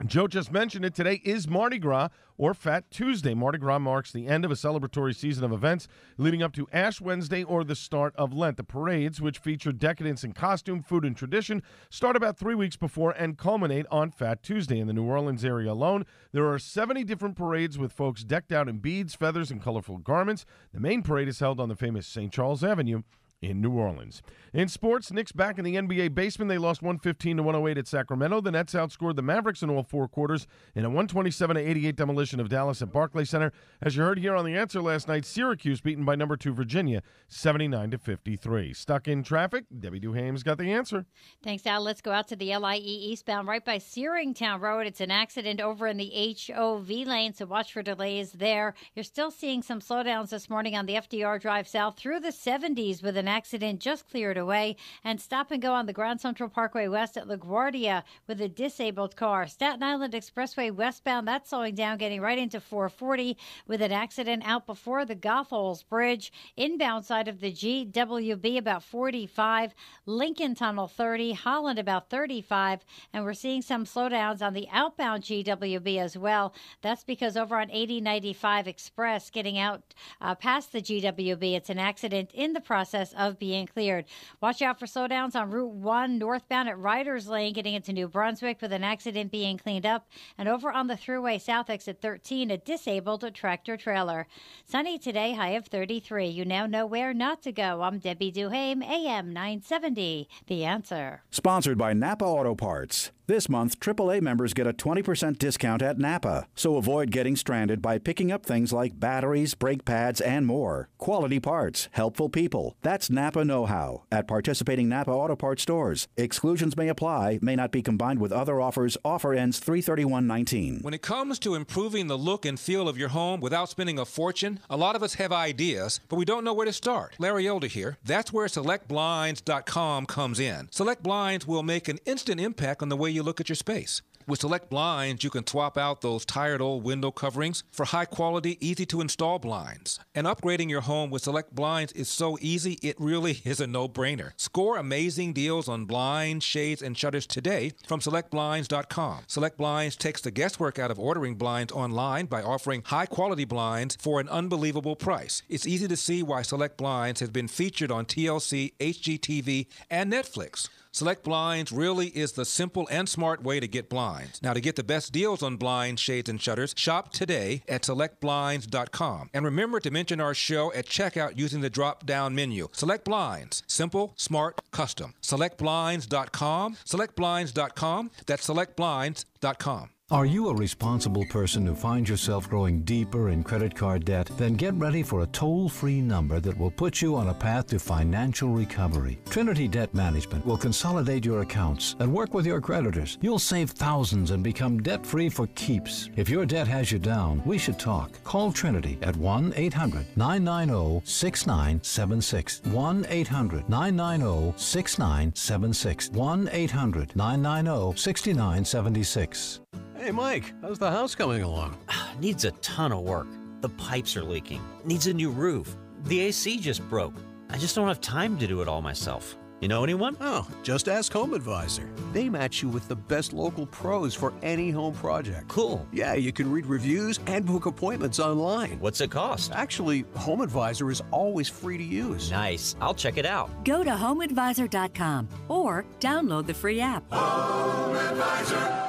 Joe just mentioned it. Today is Mardi Gras, or Fat Tuesday. Mardi Gras marks the end of a celebratory season of events leading up to Ash Wednesday or the start of Lent. The parades, which feature decadence in costume, food, and tradition, start about 3 weeks before and culminate on Fat Tuesday. In the New Orleans area alone, there are 70 different parades with folks decked out in beads, feathers, and colorful garments. The main parade is held on the famous St. Charles Avenue in New Orleans. In sports, Knicks back in the NBA basement. They lost 115-108 at Sacramento. The Nets outscored the Mavericks in all four quarters in a 127-88 demolition of Dallas at Barclays Center. As you heard here on The Answer last night, Syracuse beaten by number 2 Virginia 79-53. Stuck in traffic? Debbie Duhame's got the answer. Thanks, Al. Let's go out to the LIE eastbound right by Searingtown Road. It's an accident over in the HOV lane, so watch for delays there. You're still seeing some slowdowns this morning on the FDR Drive South through the 70s with an accident just cleared away, and stop and go on the Grand Central Parkway West at LaGuardia with a disabled car. Staten Island Expressway westbound, that's slowing down, getting right into 440 with an accident out before the Gothols Bridge. Inbound side of the GWB about 45, Lincoln Tunnel 30, Holland about 35, and we're seeing some slowdowns on the outbound GWB as well. That's because over on 8095 Express getting out past the GWB, it's an accident in the process of being cleared. Watch out for slowdowns on Route 1 northbound at Riders Lane getting into New Brunswick with an accident being cleaned up. And over on the Thruway South exit 13, a disabled tractor trailer. Sunny today, high of 33. You now know where not to go. I'm Debbie Duhame, AM 970. The Answer. Sponsored by Napa Auto Parts. This month, AAA members get a 20% discount at Napa. So avoid getting stranded by picking up things like batteries, brake pads, and more. Quality parts, helpful people. That's Napa know-how at participating Napa Auto Parts stores. Exclusions may apply, may not be combined with other offers. Offer ends 3/31/19. When it comes to improving the look and feel of your home without spending a fortune, a lot of us have ideas, but we don't know where to start. Larry Elder here. That's where SelectBlinds.com comes in. Select Blinds will make an instant impact on the way you look at your space. With Select Blinds, you can swap out those tired old window coverings for high-quality, easy-to-install blinds. And upgrading your home with Select Blinds is so easy, it really is a no-brainer. Score amazing deals on blinds, shades, and shutters today from SelectBlinds.com. Select Blinds takes the guesswork out of ordering blinds online by offering high-quality blinds for an unbelievable price. It's easy to see why Select Blinds has been featured on TLC, HGTV, and Netflix. Select Blinds really is the simple and smart way to get blinds. Now, to get the best deals on blinds, shades, and shutters, shop today at SelectBlinds.com. And remember to mention our show at checkout using the drop-down menu. Select Blinds. Simple, smart, custom. SelectBlinds.com. SelectBlinds.com. That's SelectBlinds.com. Are you a responsible person who finds yourself growing deeper in credit card debt? Then get ready for a toll-free number that will put you on a path to financial recovery. Trinity Debt Management will consolidate your accounts and work with your creditors. You'll save thousands and become debt-free for keeps. If your debt has you down, we should talk. Call Trinity at 1-800-990-6976. 1-800-990-6976. 1-800-990-6976. Hey, Mike, how's the house coming along? Needs a ton of work. The pipes are leaking. Needs a new roof. The AC just broke. I just don't have time to do it all myself. You know anyone? Oh, just ask Home Advisor. They match you with the best local pros for any home project. Cool. Yeah, you can read reviews and book appointments online. What's it cost? Actually, Home Advisor is always free to use. Nice. I'll check it out. Go to HomeAdvisor.com or download the free app. Home Advisor.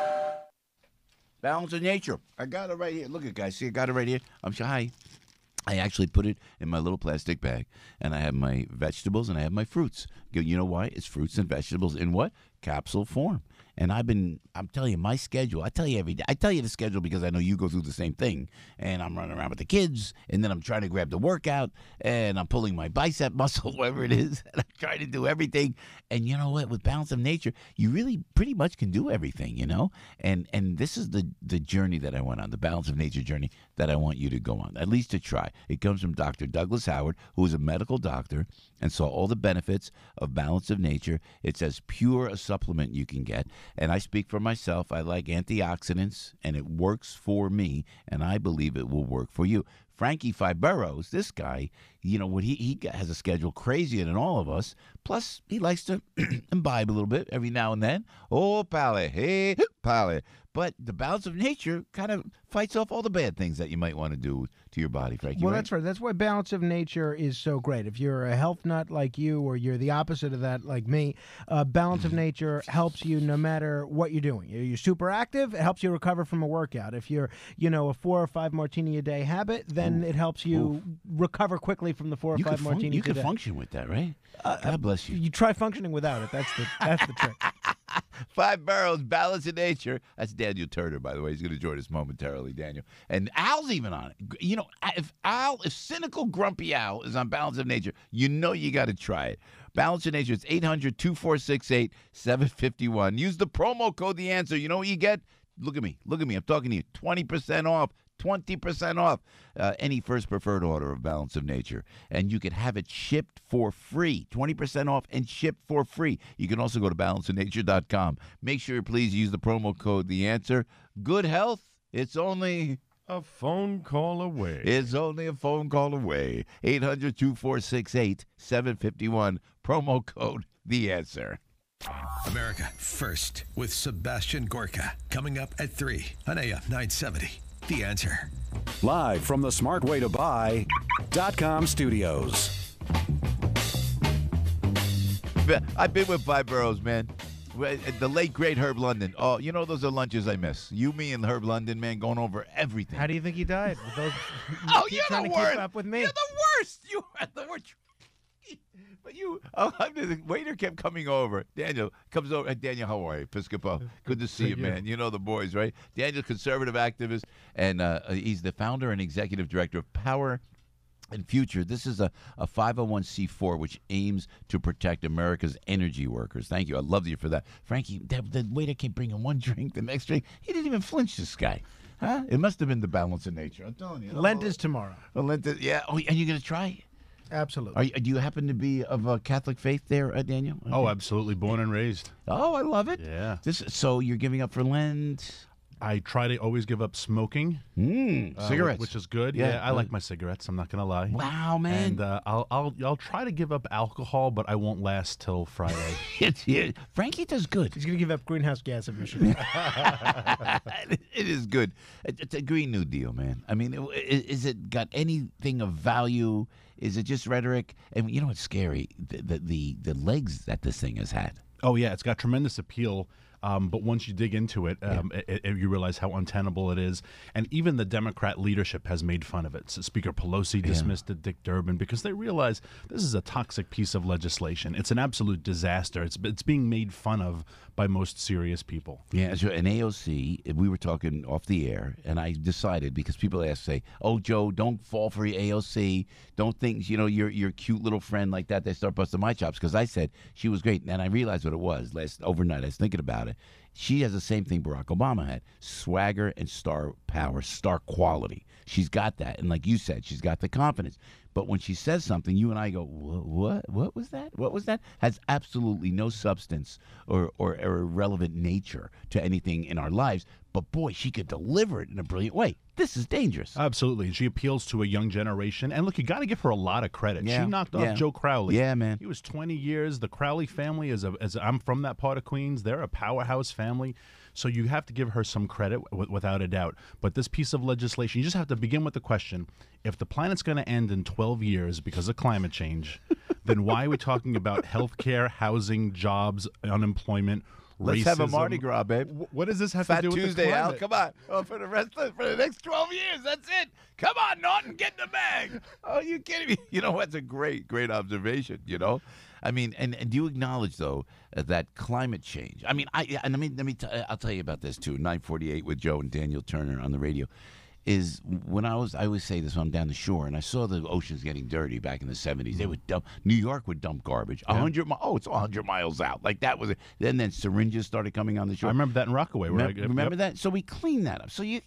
Balance of nature. I got it right here. Look at guys. See, I got it right here. I'm shy. I actually put it in my little plastic bag, and I have my vegetables and I have my fruits. You know why? It's fruits and vegetables in what? Capsule form. And I'm telling you, my schedule, I tell you every day. I tell you the schedule because I know you go through the same thing. And I'm running around with the kids, and then I'm trying to grab the workout, and I'm pulling my bicep muscle, whatever it is, and I'm trying to do everything. And you know what? With Balance of Nature, you really pretty much can do everything, you know? And this is the journey that I went on, the Balance of Nature journey that I want you to go on, at least to try. It comes from Dr. Douglas Howard, who is a medical doctor and saw all the benefits of Balance of Nature. It's as pure a supplement you can get. And I speak for myself. I like antioxidants, and it works for me, and I believe it will work for you. Frankie Fiberos, this guy, you know, what he has a schedule crazier than all of us. Plus, he likes to imbibe a little bit every now and then. Oh, pally, hey, pally. But the Balance of Nature kind of fights off all the bad things that you might want to do to your body, Frankie. Well, right? that's right. That's why Balance of Nature is so great. If you're a health nut like you, or you're the opposite of that like me, Balance of Nature helps you no matter what you're doing. You're super active, it helps you recover from a workout. If you're, you know, a 4 or 5 martini a day habit, then it helps you recover quickly from the 4 or 5 martinis a day. You can function with that, right? God bless you. You try functioning without it. That's the trick. 5 Barrels, Balance of Nature. That's Daniel Turner, by the way. He's going to join us momentarily, Daniel. And Al's even on it. You know, if cynical, grumpy Al is on Balance of Nature, you know you got to try it. Balance of Nature, it's 800-2468-751. Use the promo code The Answer. You know what you get? Look at me. I'm talking to you. 20% off. 20% off any first preferred order of Balance of Nature. And you can have it shipped for free. 20% off and shipped for free. You can also go to balanceofnature.com. Make sure, please, use the promo code The Answer. Good health, it's only a phone call away. It's only a phone call away. 800-2468-751. Promo code The Answer. America First with Sebastian Gorka. Coming up at 3 on AM 970. The Answer. Live from the smartwaytobuy.com studios. I've been with 5 Boroughs, man. The late, great Herb London. Oh, you know, those are lunches I miss. You, me, and Herb London, man, going over everything. How do you think he died? With those, you're trying the to worst. keep up with me. You're the worst. You are the worst. But the waiter kept coming over. Daniel comes over. Daniel, how are you? Piscopo. Good to see you, man. You know the boys, right? Daniel, conservative activist, and he's the founder and executive director of Power and Future. This is a 501c4 which aims to protect America's energy workers. Thank you. I love you for that. Frankie, the waiter kept bringing one drink, the next drink. He didn't even flinch, this guy. Huh? It must have been the Balance of Nature. I'm telling you. Lent is tomorrow. Lent is, yeah. Oh, and you're going to try? Absolutely. Do you happen to be of a Catholic faith there, Daniel? Okay. Oh, absolutely. Born and raised. Oh, I love it. Yeah. So you're giving up for Lent? I try to always give up smoking. Cigarettes. Which is good. Yeah, I like my cigarettes. I'm not going to lie. Wow, man. And I'll try to give up alcohol, but I won't last till Friday. Frankie does good. He's going to give up greenhouse gas emissions. It is good. It's a Green New Deal, man. I mean, is it got anything of value? Is it just rhetoric? And you know what's scary? The legs that this thing has had. Oh, yeah. It's got tremendous appeal. But once you dig into it, you realize how untenable it is. And even the Democrat leadership has made fun of it. So Speaker Pelosi dismissed it, Dick Durbin, because they realize this is a toxic piece of legislation. It's an absolute disaster. It's being made fun of by most serious people. Yeah, so an AOC, we were talking off the air, and I decided, because people say, oh, Joe, don't fall for your AOC. Don't think, your cute little friend like that, they start busting my chops, because I said she was great. And I realized what it was overnight. I was thinking about it. She has the same thing Barack Obama had: swagger and star power, star quality. She's got that. And like you said, she's got the confidence. But when she says something, you and I go, what? What was that? What was that? Has absolutely no substance or irrelevant nature to anything in our lives. But boy, she could deliver it in a brilliant way. This is dangerous. Absolutely. She appeals to a young generation. And look, you got to give her a lot of credit. Yeah. She knocked off Joe Crowley. Yeah, man. He was 20 years. The Crowley family I'm from that part of Queens. They're a powerhouse family. So you have to give her some credit without a doubt. But this piece of legislation, you just have to begin with the question, if the planet's going to end in 12 years because of climate change, then why are we talking about healthcare, housing, jobs, unemployment, Let's racism? have a Mardi Gras, babe. What does this have Fat to do with Tuesday, the climate? Al. Come on. Oh, for the next 12 years, that's it. Come on, Norton, get in the bag. Oh, you kidding me? That's a great observation, I mean, and do you acknowledge though that climate change? I mean, I'll tell you about this too. 9:48 with Joe and Daniel Turner on the radio. Is when I always say this when I'm down the shore, and I saw the oceans getting dirty back in the 70s. They would dump, New York would dump garbage 100 it's 100 miles out. Like that was it. Then syringes started coming on the shore. I remember that in Rockaway. Remember that? So we cleaned that up. So you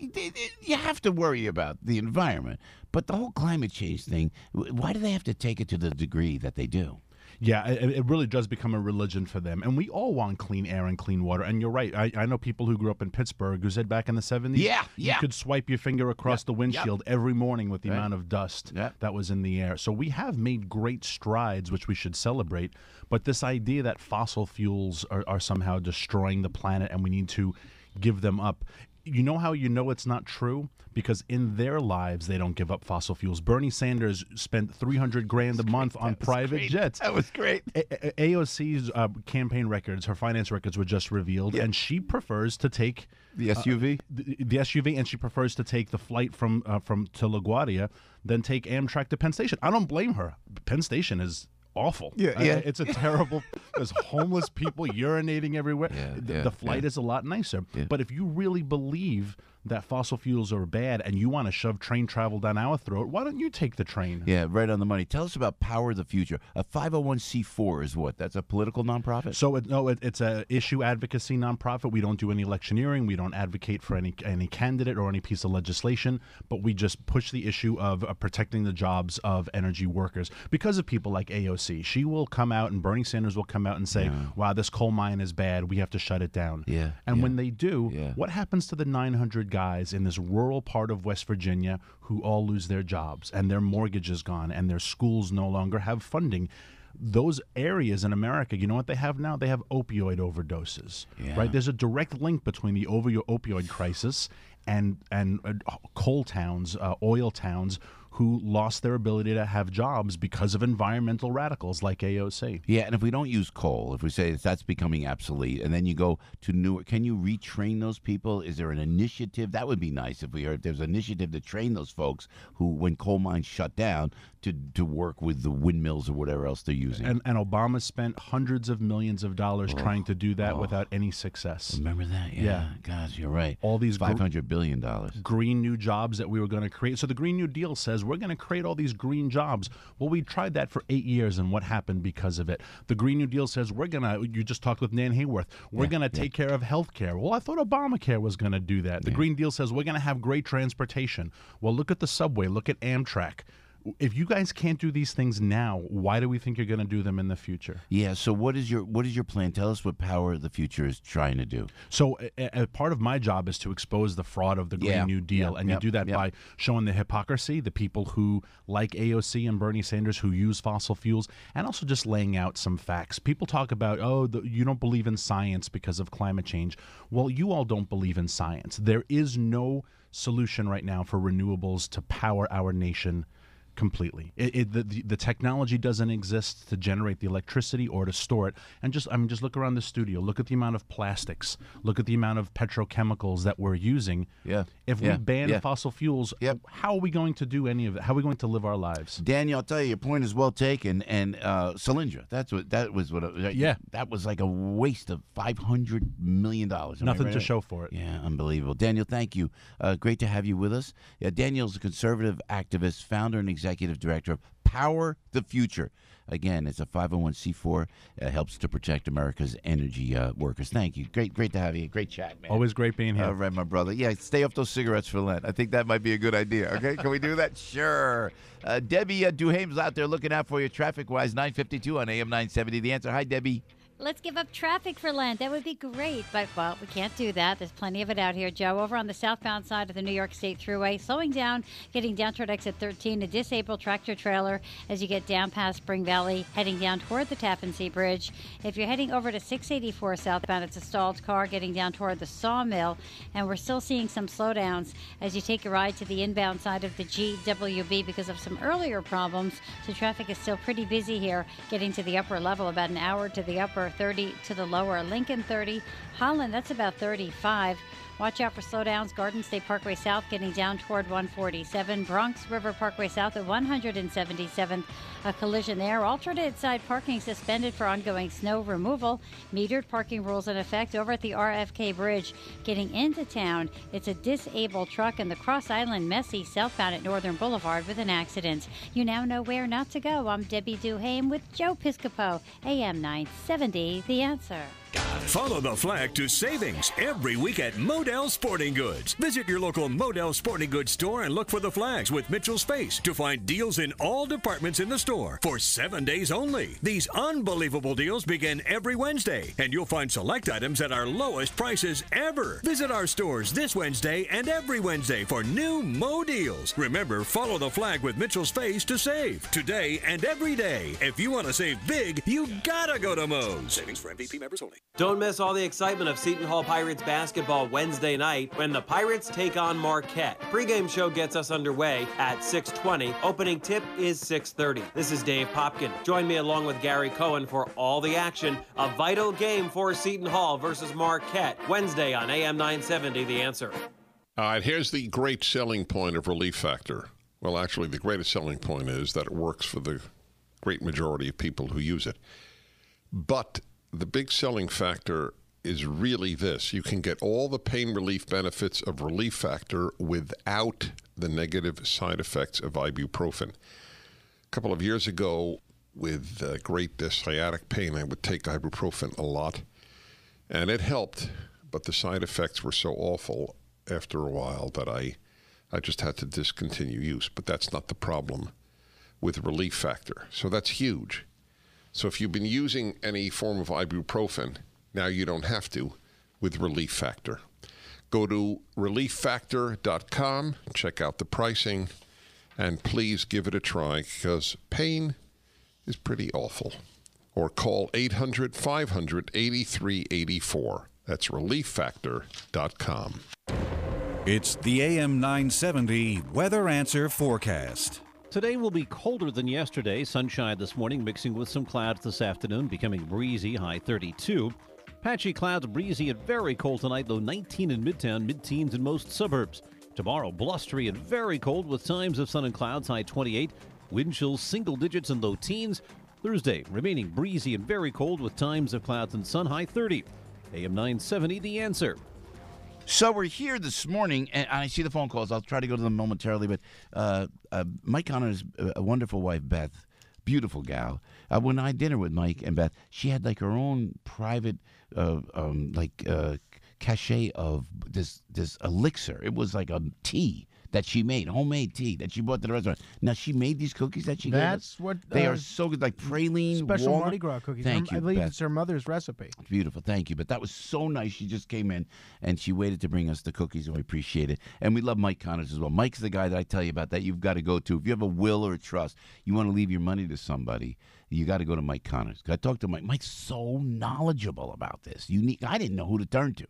have to worry about the environment. But the whole climate change thing, why do they have to take it to the degree that they do? Yeah, it really does become a religion for them. And we all want clean air and clean water. And you're right. I know people who grew up in Pittsburgh who said back in the 70s, you could swipe your finger across the windshield every morning with the amount of dust that was in the air. So we have made great strides, which we should celebrate. But this idea that fossil fuels are somehow destroying the planet and we need to give them up. You know how you know it's not true? Because in their lives, they don't give up fossil fuels. Bernie Sanders spent $300,000 a month on private jets. That was great. AOC's campaign records, her finance records were just revealed, and she prefers to take the SUV, the SUV, and she prefers to take the flight from to LaGuardia than take Amtrak to Penn Station. I don't blame her. Penn Station is awful. It's a terrible. There's homeless people urinating everywhere. The flight is a lot nicer. But if you really believe that fossil fuels are bad and you want to shove train travel down our throat, why don't you take the train? Yeah, right on the money. Tell us about Power of the Future. A 501c4 is what? That's a political nonprofit? So it's a issue advocacy nonprofit. We don't do any electioneering. We don't advocate for any candidate or any piece of legislation, but we just push the issue of protecting the jobs of energy workers because of people like AOC. She will come out and Bernie Sanders will come out and say, wow, this coal mine is bad. We have to shut it down. And when they do, what happens to the 900 guys in this rural part of West Virginia who all lose their jobs and their mortgage is gone and their schools no longer have funding? Those areas in America, you know what they have now? They have opioid overdoses, right? There's a direct link between the opioid crisis and coal towns, oil towns, who lost their ability to have jobs because of environmental radicals like AOC. Yeah, and if we don't use coal, if we say that's becoming obsolete, and then you go to Newark, can you retrain those people? Is there an initiative? That would be nice if we heard there's an initiative to train those folks who, when coal mines shut down, to work with the windmills or whatever else they're using. And Obama spent hundreds of millions of dollars trying to do that without any success. Remember that? Yeah. Gosh, you're right. All these $500 billion. Green new jobs that we were going to create. So the Green New Deal says we're going to create all these green jobs. Well, we tried that for 8 years, and what happened because of it? The Green New Deal says we're going to, you just talked with Nan Hayworth, we're going to take care of health care. Well, I thought Obamacare was going to do that. The Green Deal says we're going to have great transportation. Well, look at the subway. Look at Amtrak. If you guys can't do these things now, why do we think you're going to do them in the future? Yeah. So what is your plan? Tell us what Power of the Future is trying to do. So part of my job is to expose the fraud of the Green New Deal, and you do that by showing the hypocrisy, the people who like AOC and Bernie Sanders who use fossil fuels, and also just laying out some facts. People talk about, you don't believe in science because of climate change. Well, you all don't believe in science. There is no solution right now for renewables to power our nation completely. The technology doesn't exist to generate the electricity or to store it. And just look around the studio. Look at the amount of plastics. Look at the amount of petrochemicals that we're using. If we ban fossil fuels, how are we going to do any of it? How are we going to live our lives? Daniel, I'll tell you, your point is well taken. And Solyndra, that was like a waste of $500 million. Nothing to show for it. Yeah, unbelievable. Daniel, thank you. Great to have you with us. Daniel's a conservative activist, founder and executive director of Power the Future. Again, it's a 501c4. It helps to protect America's energy workers. Thank you. Great to have you. Great chat, man. Always great being here. All right, my brother. Yeah, stay off those cigarettes for Lent. I think that might be a good idea. Okay, can we do that? Sure. Debbie Duhame's out there looking out for you traffic-wise, 952 on AM 970. The Answer. Hi, Debbie. Let's give up traffic for Lent. That would be great. But, well, we can't do that. There's plenty of it out here, Joe. Over on the southbound side of the New York State Thruway, slowing down, getting down toward exit 13, a disabled tractor trailer as you get down past Spring Valley, heading down toward the Tappan Zee Bridge. If you're heading over to 684 southbound, it's a stalled car getting down toward the Sawmill. And we're still seeing some slowdowns as you take a ride to the inbound side of the GWB because of some earlier problems. So traffic is still pretty busy here, getting to the upper level, about an hour to the upper, 30 to the lower. Lincoln 30, Holland, that's about 35. Watch out for slowdowns. Garden State Parkway South getting down toward 147. Bronx River Parkway South at 177th. A collision there. Alternate side parking suspended for ongoing snow removal. Metered parking rules in effect over at the RFK Bridge. Getting into town, it's a disabled truck in the Cross Island messy southbound at Northern Boulevard with an accident. You now know where not to go. I'm Debbie Duhame with Joe Piscopo, AM 970, The Answer. Follow the flag to savings every week at Modell Sporting Goods. Visit your local Modell Sporting Goods store and look for the flags with Mitchell's face to find deals in all departments in the store for 7 days only. These unbelievable deals begin every Wednesday, and you'll find select items at our lowest prices ever. Visit our stores this Wednesday and every Wednesday for new Mo deals. Remember, follow the flag with Mitchell's face to save today and every day. If you want to save big, you gotta go to Mo's. Savings for MVP members only. Don't miss all the excitement of Seton Hall Pirates basketball Wednesday night when the Pirates take on Marquette. Pre-game show gets us underway at 6:20. Opening tip is 6:30. This is Dave Popkin. Join me along with Gary Cohen for all the action. A vital game for Seton Hall versus Marquette. Wednesday on AM 970, The Answer. All right, here's the great selling point of Relief Factor. Well, actually, the greatest selling point is that it works for the great majority of people who use it. But the big selling factor is really this. You can get all the pain relief benefits of Relief Factor without the negative side effects of ibuprofen. A couple of years ago, with great sciatic pain, I would take ibuprofen a lot, and it helped, but the side effects were so awful after a while that I just had to discontinue use. But that's not the problem with Relief Factor. So that's huge. So if you've been using any form of ibuprofen, now you don't have to with Relief Factor. Go to ReliefFactor.com, check out the pricing, and please give it a try because pain is pretty awful. Or call 800-500-8384. That's ReliefFactor.com. It's the AM 970 Weather Answer Forecast. Today will be colder than yesterday. Sunshine this morning mixing with some clouds this afternoon, becoming breezy, high 32. Patchy clouds, breezy and very cold tonight, low 19 in Midtown, mid-teens in most suburbs. Tomorrow, blustery and very cold with times of sun and clouds, high 28. Wind chills single digits and low teens. Thursday, remaining breezy and very cold with times of clouds and sun, high 30. AM 970, The Answer. So we're here this morning, and I see the phone calls. I'll try to go to them momentarily, but Mike Connor's a wonderful wife, Beth, beautiful gal. When I had dinner with Mike and Beth, she had like her own private, cachet of this elixir. It was like a tea that she made, homemade tea that she brought to the restaurant. Now, she made these cookies that she gave us. That's what they are so good, like praline, special walnut. Mardi Gras cookies. Thank you, I believe Beth. it's her mother's recipe. Beautiful, thank you. But that was so nice. She just came in and she waited to bring us the cookies, and we appreciate it. And we love Mike Connors as well. Mike's the guy that I tell you about that you've got to go to. If you have a will or a trust, you want to leave your money to somebody, you got to go to Mike Connors. I talked to Mike. Mike's so knowledgeable about this. I didn't know who to turn to.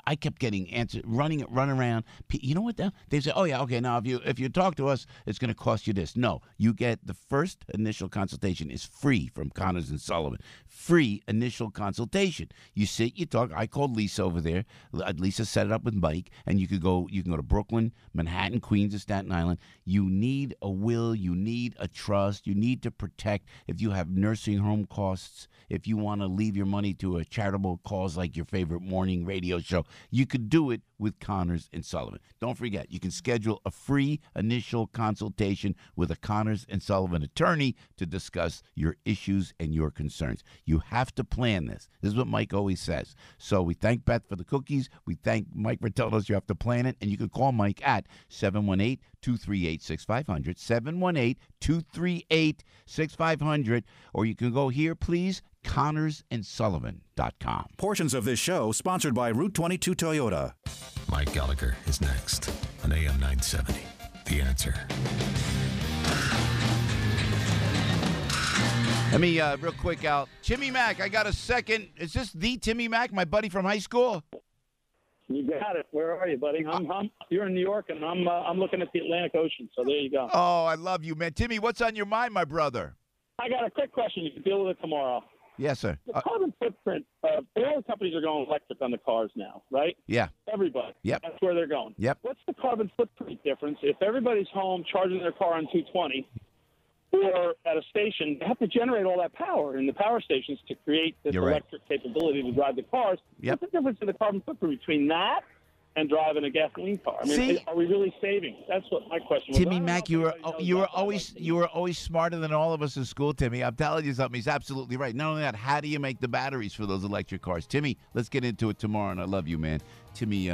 I kept getting answers, running around. You know what? They say, oh, yeah, okay, now if you talk to us, it's going to cost you this. No, you get the first initial consultation is free from Connors and Sullivan. Free initial consultation. You sit, you talk. I called Lisa over there. Lisa set it up with Mike, and you can go to Brooklyn, Manhattan, Queens, and Staten Island. You need a will. You need a trust. You need to protect. If you have nursing home costs, if you want to leave your money to a charitable cause like your favorite morning radio show, you could do it with Connors and Sullivan. Don't forget, you can schedule a free initial consultation with a Connors and Sullivan attorney to discuss your issues and your concerns. You have to plan this. This is what Mike always says. So we thank Beth for the cookies. We thank Mike for telling us you have to plan it. And you can call Mike at 718-238-6500, 718-238-6500. Or you can go here, please, ConnorsandSullivan.com. Portions of this show sponsored by Route 22 Toyota. Mike Gallagher is next on AM 970. The Answer. Let me, real quick, Al. Timmy Mack, I got a second. Is this the Timmy Mack, my buddy from high school? You got it. Where are you, buddy? You're in New York, and I'm looking at the Atlantic Ocean. So there you go. Oh, I love you, man. Timmy, what's on your mind, my brother? I got a quick question. You can deal with it tomorrow. Yes, sir. The carbon footprint, all the companies are going electric on the cars now, right? Yeah. Everybody. Yep. That's where they're going. Yep. What's the carbon footprint difference if everybody's home charging their car on 220 or at a station? They have to generate all that power in the power stations to create this You're right. electric capability to drive the cars. Yep. What's the difference in the carbon footprint between that and driving a gasoline car? I mean, See? are we really saving? That's what my question was. Timmy Mack, you were always smarter than all of us in school, Timmy. I'm telling you something. He's absolutely right. Not only that, how do you make the batteries for those electric cars? Timmy, let's get into it tomorrow, and I love you, man. Timmy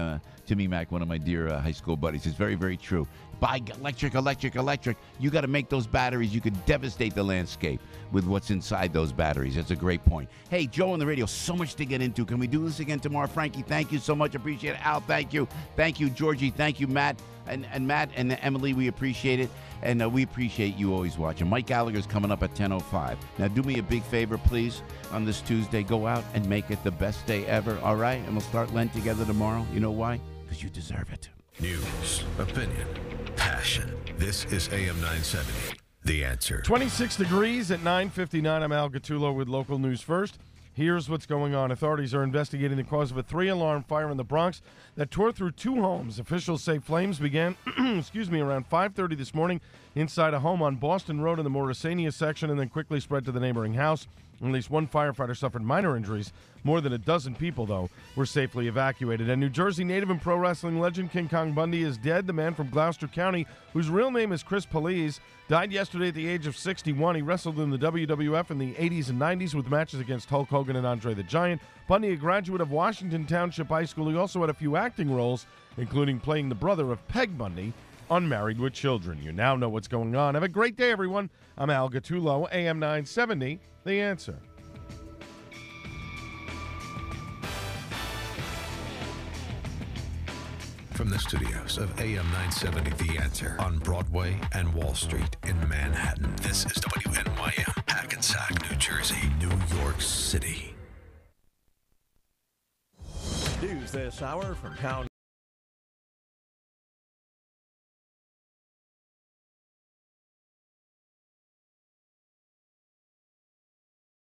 Mack, one of my dear high school buddies. It's very, very true. Buy electric. You got to make those batteries. You could devastate the landscape with what's inside those batteries. That's a great point. Hey, Joe on the radio, so much to get into. Can we do this again tomorrow? Frankie, thank you so much. Appreciate it. Al, thank you. Thank you, Georgie. Thank you, Matt. And Matt and Emily, we appreciate it. And we appreciate you always watching. Mike Gallagher's coming up at 10:05. Now, do me a big favor, please, on this Tuesday. Go out and make it the best day ever, all right? And we'll start Lent together tomorrow. You know why? Because you deserve it. News, opinion, passion. This is AM 970. The Answer. 26 degrees at 9:59. I'm Al Gattulo with local news first. Here's what's going on. Authorities are investigating the cause of a 3-alarm fire in the Bronx that tore through 2 homes. Officials say flames began, around 5:30 this morning inside a home on Boston Road in the Morrisania section and then quickly spread to the neighboring house. At least one firefighter suffered minor injuries. More than a dozen people, though, were safely evacuated. And New Jersey native and pro wrestling legend King Kong Bundy is dead. The man from Gloucester County, whose real name is Chris Police, died yesterday at the age of 61. He wrestled in the WWF in the 80s and 90s with matches against Hulk Hogan and Andre the Giant. Bundy, a graduate of Washington Township High School, he also had a few acting roles, including playing the brother of Peg Bundy on Married with Children. You now know what's going on. Have a great day, everyone. I'm Al Gattulo, AM 970, The Answer. From the studios of AM 970, The Answer, on Broadway and Wall Street in Manhattan, this is WNYM, Hackensack, New Jersey, New York City. News this hour from town.